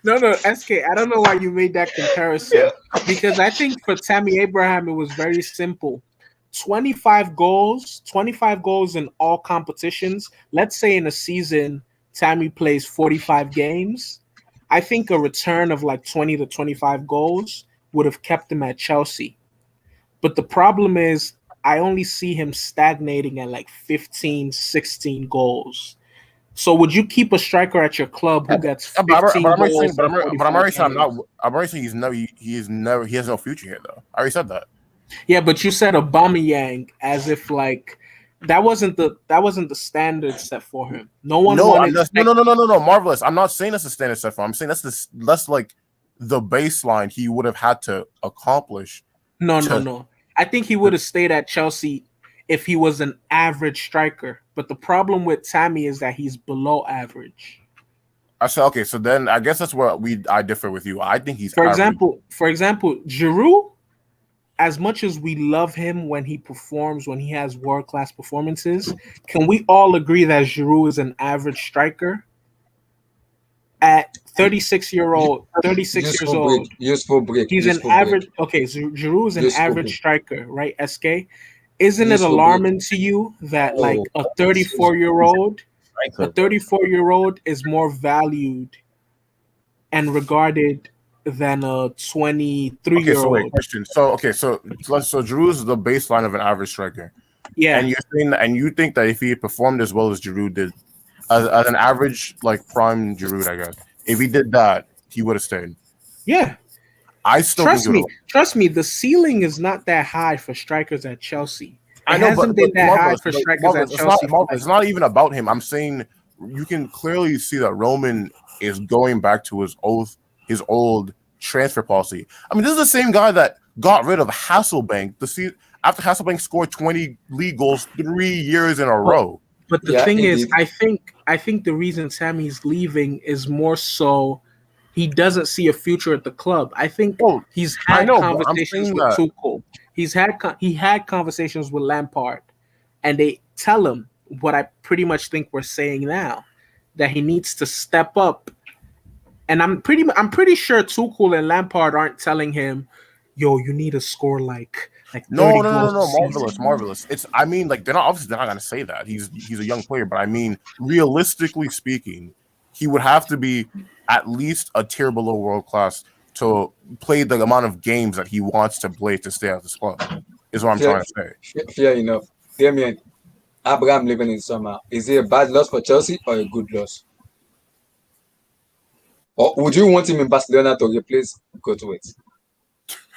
No, SK, I don't know why you made that comparison. Because I think for Tammy Abraham it was very simple. 25 goals in all competitions. Let's say in a season Tammy plays 45 games. I think a return of like 20 to 25 goals would have kept him at Chelsea. But the problem is I only see him stagnating at like 15, 16 goals. So would you keep a striker at your club who gets 15 goals? But I'm already saying he has no future here though. I already said that. Yeah, but you said Aubameyang as if like that wasn't the standard set for him. No, Marvelous. I'm not saying that's the standard set for him. I'm saying that's like the baseline he would have had to accomplish. No. I think he would have stayed at Chelsea if he was an average striker. But the problem with Tammy is that he's below average. I said, okay, so then I guess that's where I differ with you. I think he's For example, Giroud, as much as we love him when he performs, when he has world-class performances, can we all agree that Giroud is an average striker? At 36 years old, useful break. He's an average. Okay, so Giroud is an average striker, right? SK, isn't it alarming to you that like a 34-year-old is more valued and regarded than a 23-year-old? So wait, question. So Giroud is the baseline of an average striker. Yeah, and you're saying that, and you think that if he performed as well as Giroud did, as an average like prime Giroud, I guess, if he did that, he would have stayed. Yeah, I still trust me. The ceiling is not that high for strikers at Chelsea. I know, but it's not even about him. I'm saying you can clearly see that Roman is going back to his old transfer policy. I mean, this is the same guy that got rid of Hasselbank after Hasselbank scored 20 league goals 3 years in a row. But the thing is, I think the reason Sammy's leaving is more so he doesn't see a future at the club. I think he's had conversations with Tuchel. He had conversations with Lampard, and they tell him what I pretty much think we're saying now, that he needs to step up. And I'm pretty sure Tuchel and Lampard aren't telling him, "Yo, you need to score like 30 goals." Marvelous. They're not gonna say that. He's a young player, but I mean, realistically speaking, he would have to be at least a tier below world class to play the amount of games that he wants to play to stay at this club. Is what I'm trying to say. Fair enough. Damien, Abraham leaving in summer, is it a bad loss for Chelsea or a good loss? Or would you want him in Barcelona to replace Goldwaite?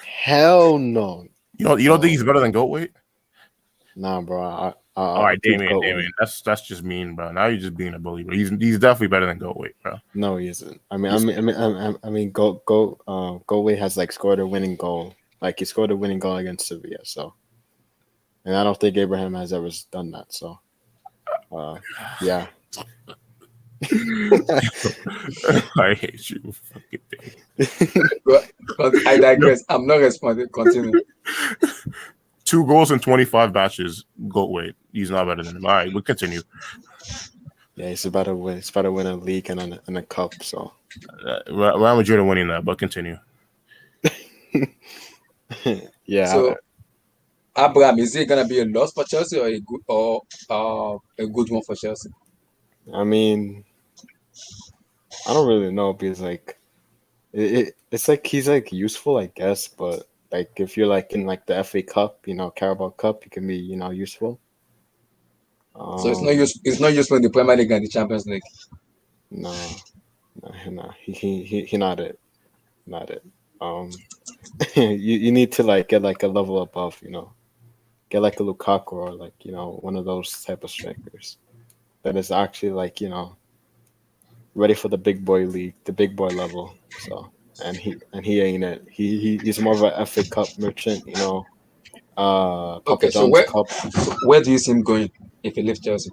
Hell no. You don't think he's better than Goldwaite? Nah, bro. All right, Damien. That's just mean, bro. Now you're just being a bully, bro. He's definitely better than Goldwaite, bro. No, he isn't. Goldwaite has like scored a winning goal. Like he scored a winning goal against Sevilla. So, and I don't think Abraham has ever done that. So, yeah. I hate you. I digress. I'm not responding. Continue. 2 goals in 25 matches. Goldwaite. He's not better than him. All right, we'll continue. Yeah, he's about to win. He's about to win a league and a cup. So, Real Madrid are winning that. But continue. Yeah. So, Abraham, is it gonna be a loss for Chelsea or a good one for Chelsea? I mean, I don't really know because it's like he's like useful, I guess, but like if you're like in like the FA Cup, Carabao Cup, he can be useful. So it's not use. It's not useful in the Premier League and the Champions League. No, he not it, not it. You need to like get like a level above, get like a Lukaku or like one of those type of strikers that is actually like ready for the big boy league, the big boy level. So and he ain't it. He's more of a FA Cup merchant, Papa Okay, so John's Cup. where do you see him going if he leaves Chelsea?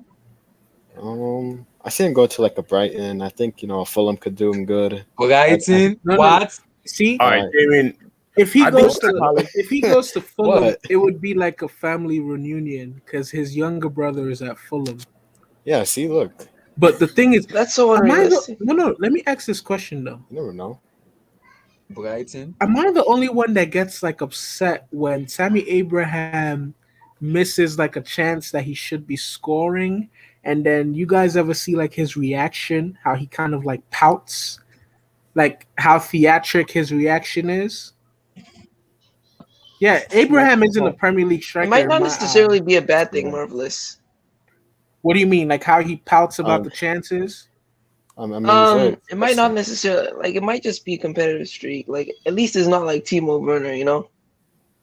I see him go to like a Brighton. I think Fulham could do him good. Brighton, No, what? See, All right, Damien. if he I goes think- to Fulham, What? it would be like a family reunion because his younger brother is at Fulham. Yeah, see, look. But the thing is, That's so am I unrealistic. no. Let me ask this question though. You never know. Brighton. Am I the only one that gets like upset when Tammy Abraham misses like a chance that he should be scoring, and then you guys ever see like his reaction, how he kind of like pouts, like how theatric his reaction is? Yeah, Abraham isn't a Premier League striker. It might in not my necessarily eye. be a bad thing, Yeah. Marvelous. What do you mean? Like how he pouts about Um, the chances? I mean, he's right. It might not necessarily it might just be a competitive streak. Like at least it's not like Timo Werner, No.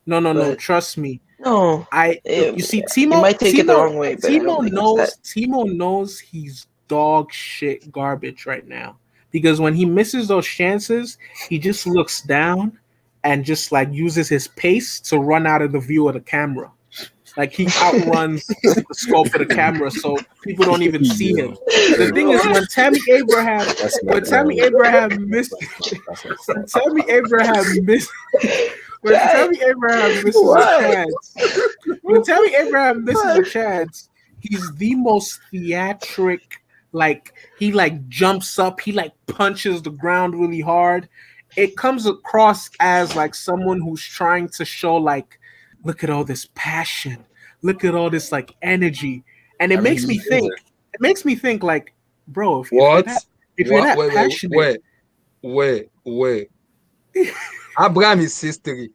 But- Trust me. No, You see, Timo. you might take it the Timo- wrong way, but I don't Timo think it's that. Timo knows he's dog shit garbage right now because when he misses those chances, he just looks down and just like uses his pace to run out of the view of the camera. Like he outruns the scope of the camera, so people don't even see him. The thing is, when Tammy Abraham misses a chance, he's the most theatric. Like he like jumps up, he like punches the ground really hard. It comes across as like someone who's trying to show like, look at all this passion, look at all this like energy, and it makes me think. It makes me think like, bro, if you're that passionate, Wait. Abraham is 6'3",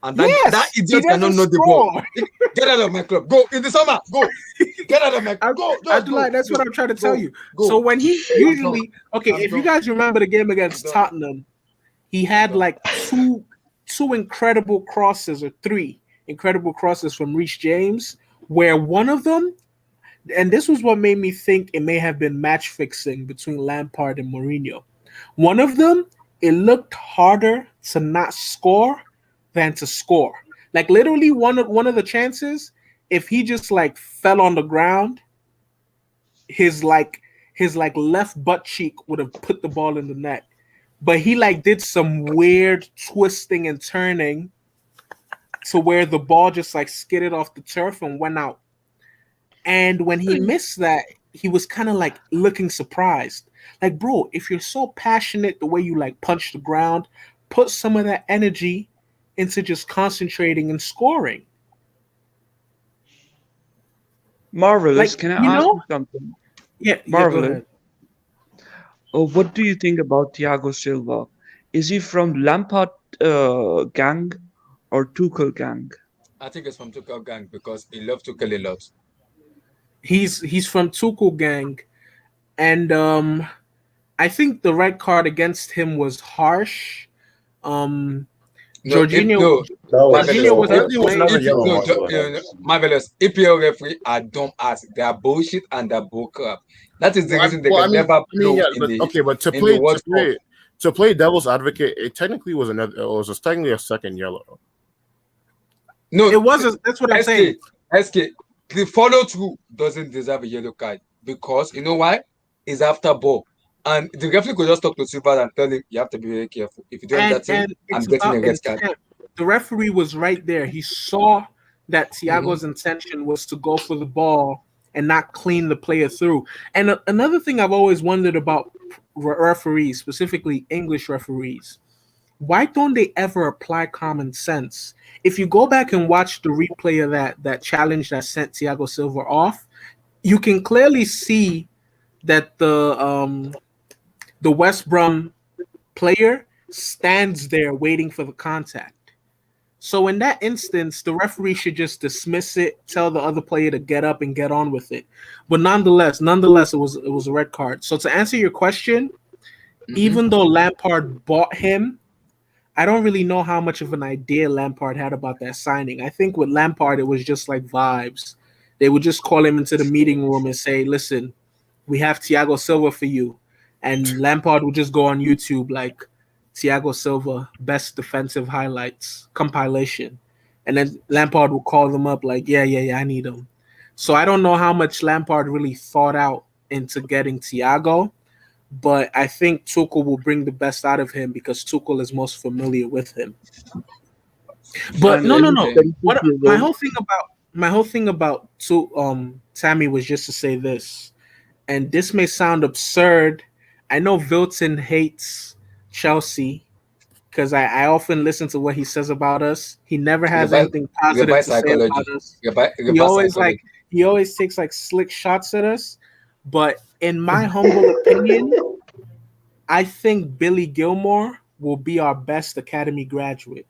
and that he idiot doesn't cannot know the ball. score. Get out of my club. Go in the summer. Go. Get out of my club. Go. Abdullah, that's what I'm trying to tell you. Go. So when he usually, okay, I'm if you done. guys remember the game against Tottenham, he had like two incredible crosses or three incredible crosses from Reece James, where one of them, and this was what made me think it may have been match fixing between Lampard and Mourinho. One of them, it looked harder to not score than to score. Like literally one of the chances, if he just like fell on the ground, his left butt cheek would have put the ball in the net. But he like did some weird twisting and turning to where the ball just like skidded off the turf and went out. And when he missed that, he was kind of like looking surprised. Like, bro, if you're so passionate the way you like punch the ground, put some of that energy into just concentrating and scoring. Marvelous, Like, can I you ask know? you something? Yeah, Marvelous. go ahead. What do you think about Thiago Silva? Is he from Lampard gang or Tuchel gang? I think it's from Tuchel gang because he loves Tuchel a lot. He's from Tuchel gang, and I think the red card against him was harsh. Jorginho was Marvelous. EPL referee are dumb ass. They are bullshit and they're bullcrap. That is the reason they can never blow but to play devil's advocate, it technically was technically a second yellow. No, it wasn't. That's what I'm saying. SK, the follow through doesn't deserve a yellow card because you know why? It's after ball. And the referee could just talk to Silva and tell him, you have to be very careful. If you do that thing, I'm getting a red card. The referee was right there. He saw that Thiago's intention was to go for the ball and not clean the player through. And another thing I've always wondered about referees, specifically English referees, why don't they ever apply common sense? If you go back and watch the replay of that challenge that sent Thiago Silva off, you can clearly see that the West Brom player stands there waiting for the contact. So in that instance, the referee should just dismiss it, tell the other player to get up and get on with it. But nonetheless, it was a red card. So to answer your question, even though Lampard bought him, I don't really know how much of an idea Lampard had about that signing. I think with Lampard, it was just like vibes. They would just call him into the meeting room and say, listen, we have Thiago Silva for you. And Lampard would just go on YouTube like, Thiago Silva, best defensive highlights compilation. And then Lampard will call them up like, yeah, I need him. So I don't know how much Lampard really thought out into getting Thiago, but I think Tuchel will bring the best out of him because Tuchel is most familiar with him. But no. My whole thing about Tammy was just to say this, and this may sound absurd. I know Vilton hates Chelsea because I often listen to what he says about us. He never has anything positive to say about us. He always takes like slick shots at us. But in my humble opinion, I think Billy Gilmore will be our best academy graduate.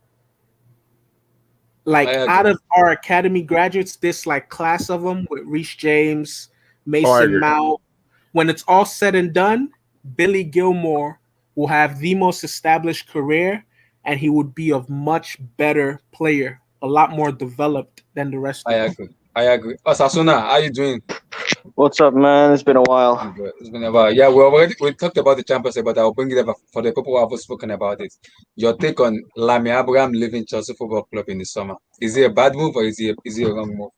Like out of our academy graduates, this like class of them with Reece James, Mason Mount, when it's all said and done, Billy Gilmore will have the most established career, and he would be a much better player, a lot more developed than the rest of them. I agree. Osasuna, how you doing? What's up, man? It's been a while. It's been a while. Yeah, we talked about the Champions League, but I'll bring it up for the people who haven't spoken about it. Your take on Lami Abraham leaving Chelsea Football Club in the summer. Is it a bad move or is it a wrong move?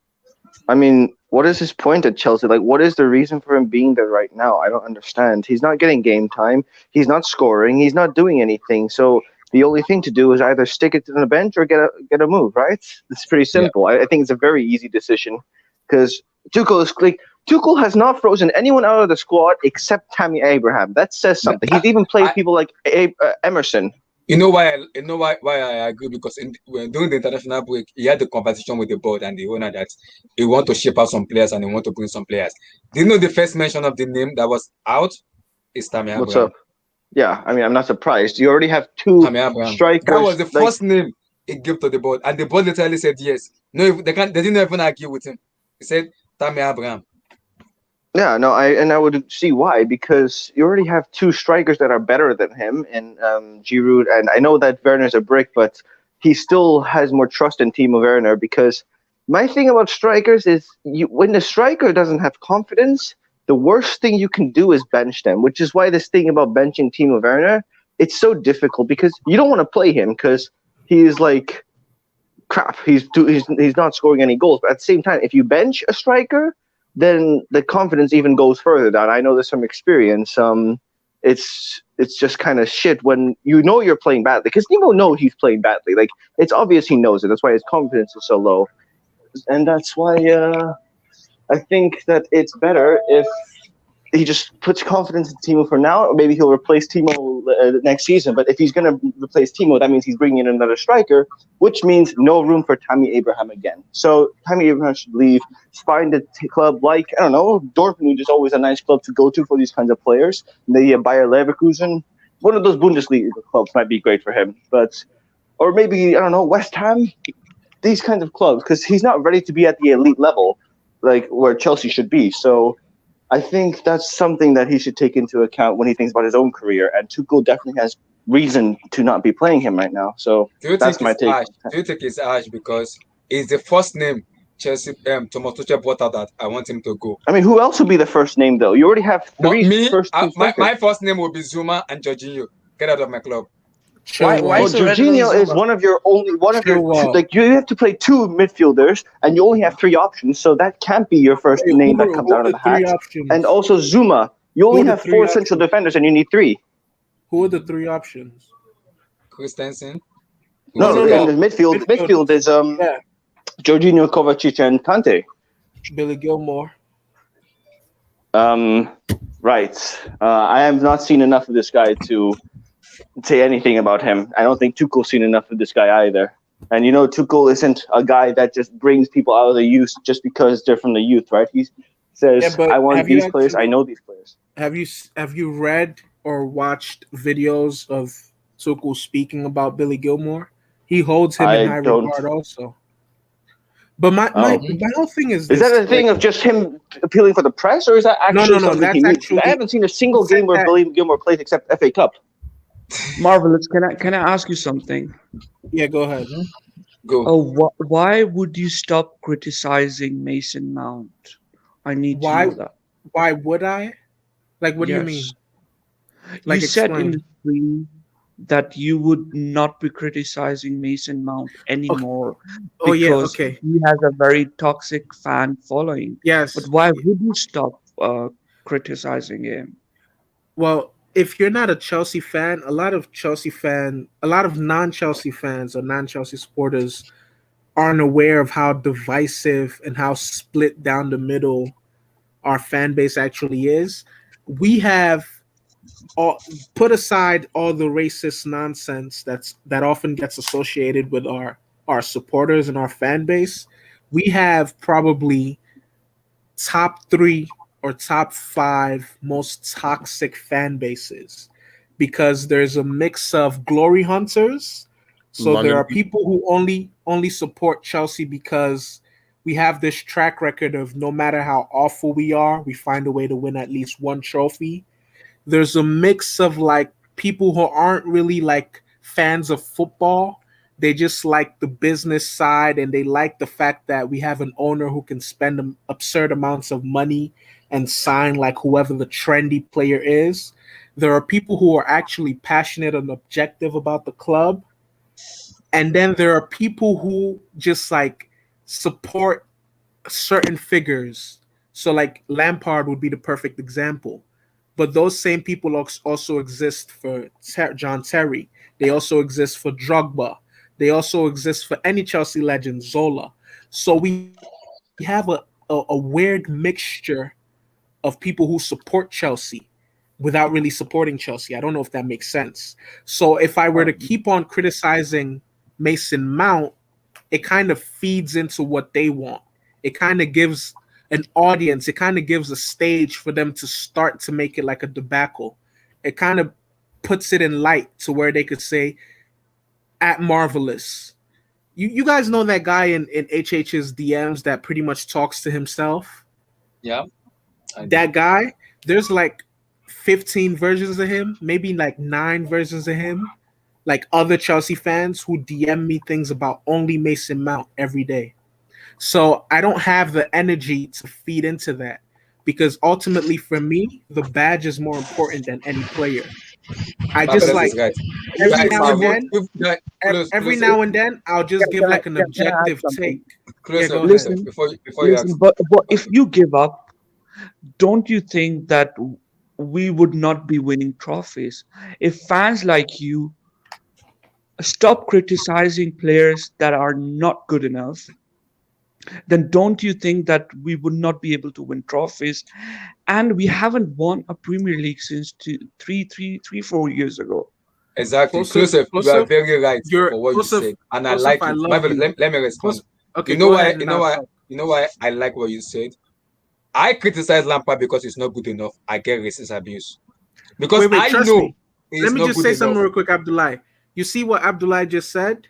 I mean, what is his point at Chelsea? Like, what is the reason for him being there right now? I don't understand. He's not getting game time. He's not scoring. He's not doing anything. So the only thing to do is either stick it to the bench or get a move, right? It's pretty simple. Yeah. I think it's a very easy decision because Tuchel has not frozen anyone out of the squad except Tammy Abraham. That says something. He's even played people like Emerson. You know why I agree? Because during the international break, he had the conversation with the board and the owner that he want to ship out some players and he want to bring some players. Do you know the first mention of the name that was out is Tammy Abraham? What's up? Yeah, I mean, I'm not surprised. You already have two strikers. That was the first name he gave to the board, and the board literally said yes. No, they didn't even argue with him. He said Tammy Abraham. Yeah, no, I would see why, because you already have two strikers that are better than him in Giroud, and I know that Werner's a brick, but he still has more trust in Timo Werner, because my thing about strikers is when the striker doesn't have confidence, the worst thing you can do is bench them, which is why this thing about benching Timo Werner, it's so difficult, because you don't want to play him because he's like crap. He's not scoring any goals, but at the same time, if you bench a striker, then the confidence even goes further down. I know this from experience. It's just kind of shit when you know you're playing badly, because Timo knows he's playing badly. Like, it's obvious he knows it. That's why his confidence is so low, and that's why I think that it's better if he just puts confidence in Timo for now. Or maybe he'll replace Timo next season. But if he's going to replace Timo, that means he's bringing in another striker, which means no room for Tammy Abraham again. So Tammy Abraham should leave, find a club like, I don't know, Dortmund is always a nice club to go to for these kinds of players. Maybe Bayer Leverkusen. One of those Bundesliga clubs might be great for him. Or maybe, I don't know, West Ham. These kinds of clubs, because he's not ready to be at the elite level, like where Chelsea should be. So I think that's something that he should take into account when he thinks about his own career. And Tuchel definitely has reason to not be playing him right now. So that's my take. Do you think it's harsh because it's the first name Chelsea, Thomas Tuchel brought out that I want him to go? I mean, who else would be the first name, though? You already have three my first name would be Zuma and Jorginho. Get out of my club. Why Jorginho is one of your like, you have to play two midfielders and you only have three options, so that can't be your first name that comes out of the hat. And also Zuma, you only have four central defenders and you need three. Who are the three options? Christensen. No. In the midfield is Jorginho, Kovacic, and Kante. Billy Gilmore. Right. I have not seen enough of this guy to say anything about him. I don't think Tuchel's seen enough of this guy either. And Tuchel isn't a guy that just brings people out of the youth just because they're from the youth, right? He says, but "I want have you these players. I know these players." Have you read or watched videos of Tuchel speaking about Billy Gilmore? He holds him in high regard also. But my whole thing is that a thing of just him appealing for the press, or is that actually something he needs? I haven't seen a single game where Billy Gilmore plays except FA Cup. Marvelous, can I ask you something? Yeah, go ahead. Go. Why would you stop criticizing Mason Mount? I need to know that. Why would I? Like, what do you mean? Like, you said in the stream that you would not be criticizing Mason Mount anymore because he has a very toxic fan following. Yes. But why would you stop criticizing him? Well, if you're not a Chelsea fan, a lot of non-Chelsea fans or non-Chelsea supporters aren't aware of how divisive and how split down the middle our fan base actually is. We have put aside all the racist nonsense that often gets associated with our supporters and our fan base. We have probably top 3 or top 5 most toxic fan bases because there's a mix of glory hunters. So there are people who only support Chelsea because we have this track record of no matter how awful we are, we find a way to win at least one trophy. There's a mix of like people who aren't really like fans of football. They just like the business side and they like the fact that we have an owner who can spend absurd amounts of money and sign like whoever the trendy player is. There are people who are actually passionate and objective about the club. And then there are people who just like support certain figures. So like Lampard would be the perfect example. But those same people also exist for John Terry. They also exist for Drogba. They also exist for any Chelsea legend, Zola. So we have a weird mixture of people who support Chelsea without really supporting Chelsea. I don't know if that makes sense. So if I were to keep on criticizing Mason Mount, it kind of feeds into what they want. It kind of gives an audience, it kind of gives a stage for them to start to make it like a debacle. It kind of puts it in light to where they could say, at Marvelous. You guys know that guy in HH's DMs that pretty much talks to himself? Yeah. That guy, there's like 15 versions of him, maybe like 9 versions of him, like other Chelsea fans who DM me things about only Mason Mount every day. So I don't have the energy to feed into that because ultimately for me, the badge is more important than any player. I just like every now and then I'll just give like an objective take. Listen, but if you give up, don't you think that we would not be winning trophies if fans like you stop criticizing players that are not good enough? Then don't you think that we would not be able to win trophies? And we haven't won a Premier League since 4 years ago. Exactly. Joseph, you are very right for what you said. And I like it. Let me respond. Okay, you know why I like what you said? I criticize Lampard because it's not good enough. I get racist abuse. Because I know let me just say something real quick, Abdullah. You see what Abdullah just said?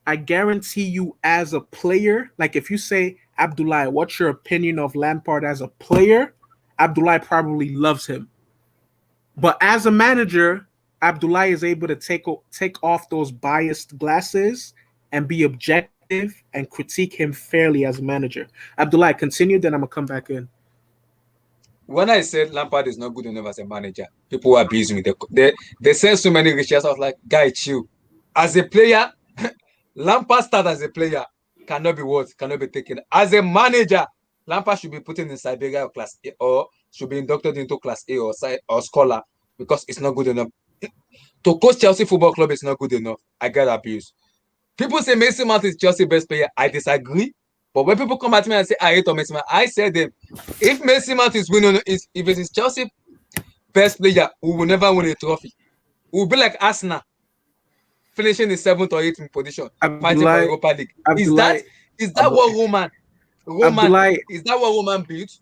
I guarantee you as a player, like if you say, Abdullah, what's your opinion of Lampard as a player? Abdullah probably loves him. But as a manager, Abdullah is able to take off those biased glasses and be objective and critique him fairly as a manager. Abdullah, continue, then I'm going to come back in. When I said Lampard is not good enough as a manager, people were abusing me. They said so many riches. I was like, guy, chill. As a player, Lampard start as a player cannot be taken. As a manager, Lampard should be put in Siberia or Class A, or should be inducted into Class A or Scholar because it's not good enough. To coach Chelsea Football Club is not good enough. I get abused. People say Mason Mount is Chelsea's best player. I disagree. But when people come at me and say I hate on Mason Mount, I say them, if Mason Mount is winning, if it is Chelsea's best player, we will never win a trophy. We'll be like Arsenal, finishing in 7th or 8th position, fighting for Abdullah, Europa League. Abdullah, Is that what Roman Abdullah, is that what Roman built?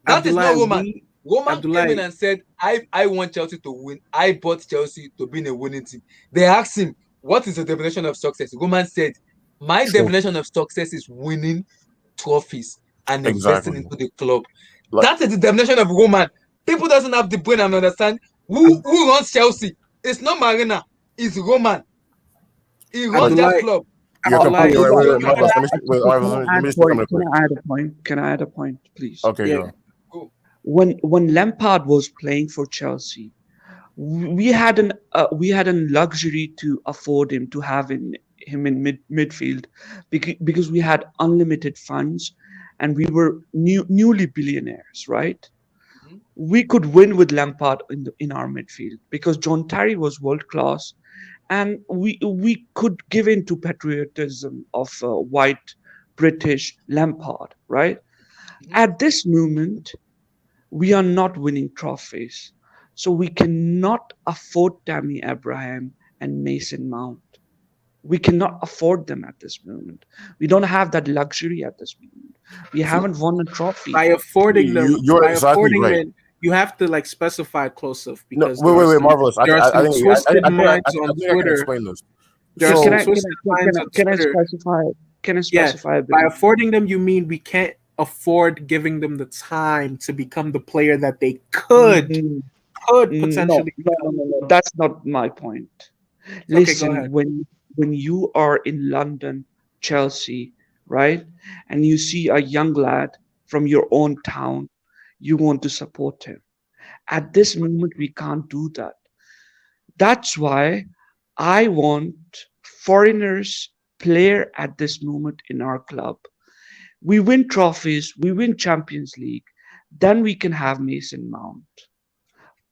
That is Abdullah, not Roman. Roman came in Abdullah, and said, I want Chelsea to win. I bought Chelsea to be in a winning team. They asked him, what is the definition of success? Roman said, my definition of success is winning trophies and investing Exactly. into the club. Like, that is the definition of Roman. People doesn't have the brain and understand who runs Chelsea. It's not Marina, it's Roman. He runs that club. You're completely right. Marvelous. Let me just say something quick. Can I add a point? Can I add a point, please? Okay, go. When Lampard was playing for Chelsea, we had an luxury to afford him, to have him in midfield, because we had unlimited funds and we were newly billionaires, right? We could win with Lampard in our midfield because John Terry was world class, and we could give in to patriotism of white British Lampard, right? At this moment, we are not winning trophies, so we cannot afford Tammy Abraham and Mason Mount. We cannot afford them at this moment. We don't have that luxury at this moment. We haven't won a trophy. By affording them, You're exactly right. them, you have to specify close-up because wait, Marvelous. There are some twisted minds on I can Twitter. explain this. There are So some can I twisted minds on Twitter. Can I specify a bit? By affording them, you mean we can't afford giving them the time to become the player that they could potentially. No. That's not my point. go Listen, ahead. when you are in London, Chelsea, right, and you see a young lad from your own town, you want to support him. At this moment, we can't do that. That's why I want foreigners player at this moment in our club. We win trophies, we win Champions League, then we can have Mason Mount.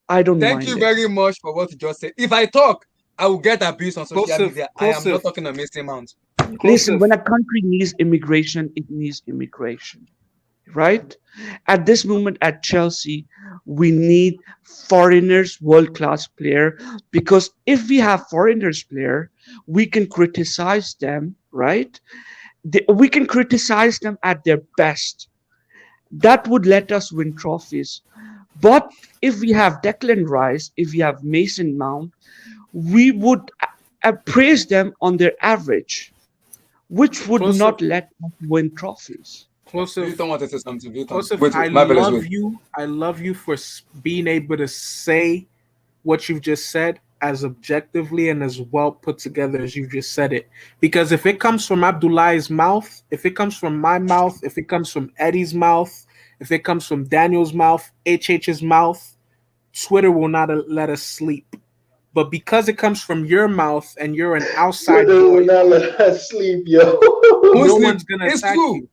I don't mind Thank you it. very much for what you just said. If I talk, I will get abused on social media. I am not talking on Mason Mount. Listen, when a country needs immigration, it needs immigration, right? At this moment at Chelsea, we need foreigners, world-class player, because if we have foreigners player, we can criticize them, right? We can criticize them at their best. That would let us win trophies. But if we have Declan Rice, if we have Mason Mount, we would praise them on their average, which would not let us win trophies. Close-up, don't want to say something. I love you for being able to say what you've just said as objectively and as well put together as you just said it. Because if it comes from Abdullah's mouth, if it comes from my mouth, if it comes from Eddie's mouth, if it comes from Daniel's mouth, HH's mouth, Twitter will not let us sleep. But because it comes from your mouth and you're an outside Twitter boy, will not let us sleep, yo. no one's gonna attack you.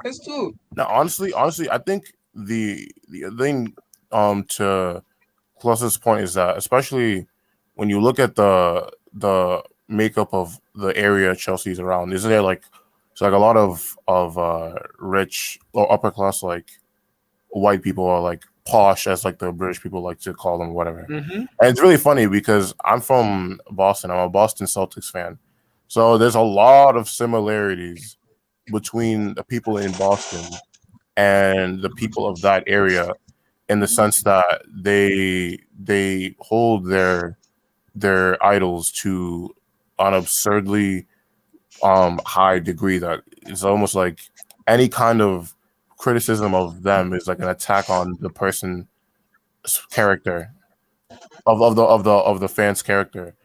It's true. Now, honestly, I think the thing to Plus's point is that, especially when you look at the makeup of the area Chelsea's around, isn't there it's like a lot of rich or upper class white people, or posh, as the British people like to call them, whatever. And it's really funny because I'm from Boston. I'm a Boston Celtics fan, so there's a lot of similarities between the people in Boston and the people of that area, in the sense that they hold their idols to an absurdly high degree that it's almost like any kind of criticism of them is like an attack on the person's character of the fan's character.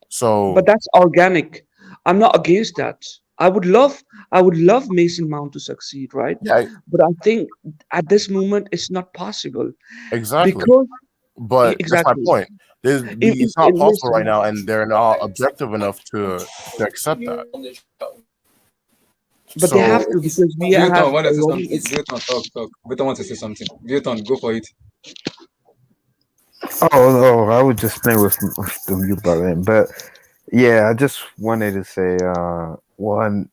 So, but that's organic. I'm not against that. I would love Mason Mount to succeed, right? Yeah. But I think at this moment it's not possible. Exactly. Because that's my point. It's not possible right now, and they're not objective enough to accept that. But they have to, because we have. Vuitton wants to say something. Vuitton, go for it. Oh no, I was just playing with the mute button. But yeah, I just wanted to say one,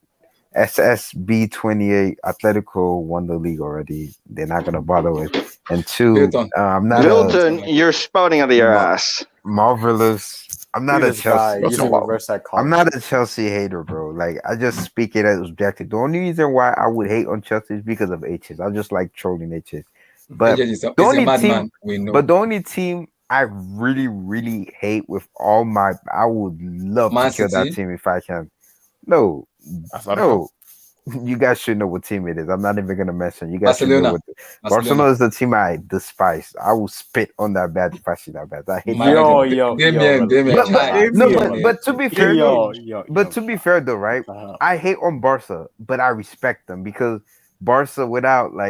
SSB28 Atletico won the league already. They're not gonna bother with. And two, I'm not Milton, you're spouting out of your ass. Marvelous. I'm not a this guy Chelsea. using reverse psychology. I'm not a Chelsea hater, bro. Like I just speak it as objective. The only reason why I would hate on Chelsea is because of H's. I just like trolling H's. But He's the a only madman. team, We know. but the only team I really, really hate with all my, I would love to kill that Mancity? team if I can. No, Atletico? no. You guys should know what team it is. I'm not even gonna mention. You guys should know Barcelona. what. Barcelona is the team I despise. I will spit on that badge if I see that badge. I hate My- that. Damien. But to be fair, though, But to be fair though, right? I hate on Barca, but I respect them because Barca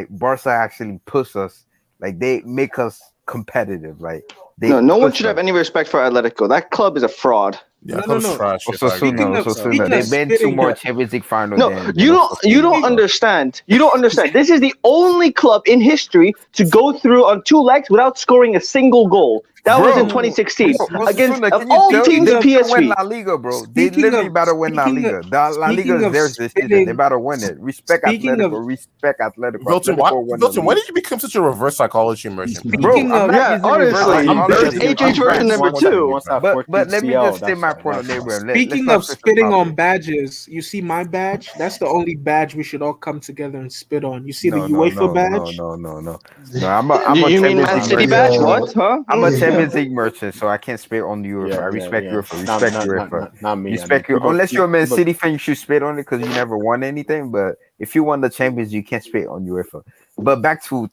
Barca actually push us, like they make us competitive. Like no one push should us. have any respect for Atletico. That club is a fraud. Yeah, No. trash. Osasuna. They've been to more Champions League final. No, you don't understand. You don't understand. This is the only club in history to go through on two legs without scoring a single goal. That was in 2016 against of all teams in win PSV. La Liga, bro. They literally about to win La Liga. La Liga is theirs this season. They about to win it. Respect Atletico. Respect Atletico. Milton, when did you become such a reverse psychology merchant? Bro, I'm not using reverse there's HH version number 2. But let me just say my point on neighbor. Speaking of spitting on badges, you see my badge? That's the only badge we should all come together and spit on. You see the UEFA badge? No. I'm a You mean Man City badge? What? Huh? I'm a Champions League merchant, so I can't spit on UEFA. I respect UEFA. Respect UEFA. Not me. Respect you. Unless you're a Man City fan, you should spit on it because you never won anything. But if you won the Champions, you can't spit on UEFA. But back to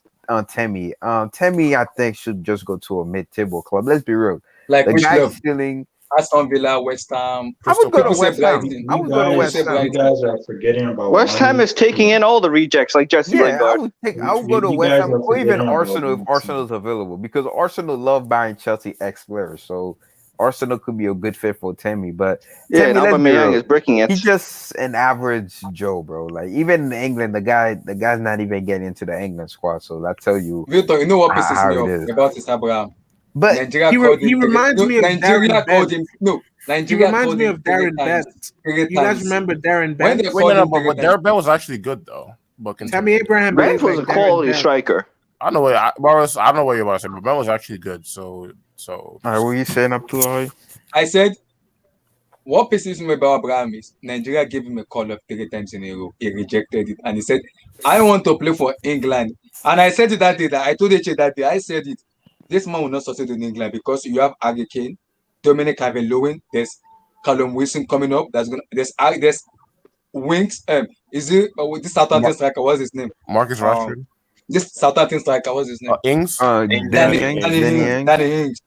Temi. Temi, I think should just go to a mid-table club. Let's be real. Like the which guy club? stealing. Aston Villa, West Ham. I would go to West Ham. I would go to West Ham. You guys are forgetting about West Ham is taking in all the rejects like Jesse Lingard. I would go to West Ham or even Arsenal if Arsenal is available because Arsenal love buying Chelsea ex-players. So Arsenal could be a good fit for Temi. But yeah, Aubameyang is breaking it. He's just an average Joe, bro. Like even in England, the guy's not even getting into the England squad. So that tell you. Victor, you know what pisses me off about this Abraham? But Nigeria he reminds me of Nigeria Darren called him. No, Nigeria he reminds called me him of Darren Bent. You guys remember Darren Bent? But Darren Bent was actually good though. But Tammy Abraham Bent was a quality striker. I know what Boris. I don't know what you're about to say, but Bent was actually good. So. All right, what are you saying up to? I said, what pisses me about Abraham is Nigeria gave him a call up 3 times in a row. He rejected it, and he said, "I want to play for England." And I said it that day. I told Eche that day. I said it. This man will not succeed in England because you have Harry Kane, Dominic Calvert-Lewin, there's Callum Wilson coming up. There's Winks. Is it this Southampton striker? What's his name? Marcus Rashford. This Southampton striker. What's his name? Ings. Danny Ings.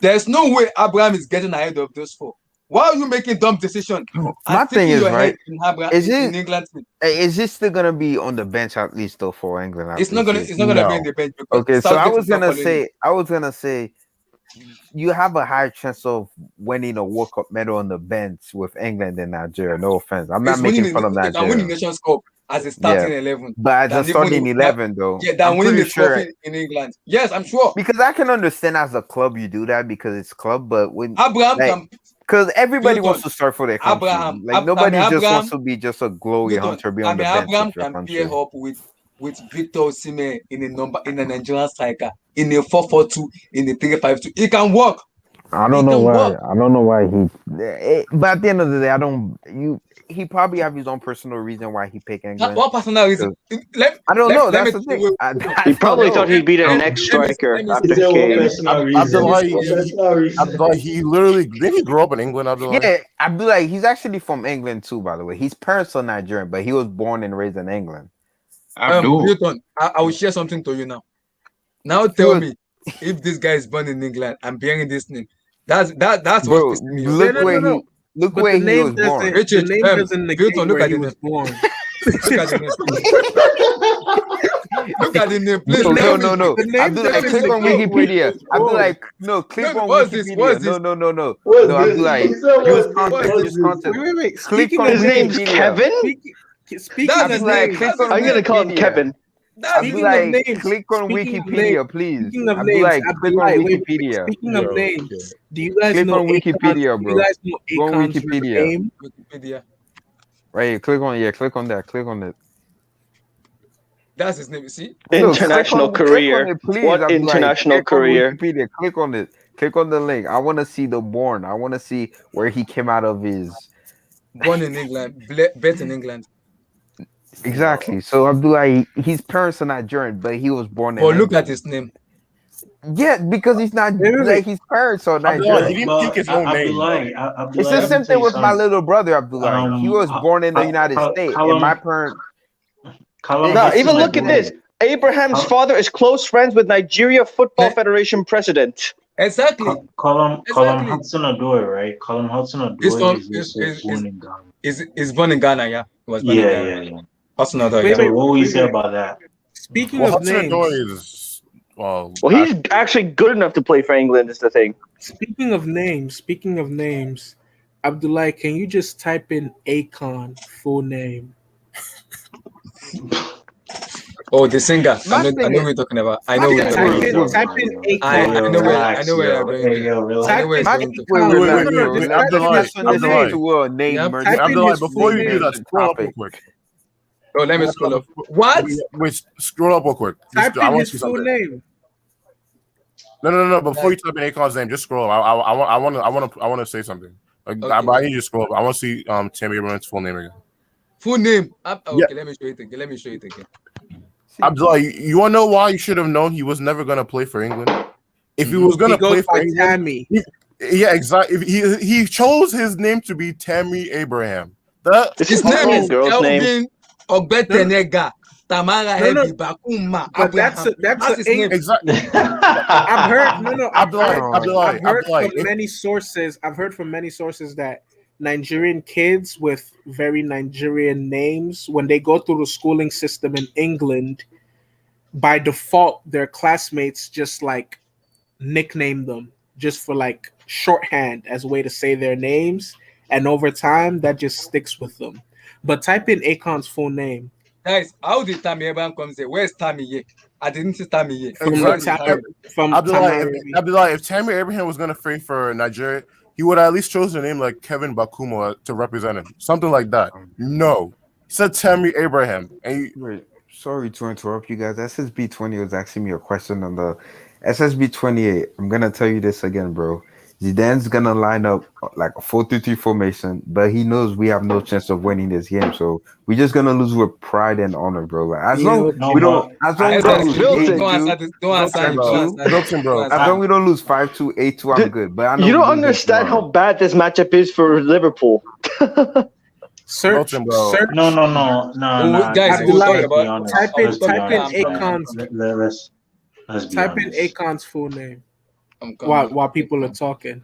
There's no way Abraham is getting ahead of those 4. Why are you making dumb decisions? My thing is right. In England, is this still gonna be on the bench at least though for England? It's not gonna be on the bench. Okay, so I was gonna say, you have a higher chance of winning a World Cup medal on the bench with England than Nigeria. No offense, I'm not making fun of Nigeria. Winning Nations Cup as a starting 11, but as a starting 11 though. Yeah, than winning the trophy in England. Yes, I'm sure. Because I can understand as a club you do that because it's club, but when Abraham because everybody wants to start for their country. Nobody just wants to be just a glory hunter be on the bench. Abraham can pair up with Victor Osimhen in a Nigerian striker in a 4-4-2 in a 3-5-2. It can work. I don't know why he. But at the end of the day, he probably have his own personal reason why he picked England. What personal reason? I don't know. That's the thing. He probably thought he'd be the next striker after Kane. Abdullah, he literally did he grow up in England? Abdullah? Yeah, Abdullah. He's actually from England too, by the way. His parents are Nigerian, but he was born and raised in England. Newton, I will share something to you now. Now tell me if this guy is born in England, I'm bearing this name. That's bro, what me Look where he was born. Richard, the name doesn't negate where he was born. Look at the name. Look at the name. Please, no. I'll be like, click on Wikipedia. I'll be like, no, click on Wikipedia. No. I'll be like, use content. Wait. Click on his name's Kevin? I'm gonna call him Kevin. Speaking of names, click on Wikipedia, please. Speaking of names, click on Wikipedia. Speaking of names, do you guys click know on Wikipedia, bro? Do you guys know go on Akon's Wikipedia. Wikipedia. Right here, click on that. Click on it. That's his name. You see? International career. What international career? Wikipedia. Click on it. Click on the link. I want to see the born. I want to see where he came out of his. Born in England, bet in England. Exactly. So Abdullah, his parents are Nigerian, but he was born in But look England. at his name. Yeah, because he's not like his parents are Abdullah, he Nigerian. didn't pick his own name. It's the same thing with my little brother Abdullah. He was born in the United States, and my parents. No, even look at this. Abraham's father is close friends with Nigeria Football Federation president. Exactly. Callum Hudson-Odoi, right? Callum Hudson-Odoi is born in Ghana, yeah. He was born in Ghana. Yeah. Hudson-Odoi, So what will you say about that? Speaking of names, is well, he's actually good enough to play for England. Is the thing. Speaking of names, Abdullah, can you just type in Akon full name? Oh, the singer. I know what you're talking about. I know what you're talking about. Type in Akon. I know where you're going. Type in Abdullah, before you do that, scroll up real quick. Oh, let me scroll up. What? Wait, scroll up real quick. Type in his full name. No. Before you type in Akon's name, just scroll up. I want to say something. Like, Okay. I need you to scroll up. I want to see Tammy Abraham's full name again. Full name. Okay, Yeah. let me show it again. Abdullah, you want to know why you should have known he was never going to play for England? If he was going to play for England, Tammy. Yeah, exactly. If he chose his name to be Tammy Abraham. His name is Kelvin Ogbetenega Tamara Hebi Bakuma. But that's his name. Exactly. I've heard Abdullah, from many sources. I've heard from many sources that Nigerian kids with very Nigerian names, when they go through the schooling system in England, by default, their classmates just like nickname them just for like shorthand as a way to say their names. And over time, that just sticks with them. But type in Akon's full name. Guys, how did Tammy Abraham come say? Where's Tammy here? I didn't see Tammy here. Abdullah, if Tammy Abraham was going to play for Nigeria, he would at least chose a name like Kevin Bakuma to represent him. Something like that. No. He said Tammy Abraham. Wait, sorry to interrupt you guys. SSB20 was asking me a question on the SSB28. I'm going to tell you this again, bro. Zidane's going to line up like a 4-2-3 formation, but he knows we have no chance of winning this game. So we're just going to lose with pride and honor, bro. Like, as long we don't lose 5-2, 8-2, I'm good. But I know you don't understand how bad this matchup is for Liverpool. Search. No. Guys, type in Akon's. Let's be type in honest. Akon's full name while people are talking.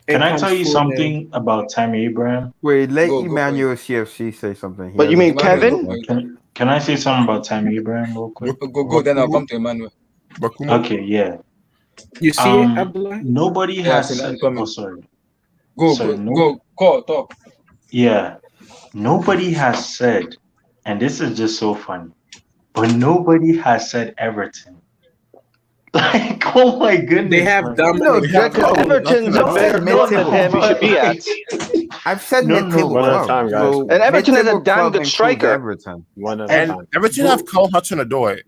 Can I tell you something about Tammy Abraham? Wait, let Emmanuel CFC say something. But you mean Kevin? Can I say something about Tammy Abraham real quick? Go. Then I'll come to Emmanuel. Okay, yeah. You see it, Abdullah? Nobody has said. Oh, sorry. Go. Call. Talk. Yeah. Nobody has said, and this is just so funny, but nobody has said Everton. Like, oh my goodness. They have dumb. Everton's a better club than him should be at. I've said mid-table club. And Everton is a damn good striker. Everton have Carl Hudson-Odoi.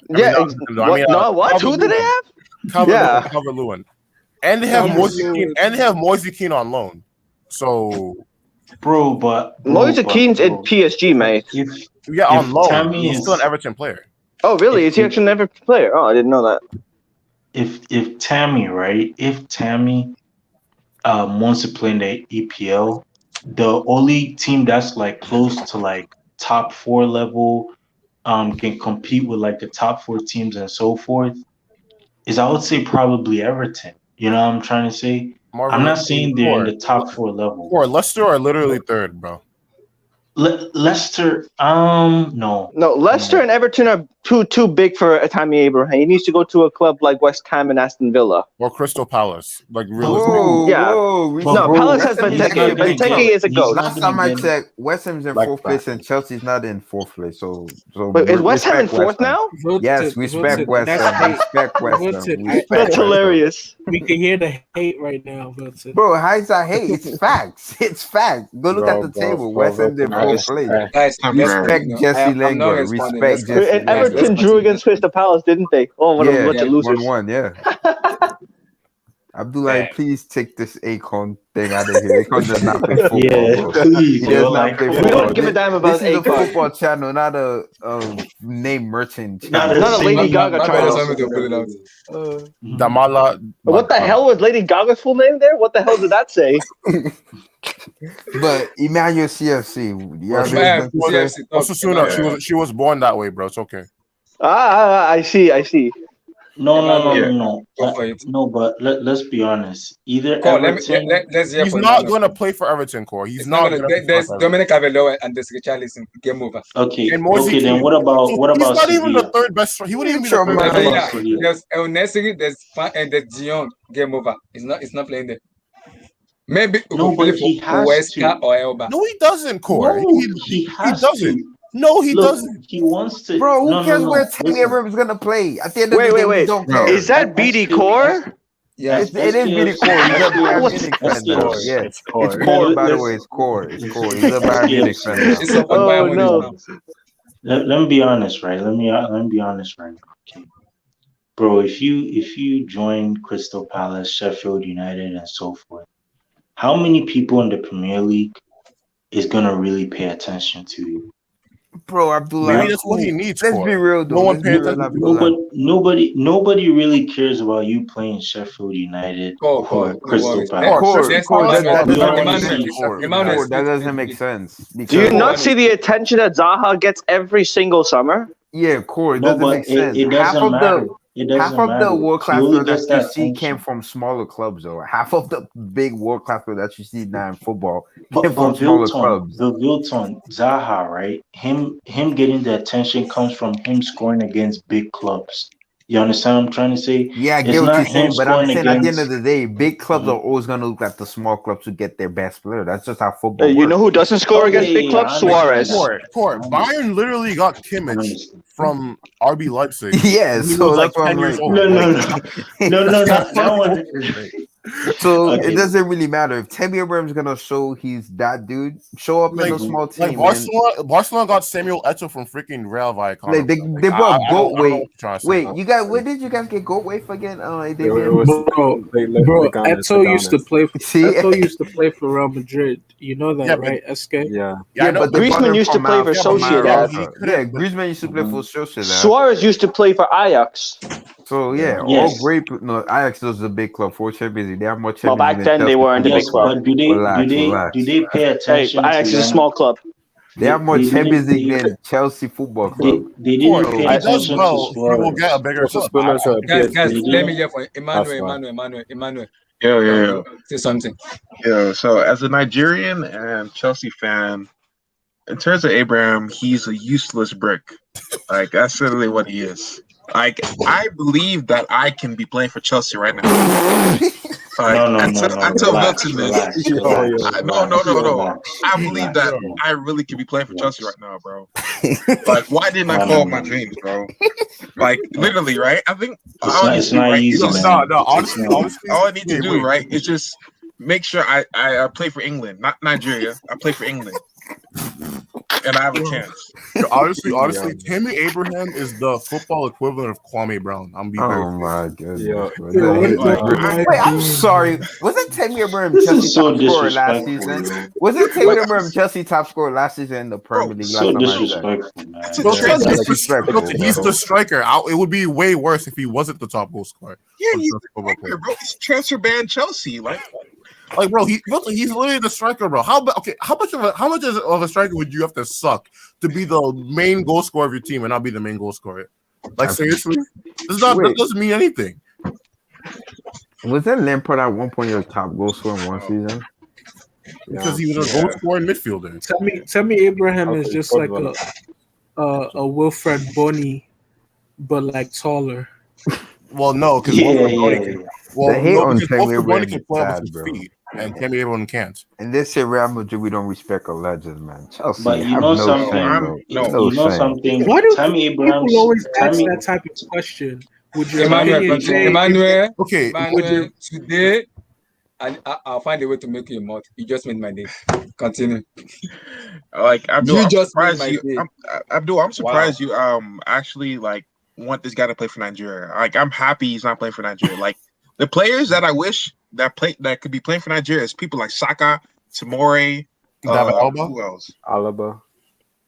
What? Who do they have? Calvert-Lewin. And they have Moise Kean on loan. So, Moise Kean's in PSG, mate. On loan. He's still an Everton player. Oh, really? Is he actually an Everton player? Oh, I didn't know that. If Tammy wants to play in the EPL, the only team that's like close to like top 4 level, can compete with like the top 4 teams and so forth, is I would say probably Everton. You know what I'm trying to say? I'm not saying they're in the top 4 level. Or Leicester are literally third, bro. Leicester, no. Leicester and Everton are too big for Tammy Abraham. He needs to go to a club like West Ham and Aston Villa or Crystal Palace. Like really? Palace has Benteke. Benteke is a goat. Last time I checked, West Ham's in 4th place and Chelsea's not in 4th place. So but is West Ham in 4th now? Yes, respect West Ham. Respect West Ham. That's hilarious. We can hear the hate right now, Wilson. Bro, how is that hate? It's facts. It's facts. Go look at the table. West Ham's in 4th place. Guys, respect Jesse Lingard. Respect Jesse. And Everton drew against Crystal Palace, didn't they? Oh, what a loser. 1-1, yeah. Abdullah, please take this Akon thing out of here. Akon does not play football, Yeah, bro. please, He does yo. not Like, play come We football. don't give a on. damn This about is a Akon. football channel, not a name merchant Not channel. a Not a Lady singing. Gaga My bad, channel. sorry to put it out. Damala. What the hell was Lady Gaga's full name there? What the hell did that say? But Emmanuel CFC, you Bro, have she anything to say? was Osasuna. She was born that way, bro. It's okay. I see. No. Go for it. No, but let's be honest. Either Cole, Everton. let's hear He's from not Emmanuel. going to play for Everton, Core. He's It's not not going gonna. to play There's for Everton. Dominic Aveloa and there's Richarlison. Game over. Okay. And Moise Okay. Then Kean. what about He's not even the Sevilla? third best. He wouldn't even be the third What best. about Sevilla? There's El Nesiri, there's Dion. Game over. It's not playing there. Maybe we No, will play but he for has Huesca to. or Elba. No, he doesn't, Core. No, he has doesn't. to. No, he Look, doesn't. he wants to. Bro, who cares where No. Tammy Listen. Abrams is gonna play? At the end of the day, we don't care. Is that BD Core? Yeah, it is BD Core. He's a Bayern What's- Munich fan, though. Yeah, It's core. It's core, by the Let's- way. It's core. It's core. He's a Bayern Munich fan now. It's support Bayern Munich now. Let me be honest, right? Let me be honest, right? Okay, bro. If you join Crystal Palace, Sheffield United, and so forth, how many people in the Premier League is gonna really pay attention to you? Bro, Abdullah. Maybe that's what he needs. Let's be real, though. No one Let's be pays real, attention. Abdullah. Nobody really cares about you playing Sheffield United or Crystal Palace. That doesn't make sense. Do you not see the attention that Zaha gets every single summer? Yeah, core. It No, doesn't but make sense. it half doesn't of matter. It doesn't half of matter. the world class He only players gets that you that see attention. came from smaller clubs, though. Half of the big world class players that you see now in football But came from smaller clubs. The Wilton, Zaha, right? Him getting the attention comes from him scoring against big clubs. You understand what I'm trying to say? Yeah, I It's get what not you're saying, him but I'm scoring saying at the end against- of the day, big clubs are always going to look like the small clubs to get their best player. That's just how football works. You know who doesn't score against big clubs? Suarez. Core. Bayern literally got Kimmich from RB Leipzig. Yeah, He so was that's what 10 I'm years like. old. No, that one. So Okay. it doesn't really matter if Tammy Abraham's gonna show he's that dude. Show up in a small team. Barcelona got Samuel Eto'o from freaking Real Vallecano. Like they brought Goatway. Wait, bro. you guys, where did you guys get Goatway for again? Bro, Eto'o used to play. Eto'o used to play for Real Madrid. You know that, Yeah, but- right? SK. Yeah, but they brought Griezmann him used to from play for Sociedad. Yeah, Griezmann used to play for Sociedad. Suarez used to play for Ajax. So yeah, Yes. all great. No, Ajax was a big club for Champions League. They have more Well, Champions back League then than they Chelsea weren't a big Football club. But do they pay Hey, attention? Ajax to is a them? small club. They have more They Champions didn't- League than Chelsea Football Club. They didn't pay If he does attention well, to he will Suarez. get a bigger club. Guys, They let me didn't- hear from Emmanuel. Yo. Say something. Yeah, so as a Nigerian and Chelsea fan, in terms of Abraham, he's a useless brick. Like, that's literally what he is. Like, I believe that I can be playing for Chelsea right now. Like, No. until Relax. Wilson is. No. I believe that I really could be playing for Chelsea right now, bro. Like, why didn't I follow my dreams, bro? Like, literally, right? I think It's not easy, man. No, honestly, all I need to do, right, is just make sure I play for England, not Nigeria. I play for England, and I have a chance. Honestly, Tammy Abraham is the football equivalent of Kwame Brown. I'm being very my goodness. Wait, I'm sorry. Wasn't Tammy Abraham This Chelsea is so top scorer last disrespectful, season? yo. Wasn't Tammy Abraham Chelsea top scorer last season in the Premier League? So last time I checked? disrespectful, man. He's the striker. It would be way worse if he wasn't the top goal scorer. Yeah, he's the striker, bro. He's transfer ban Chelsea. Like, bro, he's literally the striker, bro. How much of a striker would you have to suck to be the main goal scorer of your team and not be the main goal scorer? Like, seriously, that doesn't mean anything. Was that Lampard at one point your top goal scorer in one season? Because he was a goal scoring midfielder. Tammy Abraham is just like a Wilfred Bonny, but like taller. Well, no, because The hate on Tammy Abraham can is play off sad, his bro. feet, and Tammy Abraham can't. And they say Real Madrid, we don't respect our legends, man. Chelsea, But you have know no something? shame, bro. You No know shame. something? Why do Tammy people Abrams. always ask Tammy, that type of question? Would your Emmanuel, opinion change? Emmanuel, today, I'll find a way to make you a mod. You just made my day. Continue. Like, Abdul, I'm just surprised made my you. day. Abdul, I'm surprised you actually like want this guy to play for Nigeria. Like, I'm happy he's not playing for Nigeria. Like, The players that I wish that could be playing for Nigeria is people like Saka, Tomori, David Alba? who else? Alaba.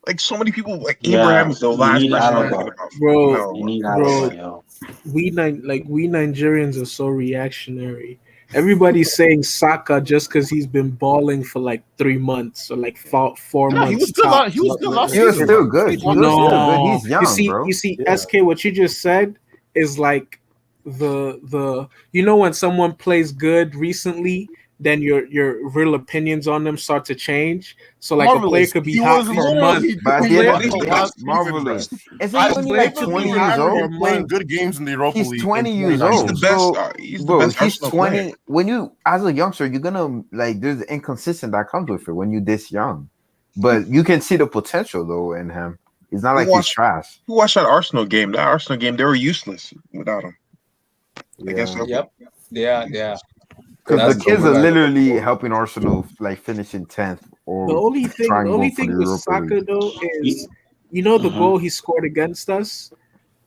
Like so many people. Like Yeah, Abraham is the you last need person I'm thinking Alaba. about. Bro, No, You need bro, Alaba, yo. we Nigerians are so reactionary. Everybody's saying Saka just because he's been balling for like 3 months or like 4 Yeah, he months was good. tops. He was good last He was season, still bro. good. He was still good. No, He's young, bro. you see, Yeah. SK, what you just said is like the you know when someone plays good recently, then your real opinions on them start to change. So like a player Marvelous. could be He hot was for a literally month. But at doing the end Player of what the could from be day, hot. last season, bro. Marvelous. Isn't I he only like vividly 20 years remember old? him playing good games in the Europa He's League. 20 in years 2019. old. He's the Bro, best he's Arsenal 20. player. When you, as a youngster, you're gonna like there's inconsistent that comes with it when you're this young. But you can see the potential though in him. It's not like he's trash. Who watched that Arsenal game? That Arsenal game, they were useless without him. Against Liverpool. Yep. Yeah. Because the kids are literally helping Arsenal like finishing 10th or The only trying to go thing for the with Europa Saka League. though is, you know, the goal he scored against us.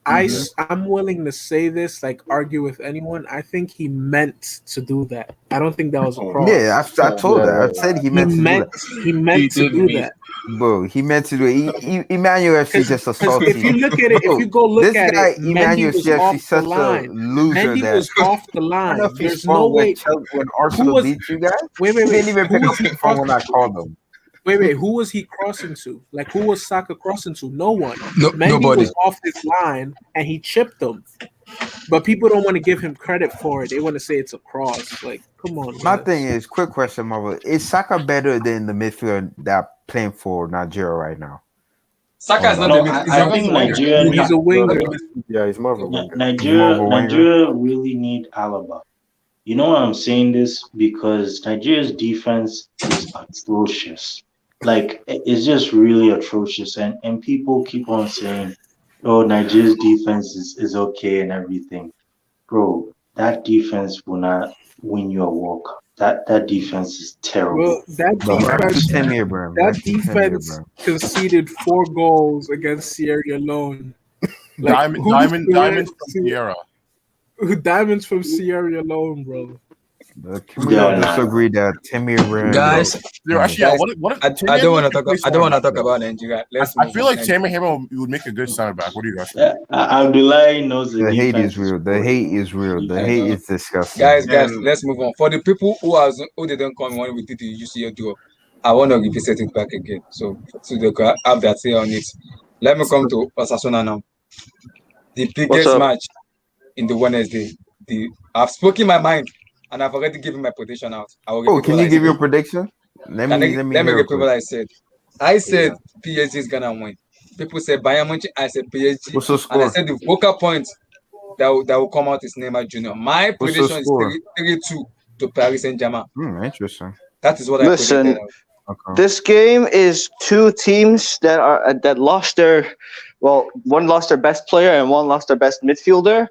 I'm willing to say this, like argue with anyone. I think he meant to do that. I don't think that was a cross. Yeah, I told that. I said he meant to do that. He meant to do that. Bro, he meant to do it. Emmanuel FC just a salty. If you look at it, if you go look at it, Emmanuel Mendy was FC off the such a line. loser Mendy that was off the I line. don't know if he's There's from no way. when Arsenal beat you guys. Wait. He didn't even pick Who up was he his phone when I crossing? called him. Wait. Who was he crossing to? Like, who was Saka crossing to? No one. Mendy Nobody. was off his line and he chipped them. But people don't want to give him credit for it. They want to say it's a cross. Like, come on. My man. thing is, quick question, Marvel. Is Saka better than the midfielder that playing for Nigeria right now? Saka is not No, a I think Nigeria. He's a winger. Yeah, he's more of a winger. Nigeria really need Alaba. You know why I'm saying this? Because Nigeria's defense is atrocious. Like, it's just really atrocious. And people keep on saying, oh, Nigeria's defense is okay and everything. Bro, that defense will not win you a walk. That defense is terrible. Well, that defense conceded 4 goals against Sierra Leone. Like, Diamonds from Sierra. Diamonds from Sierra Leone, bro. Can we all disagree that Timmy Abraham? Guys, actually, I don't want to talk about Nigeria. I feel like Tammy Abraham would make a good center back. What do you guys think? Abdullahi knows the hate is real. The hate is real. The hate is disgusting. Guys, let's move on. For the people who didn't come when we did the UCL duo, I want to revisit it back again. So they can have their say on it. Let me come to Osasuna now. The biggest match in the Wednesday. I've spoken my mind. And I've already given my prediction out. Can you give your prediction? Let me repeat what I said. I said PSG is gonna win. People said Bayern Munich. I said PSG. What's the score? And I said the vocal point that will come out is Neymar Jr. My prediction is 3-2 to Paris Saint-Germain. Interesting. That is what I predicted. This game is 2 teams that lost one lost their best player and one lost their best midfielder.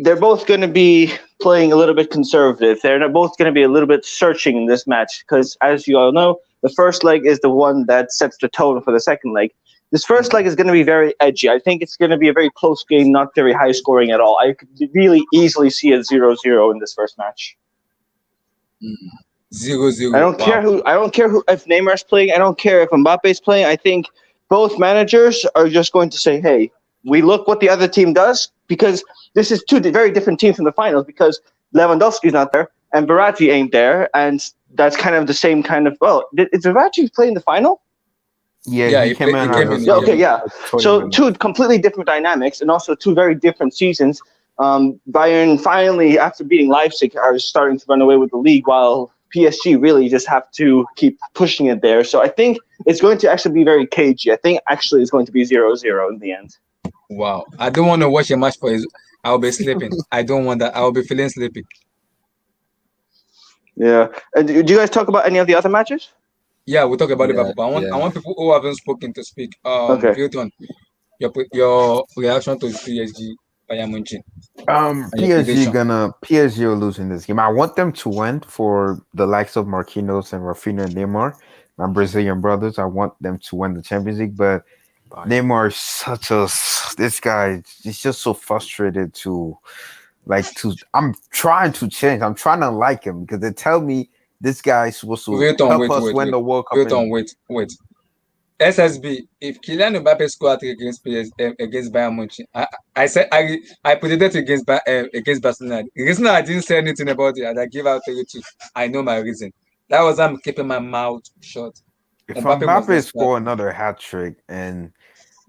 They're both going to be playing a little bit conservative. They're both going to be a little bit searching in this match because, as you all know, the first leg is the one that sets the tone for the second leg. This first leg is going to be very edgy. I think it's going to be a very close game, not very high scoring at all. I could really easily see a 0-0 in this first match. 0-0. I don't care who if Neymar's playing. I don't care if Mbappe's playing. I think both managers are just going to say, "Hey, we look what the other team does," because this is 2 very different teams in the finals because Lewandowski's not there and Verratti ain't there, and that's kind of the same kind of. Well, is Verratti playing the final? Yeah, he came in. Okay, yeah. So 2 completely different dynamics and also 2 very different seasons. Bayern finally, after beating Leipzig, are starting to run away with the league, while PSG really just have to keep pushing it there. So I think it's going to actually be very cagey. I think actually it's going to be 0-0 in the end. Wow. I don't want to watch a match for his. I'll be sleeping. I don't want that. I'll be feeling sleepy. Yeah. And do you guys talk about any of the other matches? Yeah, we'll talk about Liverpool. But I want people who haven't spoken to speak. Okay. Hilton, your reaction to PSG Bayern Munich. PSG are losing this game. I want them to win for the likes of Marquinhos and Rafinha and Neymar, my Brazilian brothers. I want them to win the Champions League, but Neymar is this guy. He's just so frustrated to I'm trying to change. I'm trying to like him because they tell me this guy is supposed to help us win the World Cup. Wait. SSB, if Kylian Mbappe scored against against Bayern Munich, I said I predicted against Barcelona. The reason I didn't say anything about it, and I give out 3-2. I know my reason. That was I'm keeping my mouth shut. If Mbappe score another hat trick, and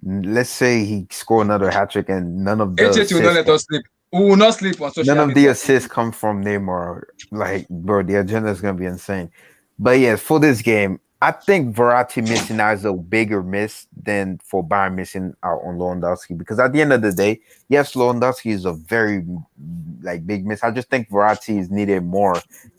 let's say he score another hat trick, and none of the assists will not let us sleep. We will not sleep on social media. None of the assists come come from Neymar. Like, bro, the agenda is gonna be insane. But yes, for this game, I think Verratti missing out is a bigger miss than for Bayern missing out on Lewandowski, because at the end of the day, yes, Lewandowski is a very big miss. I just think Verratti is needed more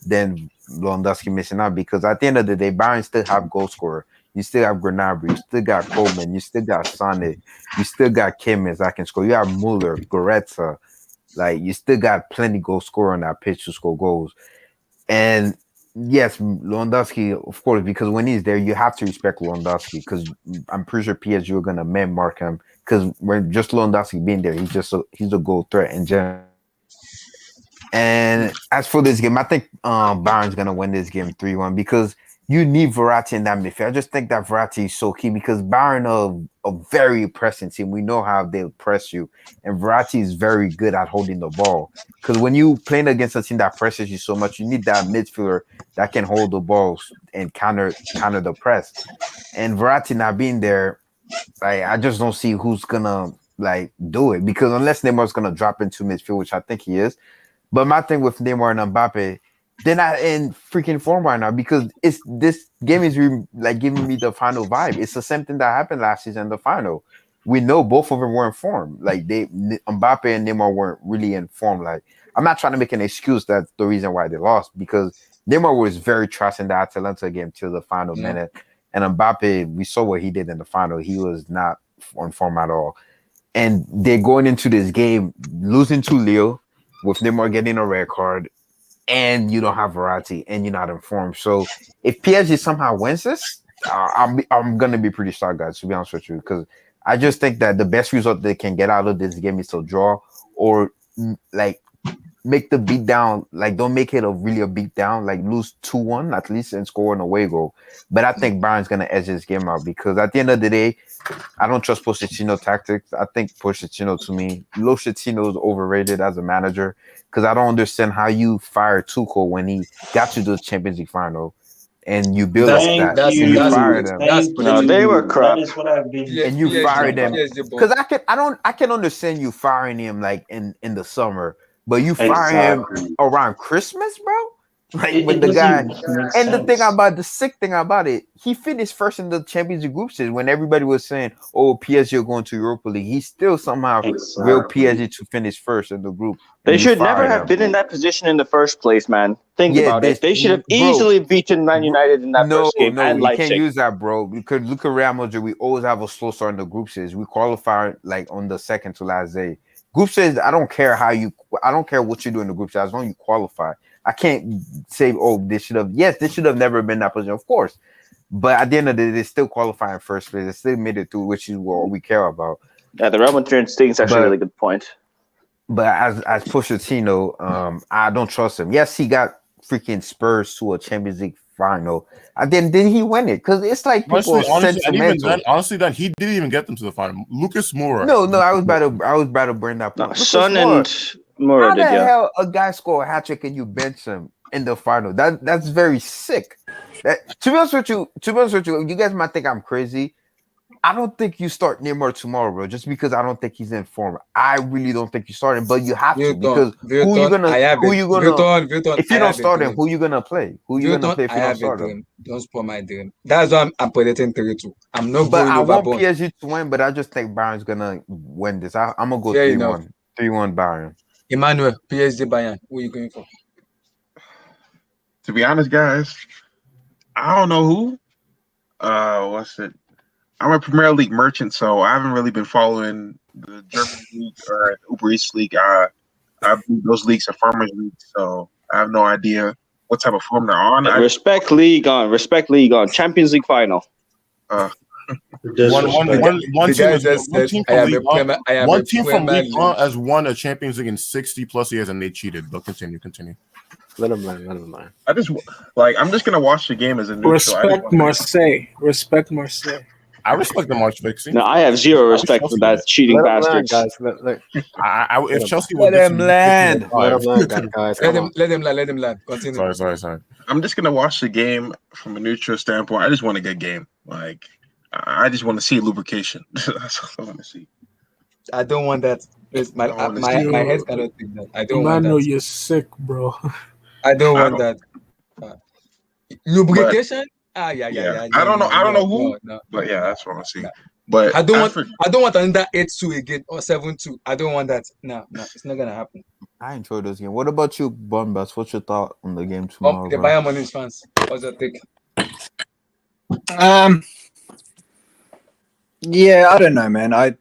than Lewandowski missing out, because at the end of the day, Bayern still have goal scorer. You still have Gnabry, you still got Coleman, you still got Sane, you still got Kimmich that can score. You have Muller, Goretzka, you still got plenty goal scorer on that pitch to score goals. And yes, Lewandowski, of course, because when he's there, you have to respect Lewandowski, because I'm pretty sure PSG are gonna man mark him, because when just Lewandowski being there, he's a goal threat in general. And as for this game, I think Bayern's gonna win this game 3-1, because you need Verratti in that midfield. I just think that Verratti is so key, because Bayern are a very pressing team. We know how they'll press you, and Verratti is very good at holding the ball. Because when you playing against a team that presses you so much, you need that midfielder that can hold the balls and counter the press. And Verratti not being there, I just don't see who's gonna do it, because unless Neymar's gonna drop into midfield, which I think he is. But my thing with Neymar and Mbappe, they're not in freaking form right now, because this game is giving me the final vibe. It's the same thing that happened last season in the final. We know both of them were in form. Mbappe and Neymar weren't really in form. I'm not trying to make an excuse that's the reason why they lost, because Neymar was very trash in the Atalanta game till the final minute. And Mbappe, we saw what he did in the final. He was not on form at all. And they're going into this game losing to Lille with Neymar getting a red card, and you don't have Verratti, and you're not informed. So if PSG somehow wins this, I'm gonna be pretty shocked, guys, to be honest with you, because I just think that the best result they can get out of this game is to draw, or make the beat down. Don't make it a beat down. Lose 2-1 at least and score an away goal. But I think Bayern's gonna edge this game out, because at the end of the day, I don't trust Pochettino tactics. I think Pochettino, to me, Pochettino is overrated as a manager, because I don't understand how you fired Tuchel when he got to the Champions League final, and you build up that, and you fired them. No, they were crap. That is what I've been. And you fired them, because I can understand you firing him in the summer, but you fire him around Christmas, bro. When the guy, and the sick thing about it, he finished first in the Champions League group stage when everybody was saying, "Oh, PSG are going to Europa League." He still somehow willed PSG to finish first in the group. They should never have been in that position in the first place, man. Think about it. They should have easily beaten Man United in that first game. No, you Leipzig. can't use that, bro. Because look at Real Madrid. We always have a slow start in the group stage. We qualify on the second to last day. Group stage, I don't care what you do in the group stage, as long as you qualify. I can't say, they should have never been in that position, of course. But at the end of the day, they still qualify in first place. They still made it through, which is what we care about. Yeah, the Real Madrid thing is actually a really good point. But as Pochettino, I don't trust him. Yes, he got freaking Spurs to a Champions League final. And then did he win it? Because it's people are sentimental. Honestly, then he didn't even get them to the final. Lucas Moura. No, I was about to bring that point. Son and Moura How did, the hell a guy score a hat trick and you bench him in the final? That's very sick. To be honest with you, you guys might think I'm crazy. I don't think you start Neymar tomorrow, bro, just because I don't think he's in form. I really don't think you start him, but you have to, because who you gonna if you don't start him, who you gonna play? Who you gonna play if you don't start him? Don't spoil my dream. That's why I'm predicting 3-2. I'm not But going I want overboard. PSG to win, but I just think Bayern's gonna win this. I'm gonna go 3-1. 3-1 Bayern. Emmanuel, PSG Bayern. Who are you going for? To be honest, guys, I don't know who. What's it? I'm a Premier League merchant, so I haven't really been following the German league or Uber Eats league. Those leagues are farmers leagues, so I have no idea what type of form they're on. Respect League on. Champions League final. One The guy team just said, from I am a League 1. Premier, I am One a team from Premier League 1 League. has won a Champions League in 60 plus years, and they cheated. But continue. Let him land. Let him land. I'm just gonna watch the game as a neutral. Respect Marseille. Respect Marseille. I respect the March fixing. No, I have zero respect for that cheating bastards. Guys. If Chelsea Let was him land. Let him land, guys. Let him land. Continue. Sorry. I'm just gonna watch the game from a neutral standpoint. I just want a good game. Like I just want to see lubrication. That's all I want to see. I don't want that. My head cannot take that. I don't want I know that. you're sick, bro. I don't want that. Lubrication? Yeah. I don't know who, No. but yeah, that's what I see. But I don't want another 8-2 again or 7-2. I don't want that. No, it's not gonna happen. I enjoy those games. What about you, Bombas? What's your thought on the game tomorrow? The Bayern Munich fans. What's your take? Yeah, I don't know, man. I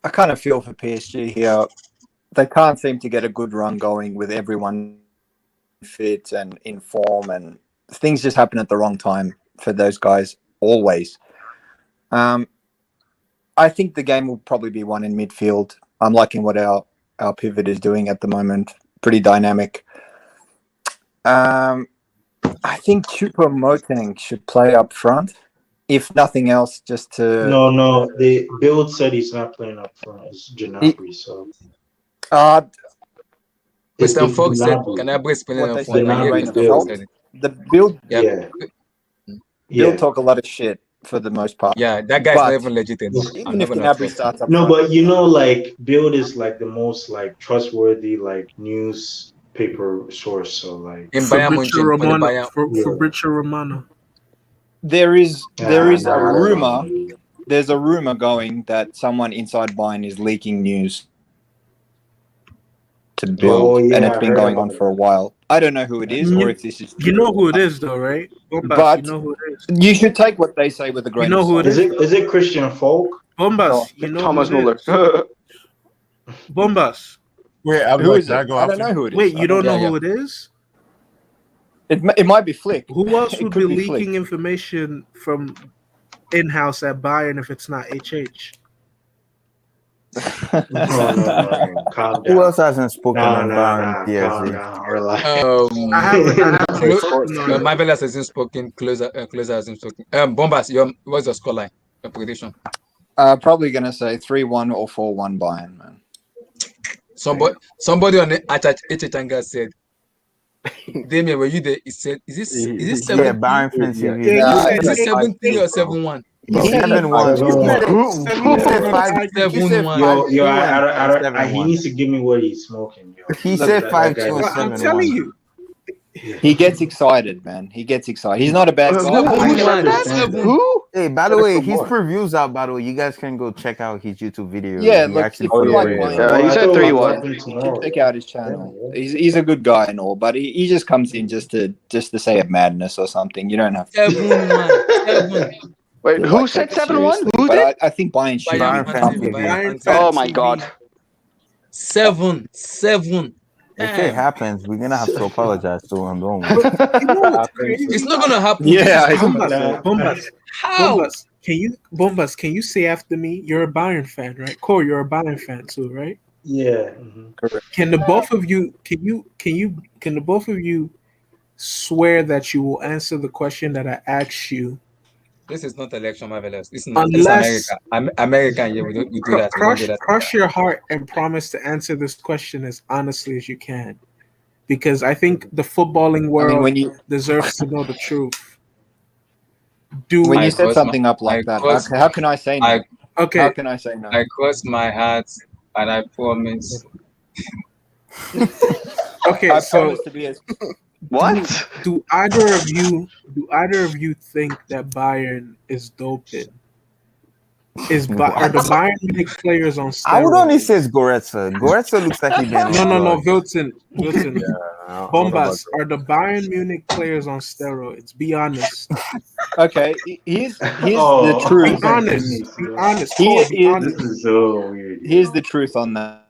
kind of feel for PSG here. They can't seem to get a good run going with everyone fit and in form, and things just happen at the wrong time for those guys always. I think the game will probably be won in midfield. I'm liking what our pivot is doing at the moment. Pretty dynamic. I think Choupo-Moting should play up front. If nothing else, just to... No. The build said he's not playing up front. It's Gnabry, so... Mr. Fox said, Gnabry is playing up front. The build... Yeah. Build talk a lot of shit for the most part. Yeah, that guy's not even legit anymore. Even if Gnabry starts up No, front, but you know, like, Build is, like, the most, like, trustworthy, like, newspaper source, so, like... Fabrizio Romano. There is a rumor. There's a rumor going that someone inside Bayern is leaking news to Build, and it's been going on for a while. I don't know who it is, or if this is. You know who it is, though, right? Bombas, but you know who it is. You should take what they say with a grain of salt. Is it Christian Folk? Bombas, you know Thomas who it Muller. is. Bombas. Wait, who is it? I don't know who it is. Wait, you don't know who it is? It might be Flick. Who else would be leaking Flick. information from in-house at Bayern if it's not HH? No. Calm down. Who else hasn't spoken on No, Bayern calm PSG? down. Relax. Marvelous hasn't spoken. Closer hasn't spoken. Bombas, what's your scoreline? Your prediction? Probably gonna say 3-1 or 4-1 Bayern, man. Somebody on the HH said, Damien, were you there? He said, is this 7? Yeah, Bayern fans. Is it 7-3 or 7-1? 7-1. He needs to give me what he's smoking. Yo. He said 5-2 or 7-1. I'm telling you. He gets excited, man. He gets excited. He's not a bad guy. Who? Hey, by the way, his previews out. By the way, you guys can go check out his YouTube video. Yeah, he look, actually he said 3-1. Check out his channel. He's a good guy and all, but he just comes in just to say a madness or something. You don't have to. 7-1. Wait, who said 7-1? Who did? I think Bayern should. Oh my god. 7. If it happens, we're gonna have to apologize to him, don't we? It's not gonna happen. Yeah, Bombas, can you say after me? You're a Bayern fan, right? Core, you're a Bayern fan too, right? Yeah. Correct. Can the both of you swear that you will answer the question that I asked you? This is not election, Marvelous. This is America. American, yeah, we do that. Crush your heart and promise to answer this question as honestly as you can, because I think the footballing world deserves to know the truth. When you set something up like that, how can I say no? Okay. How can I say no? I cross my heart and I promise. Okay, I so promise to be as. What? Do either of you think that Bayern is doping? Are the Bayern Munich players on steroids? I would only say it's Goretzka. Goretzka looks like he's been. No, Wilton. Bombas, are the Bayern Munich players on steroids? Be honest. Okay, here's the truth. Be honest. This is so weird. Here's the truth on that.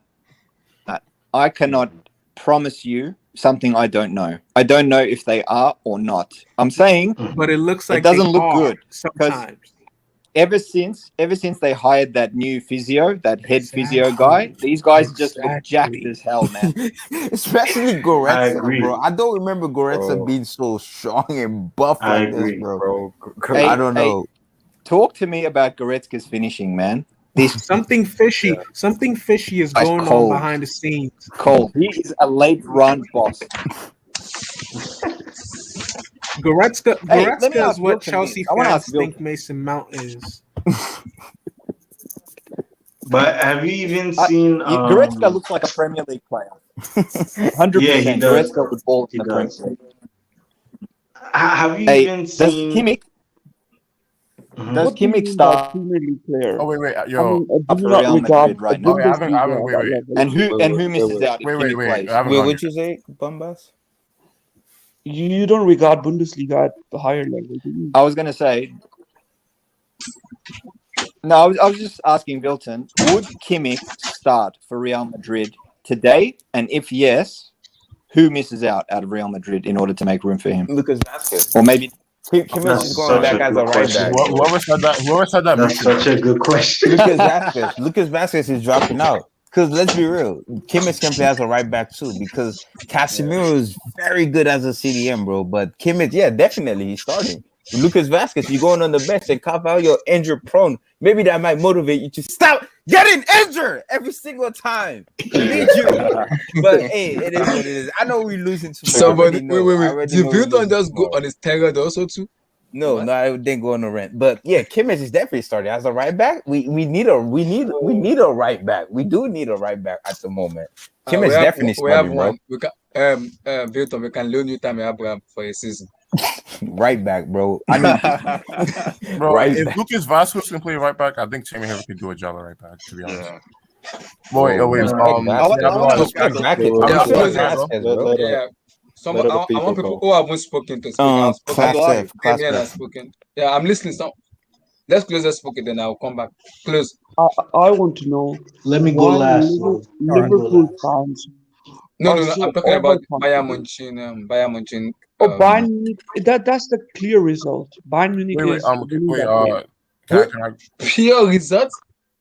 I cannot promise you something I don't know. I don't know if they are or not. I'm saying, but it looks like it doesn't they look are good sometimes. ever since they hired that new physio, that head physio guy, these guys just look jacked as hell, man. Especially I Goretzka, agree. bro. I don't remember Goretzka being so strong and buff I like this, agree. bro. Hey, I don't know. Talk to me about Goretzka's finishing, man. This Something fishy. Something fishy is guy's going on cold. behind the scenes. Cole, he is a late run boss. Goretzka Hey, let me is ask what Wilton Chelsea this. I want to fans ask think Wilton. Mason Mount is. But have you even seen Goretzka looks like a Premier League player. 100%. Yeah, he does. Goretzka would ball He in the Premier does. League. Have you Hey, even does seen Kimmich? Does What do you Kimmich mean by start Premier League player? Oh wait, I yo. mean, do for not Real regard Madrid right a now? Oh yeah, I haven't Bundesliga wait, that wait. level. And who misses out if Wait, Kimmich plays? I haven't Wait, gone what'd yet. you say, Bombas? You don't regard Bundesliga at the higher level, do you? I was going to say, no, I was just asking Wilton, would Kimmich start for Real Madrid today? And if yes, who misses out of Real Madrid in order to make room for him? Lucas Vasquez. Or maybe Kimmich is That's going such back a as good a right question. back. Whoever said that That's missed such it. a good question. Lucas Vasquez is dropping out. Because let's be real, Kimmich can play as a right back too. Because Casemiro is very good as a CDM, bro. But Kimmich, yeah, definitely he's starting. Lucas Vasquez, you're going on the bench and cop out, you're injured prone. Maybe that might motivate you to stop getting injured every single time. We need you. But hey, it is what it is. I know we're losing to Somebody, wait. Did Vilton just go tomorrow. on his terror also too? No, What? no, I didn't go on a rant. But yeah, Kimmich is definitely starting as a right back. We need a right back. We do need a right back at the moment. Kimmich definitely we have starting, bro. one. We can Vilton, we can loan you Tammy Abraham for a season. Right back, bro. I need Bro, right if back. Lucas Vasquez can play right back, I think Tammy Haver could do a job at right back, to be honest. Yeah. Wait, Yeah. I want people who haven't spoken to speak. I've spoken. Damien has spoken. Yeah, I'm listening. So let's close the spoken, then I'll come back. Close. I want to know. Let me go why last. Liverpool fans. No. So I'm talking about overconfident. Bayern Munich. Bayern Munich. That's the clear result. Bayern Munich is winning that game. Pure result.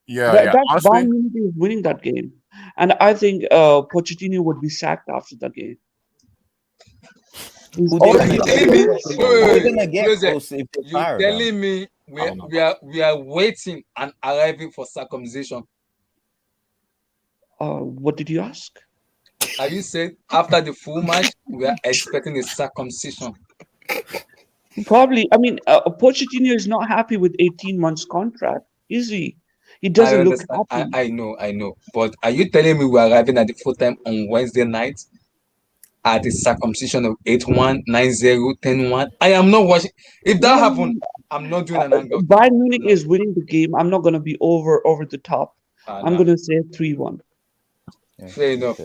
That's Bayern Munich is winning that game, and I think Pochettino would be sacked after that game. You're telling me we are waiting and arriving for circumcision. What did you ask? Are you saying after the full match we are expecting a circumcision? Probably. I mean, Pochettino is not happy with 18 months contract, is he? He doesn't look happy. I know. But are you telling me we are arriving at the full time on Wednesday night at the circumcision of 8-1, 9-0, 10-1? I am not watching. If that happened, I'm not doing an angle. Bayern Munich is winning the game. I'm not going to be over the top. I'm going to say 3-1. Fair enough.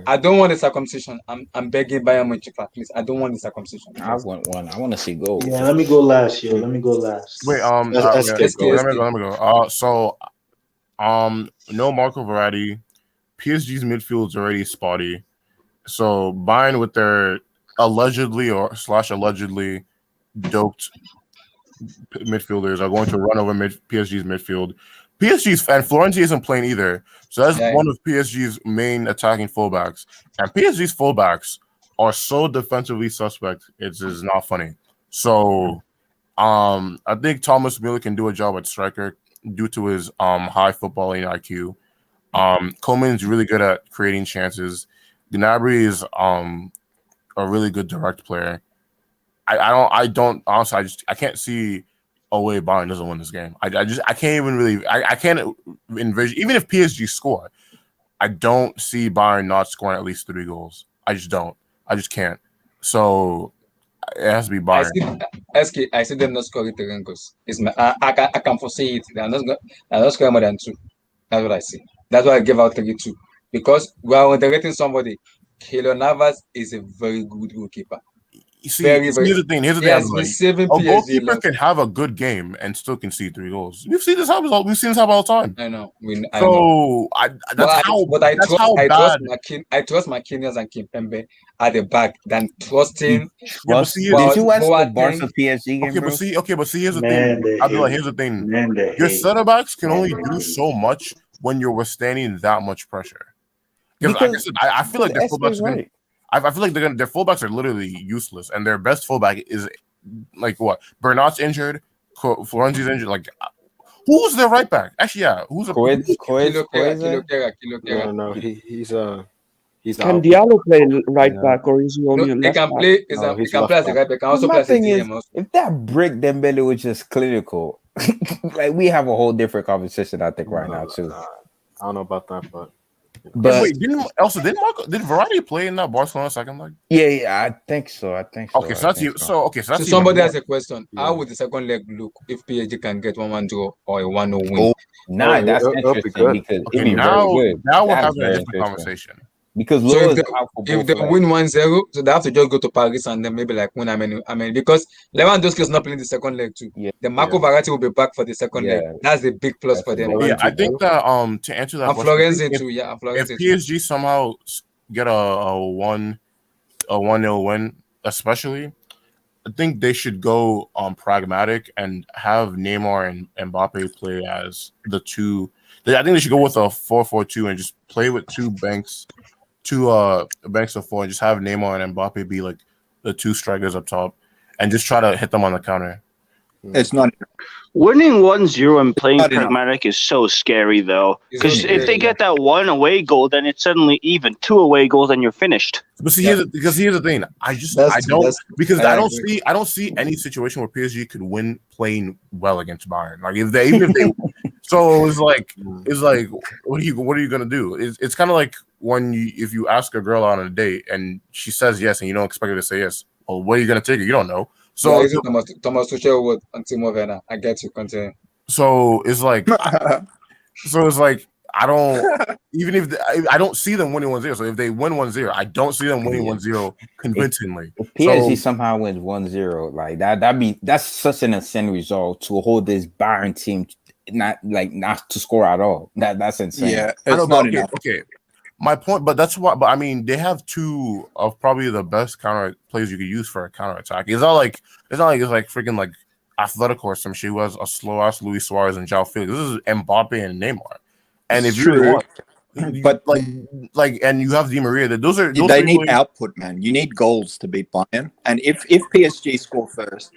I don't want the circumcision. I'm begging Bayern Munich, please. I don't want the circumcision. I want one. I want to see goals. Yeah, let me go last, yo. Let me go last. Wait, let me go. No Marco Verratti. PSG's midfield's already spotty. So Bayern with their allegedly doped midfielders are going to run over PSG's midfield. PSG's and Florenzi isn't playing either. So that's one of PSG's main attacking fullbacks. And PSG's fullbacks are so defensively suspect, it's not funny. So I think Thomas Müller can do a job at striker due to his high footballing IQ. Coleman's really good at creating chances. Gnabry is a really good direct player. I don't honestly I can't see a way Bayern doesn't win this game. I can't even really I can't envision, even if PSG score, I don't see Bayern not scoring at least 3 goals. I just don't. I just can't. So it has to be Bayern. I see them not scoring 3 goals. I can foresee it. They're not scoring more than 2. That's what I see. That's why I give out 3-2. Because we are underrating somebody. Keylor Navas is a very good goalkeeper. Here's the thing. He has been saving A PSG goalkeeper lots. can have a good game and still concede 3 goals. We've seen this happen. We've seen this happen all the time. I know. I know. So that's how bad. I trust McKinney and Kimpembe at the back than trusting. Yeah, but see, did you watch the Barca PSG game, okay, bro? but see, here's the thing. Abdullah, here's the thing. Your center backs can only do so much when you're withstanding that much pressure. Because I feel like their fullbacks right. I feel like their fullbacks are literally useless, and their best fullback is like what? Bernat's injured, Florenzi's injured. Like, who's their right back? Actually, yeah, who's a No, he's Can Diallo play right back, or is he only a left back? He can play as a right back. Can also play as a DM also. If that brick Dembele was just clinical, like we have a whole different conversation, I think, right now too. I don't know about that, but wait, did Verratti play in that Barcelona second leg? Yeah, I think so. Okay, so that's somebody has a question. Yeah. How would the second leg look if PSG can get 1-1 draw or a 1-0 win? That's interesting because now we're having a different conversation. Because if they win 1-0, so they have to just go to Paris and then maybe like win. I mean, because Lewandowski is not playing the second leg too. Yeah. The Marco Verratti will be back for the second leg. That's a big plus for them. Yeah, I think that to answer that question, if PSG somehow get a 1-0 win, especially, I think they should go pragmatic and have Neymar and Mbappe play as the two. I think they should go with a 4-4-2 and just play with two banks of 4 and just have Neymar and Mbappe be like the two strikers up top and just try to hit them on the counter. It's not winning 1-0 and playing pragmatic is so scary though, because if they get that 1 away goal, then it's suddenly even. 2 away goals and you're finished. But see, here's the thing. I don't see any situation where PSG could win playing well against Bayern. Like even if they so it's like what are you gonna do? It's kind of like when if you ask a girl out on a date and she says yes and you don't expect her to say yes. Well, what are you gonna take her? You don't know. So Thomas Tuchel would and Timo Werner. I get you. Continue. So it's like I don't I don't see them winning 1-0. So if they win 1-0, I don't see them winning 1-0 convincingly. If PSG somehow wins 1-0, like that's such an insane result to hold this Bayern team not to score at all. That's insane. Yeah, it's not enough. Okay. My point, but that's why. But I mean, they have 2 of probably the best counter plays you could use for a counter attack. It's not like it's like freaking like Atletico or some shit who has a slow ass Luis Suarez and João Felix. This is Mbappe and Neymar. And if you want, but like, and you have Di Maria, those they need output, man. You need goals to beat Bayern. And if PSG score first,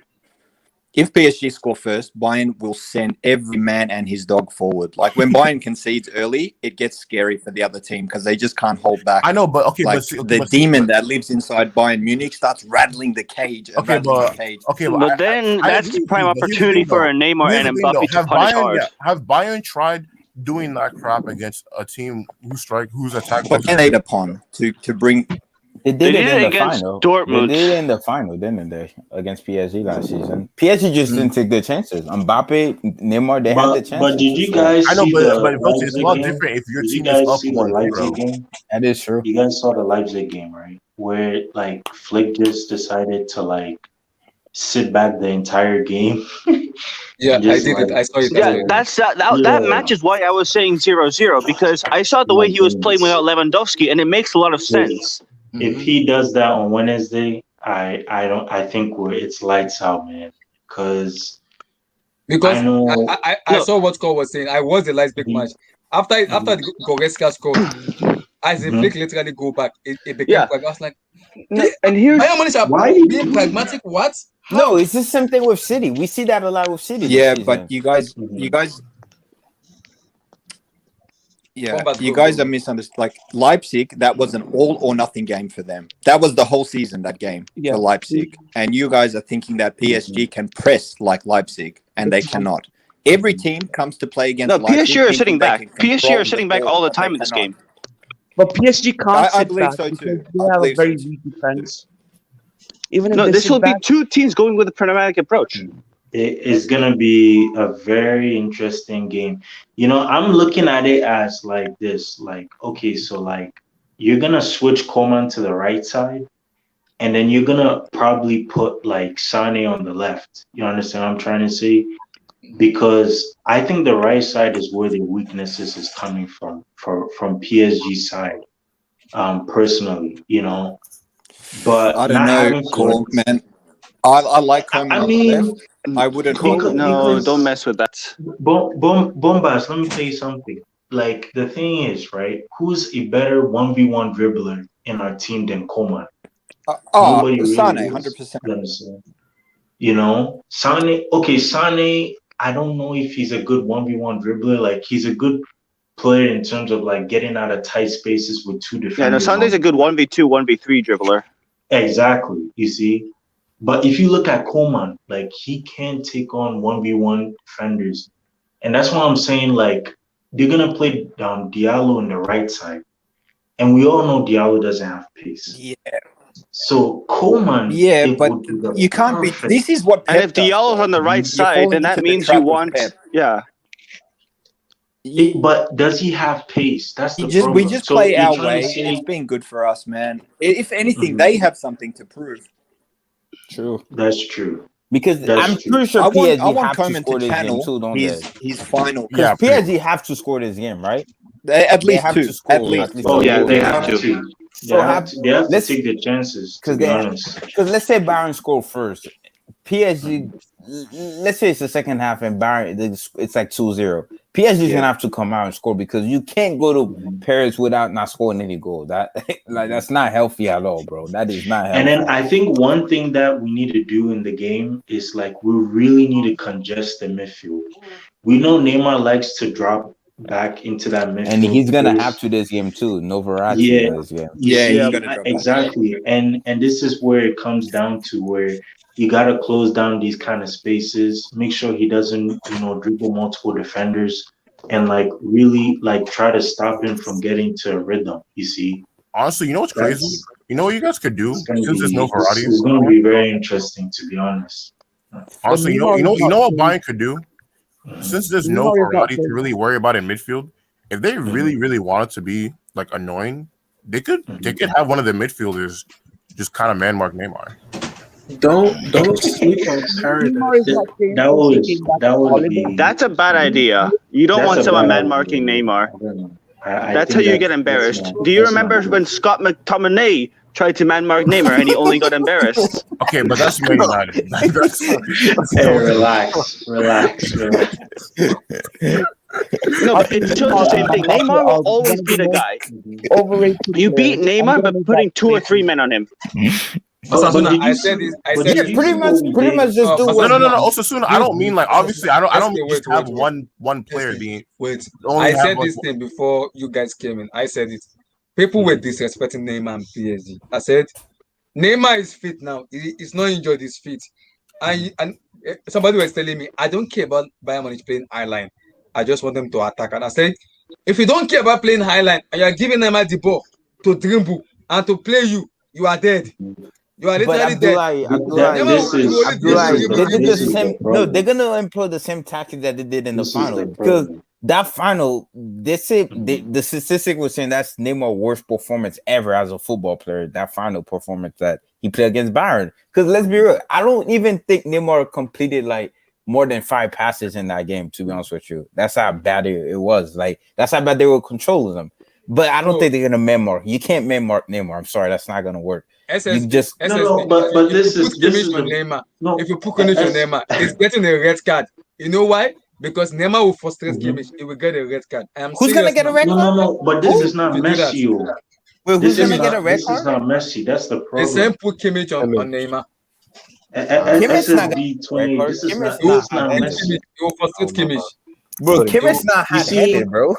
Bayern will send every man and his dog forward. Like when Bayern concedes early, it gets scary for the other team because they just can't hold back. I know, but okay, like the demon that lives inside Bayern Munich starts rattling the cage. But then that's the prime opportunity for a Neymar and Mbappe to punish hard. Have Bayern tried doing that crap against a team who's attacked? What can they upon to bring? They did it in the against final. Dortmund. They did it in the final, didn't they? Against PSG last season. PSG just didn't take their chances. Mbappe, Neymar, they had the chances. But did you guys see it's a lot different if your team is up 1-0. Game? That is true. You guys saw the Leipzig game, right? Where like Flick just decided to like sit back the entire game. Yeah, I did it. I saw it. Yeah, that match is why I was saying 0-0 because I saw the way he was playing without Lewandowski, and it makes a lot of sense. If he does that on Wednesday, I think it's lights out, man. Because I saw what Cole was saying. I was the last big match after the Goretzka scored. As if Flick literally go back, it became like I was like, and here's why being pragmatic. What? No, it's the same thing with City. We see that a lot with City. Yeah, but you guys are misunderstood. Like Leipzig, that was an all or nothing game for them. That was the whole season, that game for Leipzig. And you guys are thinking that PSG can press like Leipzig, and they cannot. Every team comes to play against Leipzig. PSG are sitting back. PSG are sitting back all the time in this game. But PSG can't sit believe back so too. because they have a very weak defense. Even if this will be 2 teams going with a pragmatic approach. It is going to be a very interesting game. You know, I'm looking at it as like this, like, okay, so like you're going to switch Coman to the right side and then you're gonna probably put like Sane on the left. You understand what I'm trying to say? Because I think the right side is where the weaknesses is coming from PSG side. Personally, but I don't not know, having Cork, Florence. man. I like Coman I on the mean, left. I wouldn't. No, don't mess with that. Bombas, let me tell you something. Like the thing is, right? Who's a better 1v1 dribbler in our team than Coman? Nobody Sane, really 100%. is. You understand? Sane. Okay, Sane. I don't know if he's a good 1v1 dribbler. Like he's a good player in terms of like getting out of tight spaces with two defenders. Yeah, no, Sunday's a good 1v2, 1v3 dribbler. Exactly. You see, but if you look at Coman, like he can take on 1v1 defenders, and that's why I'm saying like they're gonna play Diallo on the right side, and we all know Diallo doesn't have pace. Yeah. So Coman, yeah, but you can't be. This is what Pep and if Diallo's on the right side, then that means you want, yeah. But does he have pace? That's the problem. We just play our way. It's been good for us, man. If anything, they have something to prove. True. That's true. Because I'm pretty sure PSG I want have to Coman score to this game channel too, don't they? his final. Because PSG have to score this game, right? At They least have two. to score At least. Oh yeah, they have have to. They have to take the chances. To be honest, because let's say Bayern score first. PSG, let's say it's the second half and Bayern, it's like 2-0. PSG is gonna have to come out and score because you can't go to Paris without not scoring any goal. That's not healthy at all, bro. That is not healthy. And then I think one thing that we need to do in the game is like we really need to congest the midfield. We know Neymar likes to drop back into that midfield, and he's gonna have to this game too. No Verratti in this game. He's gonna drop exactly. back. And this is where it comes down to where you gotta close down these kind of spaces. Make sure he doesn't, dribble multiple defenders, and like really like try to stop him from getting to a rhythm. You see. Honestly, you know what's crazy? You know what you guys could do since there's no Verratti. It's going to be very interesting, to be honest. Honestly, you know what Bayern could do? Since there's no Verratti to really worry about in midfield, if they really, really wanted to be like annoying, they could have one of the midfielders just kind of man mark Neymar. Don't sleep on Paradise. That would be. That's a bad idea. You don't want someone man marking Neymar. That's how you get embarrassed. Do you remember when Scott McTominay tried to man mark Neymar and he only got embarrassed? Okay, but that's Man United. Hey, relax. No, but it shows the same thing. Neymar will always be the guy. You beat Neymar by putting 2 or 3 men on him. I said this. pretty much just do. No. Osasuna, I don't mean like obviously. I don't mean just have one player being. Wait, I said this thing before you guys came in. I said it. People were disrespecting Neymar and PSG. I said Neymar is fit now. He's not injured. He's fit. And somebody was telling me I don't care about Bayern Munich playing high line. I just want them to attack. And I said, if you don't care about playing high line and you are giving Neymar the ball to dribble and to play you are dead. You are literally dead. They did the same. No, they're gonna employ the same tactic that they did in the final because that final, they say the statistic was saying that's Neymar's worst performance ever as a football player. That final performance that he played against Bayern. Because let's be real, I don't even think Neymar completed like more than 5 passes in that game. To be honest with you, that's how bad it was. Like that's how bad they were controlling them. But I don't think they're gonna man-mark. You can't man-mark Neymar. I'm sorry, that's not gonna work. But this is Neymar. If you put Kimmich on Neymar, he's getting a red card. You know why? Because Neymar will frustrate Kimmich. He will get a red card. Who's gonna get a red card? No. But this is not Messi. Wait, who's gonna get a red card? This is not Messi. That's the problem. The same put Kimmich on Neymar. Kimmich's not gonna this is not Messi. He will frustrate Kimmich. Bro, Kimmich's not hot-headed, bro.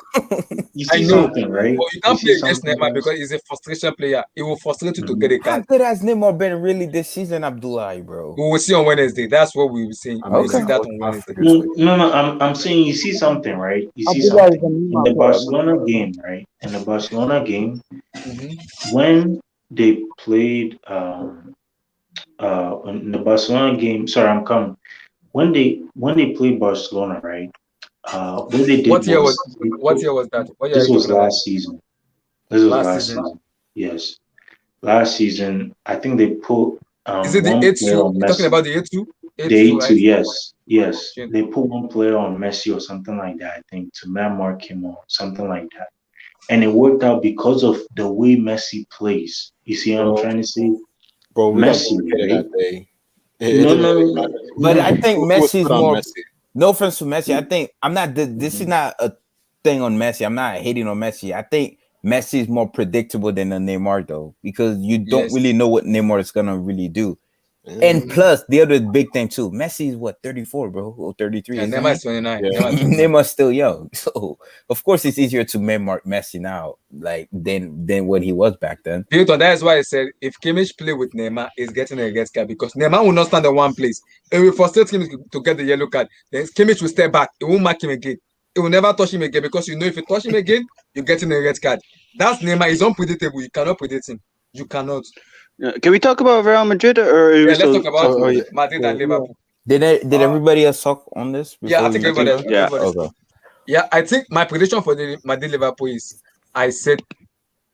You see something, right? But you can't play against Neymar because he's a frustration player. He will frustrate you to get a card. How good has Neymar been really this season, Abdullahi, bro? We will see on Wednesday. That's what we will see. We will see that on Wednesday. No. I'm saying you see something, right? You see something in the Barcelona game, right? In the Barcelona game, when they played in the Barcelona game. Sorry, I'm coming. When they played Barcelona, right? What they did what year was that? This was last season. This was last season. Yes. last season, I think they put Is it the one player A2? on You're talking Messi. about the A2? The A2, A2, right? yes. Shit. They put one player on Messi or something like that, I think, to man mark him or something like that. And it worked out because of the way Messi plays. You see what I'm Bro, trying to say? bro, we got Messi, dedicated right? that day. It No, didn't no, really no, matter. But no. I think Who was Messi's put on more. Messi? No offense to Messi. I think I'm not. This is not a thing on Messi. I'm not hating on Messi. I think Messi is more predictable than a Neymar though, because you don't Yes. really know what Neymar is gonna really do. And plus, the other big thing too, Messi is what 34, bro, or 33. Yeah, Isn't Neymar he? is 29. Yeah. Neymar is 29. Neymar's still young, so of course it's easier to man-mark Messi now, like than what he was back then. Hilton, that is why I said if Kimmich play with Neymar, he's getting a red card because Neymar will not stand in one place. It will frustrate him to get the yellow card. Then Kimmich will step back. It won't mark him again. It will never touch him again because you know if you touch him again, you're getting a red card. That's Neymar. He's unpredictable. You cannot predict him. You cannot. Can we talk about Real Madrid or Yeah, let's talk about yeah. Madrid and Liverpool. Did everybody else talk on this? Yeah, I Before think we everybody. Yeah. Okay. Yeah, I think my prediction for the Madrid Liverpool is I said,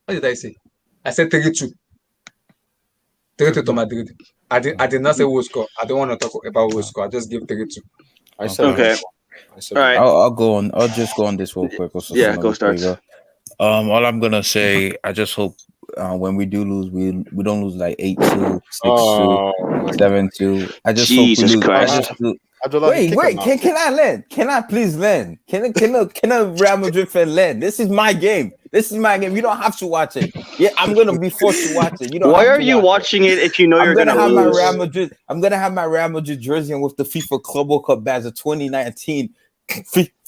what did I say? I said 3-2. 3-2 to Madrid. I did not say who will score. I don't want to talk about who will score. I just give 3-2. I said Okay. I said All right. I'll go on. I'll just go on this real quick. Yeah, go start. All I'm gonna say, I just hope when we do lose, we don't lose like 8-2, 6-2, 7-2. I just hope we Jesus lose. Christ. Wait. Can I land? Can I please land? Can a Real Madrid fan land? This is my game. You don't have to watch it. Yeah, I'm gonna be forced to watch it. You don't. Why have are to you watch watching it if you know I'm you're gonna gonna have my lose? Real Madrid. I'm gonna have my Real Madrid jersey and with the FIFA Club World Cup badge of 2019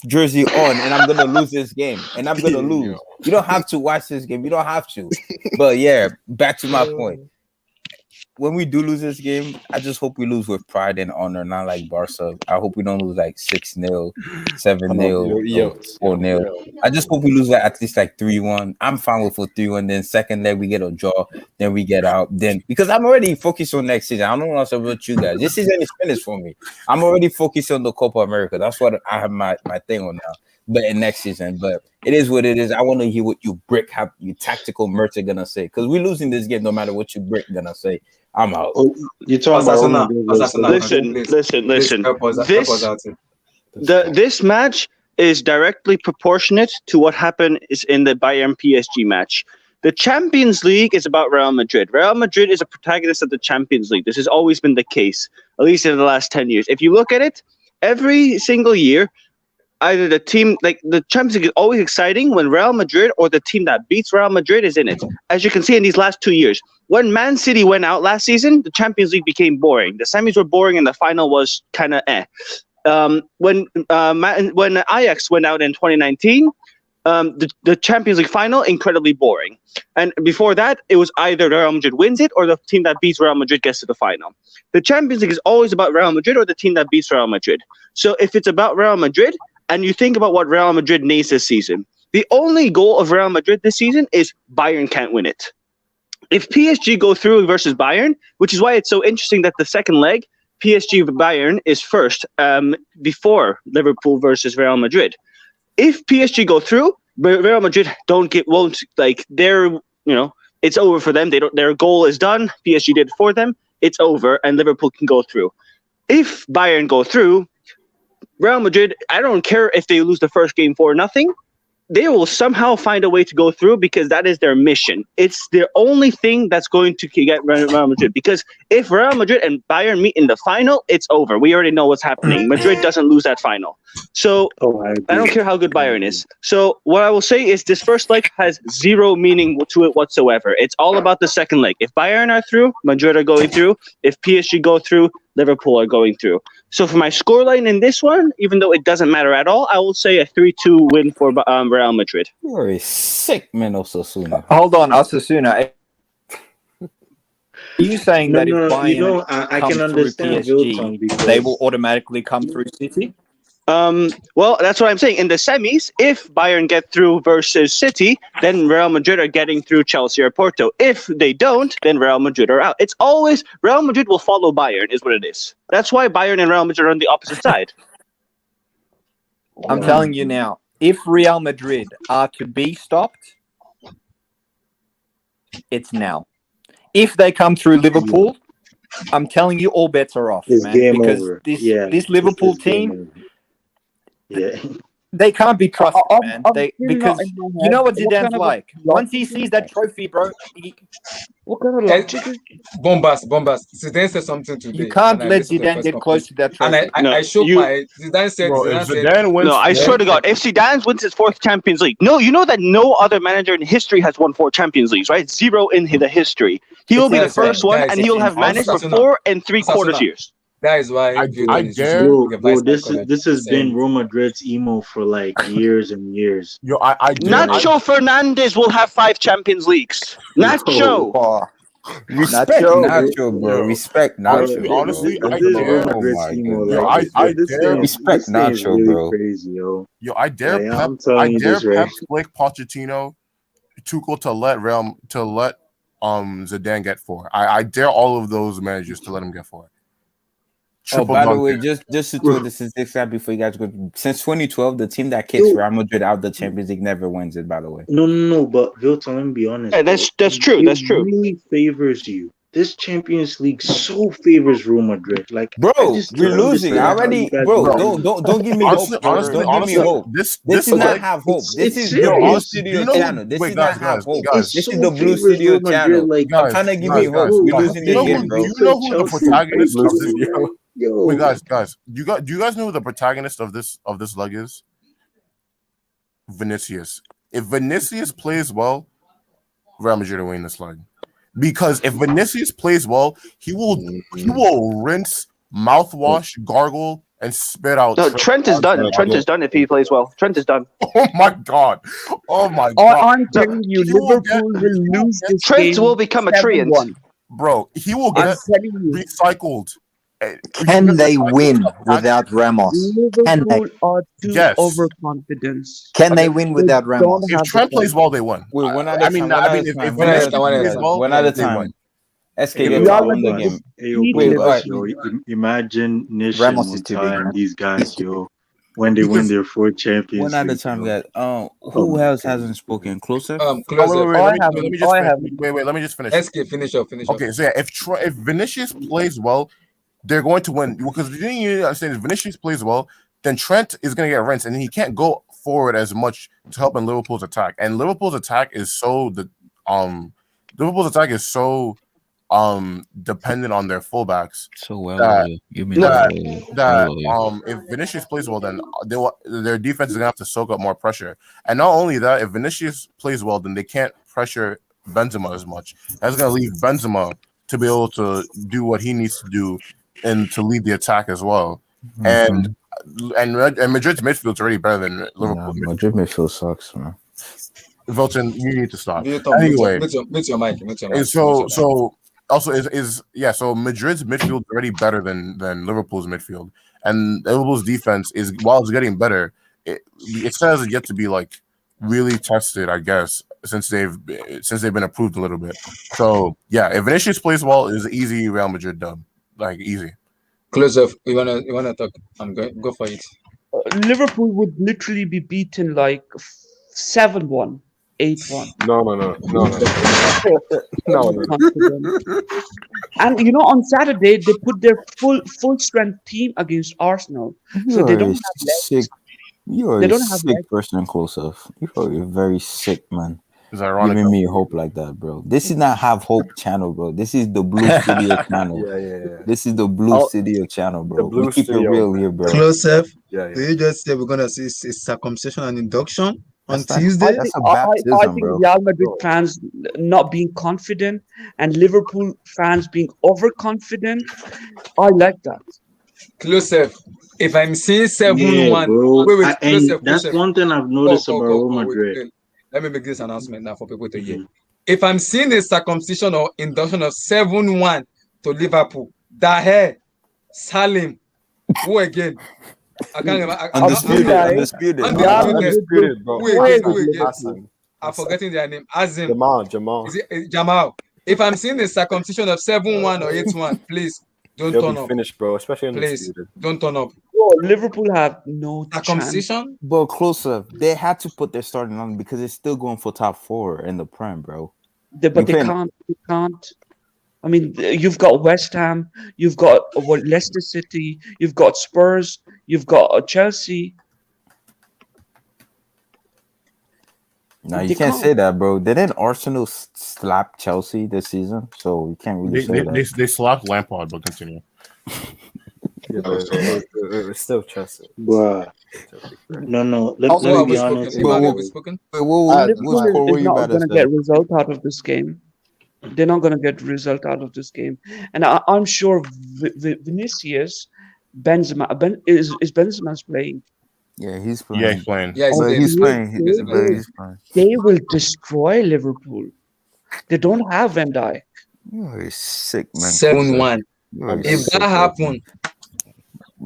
jersey on, and I'm gonna lose this game. And I'm gonna lose. You don't have to watch this game. You don't have to. But yeah, back to my point. When we do lose this game, I just hope we lose with pride and honor, not like Barca. I hope we don't lose like 6-0, 7-0, 4-0. I just hope we lose like at least like 3-1. I'm fine with a 3-1. Then second leg we get a draw, then we get out. Then because I'm already focused on next season. I don't know about you guys. This season is finished for me. I'm already focused on the Copa America. That's what I have my thing on now. But in next season, but it is what it is. I want to hear what you tactical merch are gonna say, because we're losing this game no matter what you brick gonna say. I'm out. You're talking about Listen. This match is directly proportionate to what happened is in the Bayern PSG match. The Champions League is about Real Madrid. Real Madrid is a protagonist of the Champions League. This has always been the case, at least in the last 10 years. If you look at it, every single year, either the team, like the Champions League is always exciting when Real Madrid or the team that beats Real Madrid is in it. As you can see in these last 2 years, when Man City went out last season, the Champions League became boring. The semis were boring and the final was kind of eh. When Ajax went out in 2019, the Champions League final, incredibly boring. And before that, it was either Real Madrid wins it or the team that beats Real Madrid gets to the final. The Champions League is always about Real Madrid or the team that beats Real Madrid. So if it's about Real Madrid, and you think about what Real Madrid needs this season, the only goal of Real Madrid this season is Bayern can't win it. If PSG go through versus Bayern, which is why it's so interesting that the second leg, PSG Bayern is first before Liverpool versus Real Madrid. If PSG go through, Real Madrid it's over for them. Their goal is done. PSG did it for them. It's over, and Liverpool can go through. If Bayern go through, Real Madrid, I don't care if they lose the first game 4-0. They will somehow find a way to go through because that is their mission. It's the only thing that's going to get Real Madrid. Because if Real Madrid and Bayern meet in the final, it's over. We already know what's happening. Madrid doesn't lose that final. So I don't care how good Bayern is. So what I will say is this first leg has zero meaning to it whatsoever. It's all about the second leg. If Bayern are through, Madrid are going through. If PSG go through, Liverpool are going through. So for my scoreline in this one, even though it doesn't matter at all, I will say a 3-2 win for Real Madrid. You're a sick man, Osasuna. Hold on, Osasuna. Are you saying that if Bayern I come can through understand Wilton PSG, because they will automatically come through City? Well, that's what I'm saying. In the semis, if Bayern get through versus City, then Real Madrid are getting through Chelsea or Porto. If they don't, then Real Madrid are out. It's always Real Madrid will follow Bayern, is what it is. That's why Bayern and Real Madrid are on the opposite side. I'm telling you now, if Real Madrid are to be stopped, it's now. if they come through Liverpool, I'm telling you, all bets are off, It's man. game Because over. this Liverpool team, Yeah. they can't be trusted, man. I'm They still because not in my you head. know what What Zidane's kind of a like. Once he sees that trophy, bro, what kind of logic is Bombast. Zidane said something you today, can't and I let listened to the Zidane press get close conference, to that and trophy. I shook my. Zidane said. Bro, if Zidane said. Zidane wins, No, I swear to God, if Zidane wins his 4th Champions League, no, you know that no other manager in history has won 4 Champions Leagues, right? 0 in the history. He will be the first one, and he will have managed for 4 3/4 years. That is why I Vilton is dare. usually Bro, vice this has been Real Madrid's emo for like years and years. Yo, I dare. Nacho Fernandez will have 5 Champions Leagues. Nacho. Respect Nacho, bro. Respect Nacho, bro. Honestly, This I is Real dare. Madrid's emo. Yo, Like I this dare. thing, Respect this thing is Nacho, really bro. crazy, yo. Yo, I dare Like, Pep. I'm telling you this, right? Pep Slick Pochettino, Tuchel to let Zidane get 4. I dare all of those managers to let him get 4. Triple by the dunk way, it. just to throw this out before you guys go. Since 2012, the team that kicks Real Madrid out the Champions League never wins it. By the way, No. But Vilton, let me be honest. Yeah, that's true. That's true. It really favors you. This Champions League so favors Real Madrid. Like, bro, I just we're don't losing understand how already, you guys bro. do that. Don't give me Honestly, hope. Don't give me hope. This is leg, not have hope. This is the serious. Blue Studio you know, channel. This wait, is guys, not have hope. guys, This so is the Blue favors Studio Real Madrid, channel. like, I'm trying to give me hope. guys, We're guys, losing you know again, who, bro. do you know who the Chelsea protagonist Blue of this? Studio. Yo. Wait, guys, do you guys know who the protagonist of this leg is? Vinicius. If Vinicius plays well, Real Madrid will win this leg. Because if Vinicius plays well, he will rinse, mouthwash, gargle, and spit out. No, Trent is done. Trent is done if he plays well. Trent is done. Oh my god! Oh my god! I'm telling you, Liverpool will lose this Trent game. will become a treant. 7-1. Bro, he will I'm get telling you. recycled. Can they win without Ramos? Liverpool are too overconfident. Can they win without Ramos? If Trent plays well, they win. Wait, one at a time. If Vinicius plays well, one at a they time. win. SK gets on the game. Wait, all right. Imagine Nish and Ramos is too big, Monta and man. these guys, yo, when they win their 4 Champions One at a League, time, yo. guys. Who else hasn't spoken? Closer? Closer. Let me just finish. SK, finish up. Okay, so yeah, if Vinicius plays well, they're going to win. Because the thing you understand is Vinicius plays well, then Trent is going to get rinsed, and he can't go forward as much to help in Liverpool's attack. And Liverpool's attack is so dependent on their fullbacks. So well, if Vinicius plays well, then their defense is gonna have to soak up more pressure. And not only that, if Vinicius plays well, then they can't pressure Benzema as much. That's gonna leave Benzema to be able to do what he needs to do and to lead the attack as well. And Madrid's midfield is already better than Liverpool. Madrid midfield sucks, man. Vilton, you need to stop. Anyway, mute your mic. So Madrid's midfield is already better than Liverpool's midfield, and Liverpool's defense is, while it's getting better, it still has yet to be like really tested, I guess, since they've been approved a little bit. So yeah, if Vinicius plays well, it's an easy Real Madrid dub, like easy. Close up. You wanna talk? I'm going. Go for it. Liverpool would literally be beaten like 7-1. 8-1. No. And on Saturday they put their full strength team against Arsenal, so they don't have legs. You're a sick person, Closer. You're very sick, man. It's ironic. Giving me hope like that, bro. This is not Have Hope channel, bro. This is the Blue Studio channel. Yeah. This is the Blue Studio channel, bro. We keep it real here, bro. Close up. Yeah. Do you just say we're gonna see circumcision and induction on That's Tuesday? That's a baptism, I think bro. Real Madrid fans not being confident and Liverpool fans being overconfident. I like that. Close up. If I'm seeing 7-1, bro. wait, And that's one thing I've noticed about Real Madrid. Wait. Let me make this announcement now for people to hear. If I'm seeing a circumcision or induction of 7-1 to Liverpool, Daher, Salim, who again? I can't remember. Undisputed, bro. Wait again. I'm forgetting their name. Azim. Jamal. Is it Jamal? If I'm seeing a circumcision of 7-1 or 8-1, please don't turn up. Finished, bro. Especially please don't turn up. Liverpool have no circumcision. But Closer, they had to put their starting on because it's still going for top 4 in the Prem, bro. But they can't. I mean, you've got West Ham, you've got Leicester City, you've got Spurs, you've got Chelsea. No, you They can't can't. say that, bro. Didn't Arsenal slap Chelsea this season? So you can't really say that. They slapped Lampard, but continue. Yeah, but it's still Chelsea. Bruh. No. Let Also, me Have be we honest. spoken? Iman, have we spoken? Liverpool what is you not about to going to say? get result out of this game. They're not going to get result out of this game, and I'm sure Vinicius, is Benzema's playing. Yeah, he's Yeah, playing. he's playing. Yeah, he's But playing. he's playing. But he's playing. They will destroy Liverpool. They don't have Van Dijk. You're a sick man. 7-1. You're a If sick that happen,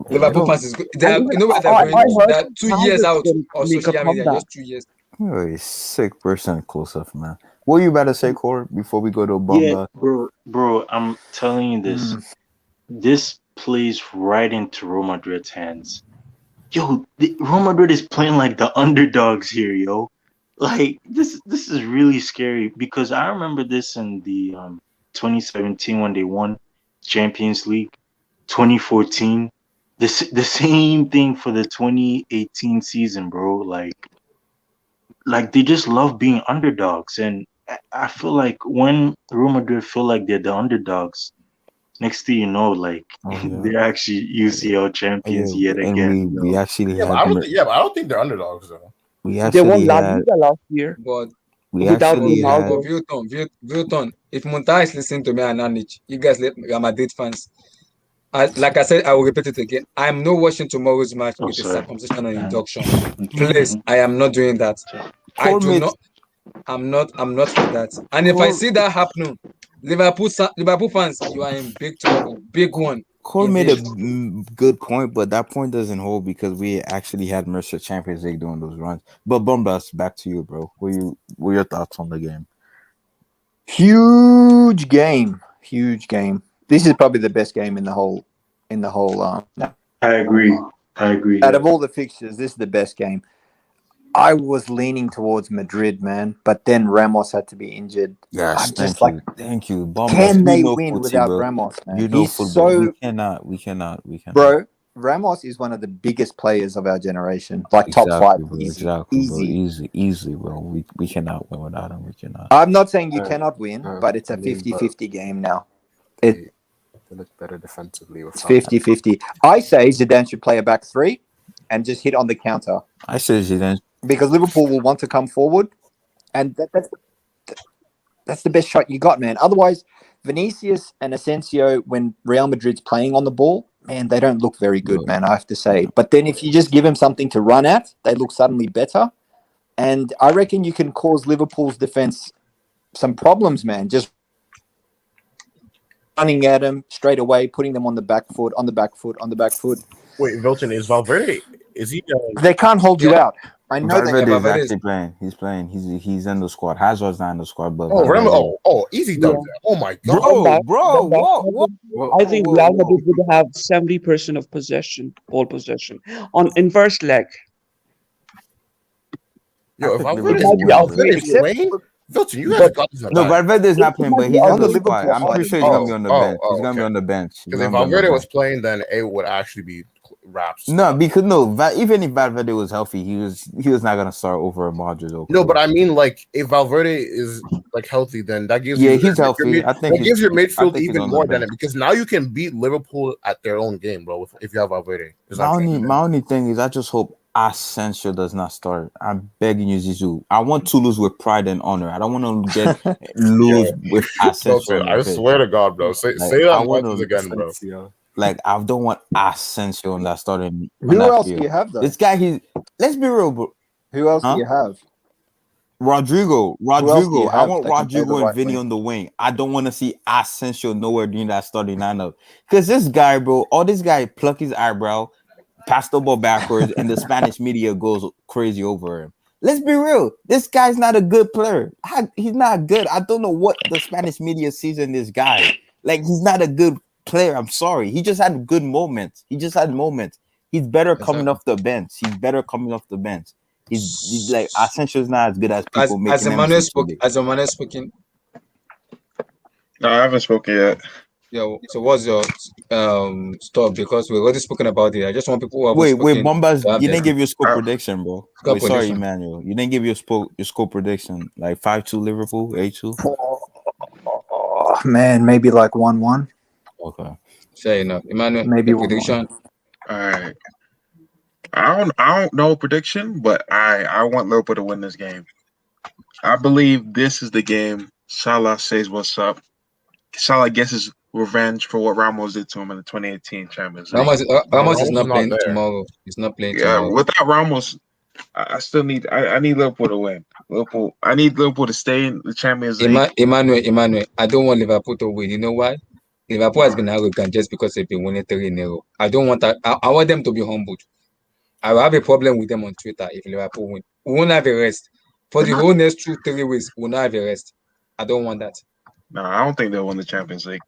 Liverpool fans is good. They are, And you know where they're I going? heard They are 2 years Havertz out going of to make a social media. comeback. Just 2 years. You're a sick person, close up, man. What you about to say, Core, before we go to Yeah, Bomba? bro, I'm telling you this. This plays right into Real Madrid's hands. Yo, Real Madrid is playing like the underdogs here, yo. Like this is really scary because I remember this in the 2017 when they won Champions League, 2014, the same thing for the 2018 season, bro. Like they just love being underdogs, and I feel like when Real Madrid feel like they're the underdogs, next thing you know, like they're actually UCL champions yet And again. we actually Yeah, but had I don't think they're underdogs though. we They won actually La had Liga last year But we without actually had Ronaldo. Vilton, if Munta is listening to me and Anich, you guys Real Madrid fans, like I said, I will repeat it again. I'm not watching tomorrow's match with a circumcision or induction. Please, I am not doing that. I do not. I'm not for that. And if I see that happening, Liverpool fans, you are in big trouble, big one. Cole made a good point, but that point doesn't hold because we actually had Mercer Champions League doing those runs. But Bombas, back to you, bro. What are your thoughts on the game? Huge game. This is probably the best game in the whole. I agree. Out of all the fixtures, this is the best game. I was leaning towards Madrid, man, but then Ramos had to be injured. Yes, I'm just thank you. Bombas, can they win without Ramos, man? You know He's football. We cannot. Bro, Ramos is one of the biggest players of our generation. Like top 5. Bro, easily, bro. We cannot win without him. We cannot. I'm not saying you cannot win, but it's a 50-50 game now. They look better defensively. It's 50-50. I say Zidane should play a back 3 and just hit on the counter. I say Zidane. Because Liverpool will want to come forward, and that's the best shot you got, man. Otherwise, Vinicius and Asensio, when Real Madrid's playing on the ball, man, they don't look very good, man, I have to say. But then if you just give them something to run at, they look suddenly better. And I reckon you can cause Liverpool's defense some problems, man. Just running at them straight away, putting them on the back foot. Wait, Vilton, is Valverde? Is he? They can't hold you out. I know Valverde is actually playing. He's playing. He's in the squad. Hazard's not in the squad, but Easy dub there. Oh my god, bro, what? I think Real Madrid would have 70% of ball possession in first leg. Yo, if Valverde's playing, Vilton, you guys got this. No, Valverde is not playing, but he's on the squad. I'm pretty sure he's gonna be on the bench. He's gonna be on the bench. Because if Valverde was playing, then it would actually be wraps. No, because even if Valverde was healthy, he was not gonna start over a Madrid. No, but I mean, like, if Valverde is like healthy, then that gives he's healthy. I think that gives your midfield even more than it, because now you can beat Liverpool at their own game, bro. If you have Valverde. My only thing is, I just hope Asensio does not start. I'm begging you, Zizou. I want to lose with pride and honor. I don't want to lose with Asensio. I swear to God, bro. Say that again, bro. Like, I don't want Asensio on that starting. Who else do you have, though? This guy, let's be real, bro. Who else do you have? Rodrigo. I want Rodrigo and Vinny on the wing. I don't want to see Asensio nowhere during that starting lineup. Because this guy, bro, all this guy pluck his eyebrow, pass the ball backwards, and the Spanish media goes crazy over him. Let's be real. This guy's not a good player. He's not good. I don't know what the Spanish media sees in this guy. Like, he's not a good player. I'm sorry. He just had good moments. He's better coming off the bench. He's like, Asensio's not as good as people make him. As Emmanuel speaking, No, I haven't spoken yet. Yeah. So what's your stuff? Because we've already spoken about it. I just want people who haven't Wait, spoken Bombas, to have you their didn't give your score I, prediction, bro. score Wait, sorry, prediction. Emmanuel. You didn't give your score prediction. Like 5-2 Liverpool, 8-2. Oh, man, maybe like 1-1. Okay. Fair enough. Emmanuel, Maybe your 1-1. prediction? all right. I don't know prediction, but I want Liverpool to win this game. I believe this is the game Salah says what's up. Salah gets his revenge for what Ramos did to him in the 2018 Champions League. Ramos is not playing tomorrow. He's not playing Yeah, tomorrow. without Ramos, I still need I need Liverpool to win. I need Liverpool to stay in the Champions League. Emmanuel, I don't want Liverpool to win. You know why? Liverpool has been arrogant just because they've been winning 3 in a row. I don't want that. I want them to be humbled. I will have a problem with them on Twitter if Liverpool win. We won't have a rest. For the whole next 2-3 weeks, we'll not have a rest. I don't want that. No, I don't think they'll win the Champions League.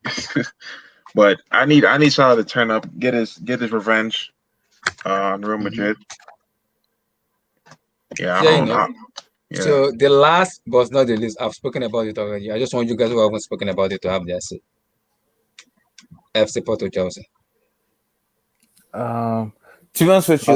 But I need Salah to turn up, get his revenge on Real Madrid. Yeah, I don't know. Yeah. So the last but not the least, I've spoken about it already. I just want you guys who haven't spoken about it to have their say. FC Porto Chelsea. To be honest with you,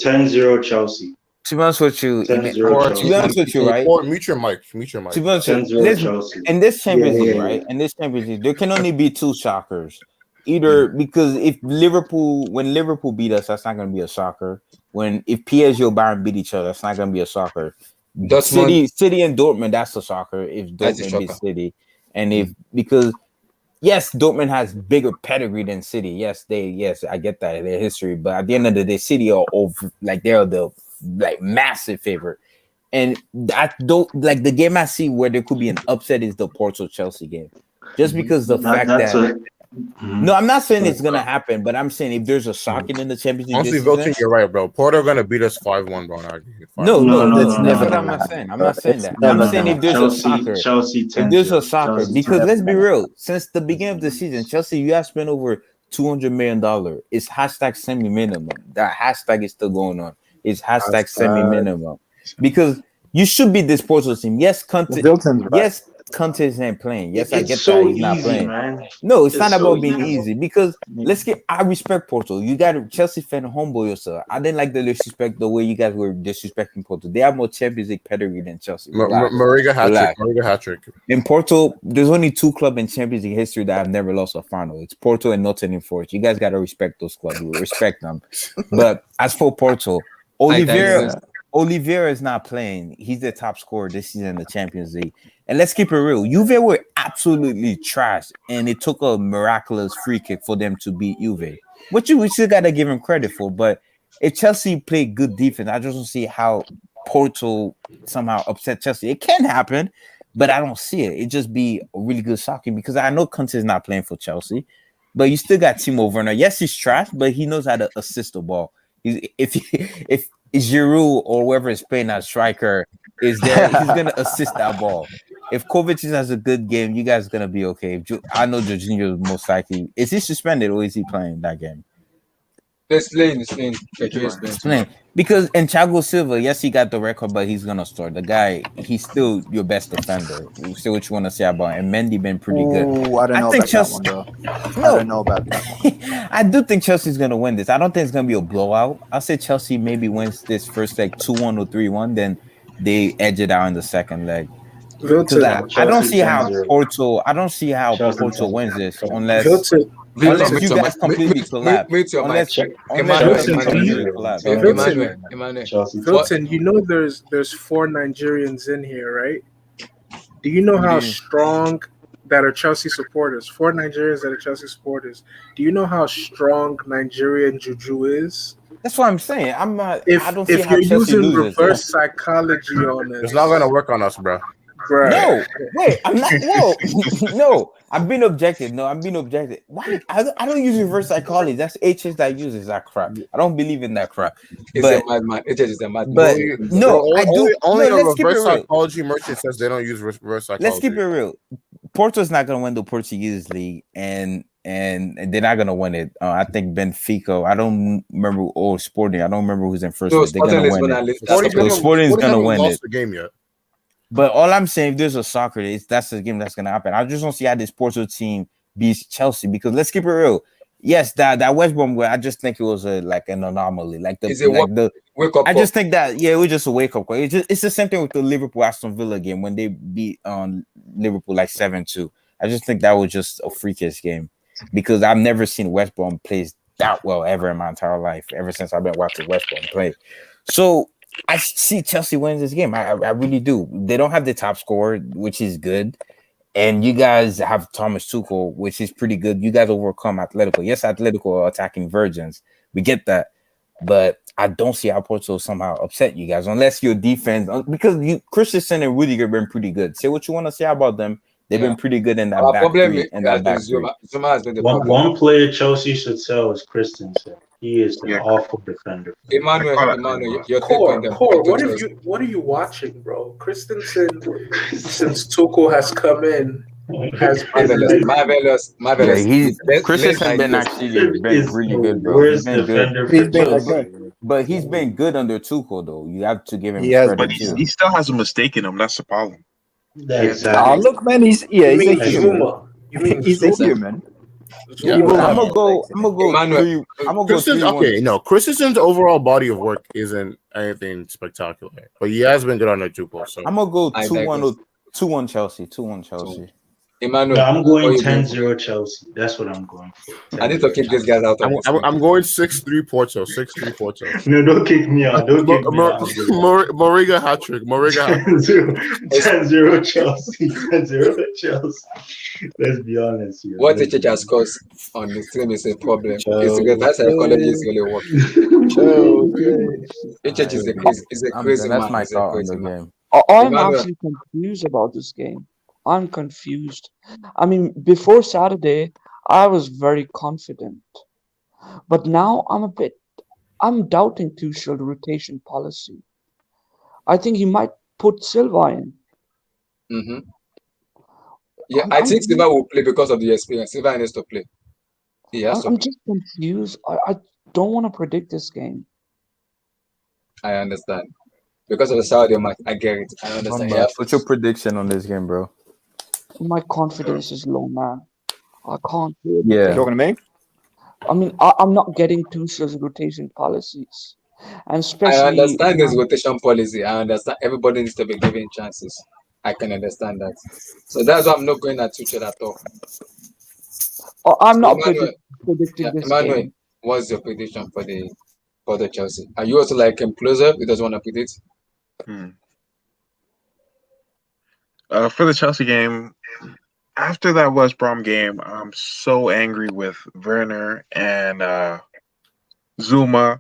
10-0 Chelsea. To be honest with you, 10-0 to be honest with you, right? Or mute your mic. Mute your mic. To be honest with you, 10-0 Chelsea. in this Champions Yeah, League, yeah, right? yeah. In this Champions League, there can only be 2 shockers. Either because when Liverpool beat us, that's not going to be a shocker. If PSG or Bayern beat each other, that's not going to be a shocker. City and Dortmund, that's a shocker. If Dortmund beat City, and because yes, Dortmund has bigger pedigree than City. Yes, I get that, their history. But at the end of the day, City are they're the massive favorite. And I don't like the game I see where there could be an upset is the Porto Chelsea game. Just because the fact that no, I'm not saying it's gonna happen, but I'm saying if there's a shocking in the Champions League. Honestly, Vilton, you're right, bro. Porto gonna beat us 5-1, bro. That's what I'm not saying. I'm not saying that. I'm saying if there's a shocker, if there's a shocker, because let's be real. Since the beginning of the season, Chelsea, you have spent over $200 million. It's hashtag semi-minimum. That hashtag is still going on. It's hashtag semi-minimum because you should be this Porto team. Yes, Conte isn't playing. Yes, I get that he's not playing. Man. No, it's not about being easy because I respect Porto. You got a Chelsea fan, humble yourself. I didn't like the disrespect the way you guys were disrespecting Porto. They have more Champions League pedigree than Chelsea. Mariga hat trick. In Porto, there's only 2 clubs in Champions League history that have never lost a final. It's Porto and Nottingham Forest. You guys got to respect those clubs. You respect them. But as for Porto, Oliveira is not playing. He's the top scorer this season in the Champions League. And let's keep it real. Juve were absolutely trashed, and it took a miraculous free kick for them to beat Juve, which we still got to give him credit for. But if Chelsea played good defense, I just don't see how Porto somehow upset Chelsea. It can happen, but I don't see it. It just be a really good shocking because I know Conte is not playing for Chelsea, but you still got Timo Werner. Yes, he's trash, but he knows how to assist the ball. If Giroud or whoever is playing that striker is there, he's gonna assist that ball. If Kovacic has a good game, you guys are gonna be okay. I know Jorginho is most likely. Is he suspended or is he playing that game? It's playing. Because Thiago Silva, yes, he got the record, but he's gonna start. The guy, he's still your best defender. We'll see what you want to say about him. And Mendy been pretty good. I don't know about that one, though. I don't know about that one. I do think Chelsea's gonna win this. I don't think it's gonna be a blowout. I'll say Chelsea maybe wins this first leg 2-1 or 3-1, then they edge it out in the second leg. Because I don't see how Porto. I don't see how Porto wins this unless you guys completely collapse. Hilton, you know there's 4 Nigerians in here, right? Do you know how strong that are Chelsea supporters? 4 Nigerians that are Chelsea supporters. Do you know how strong Nigerian juju is? That's what I'm saying. I'm not. I don't see how you're Chelsea using loses, reverse psychology on it, it's not gonna work on us, bro. Right. No, wait, I'm not. No, I'm being objective. No, I'm being objective. Why? I don't use reverse psychology. That's HS that uses that crap. I don't believe in that crap. It's a madman. HS is a madman. But no, I do. Only a let's keep it reverse real. psychology merchant says they don't use reverse psychology. Let's keep it real. Porto's not gonna win the Portuguese league, and they're not gonna win it. I think Benfica. I don't remember or Sporting. I don't remember who's in first. They're gonna win it. Sporting's gonna win it. The game yet. But all I'm saying, if there's a soccer, that's the game that's gonna happen. I just don't see how this Porto team beats Chelsea because let's keep it real. Yes, that West Brom where I just think it was like an anomaly. Wake up I call. just think that it was just a wake up call. It's the same thing with the Liverpool Aston Villa game when they beat Liverpool like 7-2. I just think that was just a freakish game because I've never seen West Brom play that well ever in my entire life, ever since I've been watching West Brom play. So I see Chelsea wins this game. I really do. They don't have the top scorer, which is good. And you guys have Thomas Tuchel, which is pretty good. You guys overcome Atletico. Yes, Atletico are attacking virgins. We get that. But I don't see how Porto somehow upset you guys unless your defense, because Christensen and Rudiger have been pretty good. Say what you want to say about them. They've been pretty good in that Our back problem three. has been Zuma. Zuma has been the problem. One player Chelsea should sell is Christensen. He is an awful defender. Emmanuel, your take on them. What are you watching, bro? Christensen, since Tuchel has come in, has been marvelous. Yeah, Christensen been actually been really good, bro. He's been good. But he's been good under Tuchel, though. You have to give him credit but too. he still has a mistake in him. That's the problem. Exactly. Look, man, he's a human. You mean he's a human. Yeah, I'm gonna go 3. I'm gonna go 3-1. Okay, no, Christensen's overall body of work isn't anything spectacular, but he has been good under Tuchel. So I'm gonna go 2-1 or 2-1 Chelsea. 2-1 Chelsea. Emmanuel, No, I'm going 10-0 Chelsea. That's what I'm going for. I need to keep this guys out of I'm going 6-3 Porto. 6-3 Porto. No, don't kick me out. Don't kick me out. Moriga hat trick. 10-0 Chelsea. 10-0 Chelsea. Let's be honest here. What the church scores on the stream is a problem. It's because that psychology is really working. Church is a crazy man. That's my thought on the game. I'm actually confused about this game. I'm confused. I mean, before Saturday, I was very confident. But now I'm doubting Tuchel's rotation policy. I think he might put Silva in. Mm-hmm. Yeah, I think Silva will play because of the experience. Silva needs to play. I'm just confused. I don't want to predict this game. I understand. Because of the Saudi match, I get it. I understand. What's your prediction on this game, bro? My confidence is low, man. I can't do it. Yeah. Talking to me? I mean, I'm not getting Tuchel's rotation policies. And especially, I understand his rotation policy. I understand everybody needs to be given chances. I can understand that. So that's why I'm not going at Tuchel at all. I'm not predicting this game. What's your prediction for the Chelsea? Are you also like him closer? He doesn't want to predict? For the Chelsea game, after that West Brom game, I'm so angry with Werner and Zuma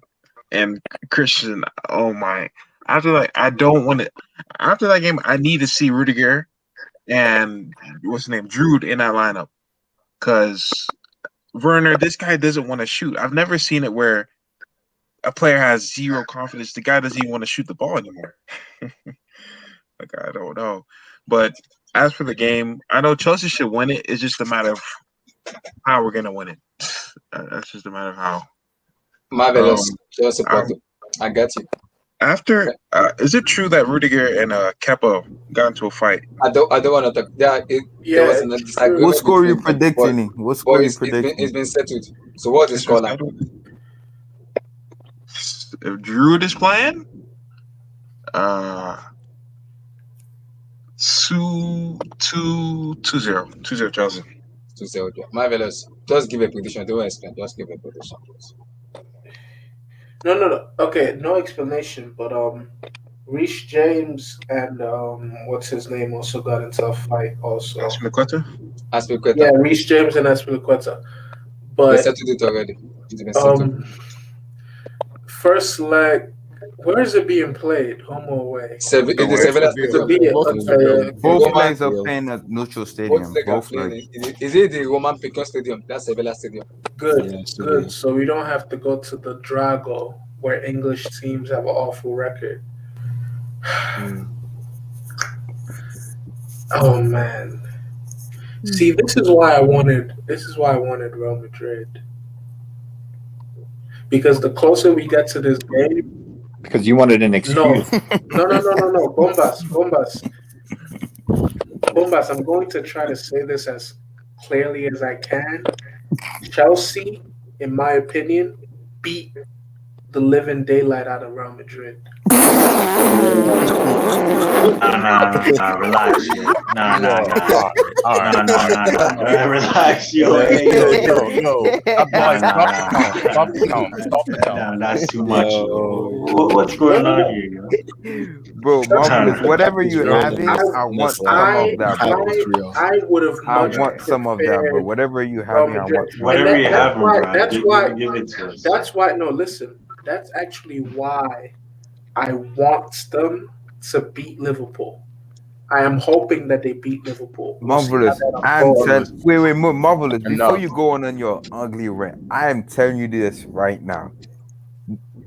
and Christian. Oh my! After that, I don't want to. After that game, I need to see Rudiger and what's his name, Druid in that lineup, because Werner, this guy doesn't want to shoot. I've never seen it where a player has zero confidence. The guy doesn't even want to shoot the ball anymore. Like, I don't know. But as for the game, I know Chelsea should win it. It's just a matter of how we're going to win it. That's just a matter of how. Marvelous. Chelsea, I got you. After, is it true that Rudiger and Kepa got into a fight? I don't want to talk. There was an disagreement. What score are you predicting? What score are you predicting? It's been settled. So what is the score like? If Druid is playing, 2-0 Chelsea. 2-0. Marvelous. Just give a prediction. Don't explain. Just give a prediction, please. No. Okay, no explanation. But Reece James and what's his name also got into a fight. Also, Aspilicueta. Yeah, Reece James and Aspilicueta. But they settled it already. It's been settled. First leg. Where is it being played? Home or away? Both legs are playing at neutral stadium. Both legs. Is it the Roman Pico Stadium? That's Sevilla Stadium. Good. So we don't have to go to the Drago where English teams have an awful record. Oh man. See, this is why I wanted Real Madrid. Because the closer we get to this game, because you wanted an excuse. No. Bombas. Bombas, I'm going to try to say this as clearly as I can. Chelsea, in my opinion, beat the living daylight out of Real Madrid. Nah, relax, yo. Nah. Relax, yo. Hey, yo. Stop the count. Nah, that's too much, yo. What's going on here, yo? Bro, Marvelous, whatever you're having, I want some of that, bro. I would have I much want some of that, bro. preferred Whatever you're Real having, I Madrid. want some. Whatever you have, bro. That's Give why. it to us. That's why. No, listen. That's actually why I want them to beat Liverpool. I am hoping that they beat Liverpool. We'll see how Marvelous. that I'm unfolds. telling. Wait, Marvelous. Before Enough. you go on your ugly rant, I am telling you this right now.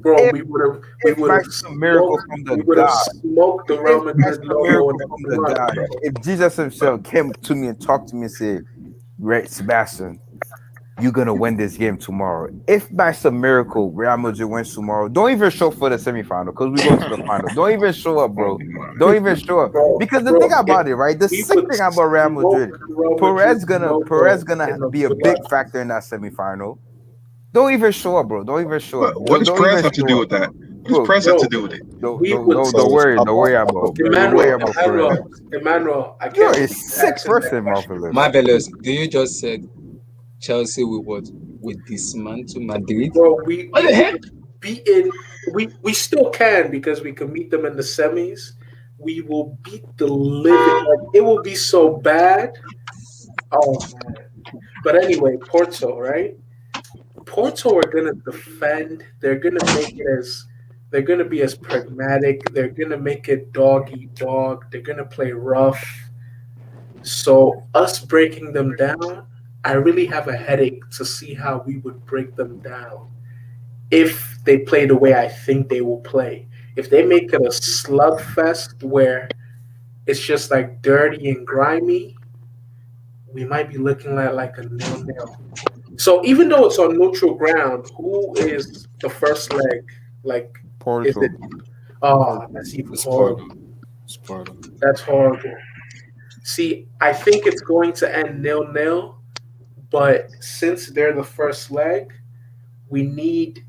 Bro, we would have some miracle from the God. smoked the Real Madrid Some logo miracle in the from the month, God. bro. If Jesus himself came to me and talked to me and said, "Right, Sebastian, you're gonna win this game tomorrow." If by some miracle Real Madrid wins tomorrow, don't even show up for the semifinal because we go to the final. Don't even show up, bro. Don't even show up. Because the thing about it, right? The sick thing about Real Madrid, Perez gonna be a big factor in that semifinal. Don't even show up, bro. Don't even show up. What does Don't Perez even have to show do up. with that? What does Perez have to do with it? Don't worry. Don't worry about Perez. Emmanuel, I You're can't a sick person, Marvelous. Marvelous. Do you just said Chelsea will what? Will dismantle Madrid? Bro, What the heck? we still can because we can meet them in the semis. We will beat the living. Like, it will be so bad. Oh man. But anyway, Porto, right? Porto are gonna defend. They're gonna make it as they're gonna be as pragmatic. They're gonna make it dog eat dog. They're gonna play rough. So us breaking them down, I really have a headache to see how we would break them down if they play the way I think they will play. If they make it a slugfest where it's just like dirty and grimy, we might be looking at like a 0-0. So even though it's on neutral ground, who is the first leg? Like, is Porto. it? Oh, that's even horrible. That's horrible. See, I think it's going to end 0-0, but since they're the first leg, we need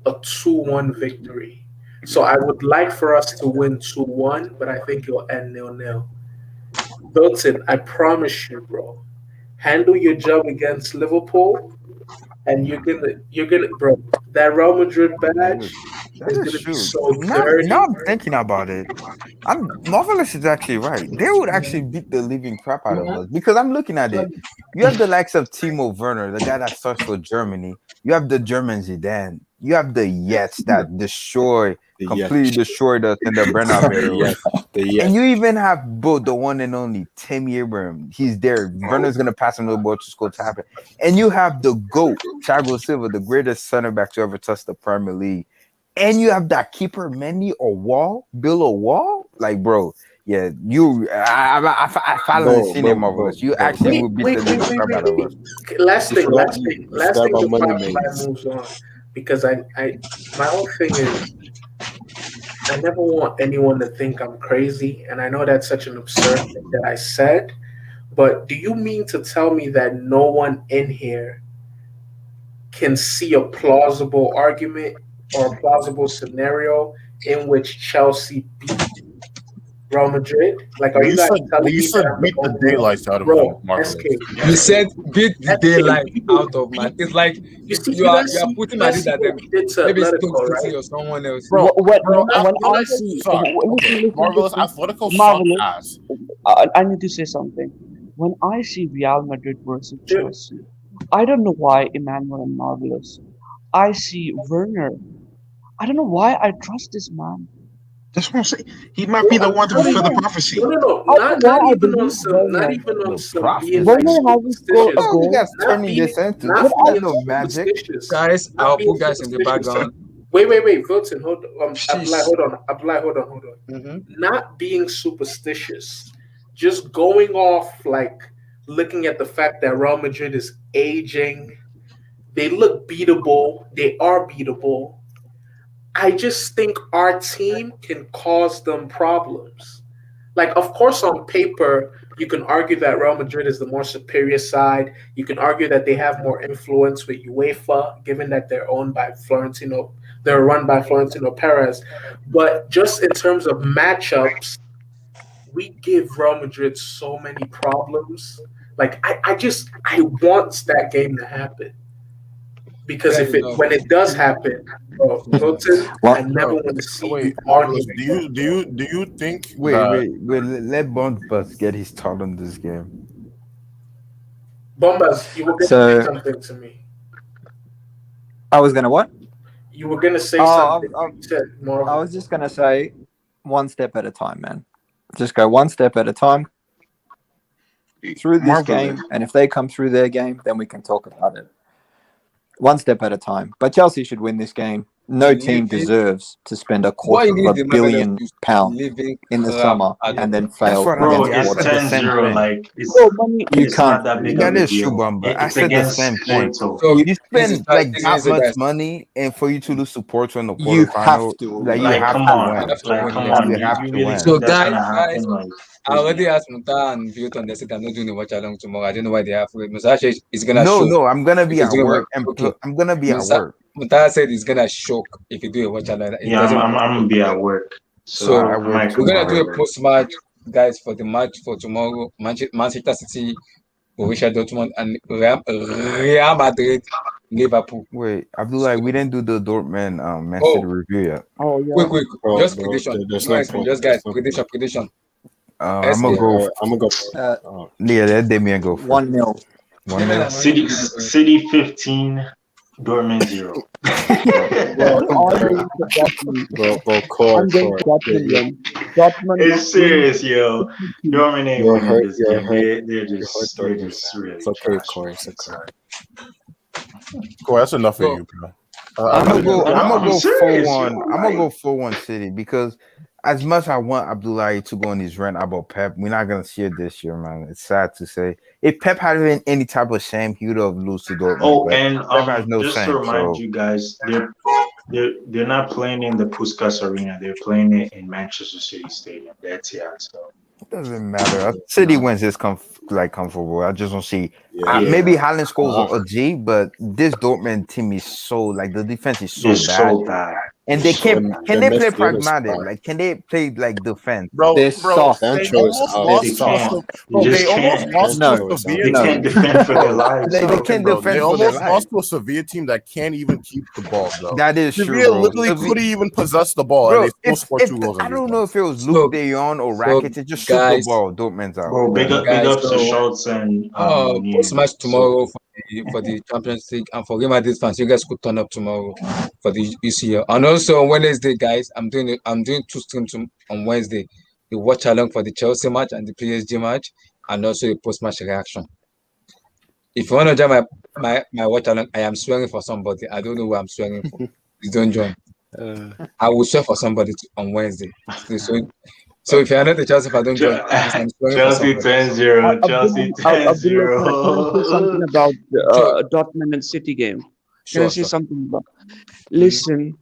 a 2-1 victory. So I would like for us to win 2-1, but I think it'll end 0-0. Milton, I promise you, bro. Handle your job against Liverpool, and you're gonna, bro. That Real Madrid badge is gonna be so dirty. Now I'm thinking about it. Marvelous is actually right. They would actually beat the living crap out of us because I'm looking at it. You have the likes of Timo Werner, the guy that starts for Germany. You have the German Zidane. You have the Yets that completely destroyed us in the Bernabeu. And you even have both the one and only Tim Abraham. He's there. Werner's gonna pass him the ball to score to happen. And you have the GOAT, Thiago Silva, the greatest center back to ever touch the Premier League. And you have that keeper, Mendy or Wall, Bill or Wall. Like, bro, yeah, I finally seen it, Marvelous. You actually will beat the living crap out of us. Last thing before I moves on, because I my whole thing is I never want anyone to think I'm crazy, and I know that's such an absurd thing that I said, but do you mean to tell me that no one in here can see a plausible argument or a plausible scenario in which Chelsea beat Real Madrid? Like, are you guys telling me that I'm beat the only daylights out of bro, them, Marvelous. SK. You said beat the daylight out of man. It's like you are putting Madrid at them. Maybe Stoke City or someone else. When I Atletico see, suck. Okay, Marvelous. Atletico suck Marvelous. ass. I need to say something. When I see Real Madrid versus Chelsea, I don't know why Emmanuel and Marvelous. I see Werner. I don't know why I trust this man. That's what I'm saying. He might be the one to fulfill the prophecy. No, I don't know why I even on believe some, not Werner. even on some being like Werner hasn't scored a superstitious. goal. Not being, not being superstitious. Guys, Not I'll being put guys in the superstitious. background. Wait, Wilton, hold on. Abdullah, hold on. Not being superstitious, just going off like looking at the fact that Real Madrid is aging. They look beatable. They are beatable. I just think our team can cause them problems. Like, of course, on paper, You can argue that Real Madrid is the more superior side. You can argue that they have more influence with UEFA, given that they're owned by Florentino. They're run by Florentino Perez. But just in terms of matchups, we give Real Madrid so many problems. Like I want that game to happen. Because when it does happen, Milton, I never want to see you arguing. Do you think? Wait. Let Bombas get his thought on this game. Bombas, you were going to say something to me. I was gonna what? You were gonna say something. I was just gonna say, one step at a time, man. Just go one step at a time through this game, and if they come through their game, then we can talk about it. One step at a time. But Chelsea should win this game. No team deserves to spend £250 million in the summer and then fail. Bro, it's 10-0. Like, it's not that big of a deal. It's against Porto. So you spend like that much money, and for you to lose to Porto in the quarterfinal, you have to win. So guys, I already asked Munta and Bilton. They said I'm not doing the watch along tomorrow. I don't know why they have it. Musashi is gonna show. No, I'm gonna be at work. I'm gonna be at work. Munta said he's gonna shock if you do a watch along. Yeah, I'm gonna be at work. So we're gonna do a post match, guys, for the match for tomorrow. Manchester City, Borussia Dortmund, and Real Madrid, Liverpool. Wait, Abdullah, we didn't do the Dortmund Man City review yet. Oh yeah. Quick. Just prediction. Just guys, prediction. I'm gonna go. Yeah, let Damien go. 1-0. 1-0. City 15, Dortmund 0. It's serious, yo. Dortmund ain't winning this game. They're just really. It's okay, Corey. It's okay. Corey, that's enough for you, bro. I'm gonna go 4-1. I'm gonna go 4-1 City because as much as I want Abdullahi to go on his rant about Pep, we're not gonna see it this year, man. It's sad to say. If Pep had been any type of shame, he would have lost to Dortmund. Oh, and just to remind you guys, they're not playing in the Puskas Arena. They're playing it in Manchester City Stadium. That's so. It doesn't matter. City wins is comfortable. I just don't see. Maybe Haaland scores a G, but this Dortmund team is so the defense is so bad. And they can they play pragmatic? Like, can they play defense? Bro, they're soft. They almost lost to Sevilla. They can't defend for their lives. They can't defend. They almost lost to a Sevilla team that can't even keep the ball, bro. That is true. Sevilla literally couldn't even possess the ball, and they still scored 2 goals. I don't know if it was Luke De Jong or Rakitic. Just shoot the ball. Dortmund's out. Bro, big up to Schultz and post match tomorrow for the Champions League, and for Real Madrid fans, you guys could turn up tomorrow for the UCL. And also on Wednesday, guys, I'm doing 2 streams on Wednesday. The watch along for the Chelsea match and the PSG match, and also a post match reaction. If you want to join my watch along, I am swearing for somebody. I don't know who I'm swearing for. Please don't join. I will swear for somebody on Wednesday. So if you're not the Chelsea, if I don't join, I'm Chelsea 10-0. Chelsea 10-0. Can I say something about the Dortmund and City game? Can I say something about? Listen,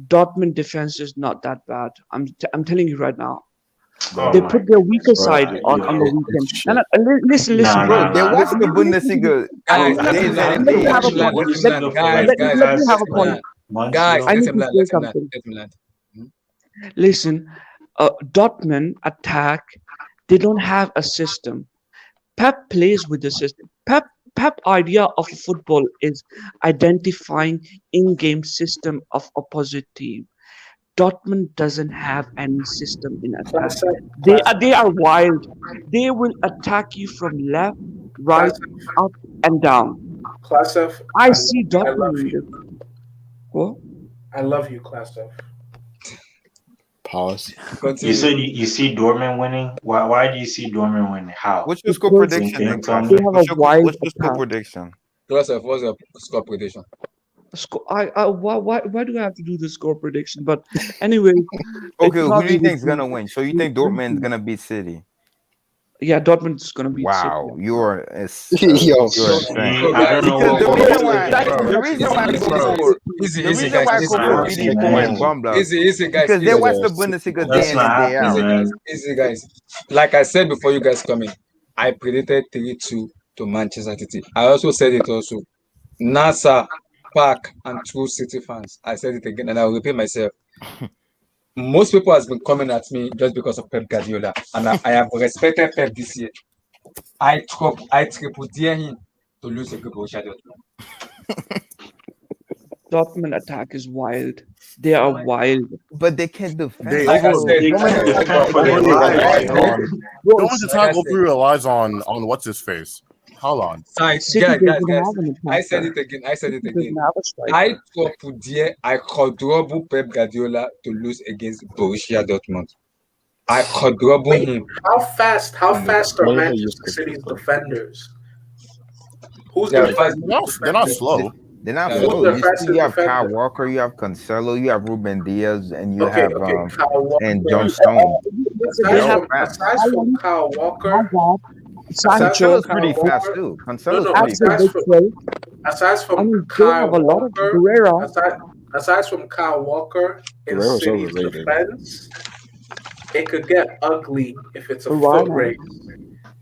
Dortmund defense is not that bad. I'm telling you right now. They put their weaker side on the weekend. Listen, bro. They watch the Bundesliga. Let me have a point. Guys, I need to say something. Listen, Dortmund attack. They don't have a system. Pep plays with the system. Pep idea of football is identifying in-game system of opposite team. Dortmund doesn't have any system in attack. They are wild. They will attack you from left, right, up, and down. Class F. I see Dortmund. What? I love you, Class F. Pause. You said you see Dortmund winning. Why do you see Dortmund winning? How? What's your score prediction? What's your score prediction? Class F, what's your score prediction? Why do I have to do the score prediction? But anyway. Okay, who do you think is gonna win? So you think Dortmund's gonna beat City? Yeah, Dortmund's gonna beat Wow, City. you're Yo. I don't know. The reason why I go for BD and Bumble easy, guys. Because they watch the Bundesliga day in and day out. Easy, guys. Like I said before, you guys come in. I predicted 3-2 to Manchester City. I also said it also. NASA, Park, and true City fans. I said it again, and I'll repeat myself. Most people has been coming at me just because of Pep Guardiola, and I have respected Pep this year. I triple dare him to lose a good Borussia Dortmund. Dortmund attack is wild. They are wild. But they can't defend. Dortmund's attack overly relies on what's his face. Hold on. Guys. I said it again. I triple dare, I quadruple Pep Guardiola to lose against Borussia Dortmund. I quadruple him. How fast are Manchester City's defenders? Who's they're not slow. They're not slow. You have Kyle Walker, you have Cancelo, you have Ruben Diaz, and you have and John Stone. Aside from Kyle Walker, Cancelo's pretty fast too. Aside from Kyle Walker, aside from Kyle Walker in City's defense, it could get ugly if it's a foot race.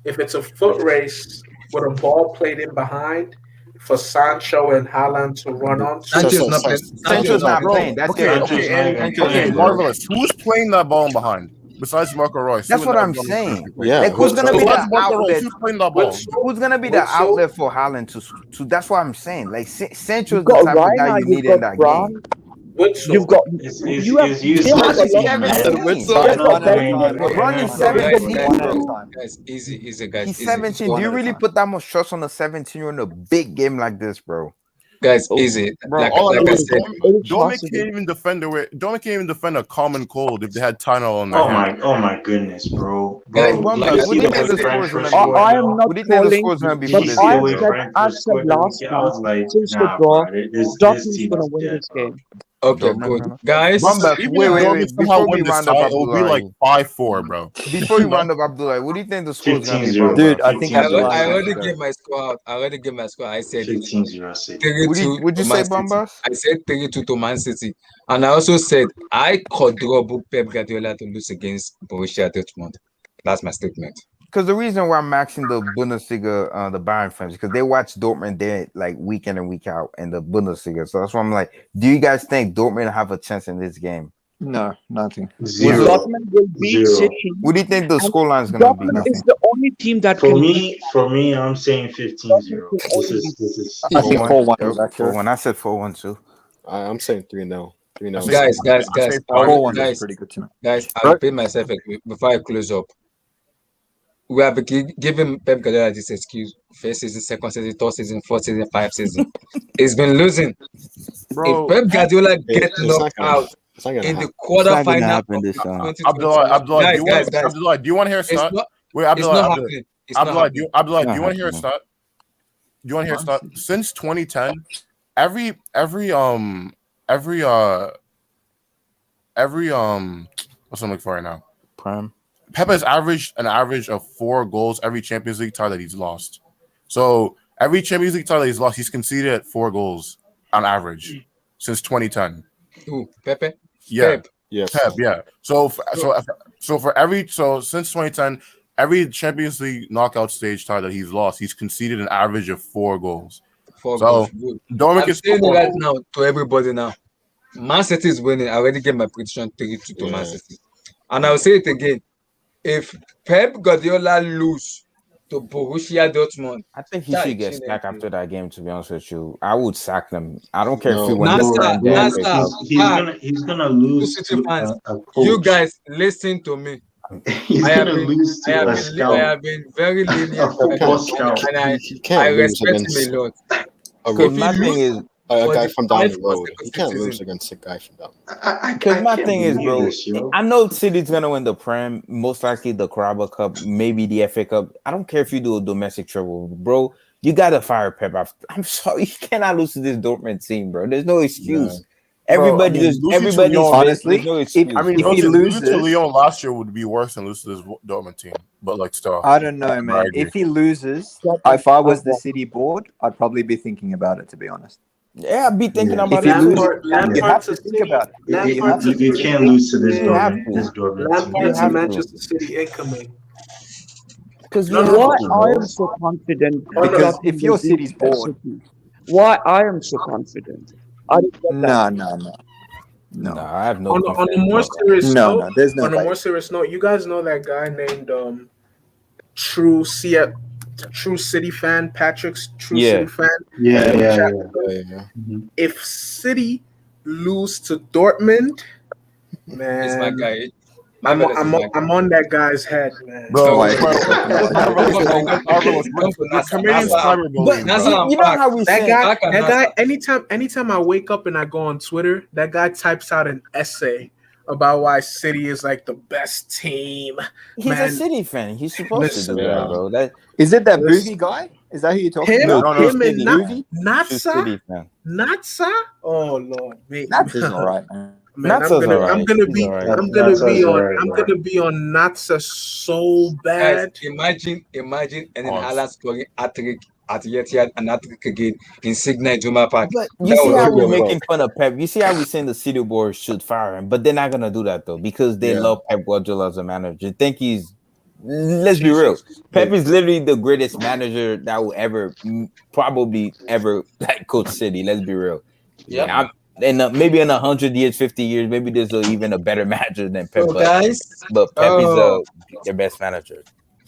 If it's a foot race with a ball played in behind for Sancho and Haaland to run on. Sancho's not playing. That's okay. Marvelous. Who's playing that ball behind? Besides Marco Reus. That's what I'm saying. Like, who's gonna be the outlet? Who's gonna be the outlet for Haaland to? That's what I'm saying. Like Sancho's the type of guy you need in that game. You've got Guys, 17. Easy, guys. He's 17. Do you really put that much trust on a 17-year-old in a big game like this, bro? Guys, easy. Bro, like I said, Dortmund can't even defend a common cold if they had Tino on their hand. Oh my goodness, bro. I am not calling, but I've said last time, since the draw, Dortmund's going to win this game. Okay, good. Guys, wait. Before we round up, it will be like 5-4, bro. Before you round up, Abdullah, what do you think the score is going to be? Dude, I think I already gave my score out. I said 15-0. Would you say, Bombas? I said 3-2 to Man City. And I also said I quadruple Pep Guardiola to lose against Borussia Dortmund. That's my statement. Because the reason why I'm asking the Bundesliga, the Bayern fans, because they watch Dortmund there like week in and week out in the Bundesliga. So that's why I'm like, do you guys think Dortmund have a chance in this game? No, nothing. Zero. Dortmund will beat City. What do you think the scoreline is going to be? Dortmund is the only team that For me, I'm saying 15-0. This is. I think 4-1. 4-1. I said 4-1 too. I'm saying 3-0. Guys, 4-1 is pretty good to me. Guys, I'll repeat myself before I close up. We have given Pep Guardiola this excuse: first season, second season, third season, fourth season, fifth season. He's been losing. Bro, if Pep Guardiola gets knocked out in the quarterfinal, Abdullah, do you want to hear a stat? Wait, Abdullah, do you want to hear a stat? Do you want to hear a stat? Since 2010, every what's I'm looking for right now? Prime. Pep has averaged an average of 4 goals every Champions League tie that he's lost. So every Champions League tie that he's lost, he's conceded at 4 goals on average since 2010. Who? Pepe? Yeah. Pep. Yes. Pep, yeah. So since 2010, every Champions League knockout stage tie that he's lost, he's conceded an average of 4 goals. 4 goals. Don't I'm saying it right now to everybody now. Man City is winning. I already gave my prediction 3-2 to Man City. And I'll say it again. If Pep Guardiola lose to Borussia Dortmund, I think he should get sacked after that game. To be honest with you, I would sack them. I don't care if he wins. He's gonna lose to a coach. You guys, listen to me. I have been very lenient, and I respect him a lot. My thing is a guy from down the road. You can't lose against a guy from down. Because my thing is, bro, I know City's gonna win the Prem, most likely the Carabao Cup, maybe the FA Cup. I don't care if you do a domestic treble, bro. You gotta fire Pep. I'm sorry, you cannot lose to this Dortmund team, bro. There's no excuse. Yeah. Everybody's honestly. If he loses to Lyon last year would be worse than lose to this Dortmund team. But like still, I don't know, man. If he loses, if I was the City board, I'd probably be thinking about it. To be honest. Yeah, I'd be thinking about it. You have to think about it. You can't lose to this Dortmund. Lampard to Manchester City incoming. Because why I am so confident Because Dortmund if will your beat city's bored, City. Why I am so confident? I don't get that. No. I have no On confidence. a more serious No, note, there's no on a way. more serious note, you guys know that guy named True City fan, Patrick's True City fan. Yeah. If City lose to Dortmund, man, It's my guy. I'm on that guy's head, man. Bro, Why? we're committing cyberbullying, bro. You know how we say that guy. Anytime I wake up and I go on Twitter, that guy types out an essay about why City is like the best team. he's a City fan. He's supposed to do that, bro. Is it that Boogie guy? Is that who you're talking about? Him and Boogie? Natsa. Oh Lord, mate. Natsa's all right, man. Man, I'm gonna be on Natsa so bad. Guys, imagine, and then Haaland scoring hat-trick at Etihad and hat-trick again in Signal Iduna Park. But you see how we're making fun of Pep. You see how we're saying the City board should fire him, but they're not gonna do that though because they love Pep Guardiola as a manager. They think he's. Let's be real. Pep is literally the greatest manager that will probably ever coach City. Let's be real. Yeah. And maybe in 100 years, 50 years, maybe there's even a better manager than Pep. But Pep is their best manager.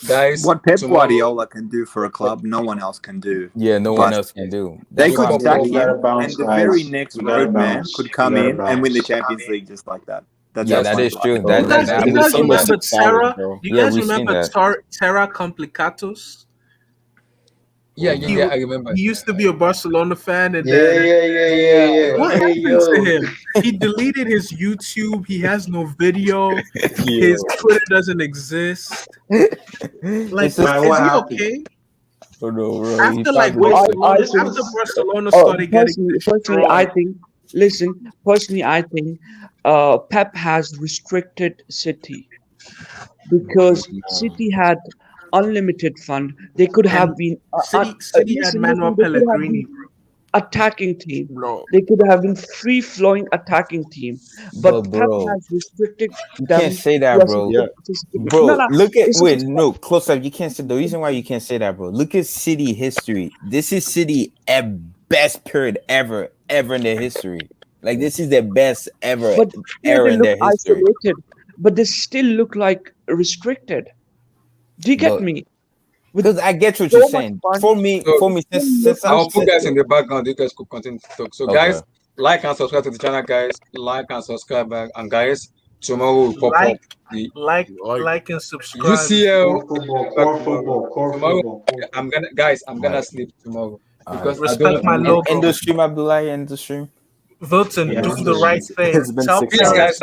Guys, what Pep Guardiola can do for a club, no one else can do. Yeah, no one else can do. They could sack him, and the very next road man could come in and win the Champions League just like that. That is true. You guys remember Terra? You guys remember Terra Complicatus? Yeah, I remember. He used to be a Barcelona fan, and then what happened to him? He deleted his YouTube. He has no video. His Twitter doesn't exist. Like, is he okay? Oh, no, bro. After after Barcelona started getting personally, I think Pep has restricted City because City had unlimited fund. They could have been City had Manuel Pellegrini. Attacking team. They could have been free-flowing attacking team. But Pep has restricted You them. can't say that, bro. Bro, look at close up. You can't say the reason why you can't say that, bro. Look at City history. This is City at best period ever in their history. Like this is their best ever era in their history. Isolated, but they still look like restricted. Do you get me? Because I get what you're saying. For me, since I'll put guys in the background, you guys could continue to talk. So, guys, like and subscribe to the channel, guys. Like and subscribe, and guys, tomorrow will pop up. Like and subscribe. UCL football. I'm gonna sleep tomorrow because respect my logo. End the stream, Abdullah. End the stream. Wilton, do the right thing. Peace, guys.